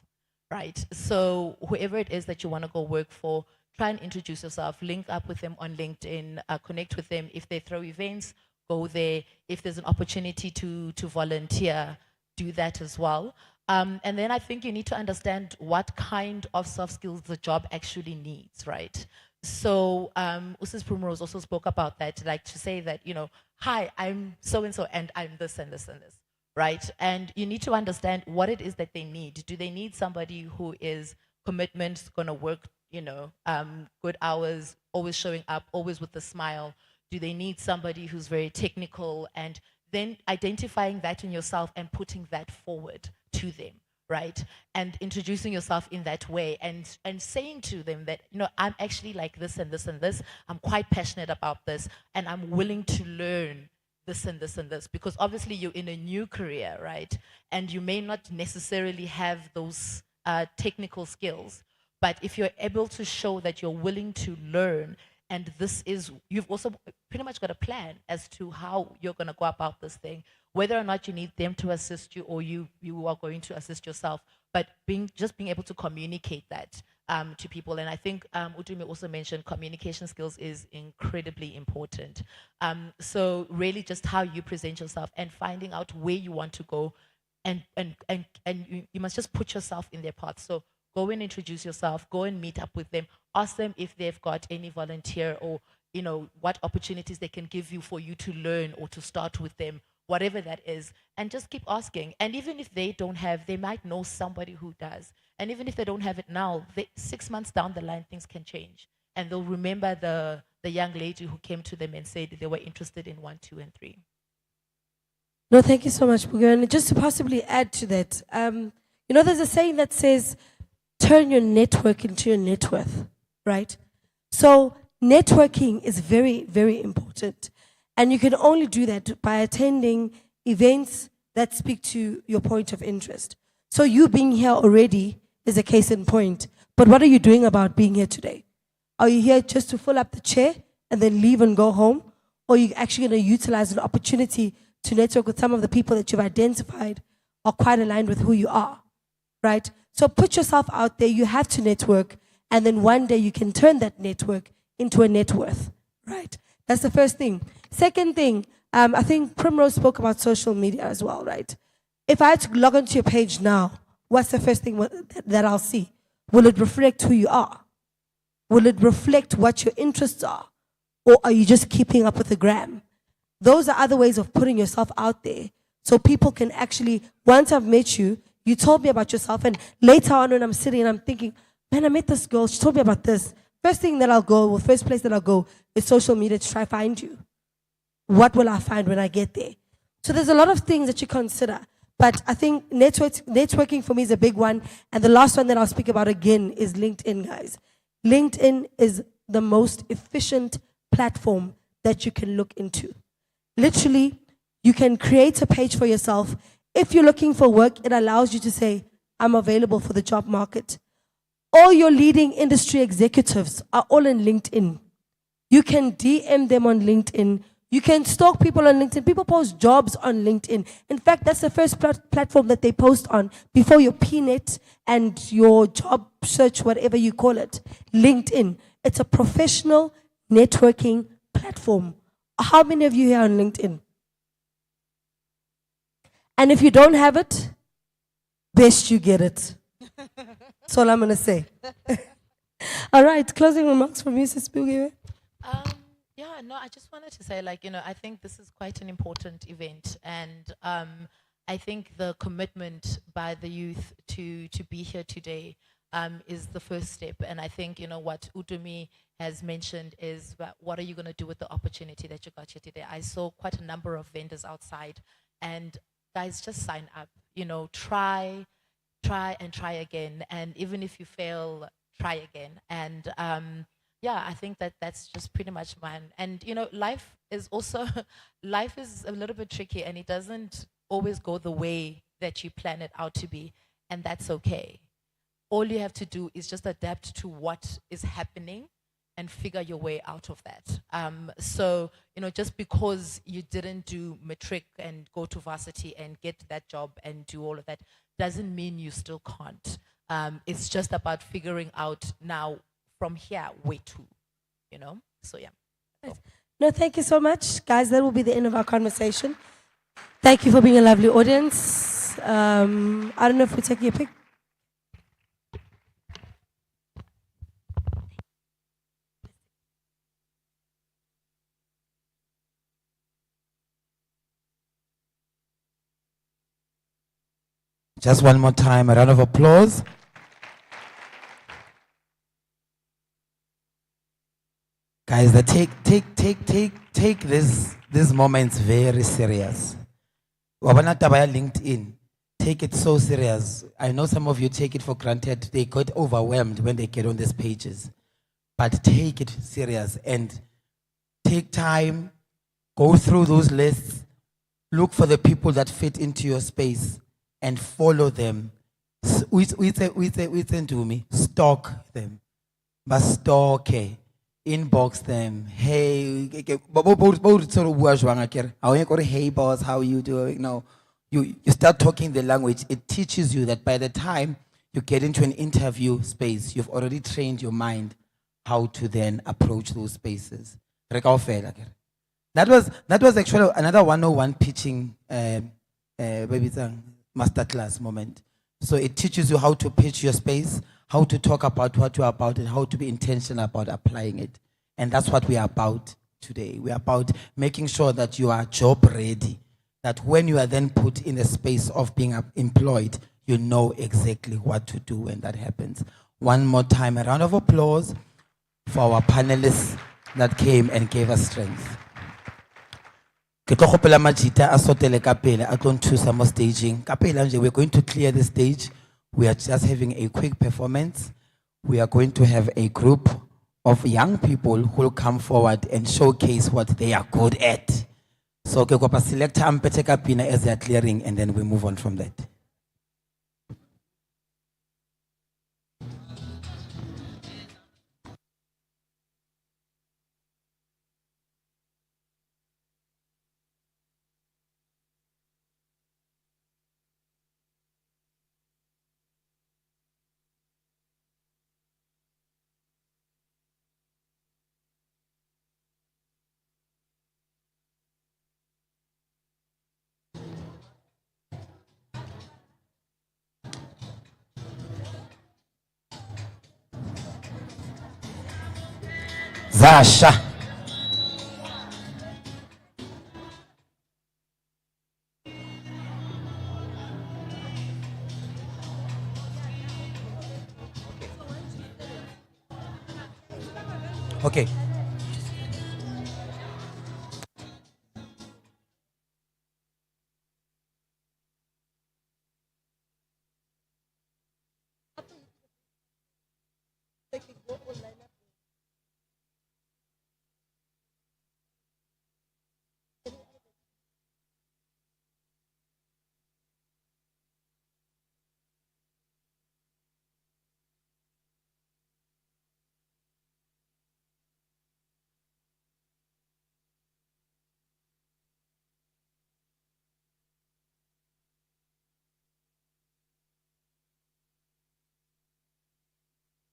right? So whoever it is that you want to go work for, try and introduce yourself, link up with them on LinkedIn, connect with them. If they throw events, go there. If there's an opportunity to volunteer, do that as well. And then I think you need to understand what kind of soft skills the job actually needs, right? So Mrs. Primrose also spoke about that, like to say that, hi, I'm so-and-so and I'm this and this and this, right? And you need to understand what it is that they need. Do they need somebody who is commitment, going to work, good hours, always showing up, always with a smile? Do they need somebody who's very technical? And then identifying that in yourself and putting that forward to them, right? And introducing yourself in that way and saying to them that, I'm actually like this and this and this. I'm quite passionate about this and I'm willing to learn this and this and this, because obviously you're in a new career, right? And you may not necessarily have those technical skills, but if you're able to show that you're willing to learn, and you've also pretty much got a plan as to how you're going to go about this thing, whether or not you need them to assist you or you are going to assist yourself, but being able to communicate that to people. And I think Utumi also mentioned communication skills is incredibly important. So really just how you present yourself and finding out where you want to go, and you must just put yourself in their path. So go and introduce yourself, go and meet up with them, ask them if they've got any volunteer or, what opportunities they can give you for you to learn or to start with them, whatever that is, and just keep asking. And even if they don't have, they might know somebody who does. And even if they don't have it now, 6 months down the line, things can change. And they'll remember the young lady who came to them and said they were interested in 1, 2, and 3. No, thank you so much, Buga. And just to possibly add to that, there's a saying that says, turn your network into your net worth, right? So networking is very, very important. And you can only do that by attending events that speak to your point of interest. So you being here already is a case in point. But what are you doing about being here today? Are you here just to fill up the chair and then leave and go home? Or are you actually going to utilize an opportunity to network with some of the people that you've identified are quite aligned with who you are, right? So put yourself out there. You have to network. And then one day you can turn that network into a net worth, right? That's the first thing. Second thing, I think Primrose spoke about social media as well, right? If I had to log onto your page now, what's the first thing that I'll see? Will it reflect who you are? Will it reflect what your interests are? Or are you just keeping up with the gram? Those are other ways of putting yourself out there so people can actually, once I've met you, you told me about yourself, and later on when I'm sitting and I'm thinking, man, I met this girl, she told me about this. First place that I'll go is social media to try find you. What will I find when I get there? So there's a lot of things that you consider. But I think networking for me is a big one. And the last one that I'll speak about again is LinkedIn, guys. LinkedIn is the most efficient platform that you can look into. Literally, you can create a page for yourself. If you're looking for work, it allows you to say, I'm available for the job market. All your leading industry executives are all in LinkedIn. You can DM them on LinkedIn. You can stalk people on LinkedIn. People post jobs on LinkedIn. In fact, that's the first platform that they post on before your PNet and your job search, whatever you call it. LinkedIn. It's a professional networking platform. How many of you here on LinkedIn? And if you don't have it, best you get it. That's all I'm going to say. All right, closing remarks from you, Sis Bugiwe. Yeah, no, I just wanted to say, I think this is quite an important event. And I think the commitment by the youth to be here today is the first step. And I think, what Utumi has mentioned is, what are you going to do with the opportunity that you got here today? I saw quite a number of vendors outside. And guys, just sign up. Try and try again. And even if you fail, try again. And I think that's just pretty much mine. And life is a little bit tricky, and it doesn't always go the way that you plan it out to be, and that's okay. All you have to do is just adapt to what is happening and figure your way out of that. So just because you didn't do matric and go to varsity and get that job and do all of that doesn't mean you still can't. It's just about figuring out now, from here, where to, you know? So yeah. No, thank you so much. Guys, that will be the end of our conversation. Thank you for being a lovely audience. I don't know if we're taking a pic. Just one more time, a round of applause. Guys, take these moments very serious. Wabana taba ya LinkedIn, take it so serious. I know some of you take it for granted. They got overwhelmed when they get on these pages. But take it serious and take time, go through those lists, look for the people that fit into your space and follow them. Stalk them. But stalk, inbox them. Hey, hey boss, how you doing? No, you start talking the language. It teaches you that by the time you get into an interview space, you've already trained your mind how to then approach those spaces. That was actually another 101 pitching masterclass moment. So it teaches you how to pitch your space, how to talk about what you're about, and how to be intentional about applying it. And that's what we are about today. We are about making sure that you are job ready, that when you are then put in the space of being employed, you know exactly what to do when that happens. One more time, a round of applause for our panelists that came and gave us strength. We're going to clear the stage. We are just having a quick performance. We are going to have a group of young people who will come forward and showcase what they are good at. So select as they are clearing, and then we move on from that. Zasha. Okay.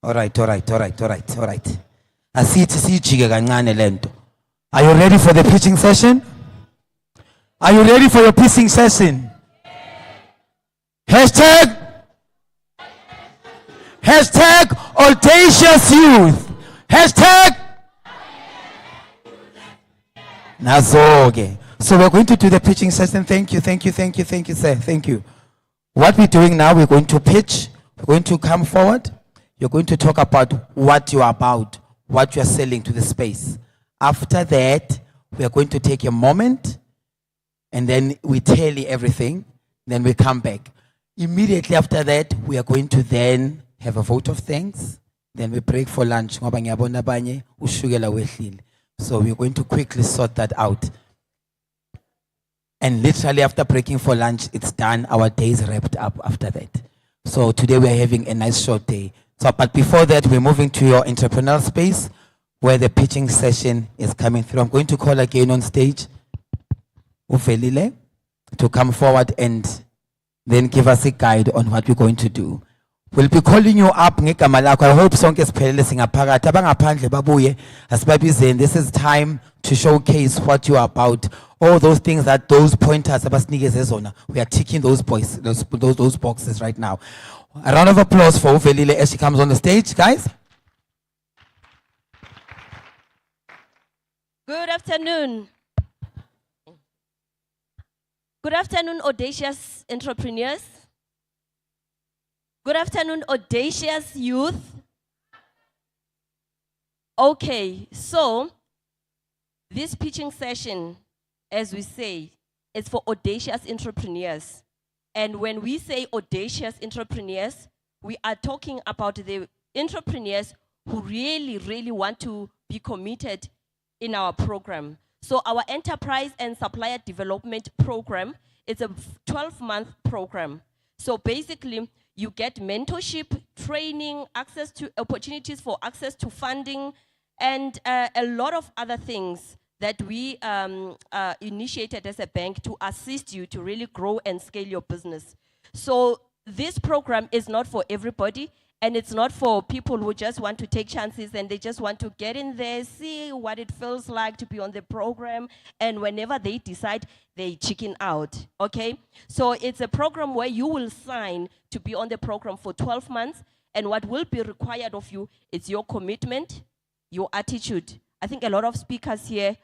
All right. I see lento. Are you ready for the pitching session? Are you ready for your pitching session? Hashtag audacious youth. Hashtag Nazoge. So we're going to do the pitching session. Thank you, sir. Thank you. What we're doing now, we're going to pitch. We're going to come forward. You're going to talk about what you're about, what you're selling to the space. After that, we are going to take a moment and then we tell you everything. Then we come back. Immediately after that, we are going to then have a vote of thanks. Then we break for lunch. So we're going to quickly sort that out. And literally after breaking for lunch, it's done. Our day is wrapped up after that. So today we're having a nice short day. So, but before that, we're moving to your entrepreneurial space where the pitching session is coming through. I'm going to call again on stage Ufelile to come forward and then give us a guide on what we're going to do. We'll be calling you up ngegama lakho. I hope sonke siphelele singaphakathi. Abangaphandle babuye asibabizeni. This is time to showcase what you are about. All those things that those pointers abasinikeze zona. We are ticking those boxes right now. A round of applause for Uvelile as she comes on the stage, guys. Good afternoon. Good afternoon, audacious entrepreneurs. Good afternoon, audacious youth. Okay, so this pitching session, as we say, is for audacious entrepreneurs. And when we say audacious entrepreneurs, we are talking about the entrepreneurs who really, really want to be committed in our program. So our enterprise and supplier development program is a 12-month program. So basically, you get mentorship, training, access to opportunities for access to funding, and a lot of other things that we initiated as a bank to assist you to really grow and scale your business. So this program is not for everybody, and it's not for people who just want to take chances and they just want to get in there, see what it feels like to be on the program, and whenever they decide, they chicken out, okay? So it's a program where you will sign to be on the program for 12 months, and what will be required of you is your commitment, your attitude. I think a lot of speakers here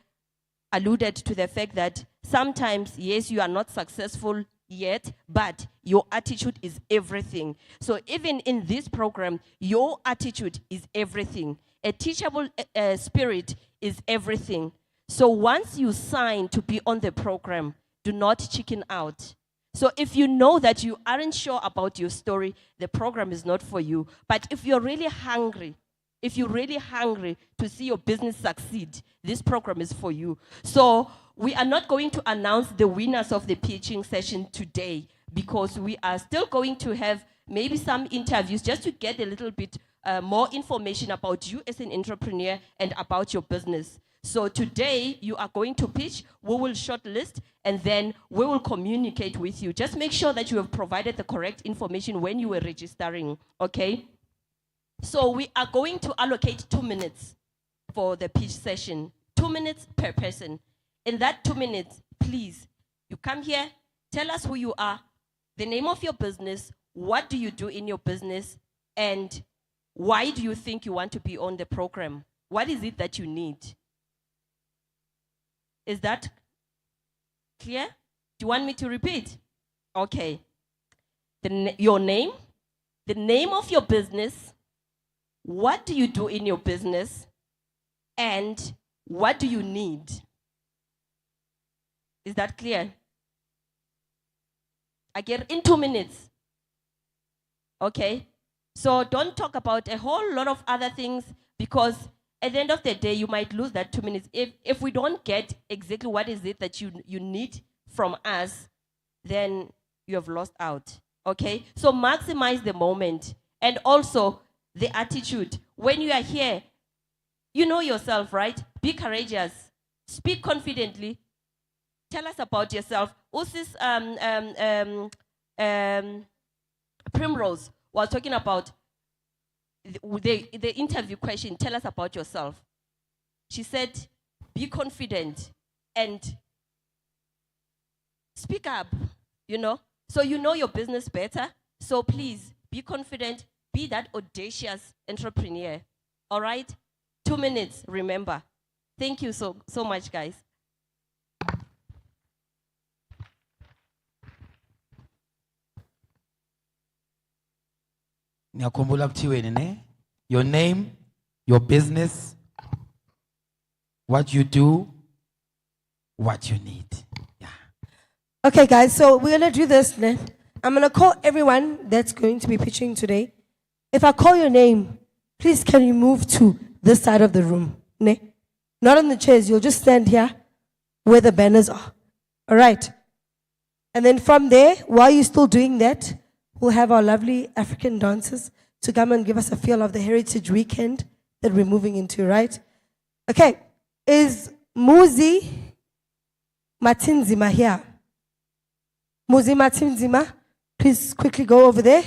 alluded to the fact that sometimes, yes, you are not successful yet, but your attitude is everything. So even in this program, your attitude is everything. A teachable spirit is everything. So once you sign to be on the program, do not chicken out. So if you know that you aren't sure about your story, the program is not for you. But if you're really hungry, to see your business succeed, this program is for you. So we are not going to announce the winners of the pitching session today because we are still going to have maybe some interviews just to get a little bit more information about you as an entrepreneur and about your business. So today you are going to pitch, we will shortlist, and then we will communicate with you. Just make sure that you have provided the correct information when you were registering, okay? So we are going to allocate 2 minutes for the pitch session, 2 minutes per person. In that 2 minutes, please, you come here, tell us who you are, the name of your business, what do you do in your business, and why do you think you want to be on the program? What is it that you need? Is that clear? Do you want me to repeat? Okay. Your name, the name of your business, what do you do in your business, and what do you need? Is that clear? Again, in 2 minutes. Okay? So don't talk about a whole lot of other things because at the end of the day, you might lose that 2 minutes. If we don't get exactly what is it that you need from us, then you have lost out. Okay? So maximize the moment. And also, the attitude. When you are here, you know yourself, right? Be courageous. Speak confidently. Tell us about yourself. Usis Primrose was talking about the interview question. Tell us about yourself. She said, be confident and speak up, you know. So you know your business better. So please be confident. Be that audacious entrepreneur. All right? 2 minutes, remember. Thank you so much, guys. Your name, your business, what you do, what you need. Yeah. Okay, guys, so we're going to do this. I'm going to call everyone that's going to be pitching today. If I call your name, please can you move to this side of the room? Ne? Not on the chairs. You'll just stand here where the banners are. All right. And then from there, while you're still doing that, we'll have our lovely African dancers to come and give us a feel of the Heritage Weekend that we're moving into, right? Okay. Is Muzi Matinzima here? Muzi Matinzima, please quickly go over there.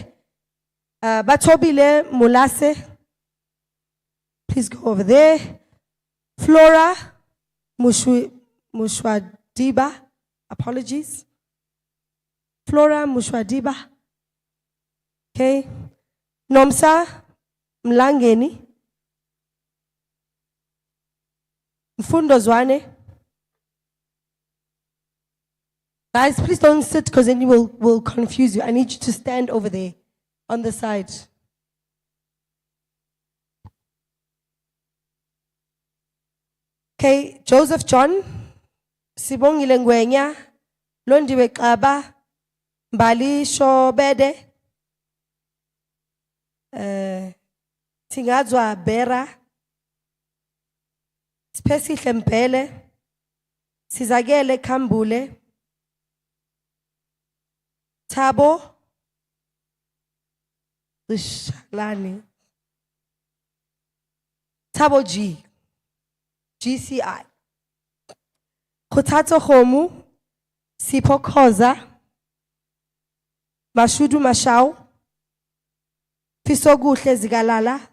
Batobile Mulase, please go over there. Flora Mushwadiba, apologies. Flora Mushwadiba. Okay. Nomsa Mlangeni. Mfundo Zwane. Guys, please don't sit because then you will confuse you. I need you to stand over there on the side. Okay, Joseph John, Sibongile Ngwenya, Londiwe Kaba, Mbali Shobede, Tingadzwa Bera, Spesi Lempele, Sizagele Kambule, Tabo, Shalani, Tabo G, GCI, Kotato Homu, Sipo Koza, Mashudu Mashau, Fisoguhle Zigalala,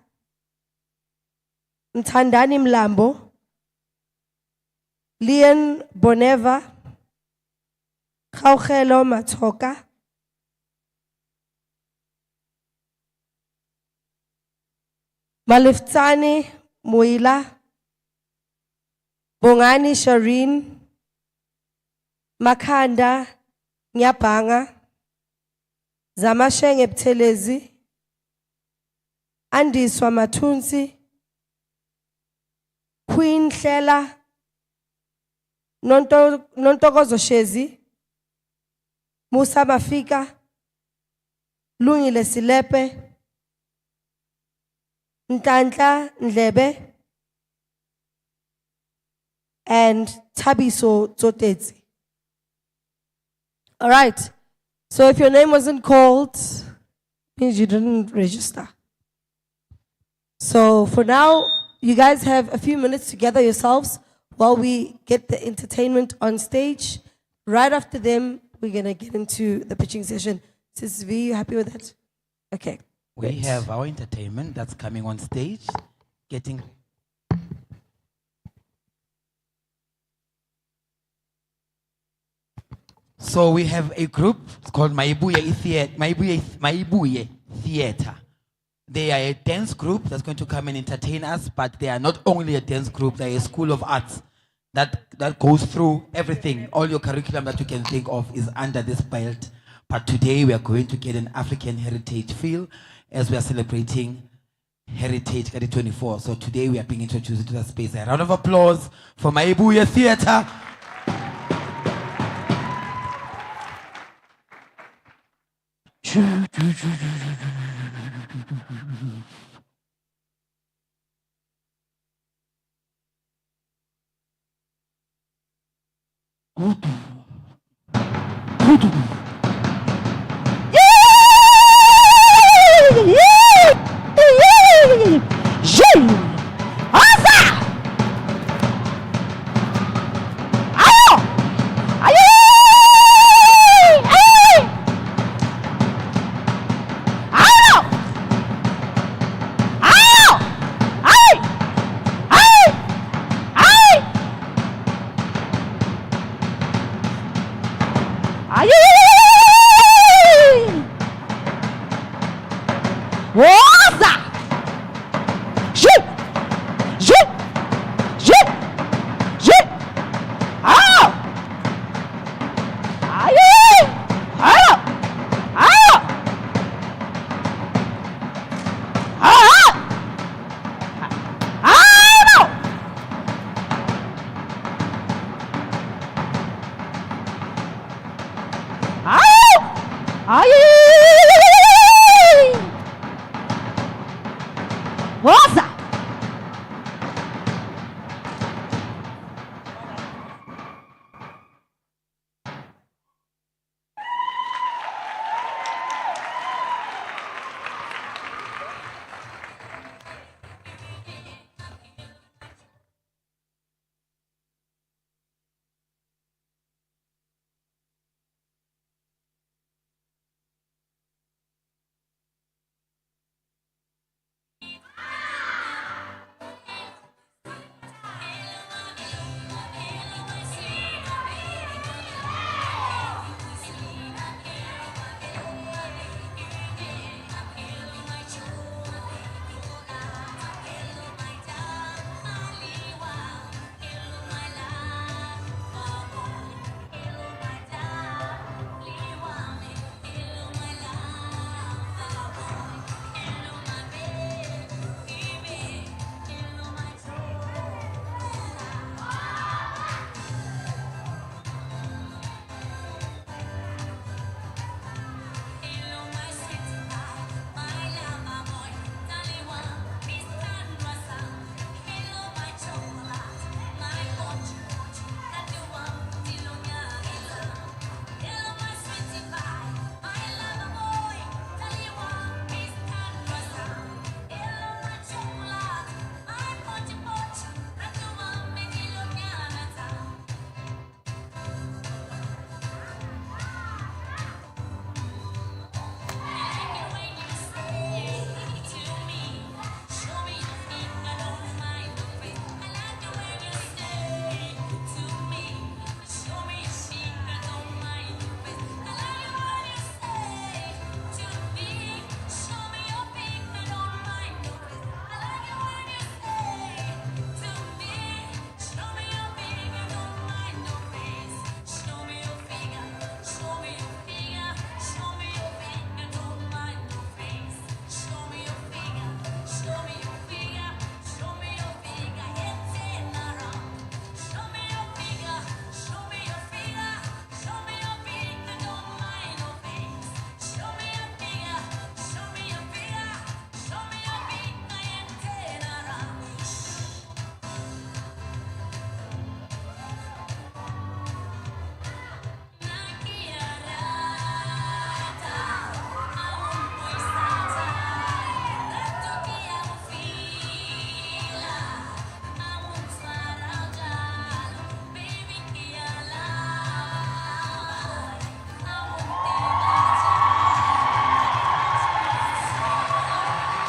Mtandani Mlambo, Lian Boneva, Kaukelo Matoka, Maliftani Muila, Bongani Shireen, Makanda Nyapanga, Zamasheng Ebtelezi, Andi Swamatunsi, Queen Hlela, Nontogozo Shezi, Musa Mafika, Lungile Silepe, Ntantla Ndlebe, and Tabiso Zotezi. All right. So if your name wasn't called, means you didn't register. So for now, you guys have a few minutes to gather yourselves while we get the entertainment on stage. Right after them, we're going to get into the pitching session. Sis V, you happy with that? Okay. We great. have our entertainment that's coming on stage, getting. So we have a group called Maibuye Theater. They are a dance group that's going to come and entertain us, but they are not only a dance group, they are a school of arts that goes through everything. All your curriculum that you can think of is under this belt. But today we are going to get an African heritage feel as we are celebrating Heritage 24. So today we are being introduced to the space. A round of applause for Maibuye Theater.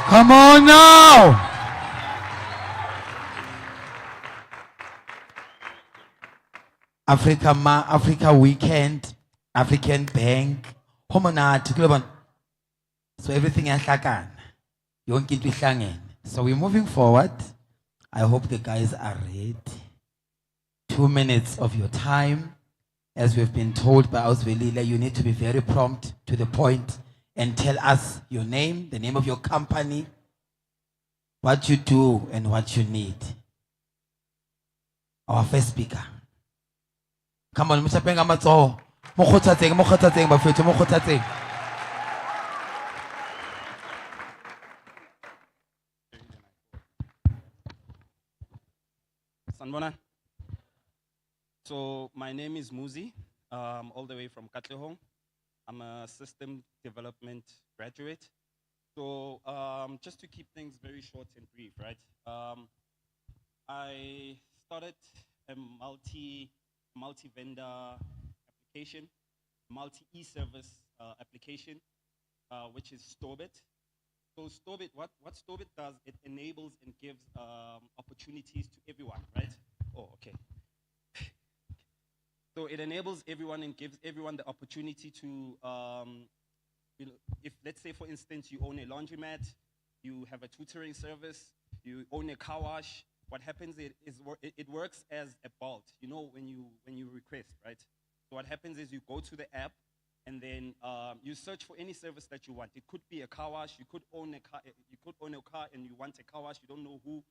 Come on now. Africa Weekend, African Bank, Homonati, Global. So everything yahlakana. Yonke into ihlangene. So we're moving forward. I hope the guys are ready. 2 minutes of your time. As we've been told by Ausvelila, you need to be very prompt to the point and tell us your name, the name of your company, what you do and what you need. Our first speaker. Come on, Mr. Penga Matso. Mokhotatseng, bafethu, mokhotatseng. Sanbona. So my name is Muzi, all the way from Katlehong. I'm a system development graduate. So just to keep things very short and brief, right? I started a multi-vendor application, multi-e-service application, which is Storbit. So Storbit, what Storbit does, it enables and gives opportunities to everyone, right? Oh, okay. So it enables everyone and gives everyone the opportunity to, you know, if let's say for instance you own a laundromat, you have a tutoring service, you own a car wash. What happens is it works as a bolt, you know, when you request, right? So what happens is you go to the app and then you search for any service that you want. It could be a car wash, you could own a car and you want a car wash, you don't know who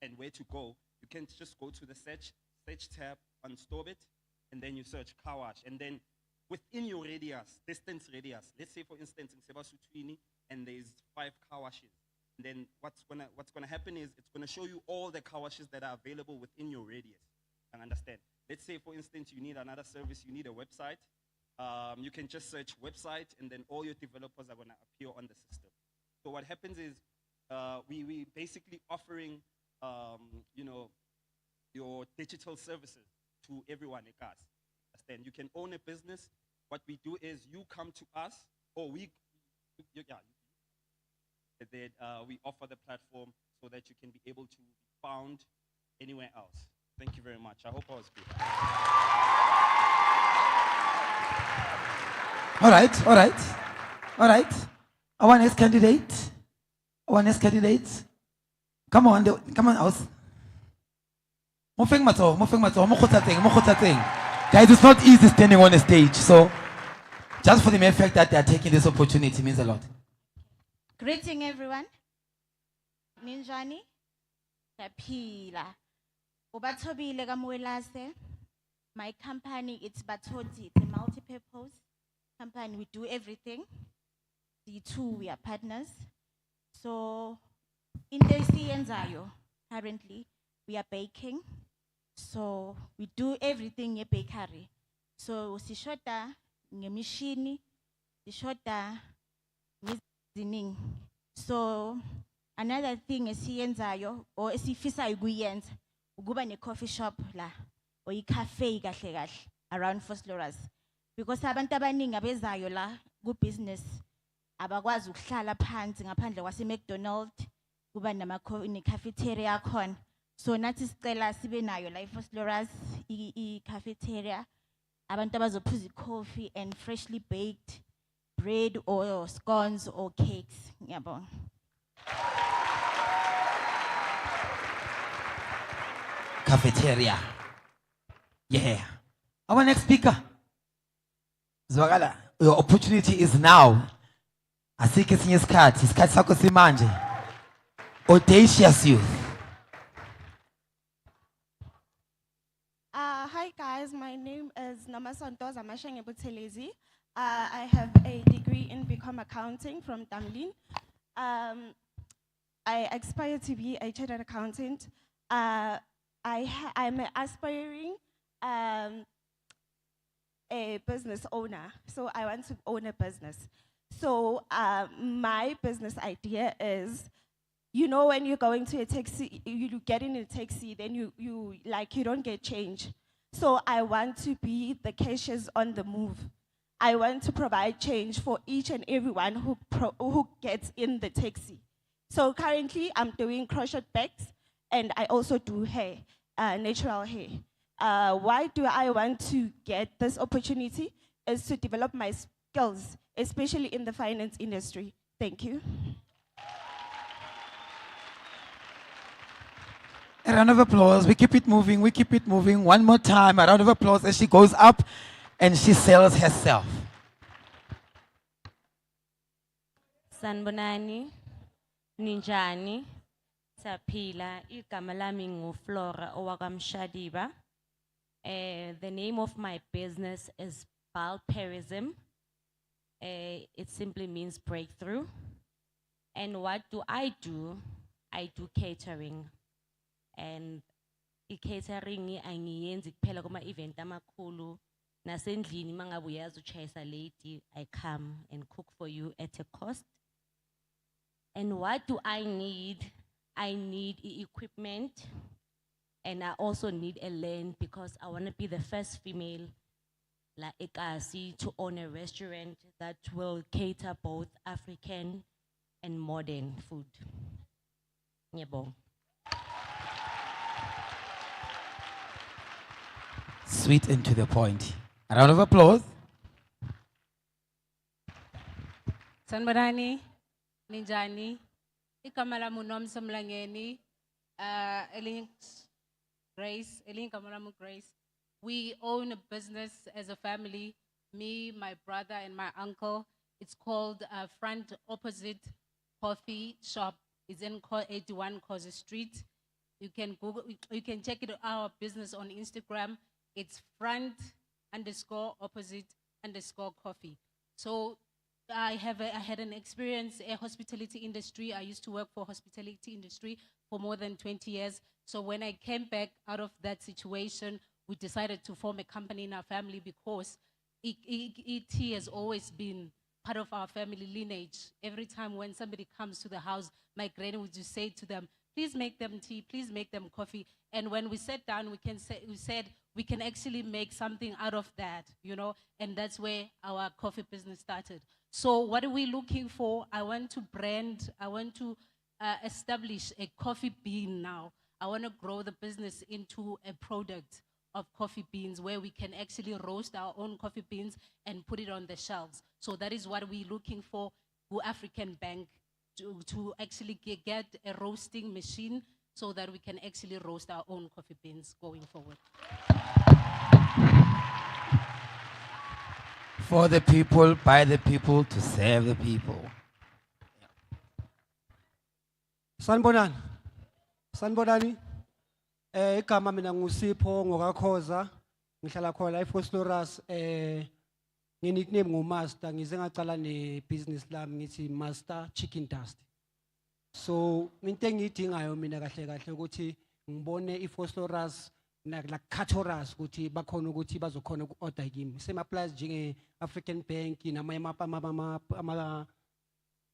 and where to go. You can just go to the search tab on Storbit and then you search car wash. And then within your radius, distance radius, let's say for instance in Sebasutwini and there's 5 car washes. And then what's gonna happen is it's gonna show you all the car washes that are available within your radius. And understand. Let's say for instance you need another service, you need a website. You can just search website and then all your developers are gonna appear on the system. So what happens is we basically offering you know, your digital services to everyone, Ekasi. Understand? You can own a business. What we do is you come to us, or we offer the platform so that you can be able to be found anywhere else. Thank you very much. I hope I was clear. All right. Our next candidate. Come on, house. Guys, it's not easy standing on a stage, so just for the mere fact that they are taking this opportunity means a lot. Greeting everyone. Ninjani. Kapila. Ubatobile kamuelase. My company, it's Batoti. It's a multi-purpose company. We do everything. The two, we are partners. So, in the Enzayo, currently, we are baking. So, we do everything in bakery. So, si shota, ngemishini, si shota, zining. So, another thing is Enzayo, or esifisa iguyenza, uguba ne coffee shop la, or cafe around Fosloras. Because abantu abaningi abezayo la, good business, abakwazi ukuhlala phansi ngaphandle kwase McDonald's, kuba ne cafeteria khona. So nathi sicela sibe nayo la eFosloras I cafeteria, abantu abazophuza coffee and freshly baked bread or scones or cakes. Ngiyabonga. Cafeteria. Yeah. Our next speaker. Zwagala, your opportunity is now. Asike sinye isikhathi sakho simanje. Audacious youth. Hi guys, my name is Namasantoza Mashangebutelezi. I have a degree in Become Accounting from Tamlin. I aspire to be a chartered accountant. I'm an aspiring a business owner, so I want to own a business. So my business idea is, you know, when you're going to a taxi, you get in a taxi, then you don't get change. So I want to be the cashiers on the move. I want to provide change for each and everyone who gets in the taxi. So currently, I'm doing crochet bags, and I also do hair, natural hair. Why do I want to get this opportunity? Is to develop my skills, especially in the finance industry. Thank you. A round of applause. We keep it moving. We keep it moving. One more time. A round of applause as she goes up and she sells herself. Sanbonani, Ninjani, Sapila, igama lami nguFlora owakamshadiba. The name of my business is Balperism. It simply means breakthrough. And what do? I do catering. And i-catering angiyenzi kuphela kuma event amakhulu nasendlini mangabe uyazi uchayisa late I come and cook for you at a cost. And what do I need? I need equipment, and I also need a land because I want to be the first female like Ekasi to own a restaurant that will cater both African and modern food. Ngiyabonga. Sweet and to the point. A round of applause. Sanbonani, Ninjani, igama lami uNomsa Mlangeni, elinye Grace, elinye igama lami Grace. We own a business as a family, me, my brother, and my uncle. It's called Front Opposite Coffee Shop. It's in 81 Kosi Street. You can Google, you can check it our business on Instagram. It's front_opposite_coffee. So I had an experience in hospitality industry. I used to work for hospitality industry for more than 20 years. So when I came back out of that situation, we decided to form a company in our family because ET has always been part of our family lineage. Every time when somebody comes to the house, my granny would just say to them, please make them tea, please make them coffee. And when we sat down, we said we can actually make something out of that, you know, and that's where our coffee business started. So what are we looking for? I want to brand, I want to establish a coffee bean now. I want to grow the business into a product of coffee beans where we can actually roast our own coffee beans and put it on the shelves. So that is what we're looking for, who African Bank, to actually get a roasting machine so that we can actually roast our own coffee beans going forward. For the people, by the people, to serve the people. Sanbonani. Sanbonani. Igama mina nguSipho ngokakhoza. Ngihlala khona eFosloras nginickname nguMaster ngize ngacala nebusiness lami ngithi Master Chicken Dust. So into engiyidingayo mina kahle kahle ukuthi ngibone iFosloras la Katoras ukuthi bakhona ukuthi bazokhona uku-order kimi. Same applies njenge African Bank namanye ama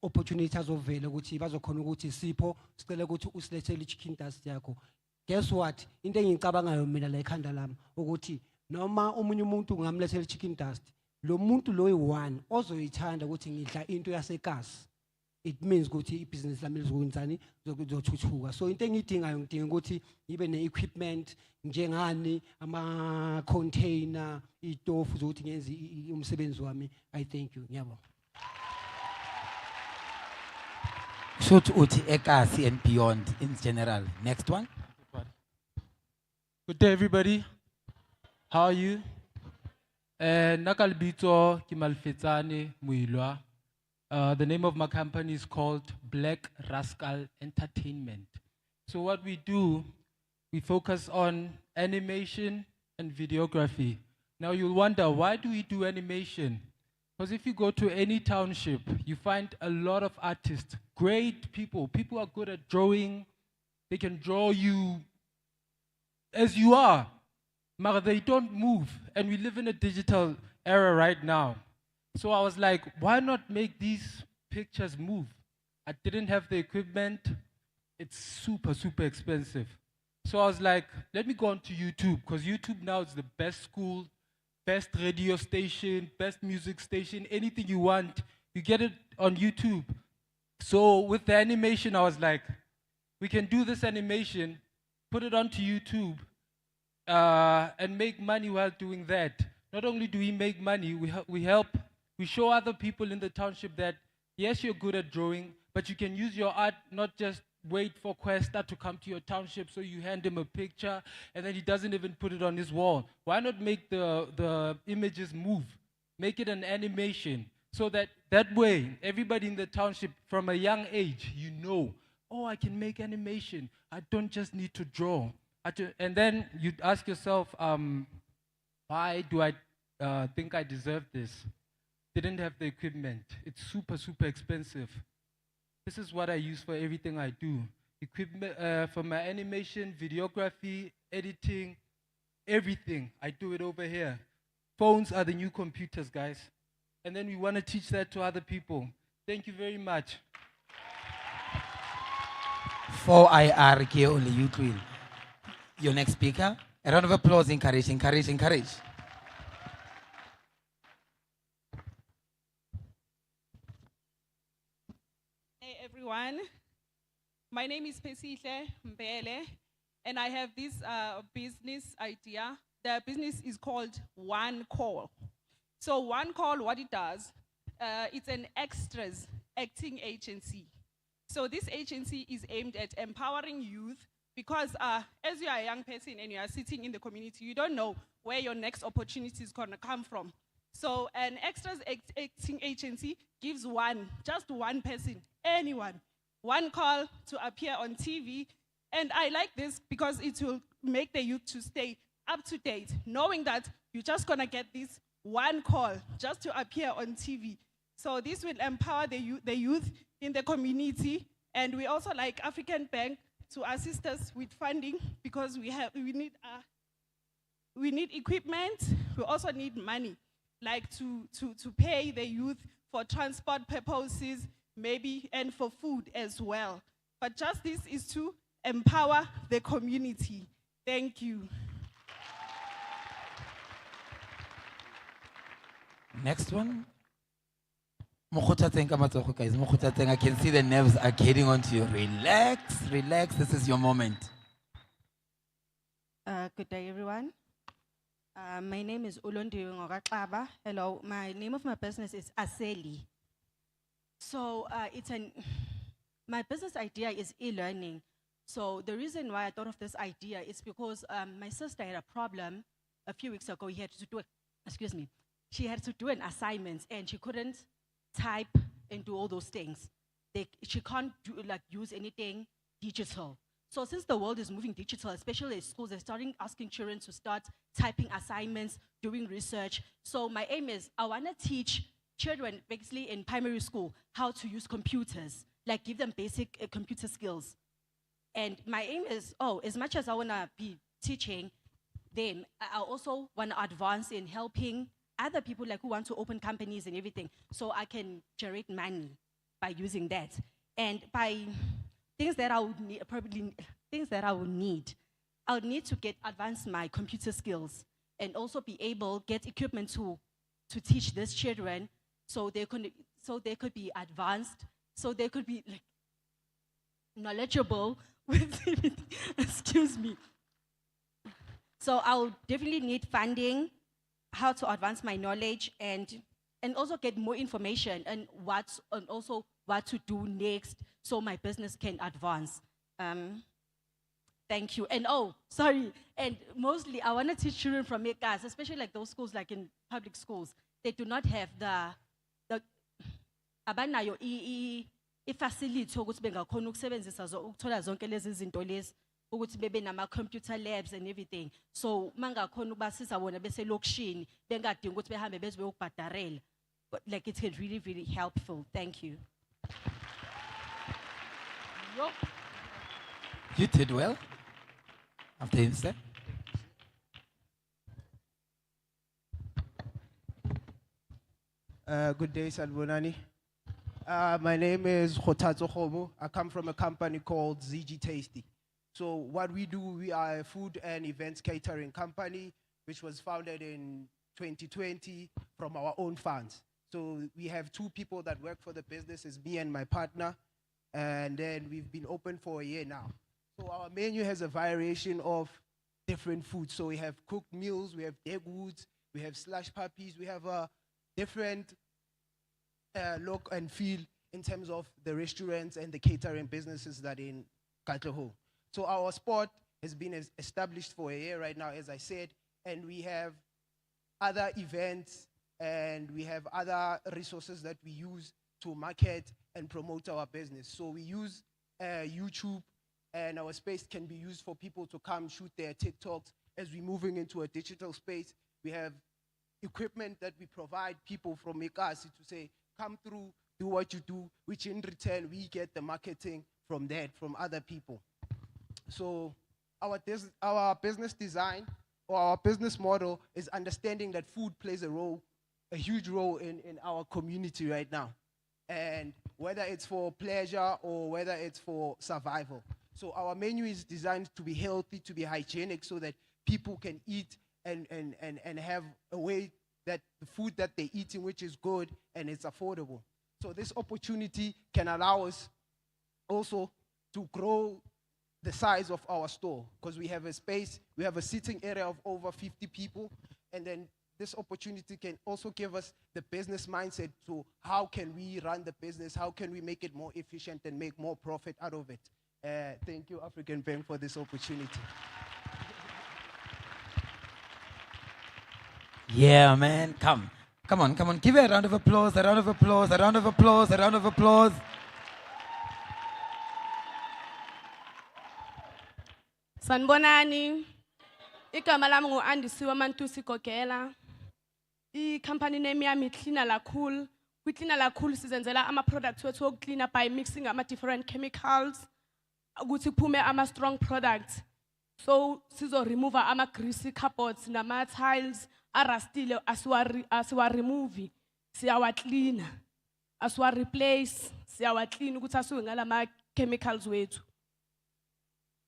opportunities azovela ukuthi bazokhona ukuthi Sipho sicela ukuthi usilethele chicken dust yakho. Guess what? Into engicabangayo mina la ekhanda lami ukuthi noma umunye umuntu ngamlethela chicken dust, lo muntu lo yi-one ozoyithanda ukuthi ngidla into yaseKasi. It means ukuthi ibusiness lami lizokwenzani lizothuthuka. So into engiyidingayo ngidinga ukuthi ngibe ne-equipment njengani ama container, itofu zokuthi ngenze umsebenzi wami. I thank you. Ngiyabonga. Shoot uthi Ekasi and beyond in general. Next one. Good day, everybody. How are you? Nakalbito Kimalfetane Muilwa. The name of my company is called Black Rascal Entertainment. So what we do, we focus on animation and videography. Now you'll wonder, why do we do animation? Because if you go to any township, you find a lot of artists, great people. People are good at drawing. They can draw you as you are, but they don't move. And we live in a digital era right now. So I was like, why not make these pictures move? I didn't have the equipment. It's super, super expensive. So I was like, let me go onto YouTube, because YouTube now is the best school, best radio station, best music station, anything you want, you get it on YouTube. So with the animation, I was like, we can do this animation, put it onto YouTube, and make money while doing that. Not only do we make money, we show other people in the township that, yes, you're good at drawing, but you can use your art, not just wait for Questa to come to your township so you hand him a picture and then he doesn't even put it on his wall. Why not make the images move? Make it an animation so that way everybody in the township from a young age, you know, oh, I can make animation. I don't just need to draw. And then you ask yourself, why do I think I deserve this? Didn't have the equipment. It's super, super expensive. This is what I use for everything I do. Equipment for my animation, videography, editing, everything. I do it over here. Phones are the new computers, guys. And then we want to teach that to other people. Thank you very much. For IR, only you will. Your next speaker. A round of applause, encourage, encourage, encourage. Hey everyone, my name is Pesihle Mbele, and I have this business idea. The business is called One Call. So One Call, what it does, it's an extras acting agency. So this agency is aimed at empowering youth because as you are a young person and you are sitting in the community, you don't know where your next opportunity is gonna come from. So an extras acting agency gives just one person, anyone, one call to appear on TV. And I like this because it will make the youth to stay up to date, knowing that you're just gonna get this one call just to appear on TV. So this will empower the youth in the community. And we also like African Bank to assist us with funding because we need equipment. We also need money, like to pay the youth for transport purposes, maybe, and for food as well. But just this is to empower the community. Thank you. Next one. Guys, I can see the nerves are getting onto you. Relax, relax. This is your moment. Good day, everyone. My name is Ulondi Ngogaxaba. Hello, my name of my business is Aseli. So my business idea is e-learning. So the reason why I thought of this idea is because my sister had a problem a few weeks ago. She had to do an assignment and she couldn't type and do all those things. She can't use anything digital. So since the world is moving digital, especially in schools, they're starting asking children to start typing assignments, doing research. So my aim is I want to teach children basically in primary school how to use computers, like give them basic computer skills. And my aim is, as much as I want to be teaching, then I also want to advance in helping other people like who want to open companies and everything, so I can generate money by using that. And by things that I would need, I would need to advance my computer skills and also be able get equipment to teach these children, so they could be advanced, so they could be like knowledgeable with excuse me. So I'll definitely need funding, how to advance my knowledge and also get more information and also what to do next so my business can advance. Thank you. And and mostly I want to teach children from Ekasi, especially like those schools like in public schools. They do not have the abanayo i-facility ukuthi bengakhona ukusebenzisa ukuthola zonke lezi zinto lezi ukuthi bebe nama-computer labs and everything. So mangakhona ukubasiza bona beselokishini bengadingi ukuthi behambe beze beyokubhadarela. Like it's really, really helpful. Thank you. You did well. After him, sir. Good day, Sanbonani. My name is Khotatso Khomo. I come from a company called ZG Tasty. So what we do, we are a food and events catering company, which was founded in 2020 from our own funds. So we have two people that work for the business, is me and my partner. and then we've been open for a year now. So our menu has a variation of different foods. So we have cooked meals, we have degwoods, we have slush puppies, we have a different look and feel in terms of the restaurants and the catering businesses that are in Katlehong. So our spot has been established for a year right now, as I said, and we have other events and we have other resources that we use to market and promote our business. So we use YouTube, and our space can be used for people to come shoot their TikToks. As we're moving into a digital space, we have equipment that we provide people from Ekasi to say, come through, do what you do, which in return, we get the marketing from that, from other people. So our business design or our business model is understanding that food plays a huge role in our community right now. And whether it's for pleasure or whether it's for survival. So our menu is designed to be healthy, to be hygienic, so that people can eat and have a way that the food that they're eating, which is good and it's affordable. So this opportunity can allow us also to grow the size of our store, because we have a space, we have a sitting area of over 50 people, and then this opportunity can also give us the business mindset to how can we run the business, how can we make it more efficient and make more profit out of it. Thank you, African Bank, for this opportunity. Yeah, man, come on. Give her a round of applause, a round of applause, a round of applause, a round of applause. Sanibonani. Igama lami ngu-Andisiwe Mantusi Gogela. I-company name yami Cleaner Lakhul. Kwi-Cleaner Lakhul sizenzela ama-products wethu wokucleana by mixing ama-different chemicals ukuthi kuphume ama-strong products. So sizo-remove ama-greasy cupboards nama-tiles arastile asiwa-remove, siyawa-cleana. Asiwa-replace, siyawa-clean ukuthi asuke ngalama-chemicals wethu.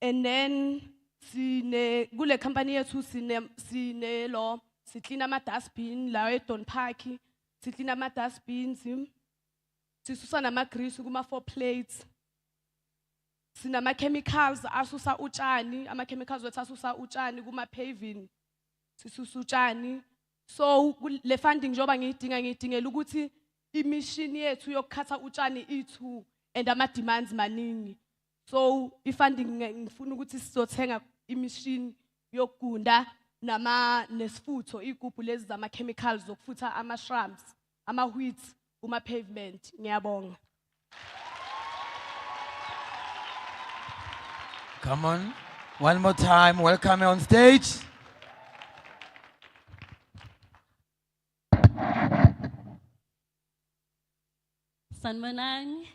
And then kule company yethu si clean ama-dustbin lawa e-Don Park, si clean ama-dustbins, sisusa nama-grease kuma-4 plates. Sinama-chemicals asusa utshani, ama-chemicals wethu asusa utshani kuma-paving, sisusa utshani. So le funding njengoba ngiyidingela ukuthi imishini yethu yokukhatha utshani i-2 and ama-demands maningi. So i-funding ngifuna ukuthi sizothenga imishini yokugunda nesifutho, igubhu lezi zama-chemicals zokufutha ama-shrubs, ama-weeds kuma-pavement. Ngiyabonga. Come on, one more time, welcome on stage. Sanibonani.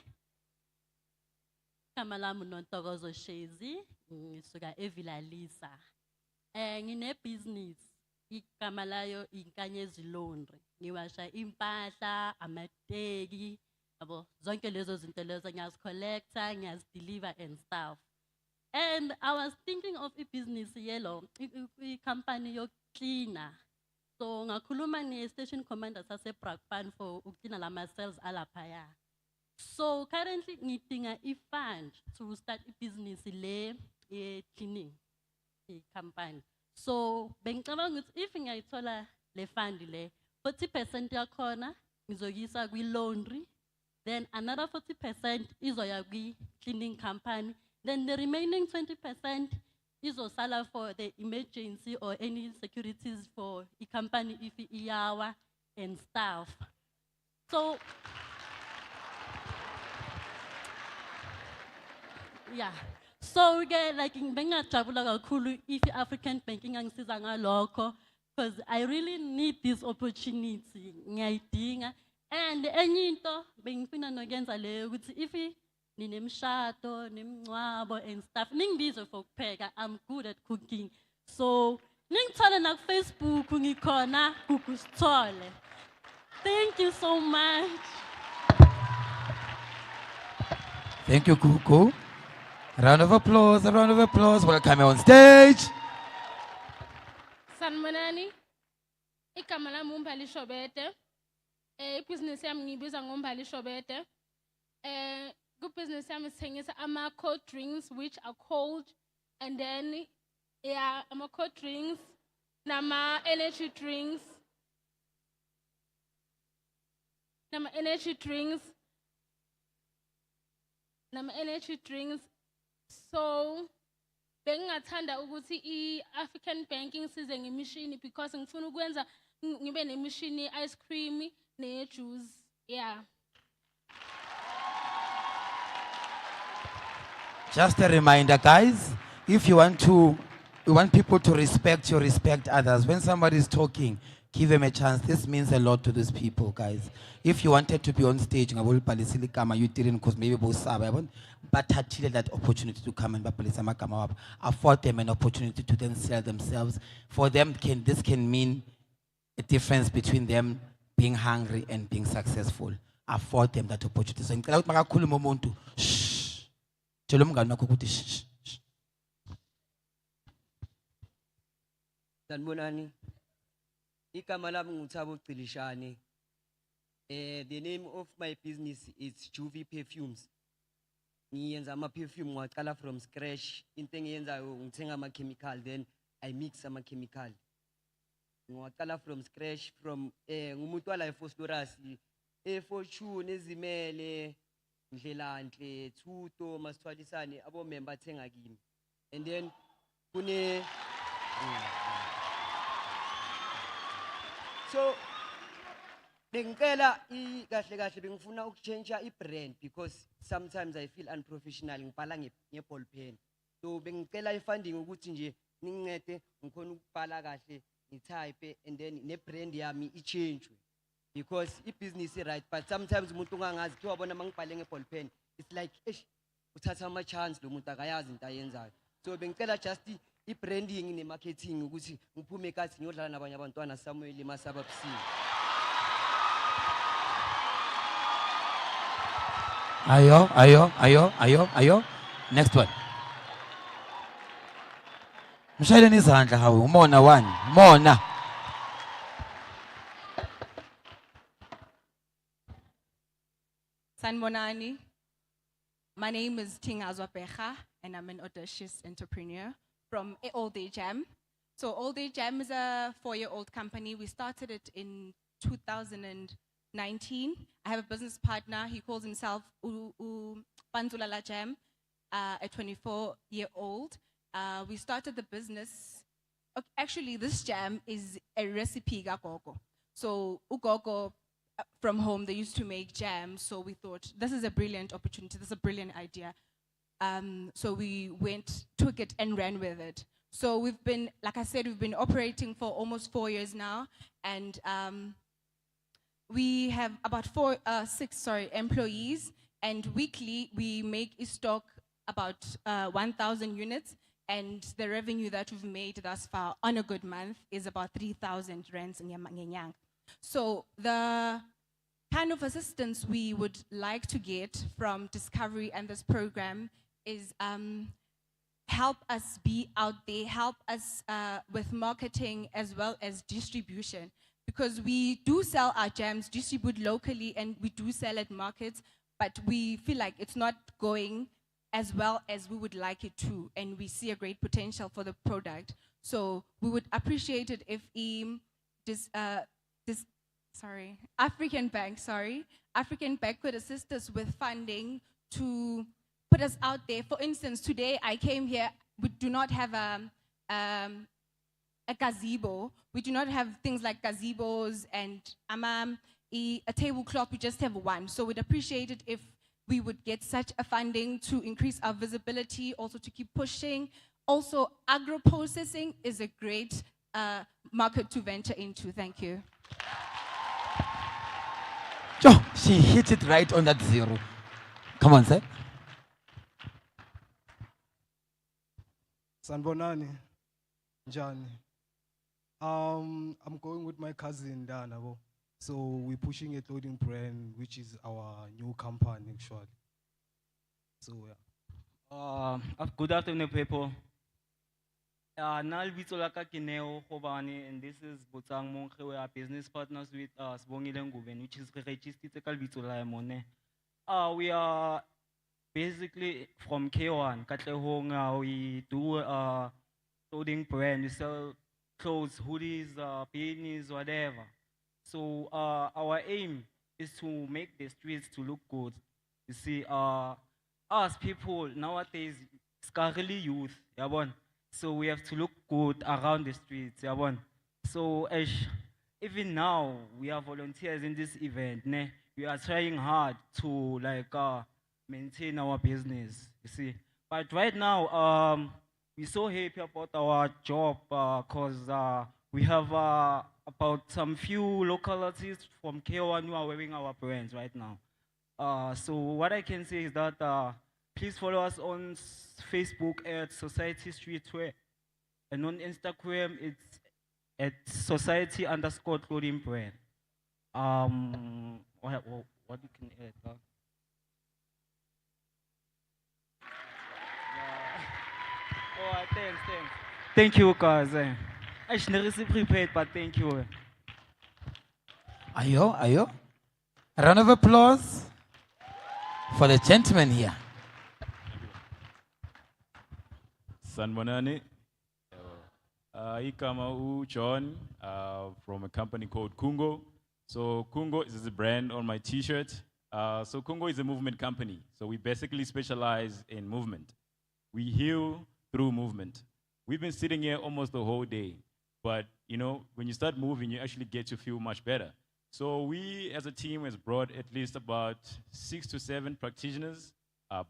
Igama lami uNontokozo Shezi, ngisuka eVilalisa. Ngine-business, igama layo Inkanyezi Laundry. Ngiwasha impahla, amateki, yabo zonke lezo zinto lezo ngiyazi-collecta, ngiyazi-deliver and stuff. And I was thinking of i-business yelo, i-company yokucleana. So ngakhuluma ne-station commander sase-Brakpan for ukcleana lama-cells alaphaya. So currently ngidinga i-fund to start i-business le cleaning company. So bengicabanga ukuthi if ngiyayithola le fund le 40% yakhona ngizoyisa kwi-laundry, then another 40% izoya kwi-cleaning company, then the remaining 20% izosala for the emergency or any securities for the company if iyawa and stuff. So yeah. So like bengajabula kakhulu if African banking angisiza ngalokho, because I really need this opportunity. Ngiyayidinga. And enye into bengifuna nokwenza leyo ukuthi if ninemshado, nemncwabo and stuff, ningibize for kupheka. I'm good at cooking. So ningithole na Facebook ngikhona kukusithole. Thank you so much. Thank you, Kuku. A round of applause, a round of applause. Welcome on stage. Sanibonani. Igama lami uMbali Shobete. Business yami ngiyibiza ngoMbali Shobete. good business I'm saying is cold drinks which are cold, and then yeah, cold drinks, nama energy drinks, nama energy drinks, nama energy drinks. So bengingathanda ukuthi i-African banking size ngemishini because ngifuna ukwenza ngibe nemishini ice cream ne-juice. Yeah. Just a reminder, guys, if you want people to respect you, respect others. When somebody is talking, give them a chance. This means a lot to these people, guys. If you wanted to be on stage, you didn't because maybe both but that opportunity to come and afford them an opportunity to then sell themselves. For them, this can mean a difference between them being hungry and being successful. Afford them that opportunity. So, shh. Tell them shh. Sanibonani. Igama lami nguThabo Gcilishane. The name of my business is Juvie Perfumes. Ngiyenza ama-perfume ngiwaqala from scratch. Into engiyenzayo ngithenga ama-chemical, then I mix ama-chemical. Ngiwaqala from scratch from ngumuntu wala eFosloras, eFortune, ezimele, Ndlelanhle, Thuto, Masithwalisane, abo member bathenga kimi. And then kune so bengicela kahle kahle bengifuna ukuchange i-brand because sometimes I feel unprofessional ngibhala nge-ball pen. So bengicela i-funding ukuthi nje ningincede ngikhona ukubhala kahle ngitype and then ne-brand yami i-change because i-business right, but sometimes umuntu ungangazi kuthiwa wabona mangibhale nge-ball pen, it's like uthatha ama-chance lo muntu akayazi into ayenzayo. So bengicela just i-branding ne-marketing ukuthi ngiphume Ekasi ngiyodlala nabanye abantwana Samuel eMasaba Busile. Ayo. Next one. Mshayele nizandla hawe, umona one. Mona. Sanibonani. My name is Tingazwa Becha, and I'm an audacious entrepreneur from All Day Jam. So All Day Jam is a 4-year-old company. We started it in 2019. I have a business partner. He calls himself Panzulala Jam, a 24-year-old. We started the business. Actually, this jam is a recipe gagogo. So ugogo from home, they used to make jam. So we thought, this is a brilliant opportunity. This is a brilliant idea. So we took it and ran with it. So we've been, like I said, we've been operating for almost 4 years now. And we have about 6 employees. And weekly, we make a stock about 1,000 units. And the revenue that we've made thus far on a good month is about 3,000 rands in Yamanganyang. So the kind of assistance we would like to get from Discovery and this program is help us be out there, help us with marketing as well as distribution. Because we do sell our jams, distribute locally, and we do sell at markets, but we feel like it's not going as well as we would like it to, and we see a great potential for the product. So we would appreciate it if African Bank could assist us with funding to put us out there. For instance, today I came here, we do not have a gazebo. We do not have things like gazebos and a tablecloth, we just have one. So we'd appreciate it if we would get such a funding to increase our visibility, also to keep pushing. Also, agro-processing is a great market to venture into. Thank you. She hit it right on that zero. Come on, sir. Sanbonani, Njani. I'm going with my cousin Dana. So we're pushing a clothing brand, which is our new company actually. So yeah. Good afternoon, people. Nal Vitolaka Kineo Hobani, and this is Botang Monke. We are business partners with Sbongile Nguben, which is registered Vitola Mone. We are basically from K1, Katlehong, we do clothing brand, we sell clothes, hoodies, beanies, whatever. So our aim is to make the streets to look good. You see, us people nowadays, scarcely youth, yabon. So we have to look good around the streets, yabon. So even now we are volunteers in this event. Ne? We are trying hard to like maintain our business. You see, but right now we're so happy about our job because we have about some few local artists from K1 who are wearing our brands right now. So what I can say is that please follow us on Facebook at Society Streetwear, and on Instagram it's at society_clothing brand. What you can add? Oh, thanks. Thank you, guys. I should never prepared, but thank you. Ayo. A round of applause for the gentleman here. Sanbonani. Ikama John from a company called Kungo. So Kungo is a brand on my t-shirt. So Kungo is a movement company. So we basically specialize in movement. We heal through movement. We've been sitting here almost the whole day. But you know, when you start moving, you actually get to feel much better. So we as a team has brought at least about 6 to 7 practitioners,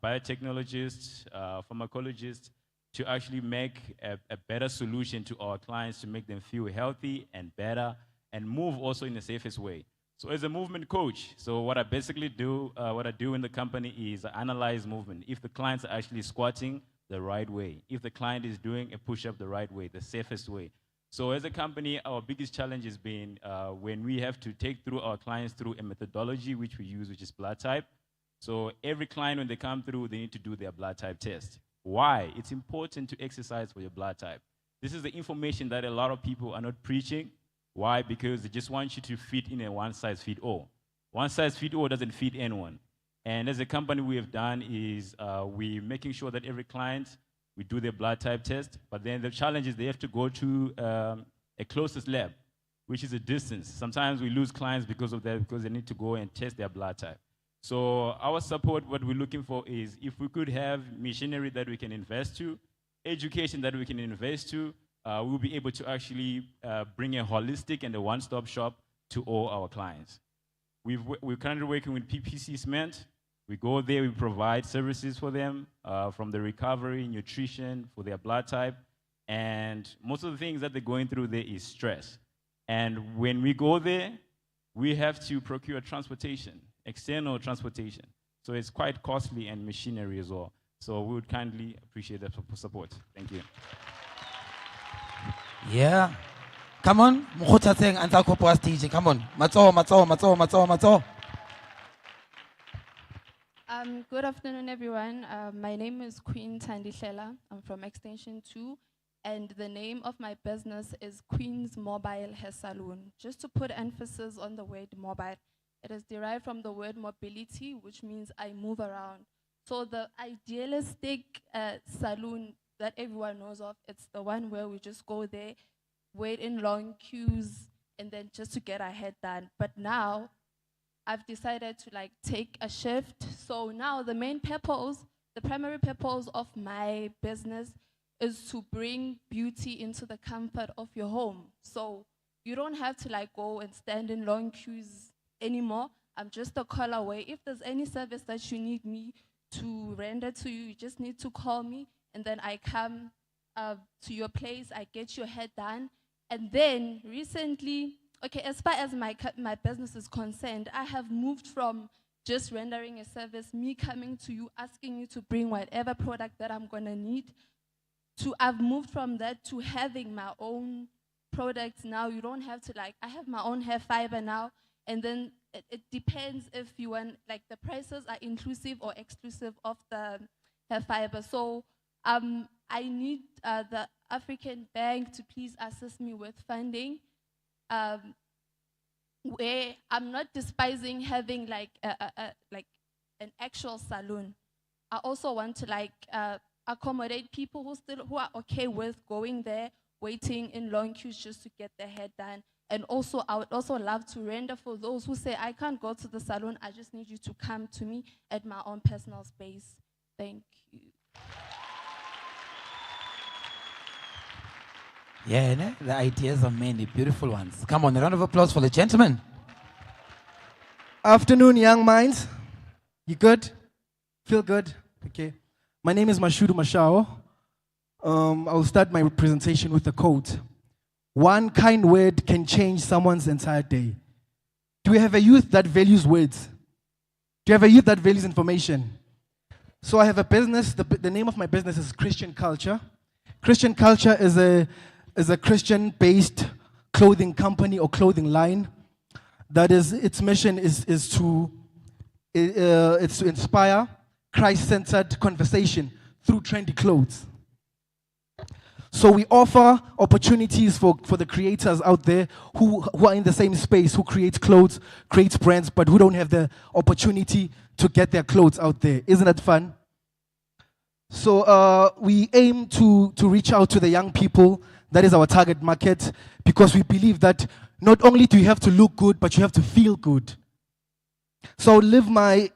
biotechnologists, pharmacologists, to actually make a better solution to our clients to make them feel healthy and better and move also in the safest way. So as a movement coach, so what I basically do, what I do in the company is I analyze movement. If the clients are actually squatting the right way, if the client is doing a push-up the right way, the safest way. So as a company, our biggest challenge has been when we have to take through our clients through a methodology which we use, which is blood type. So every client, when they come through, they need to do their blood type test. Why? It's important to exercise for your blood type. This is the information that a lot of people are not preaching. Why? Because they just want you to fit in a one-size-fits-all. One-size-fits-all doesn't fit anyone. And as a company, we have done is we're making sure that every client, we do their blood type test, but then the challenge is they have to go to a closest lab, which is a distance. Sometimes we lose clients because of that, because they need to go and test their blood type. So our support, what we're looking for is if we could have machinery that we can invest to, education that we can invest to, we'll be able to actually bring a holistic and a one-stop shop to all our clients. We're currently working with PPC Cement. We go there, we provide services for them from the recovery, nutrition, for their blood type. And most of the things that they're going through there is stress. And when we go there, we have to procure transportation, external transportation. So it's quite costly and machinery as well. So we would kindly appreciate that support. Thank you. Yeah. Come on. Come on. Matso. Good afternoon, everyone. My name is Queen Tandihlela. I'm from Extension 2, and the name of my business is Queen's Mobile Hair Salon. Just to put emphasis on the word mobile, it is derived from the word mobility, which means I move around. So the idealistic salon that everyone knows of, it's the one where we just go there, wait in long queues, and then just to get our hair done. But now, I've decided to like take a shift. So now the main purpose, the primary purpose of my business is to bring beauty into the comfort of your home. So you don't have to like go and stand in long queues anymore. I'm just a call away. If there's any service that you need me to render to you, you just need to call me, and then I come to your place, I get your hair done. And then recently, okay, as far as my business is concerned, I have moved from just rendering a service, me coming to you, asking you to bring whatever product that I'm gonna need, to I've moved from that to having my own products now. You don't have to like, I have my own hair fiber now, and then it depends if you want, like the prices are inclusive or exclusive of the hair fiber. So I need the African Bank to please assist me with funding. Where I'm not despising having like like an actual salon, I also want to like accommodate people who are okay with going there, waiting in long queues just to get their hair done. And also, I would also love to render for those who say, I can't go to the salon, I just need you to come to me at my own personal space. Thank you. Yeah, ne? The ideas are many beautiful ones. Come on, a round of applause for the gentleman. Afternoon, young minds. You good? Feel good? Okay. My name is Mashudu Mashao. I'll start my presentation with a quote. One kind word can change someone's entire day. Do we have a youth that values words? Do you have a youth that values information? So I have a business. The name of my business is Christian Culture. Christian Culture is a Christian-based clothing company or clothing line. That is, its mission is to inspire Christ-centered conversation through trendy clothes. So we offer opportunities for the creators out there who are in the same space, who create clothes, create brands, but who don't have the opportunity to get their clothes out there. Isn't that fun? So we aim to reach out to the young people. That is our target market, because we believe that not only do you have to look good, but you have to feel good. So I'll leave my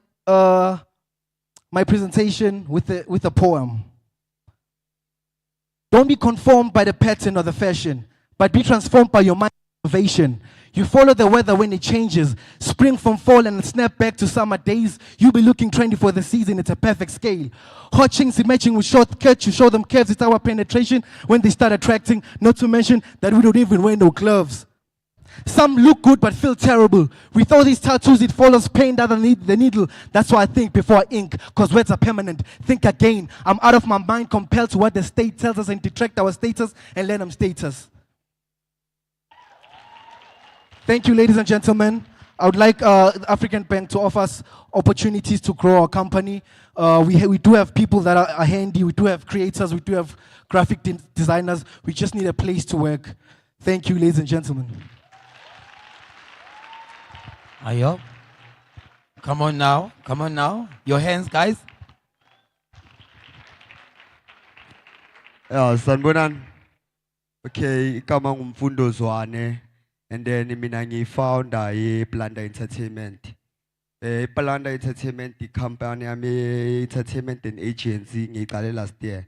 my presentation with a poem. Don't be conformed by the pattern or the fashion, but be transformed by your mind innovation. You follow the weather when it changes. Spring from fall and snap back to summer days. You be looking trendy for the season. It's a perfect scale. Hot chinks matching with short cuts. You show them curves. It's our penetration when they start attracting. Not to mention that we don't even wear no gloves. Some look good but feel terrible. With all these tattoos, it follows pain that the needle. That's why I think before I ink, because words are permanent. Think again. I'm out of my mind, compelled to what the state tells us, and detract our status and let them status. Thank you, ladies and gentlemen. I would like the African Bank to offer us opportunities to grow our company. We do have people that are handy. We do have creators. We do have graphic designers. We just need a place to work. Thank you, ladies and gentlemen. Ayo. Come on now. Come on now. Your hands, guys. Sanibonani. Okay, igama ngumfundo Zwane, and then mina ngi-founder ye-Planda Entertainment. Planda Entertainment, the company yami entertainment and agency ngiyiqale last year.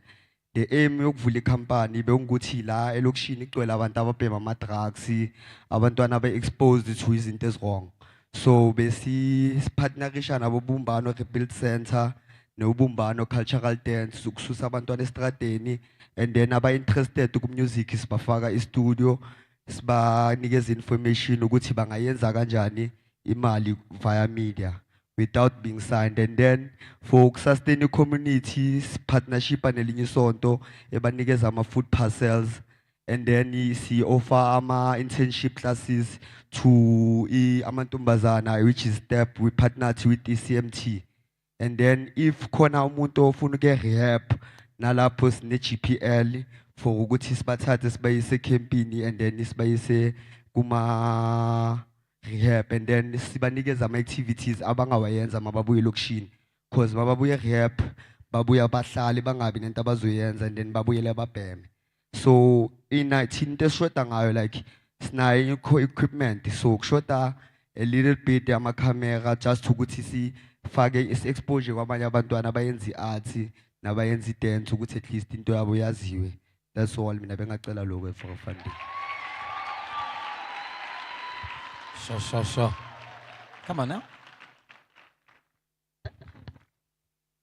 The aim yokuvula ikhampani bewungukuthi la elokishini igcwele abantu ababhema ama-drugs, abantwana abe-exposed to izinto ezwrong. So besiphathinarisha nabo Bumbano Rebuild Center, nobumbano cultural dance ukususa abantwana estradeni, and then aba-interested ku-music sibafaka i-studio, sibanikeza information ukuthi bangayenza kanjani imali via media without being signed. And then for sustain community partnership nelinye isonto ebanikeza ama-food parcels, and then we offer internship classes to amantombazana, which is STEP. We partnered with CMT. And then if khona umuntu ofuna uke-rehab, nalapho sine-GPL for ukuthi sibathathe sibayise campini, and then sibayise kuma-rehab, and then sibanikeza ama-activities abangawayenza mababuye elokishini, because mababuye rehab babuya bahlale bangabi nento abazoyenza, and then babuyele babheme. So thina into eshoda ngayo, like sinayo equipment, so kushoda a little bit ama-camera just ukuthi sifake is-exposure kwabanye abantwana abayenza i-art nabayenza i-dance ukuthi at least into yabo yaziwe. That's all mina bengacela lokho for funding. Sure. Come on now.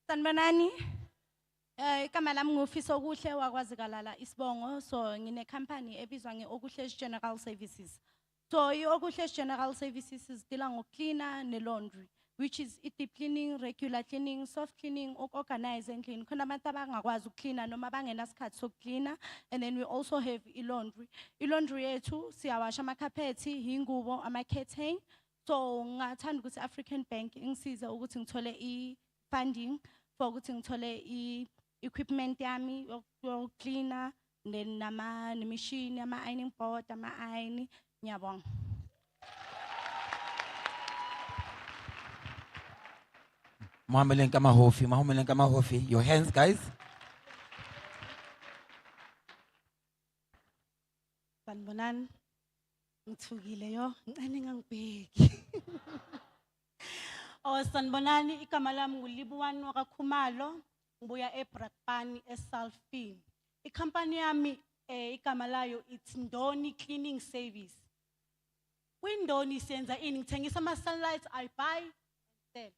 Sanibonani. Igama lami ngufisa okuhle wakwazikalala isibongo. So ngine company ebizwa nge-Okuhle General Services. So i-Okuhle General Services sidila ngokcleaner ne-laundry, which is deep cleaning, regular cleaning, soft cleaning, organize and clean. Khona abantu abangakwazi ukucleana noma bangenasikhathi sokucleana. And then we also have i-laundry. I-laundry yethu siyawasha amakhapethi, ingubo, ama-curtain. So ngathanda ukuthi African Bank ingisize ukuthi ngithole i-funding for ukuthi ngithole i-equipment yami yokucleana, then nemishini, ama-ironing board, ama-iron. Ngiyabonga. Mahameleng ka mahofi, mahameleng ka mahofi. Your hands, guys. Sanibonani. Ngithukile yo, ngicane ngangibheki. Oh sanibonani, igama lami nguLibuwani wakaKhumalo, ngibuya eBrakpan eSalfin. Ikhampani yami igama layo it's Ndoni Cleaning Service. Kwindoni siyenza ini, ngithengisa ama sunlights, I buy and sell.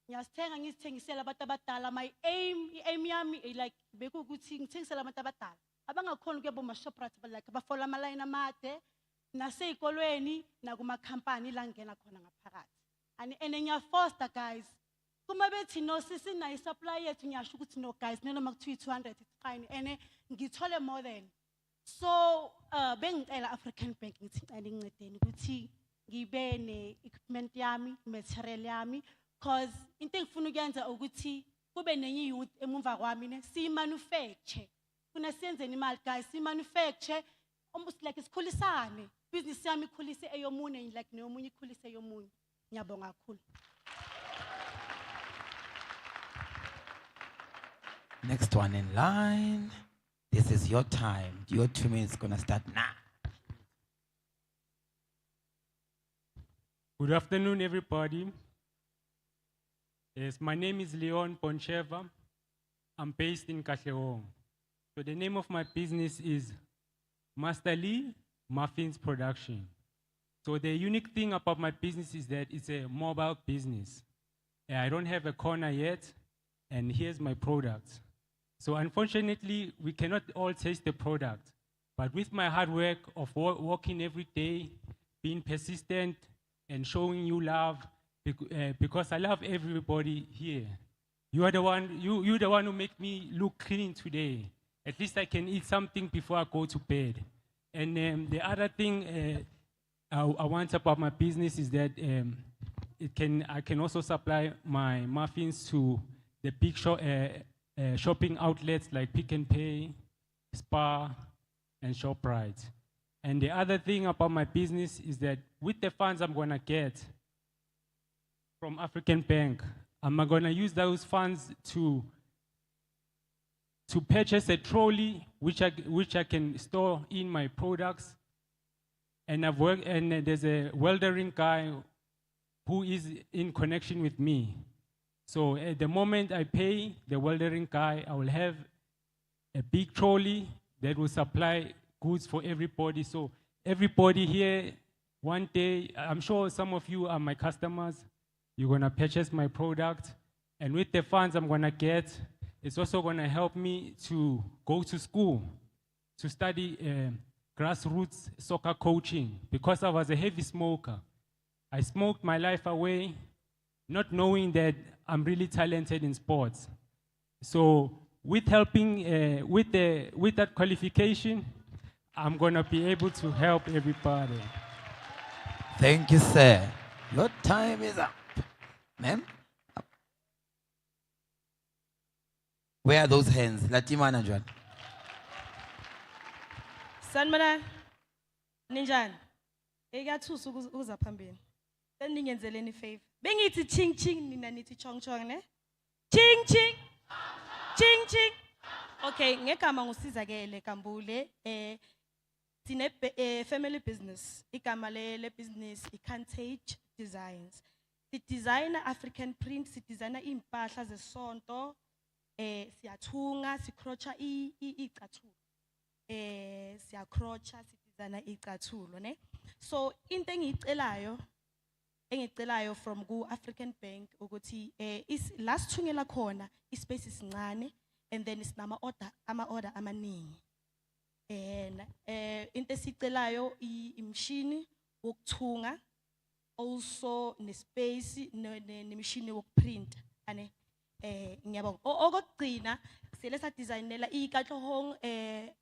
Ngiyasithenga ngizithengisela abantu abadala. My aim yami like bekukuthi ngithengisela abantu abadala abangakhona ukuya boma Shoprite like bafola ama line amade nasezikolweni nakumakhampani la ngena khona ngaphakathi. And ngiyafoster guys. Kuma bethi no sisi na supply yethu ngiyasho ukuthi no guys noma kuthiwa 200 it's fine and ngithole more than. So bengicela African Bank ngithi ngicela ngincedeni ukuthi ngibe ne equipment yami, material yami. Because into engifuna ukuyenza ukuthi kube nenye youth emumva kwami ne si manufacture kuna siyenzeni imali guys si manufacture almost like isikhulisane business yami ikhulise eyomunye like neyomunye ikhulise eyomunye ngiyabonga kakhulu. Next one in line. This is your time. Your 2 minutes gonna start now. Good afternoon, everybody. Yes, my name is Leon Poncheva. I'm based in Katlehong. So the name of my business is Master Lee Muffins Production. So the unique thing about my business is that it's a mobile business. I don't have a corner yet, and here's my product. So unfortunately, we cannot all taste the product, but with my hard work of working every day, being persistent, and showing you love, because I love everybody here. You are the one, you're the one who make me look clean today. At least I can eat something before I go to bed. And the other thing I want about my business is that I can also supply my muffins to the big shopping outlets like Pick and Pay, Spar, and ShopRite. And the other thing about my business is that with the funds I'm gonna get from African Bank, I'm gonna use those funds to purchase a trolley which I can store in my products. And there's a weldering guy who is in connection with me. So at the moment I pay the weldering guy, I will have a big trolley that will supply goods for everybody. So everybody here, one day, I'm sure some of you are my customers, you're gonna purchase my product, and with the funds I'm gonna get, it's also gonna help me to go to school, to study grassroots soccer coaching, because I was a heavy smoker. I smoked my life away, not knowing that I'm really talented in sports. So with helping, with that qualification, I'm gonna be able to help everybody. Thank you, sir. Your time is up. Ma'am? Where are those hands? Lati manager. Sanibonani. Ninjani? Ekathusa ukuza phambili. Seningenzeleni favor. Bengithi ching ching nina nithi chong chong ne? Ching ching. Ching ching. Okay, ngegama ngusizakele Kambule. Sine family business. Igama le business iCantage Designs. Si designer African print, si designer impahla zesonto, siyathunga, sikrocha icathulo. Siyakrocha, si designer icathulo, ne? So into engicelayo from ku African Bank ukuthi is last thungela khona ispace isincane and then sinama order amaningi. And into esicelayo imshini wokuthunga, also nespace nemshini wokuprint ane ngiyabonga. Okugcina sele sa designela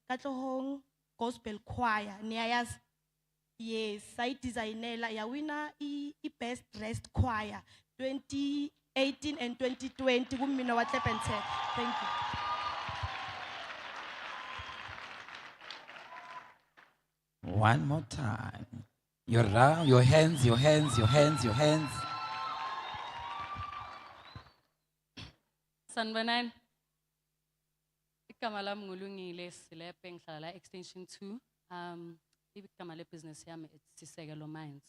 Katlehong Gospel Choir niyayazi. Yes, I designela yawina best dressed choir 2018 and 2020 kumina wa Tlepentek. Thank you. One more time. Your hands, your hands, your hands, your hands. Sanibonani. Igama lami ngulungile Silepe ngihlala extension 2. Igama business yami it's Sisekelo Mines.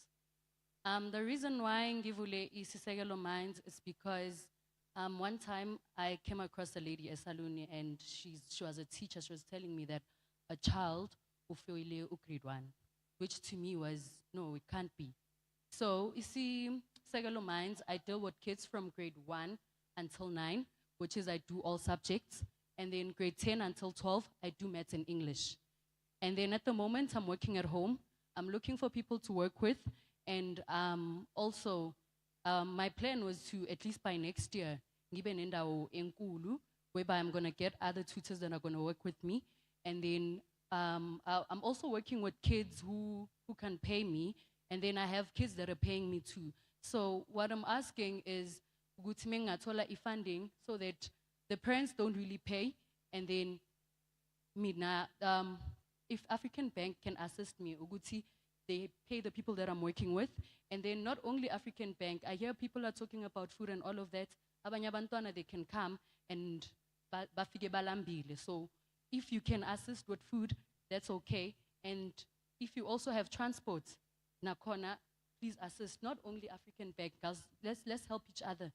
The reason why ngivule Sisekelo Mines is because one time I came across a lady eSaluni and she was a teacher. She was telling me that a child ufioile grade 1, which to me was no, it can't be. So you see, Sisekelo Mines, I deal with kids from grade 1 until 9, which is I do all subjects. And then grade 10 until 12, I do maths and English. And then at the moment, I'm working at home. I'm looking for people to work with. And also, my plan was to, at least by next year, ngibe nendawo enkulu, whereby I'm going to get other tutors that are going to work with me. And then I'm also working with kids who can pay me. And then I have kids that are paying me too. So what I'm asking is, ukuthi mengathola funding so that the parents don't really pay, and then mina, if African Bank can assist me, ukuthi they pay the people that I'm working with, and then not only African Bank, I hear people are talking about food and all of that. Abanye abantwana, they can come and bafike balambile. So if you can assist with food, that's okay. And if you also have transport, nakhona, please assist. Not only African Bank, guys, let's help each other.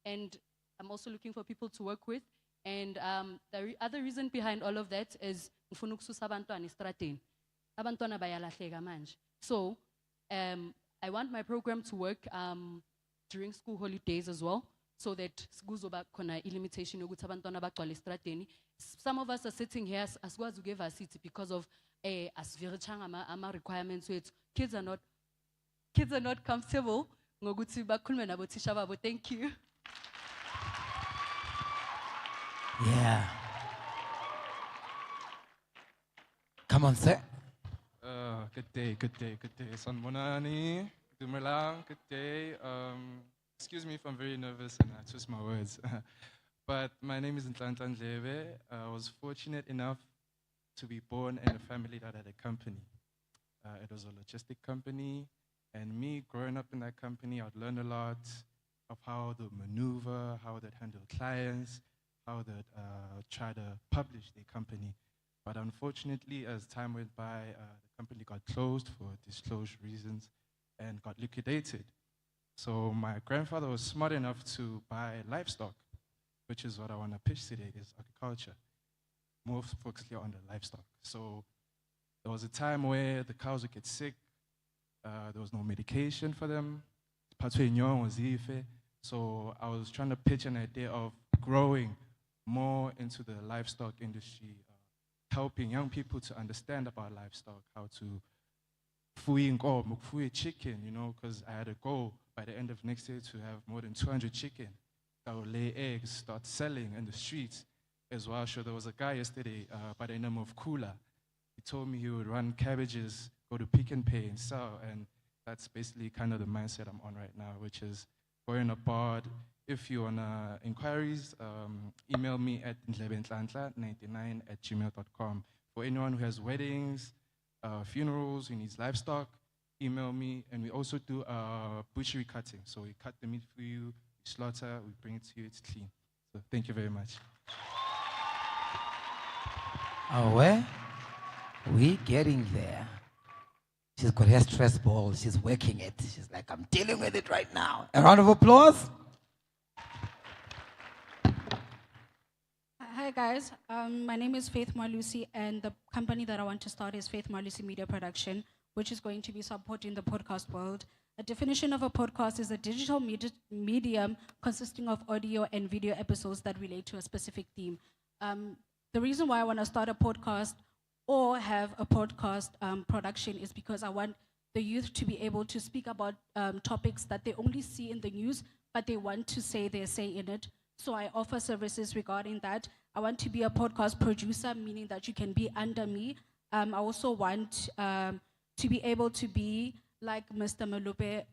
And I'm also looking for people to work with. And the other reason behind all of that is ngifuna ukususa abantwana estradeni. Abantwana bayalahleka manje. So I want my program to work during school holidays as well, so that kuzoba khona limitation yokuthi abantwana bagcwale estradeni. Some of us are sitting here asikwazi ukeva seat because of asivirichanga ama requirements wethu. Kids are not comfortable ngokuthi bakhulume nabo thisha babo. Thank you. Yeah. Come on, sir. Good day. Sanbonani, Dumelang, good day. Excuse me if I'm very nervous and I twist my words. But my name is Ntlantla Ndlebe. I was fortunate enough to be born in a family that had a company. It was a logistic company, and me growing up in that company, I'd learn a lot of how to maneuver, how to handle clients, how they try to publish their company. But unfortunately, as time went by, the company got closed for disclosure reasons and got liquidated. So my grandfather was smart enough to buy livestock, which is what I want to pitch today, is agriculture. More focused on the livestock. So there was a time where the cows would get sick. There was no medication for them. So I was trying to pitch an idea of growing more into the livestock industry, helping young people to understand about livestock, how to fuy chicken, because I had a goal by the end of next year to have more than 200 chicken that will lay eggs, start selling in the streets as well. So there was a guy yesterday by the name of Kula. He told me he would run cabbages, go to Pick and Pay and sell, and that's basically kind of the mindset I'm on right now, which is going abroad. If you want inquiries, email me at ndlebentlantle99@gmail.com. For anyone who has weddings, funerals, who needs livestock, email me. And we also do butchery cutting. So we cut the meat for you, we slaughter, we bring it to you, it's clean. So thank you very much. Oh, where? We getting there. She's got her stress ball. She's working it. She's like, I'm dealing with it right now. A round of applause. Hi guys, my name is Faith Malusi, and the company that I want to start is Faith Malusi Media Production, which is going to be supporting the podcast world. A definition of a podcast is a digital medium consisting of audio and video episodes that relate to a specific theme. The reason why I want to start a podcast or have a podcast production is because I want the youth to be able to speak about topics that they only see in the news, but they want to say their say in it. So I offer services regarding that. I want to be a podcast producer, meaning that you can be under me. I also want to be able to be like Mr. Malupe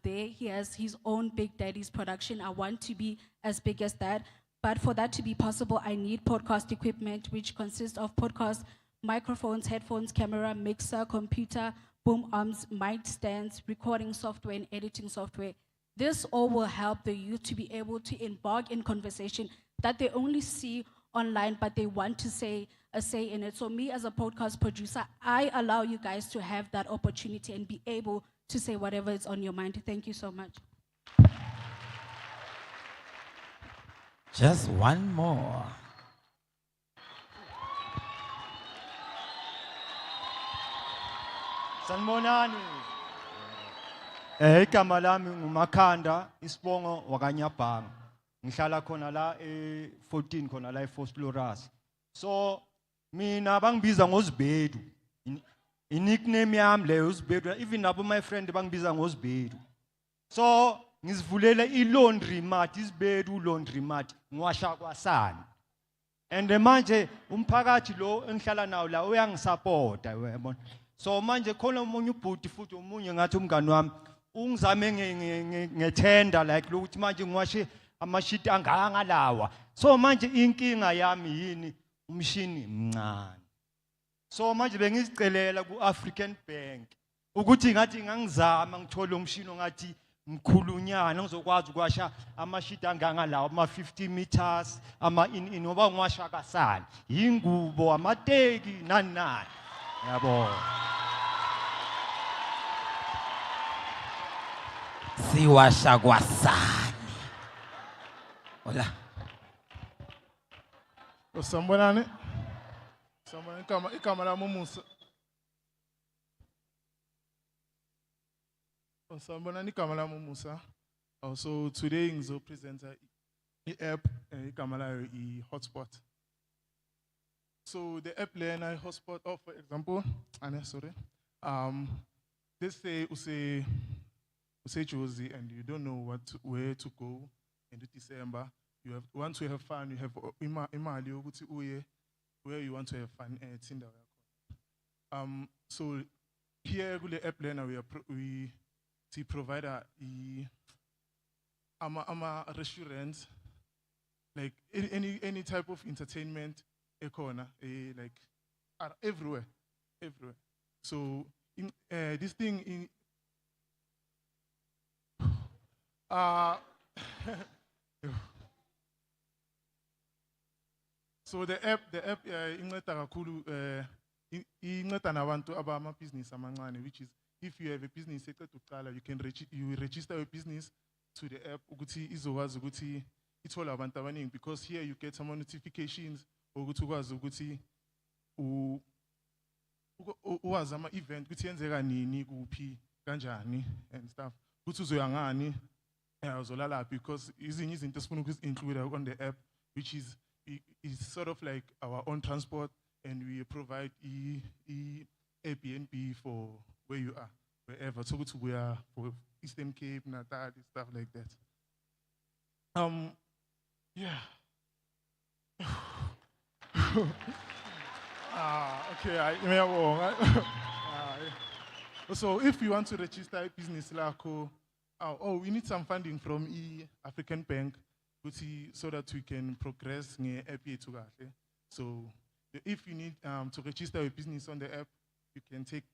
there. He has his own Big Daddy's production. I want to be as big as that. But for that to be possible, I need podcast equipment, which consists of podcast microphones, headphones, camera, mixer, computer, boom arms, mic stands, recording software, and editing software. This all will help the youth to be able to embark in conversation that they only see online, but they want to say a say in it. So me as a podcast producer, I allow you guys to have that opportunity and be able to say whatever is on your mind. Thank you so much. Just one more. Sanibonani. Igama lami nguMakhanda Isibongo wakanyabhanga. Ngihlala khona la e14 khona la eFosloras. So mina bangibiza ngoZibedu. I-nickname yami leyo uZibedu. Even nabo my friend bangibiza ngoZibedu. So ngizivulele i-laundry mat, iZibedu laundry mat ngiwasha kwasani. And manje umphakathi lo engihlala nawo la uyangisupporta yabona. So manje khona umunye ubhuti futhi umunye ngathi umngani wami ungizame ngethenda like lokuthi manje ngiwashe amashiti angaka lawa. So manje inkinga yami yini umshini mncane. So manje bengizicelela ku-African Bank ukuthi ngathi ngangizama ngithola umshini ongathi mkhulunyana ngizokwazi ukwasha amashiti angaka lawa ama-50 meters ama-in ngoba ngiwasha kasani yingubo amateki nani nani. Yabona. Siwasha kwasani. Hola. Sanibonani. Igama lami uMusa. Sanibonani, igama lami uMusa. So today ngizopresenta i-app igama layo i-hotspot. So the app lena hotspot, for example, let's say you say Josie and you don't know where to go in December. You want to have fun. You have imali ukuthi uye where you want to have fun. So here with the app lena we provide a restaurant, like any type of entertainment. Corner, like everywhere. So this thing so the app inceda kakhulu inceda nabantu abamabhizinisi amancane, which is if you have a business eqeda uqala you register your business to the app ukuthi izokwazi ukuthi ithola abantu abaningi, because here you get some notifications ukuthi ukwazi ukuthi uwazi ama-event ukuthi yenzeka nini kuphi kanjani and stuff, ukuthi uzoya ngani uzolala, because ezinye izinto sifuna ukuzi-include on the app, which is sort of like our own transport, and we provide Airbnb for where you are, wherever. So ukuthi we are for Eastern Cape, Natal, stuff like that. Yeah. Okay, so if you want to register a business lako, we need some funding from African Bank so that we can progress nge-app. So if you need to register a business on the app, you can take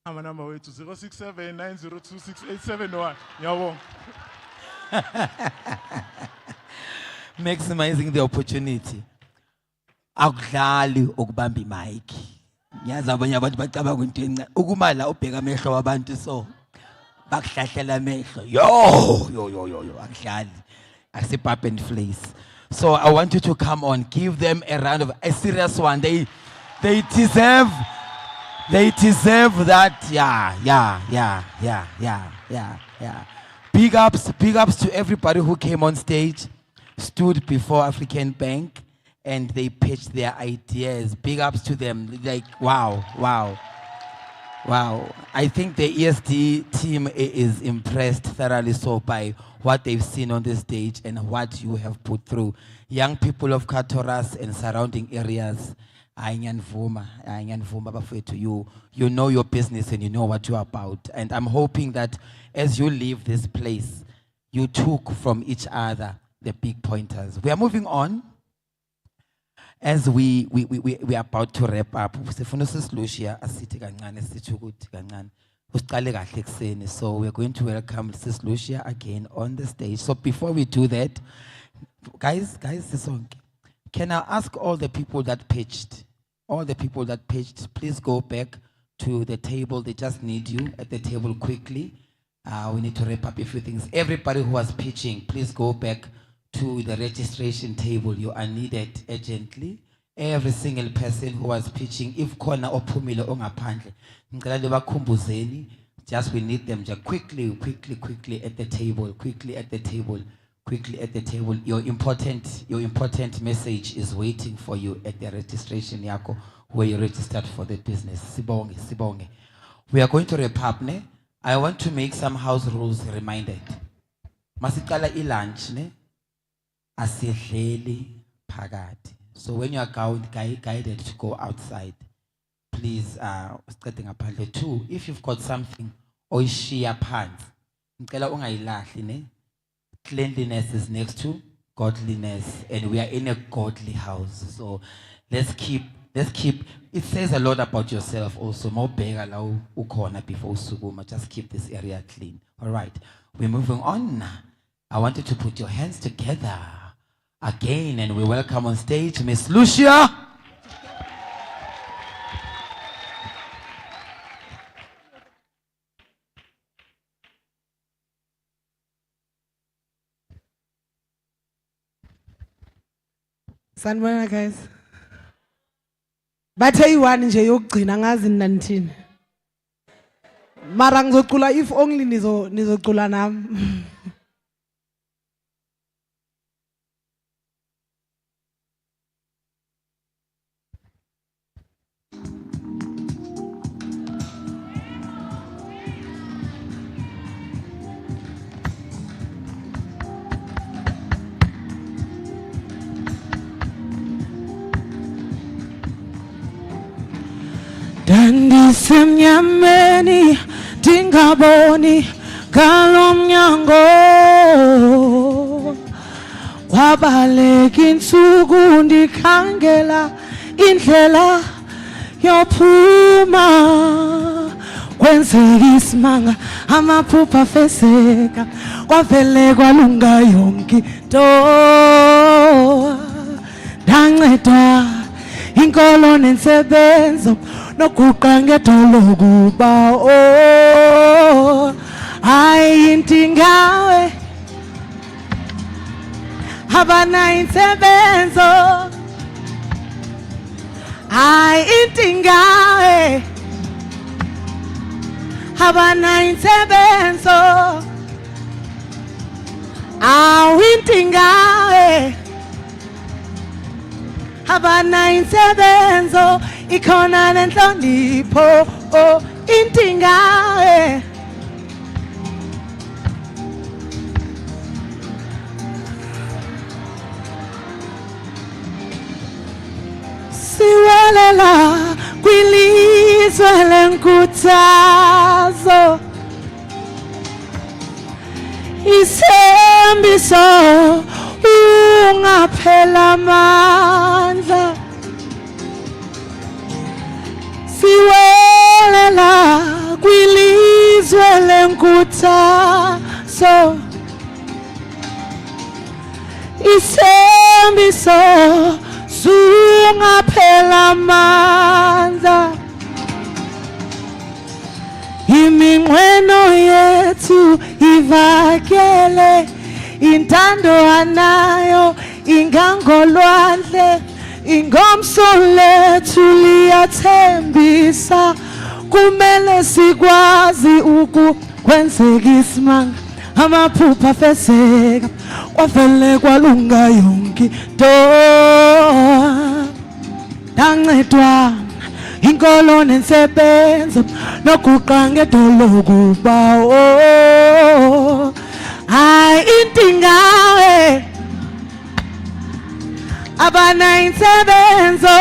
our number to 067 902 6871. Yawong. Maximizing the opportunity. Akudlali ukubamba imic. Ngiyazi abanye abantu bacabanga into encane. Ukuma la ubheka amehlo wabantu so bakuhlahlela amehlo. Yo akudlali. Asipap and fleece. So I want you to come on, give them a round of a serious one. They deserve that. Yeah. Big ups to everybody who came on stage, stood before African Bank, and they pitched their ideas. Big ups to them. Like, wow. I think the ESD team is impressed thoroughly so by what they've seen on the stage and what you have put through. Young people of Katoras and surrounding areas, you know your business and you know what you're about. And I'm hoping that as you leave this place, you took from each other the big pointers. We are moving on. As we are about to wrap up, so we're going to welcome Sis Lucia again on the stage. So before we do that, guys, this song. Can I ask all the people that pitched, please go back to the table. They just need you at the table quickly. We need to wrap up a few things. Everybody who was pitching, please go back to the registration table. You are needed urgently. Every single person who was pitching, if kona ophumile ongaphandle, ngicela libakhumbuzeni, just we need them just quickly at the table, Your important message is waiting for you at the registration yako where you registered for the business. Sibonge. We are going to wrap up, ne? I want to make some house rules reminded. Masikala lunch, ne? Asidleli phakathi. So when you are guided to go outside, please, two, if you've got something, oyishiya phansi, ngicela ungayilahli, ne? Cleanliness is next to godliness, and we are in a godly house. So let's keep, it says a lot about yourself also. More bega la ukona before usukuma. Just keep this area clean. All right, we're moving on. I want you to put your hands together again, and we welcome on stage Miss Lucia. Sanibona guys. Bathe iwani nje yokugcina ngazi nanithini. Mara ngizocula if only nizocula nami. Dandisemnyameni tingaboni kalomnyango wabaleka insuku ndikhangela indlela yophuma kwenzeka isimanga amaphupha feseka kwavele kwalunga yonke into ndancedwa inkolo nensebenzo nokuqa ngedolo kuba ayintingawe abana insebenzo ayintingawe abana insebenzo awintingawe abana insebenzo ikhona nenhlonipho intingawe siwelela kwilizwe lenkuthazo isembiso ungaphela amandla siwelela kwilizwe lenkuthazo isembiso sungaphela amandla iminqweno yethu ivakele intando anayo ingangolwandle ingomso lethu liyathembisa kumele sikwazi ukukwenzeka isimanga amaphupha feseka kwavele kwalunga yonke into ndancedwa inkolo nensebenzo nokuqa ngedolo kuba ayintingawe abana insebenzo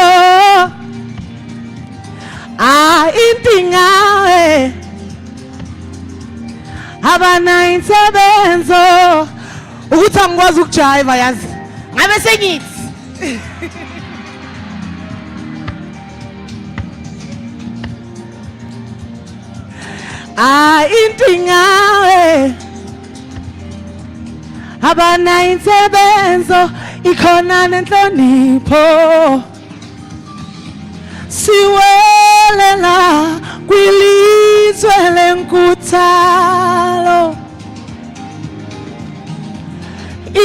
ayintingawe abana insebenzo ukuthi angikwazi ukujiva yazi ngabe sengithi ayintingawe abana insebenzo ikhona nenhlonipho siwelela kwilizwe lenkuthalo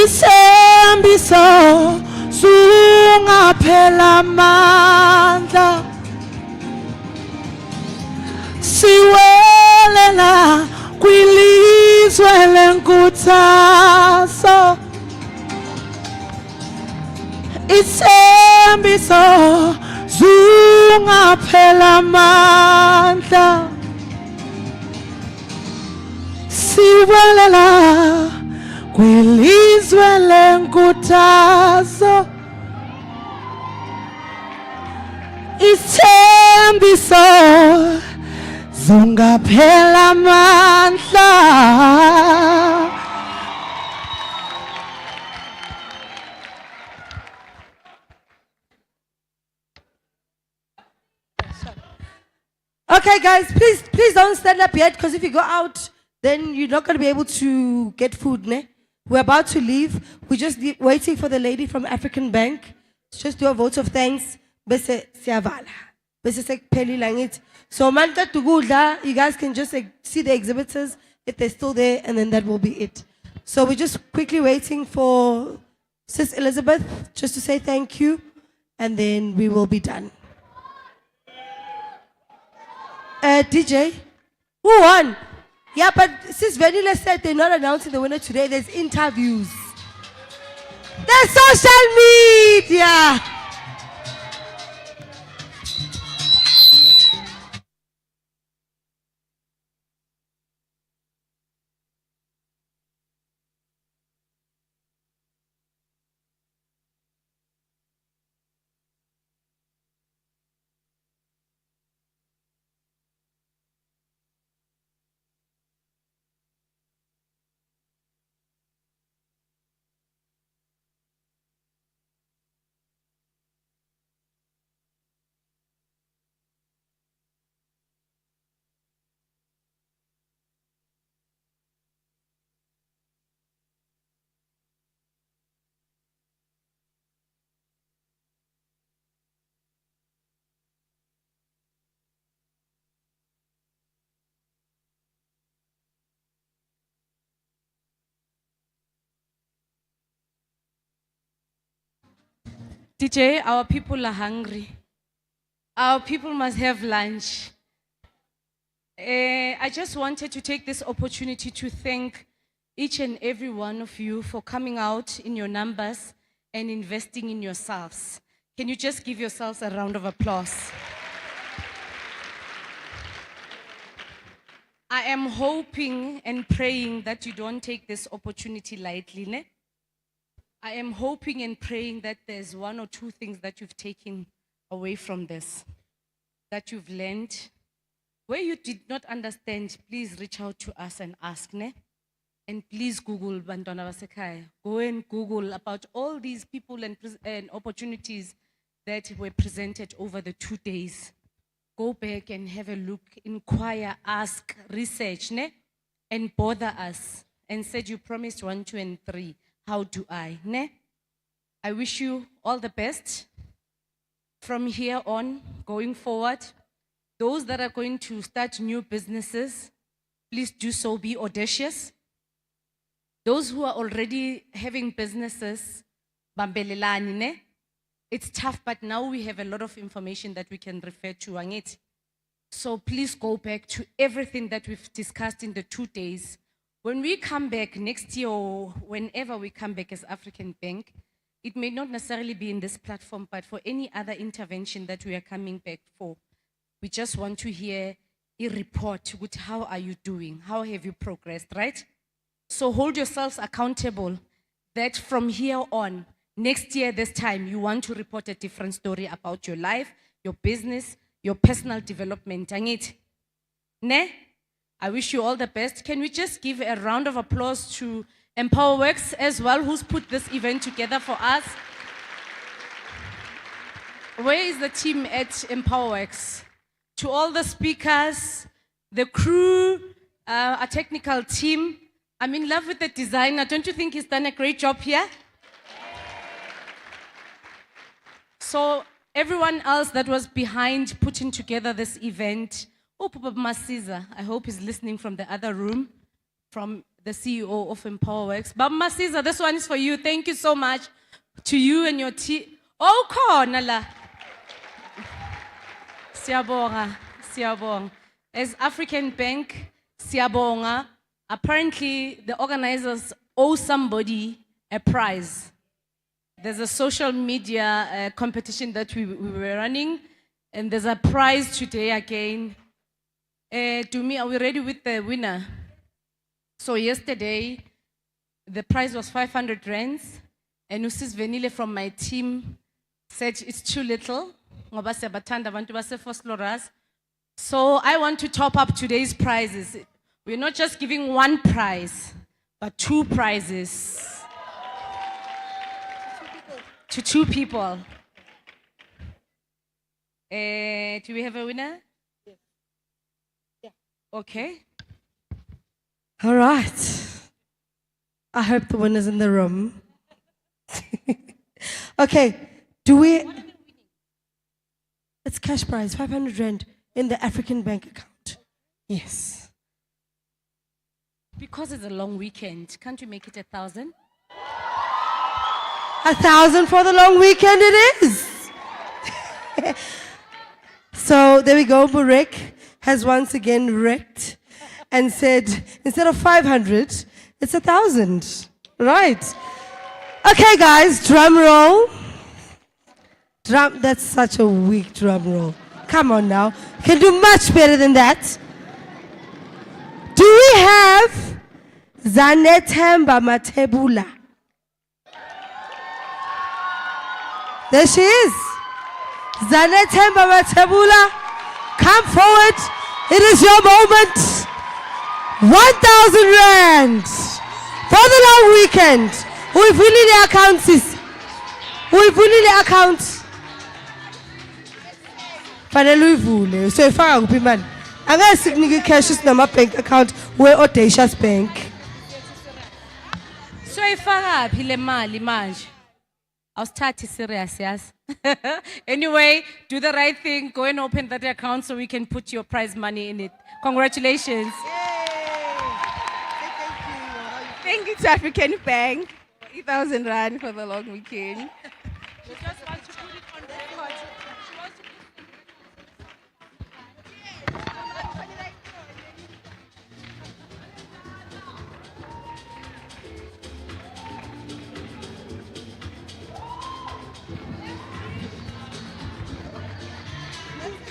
isembiso sungaphela amandla siwelela kwilizwe lenkuthaso isembiso sungaphela amandla siwelela kwilizwe lenkuthaso isembiso sungaphela amandla. Okay, guys, please don't stand up yet, because if you go out, then you're not going to be able to get food, ne? We're about to leave. We're just waiting for the lady from African Bank. Just do a vote of thanks. Bese siyavala. Bese sekuphelile ngithi. So manje tukudla, you guys can just see the exhibitors if they're still there, and then that will be it. So we're just quickly waiting for Sis Elizabeth just to say thank you, and then we will be done. DJ, who won? Yeah, but Sis Vanilla said they're not announcing the winner today. There's interviews. There's social media. DJ, our people are hungry. Our people must have lunch. I just wanted to take this opportunity to thank each and every one of you for coming out in your numbers and investing in yourselves. Can you just give yourselves a round of applause? I am hoping and praying that you don't take this opportunity lightly, ne? I am hoping and praying that there's one or two things that you've taken away from this, that you've learned. Where you did not understand, please reach out to us and ask, ne? And please Google Bantwana Basekhaya. Go and Google about all these people and opportunities that were presented over the 2 days. Go back and have a look, inquire, ask, research, ne? And bother us. And said you promised 1, 2, and 3. How do I, ne? I wish you all the best. From here on, going forward, those that are going to start new businesses, please do so, be audacious. Those who are already having businesses, bambelelani, ne? It's tough, but now we have a lot of information that we can refer to, angithi. So please go back to everything that we've discussed in the 2 days. When we come back next year, or whenever we come back as African Bank, it may not necessarily be in this platform, but for any other intervention that we are coming back for, we just want to hear a report with how are you doing, how have you progressed, right? So hold yourselves accountable that from here on, next year this time, you want to report a different story about your life, your business, your personal development. Angithi? Ne? I wish you all the best. Can we just give a round of applause to EmpowerWorks as well, who's put this event together for us? Where is the team at EmpowerWorks? To all the speakers, the crew, our technical team. I'm in love with the designer. Don't you think he's done a great job here? So everyone else that was behind putting together this event, Papa Masiza, I hope he's listening from the other room, from the CEO of EmpowerWorks. Baba Masiza, this one is for you. Thank you so much to you and your team. Oh, khona la. Siyabonga, siyabonga. As African Bank, siyabonga. Apparently, the organizers owe somebody a prize. There's a social media competition that we were running, and there's a prize today again. Dumi, are we ready with the winner? So yesterday, the prize was 500 rands, and Usis Venile from my team said it's too little. Ngoba siyabathanda abantu base-Vosloorus. So I want to top up today's prizes. We're not just giving one prize, but 2 prizes. To 2 people. Do we have a winner? Yes. Yeah. Okay. All right. I hope the winner's in the room. Okay. Do we? It's cash prize, 500 rand in the African bank account. Yes. Because it's a long weekend, can't we make it 1,000? 1,000 for the long weekend it is. So there we go. Burek has once again wrecked and said, instead of 500, it's 1,000. Right. Okay, guys, drum roll. That's such a weak drum roll. Come on now. Can do much better than that. Do we have Zanethemba Matebula? There she is. Zanethemba Matebula, come forward. It is your moment. 1,000 rand for the long weekend. We've really the accounts. We've really the accounts. Fanele uyivule. So ifaka kuphi imali? Angeke sikunike cash sinama bank account we Audacious Bank. So ifaka phi le mali manje? Awusithathi serious, yes. Anyway, do the right thing. Go and open that account so we can put your prize money in it. Congratulations. Thank you to African Bank. 1,000 rand for the long weekend. We just want to put it on record.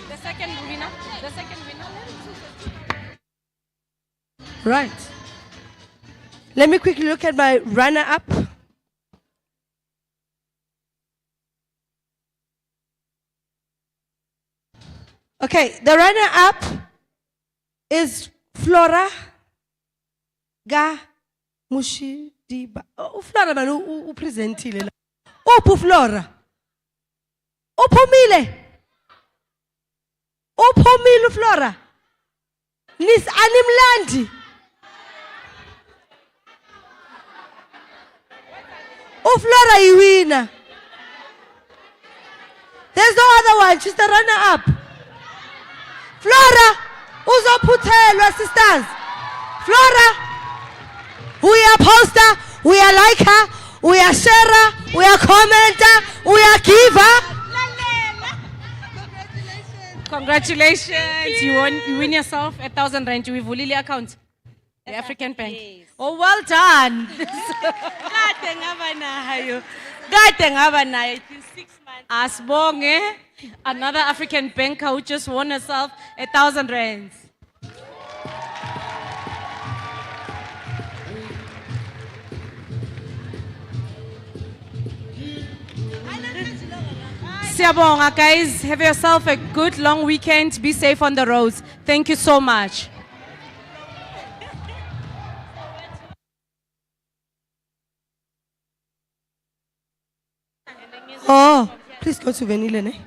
The second winner. The second winner. Right. Let me quickly look at my runner-up. Okay, the runner-up is Flora Ga Mushidiba. Oh, Flora manu presentile la. Ophu Flora. Uphumile. Uphumile Flora. Nis animlandi. Flora iwina. There's no other one. She's the runner-up. Flora, uzoputhelwa sisters. Flora, we are poster, we are like her, we are share, we are commenter, we are giver. Congratulations. You win yourself 1,000 rand. You will Lily account. The African Bank. Oh, well done. Kade ngaba nayo. It is 6 months. Asbonge, another African banker who just won herself 1,000 rands. Siyabonga, guys. Have yourself a good long weekend. Be safe on the roads. Thank you so much. Oh, please go to Vanilla, ne?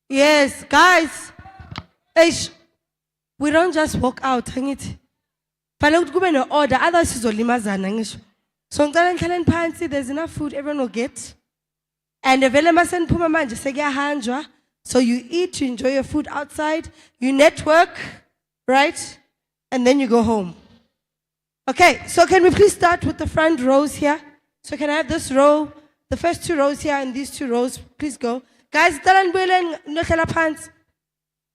Yes, guys. We don't just walk out, hang it. Fanele ukuthi kube no order, otherwise sizolimazana ngisho. So ngicela nihlale phansi, there's enough food everyone will get. And vele maseniphuma manje sekuyahanjwa. So you eat, you enjoy your food outside, you network, right? And then you go home. Okay, so can we please start with the front rows here? So can I have this row, the first 2 rows here and these 2 rows, please go. Guys, talan buelen nohlala phansi.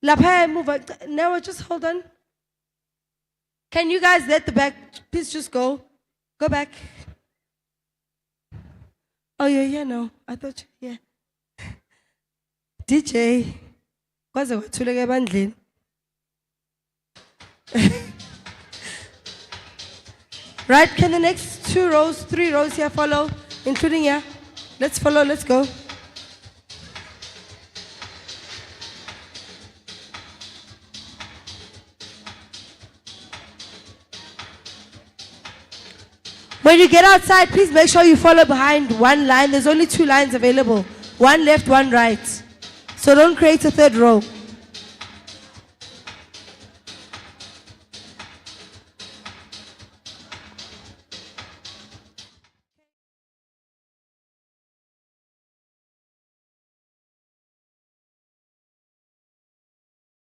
Lapha move. Now just hold on. Can you guys let the back, please just go. Go back. Oh, yeah, no. I thought, yeah. DJ. Kwaze kwathuleka ebandleni. Right, can the next 2 rows, 3 rows here follow, including here? Let's follow, let's go. When you get outside, please make sure you follow behind one line. There's only 2 lines available. One left, one right. So don't create a 3rd row.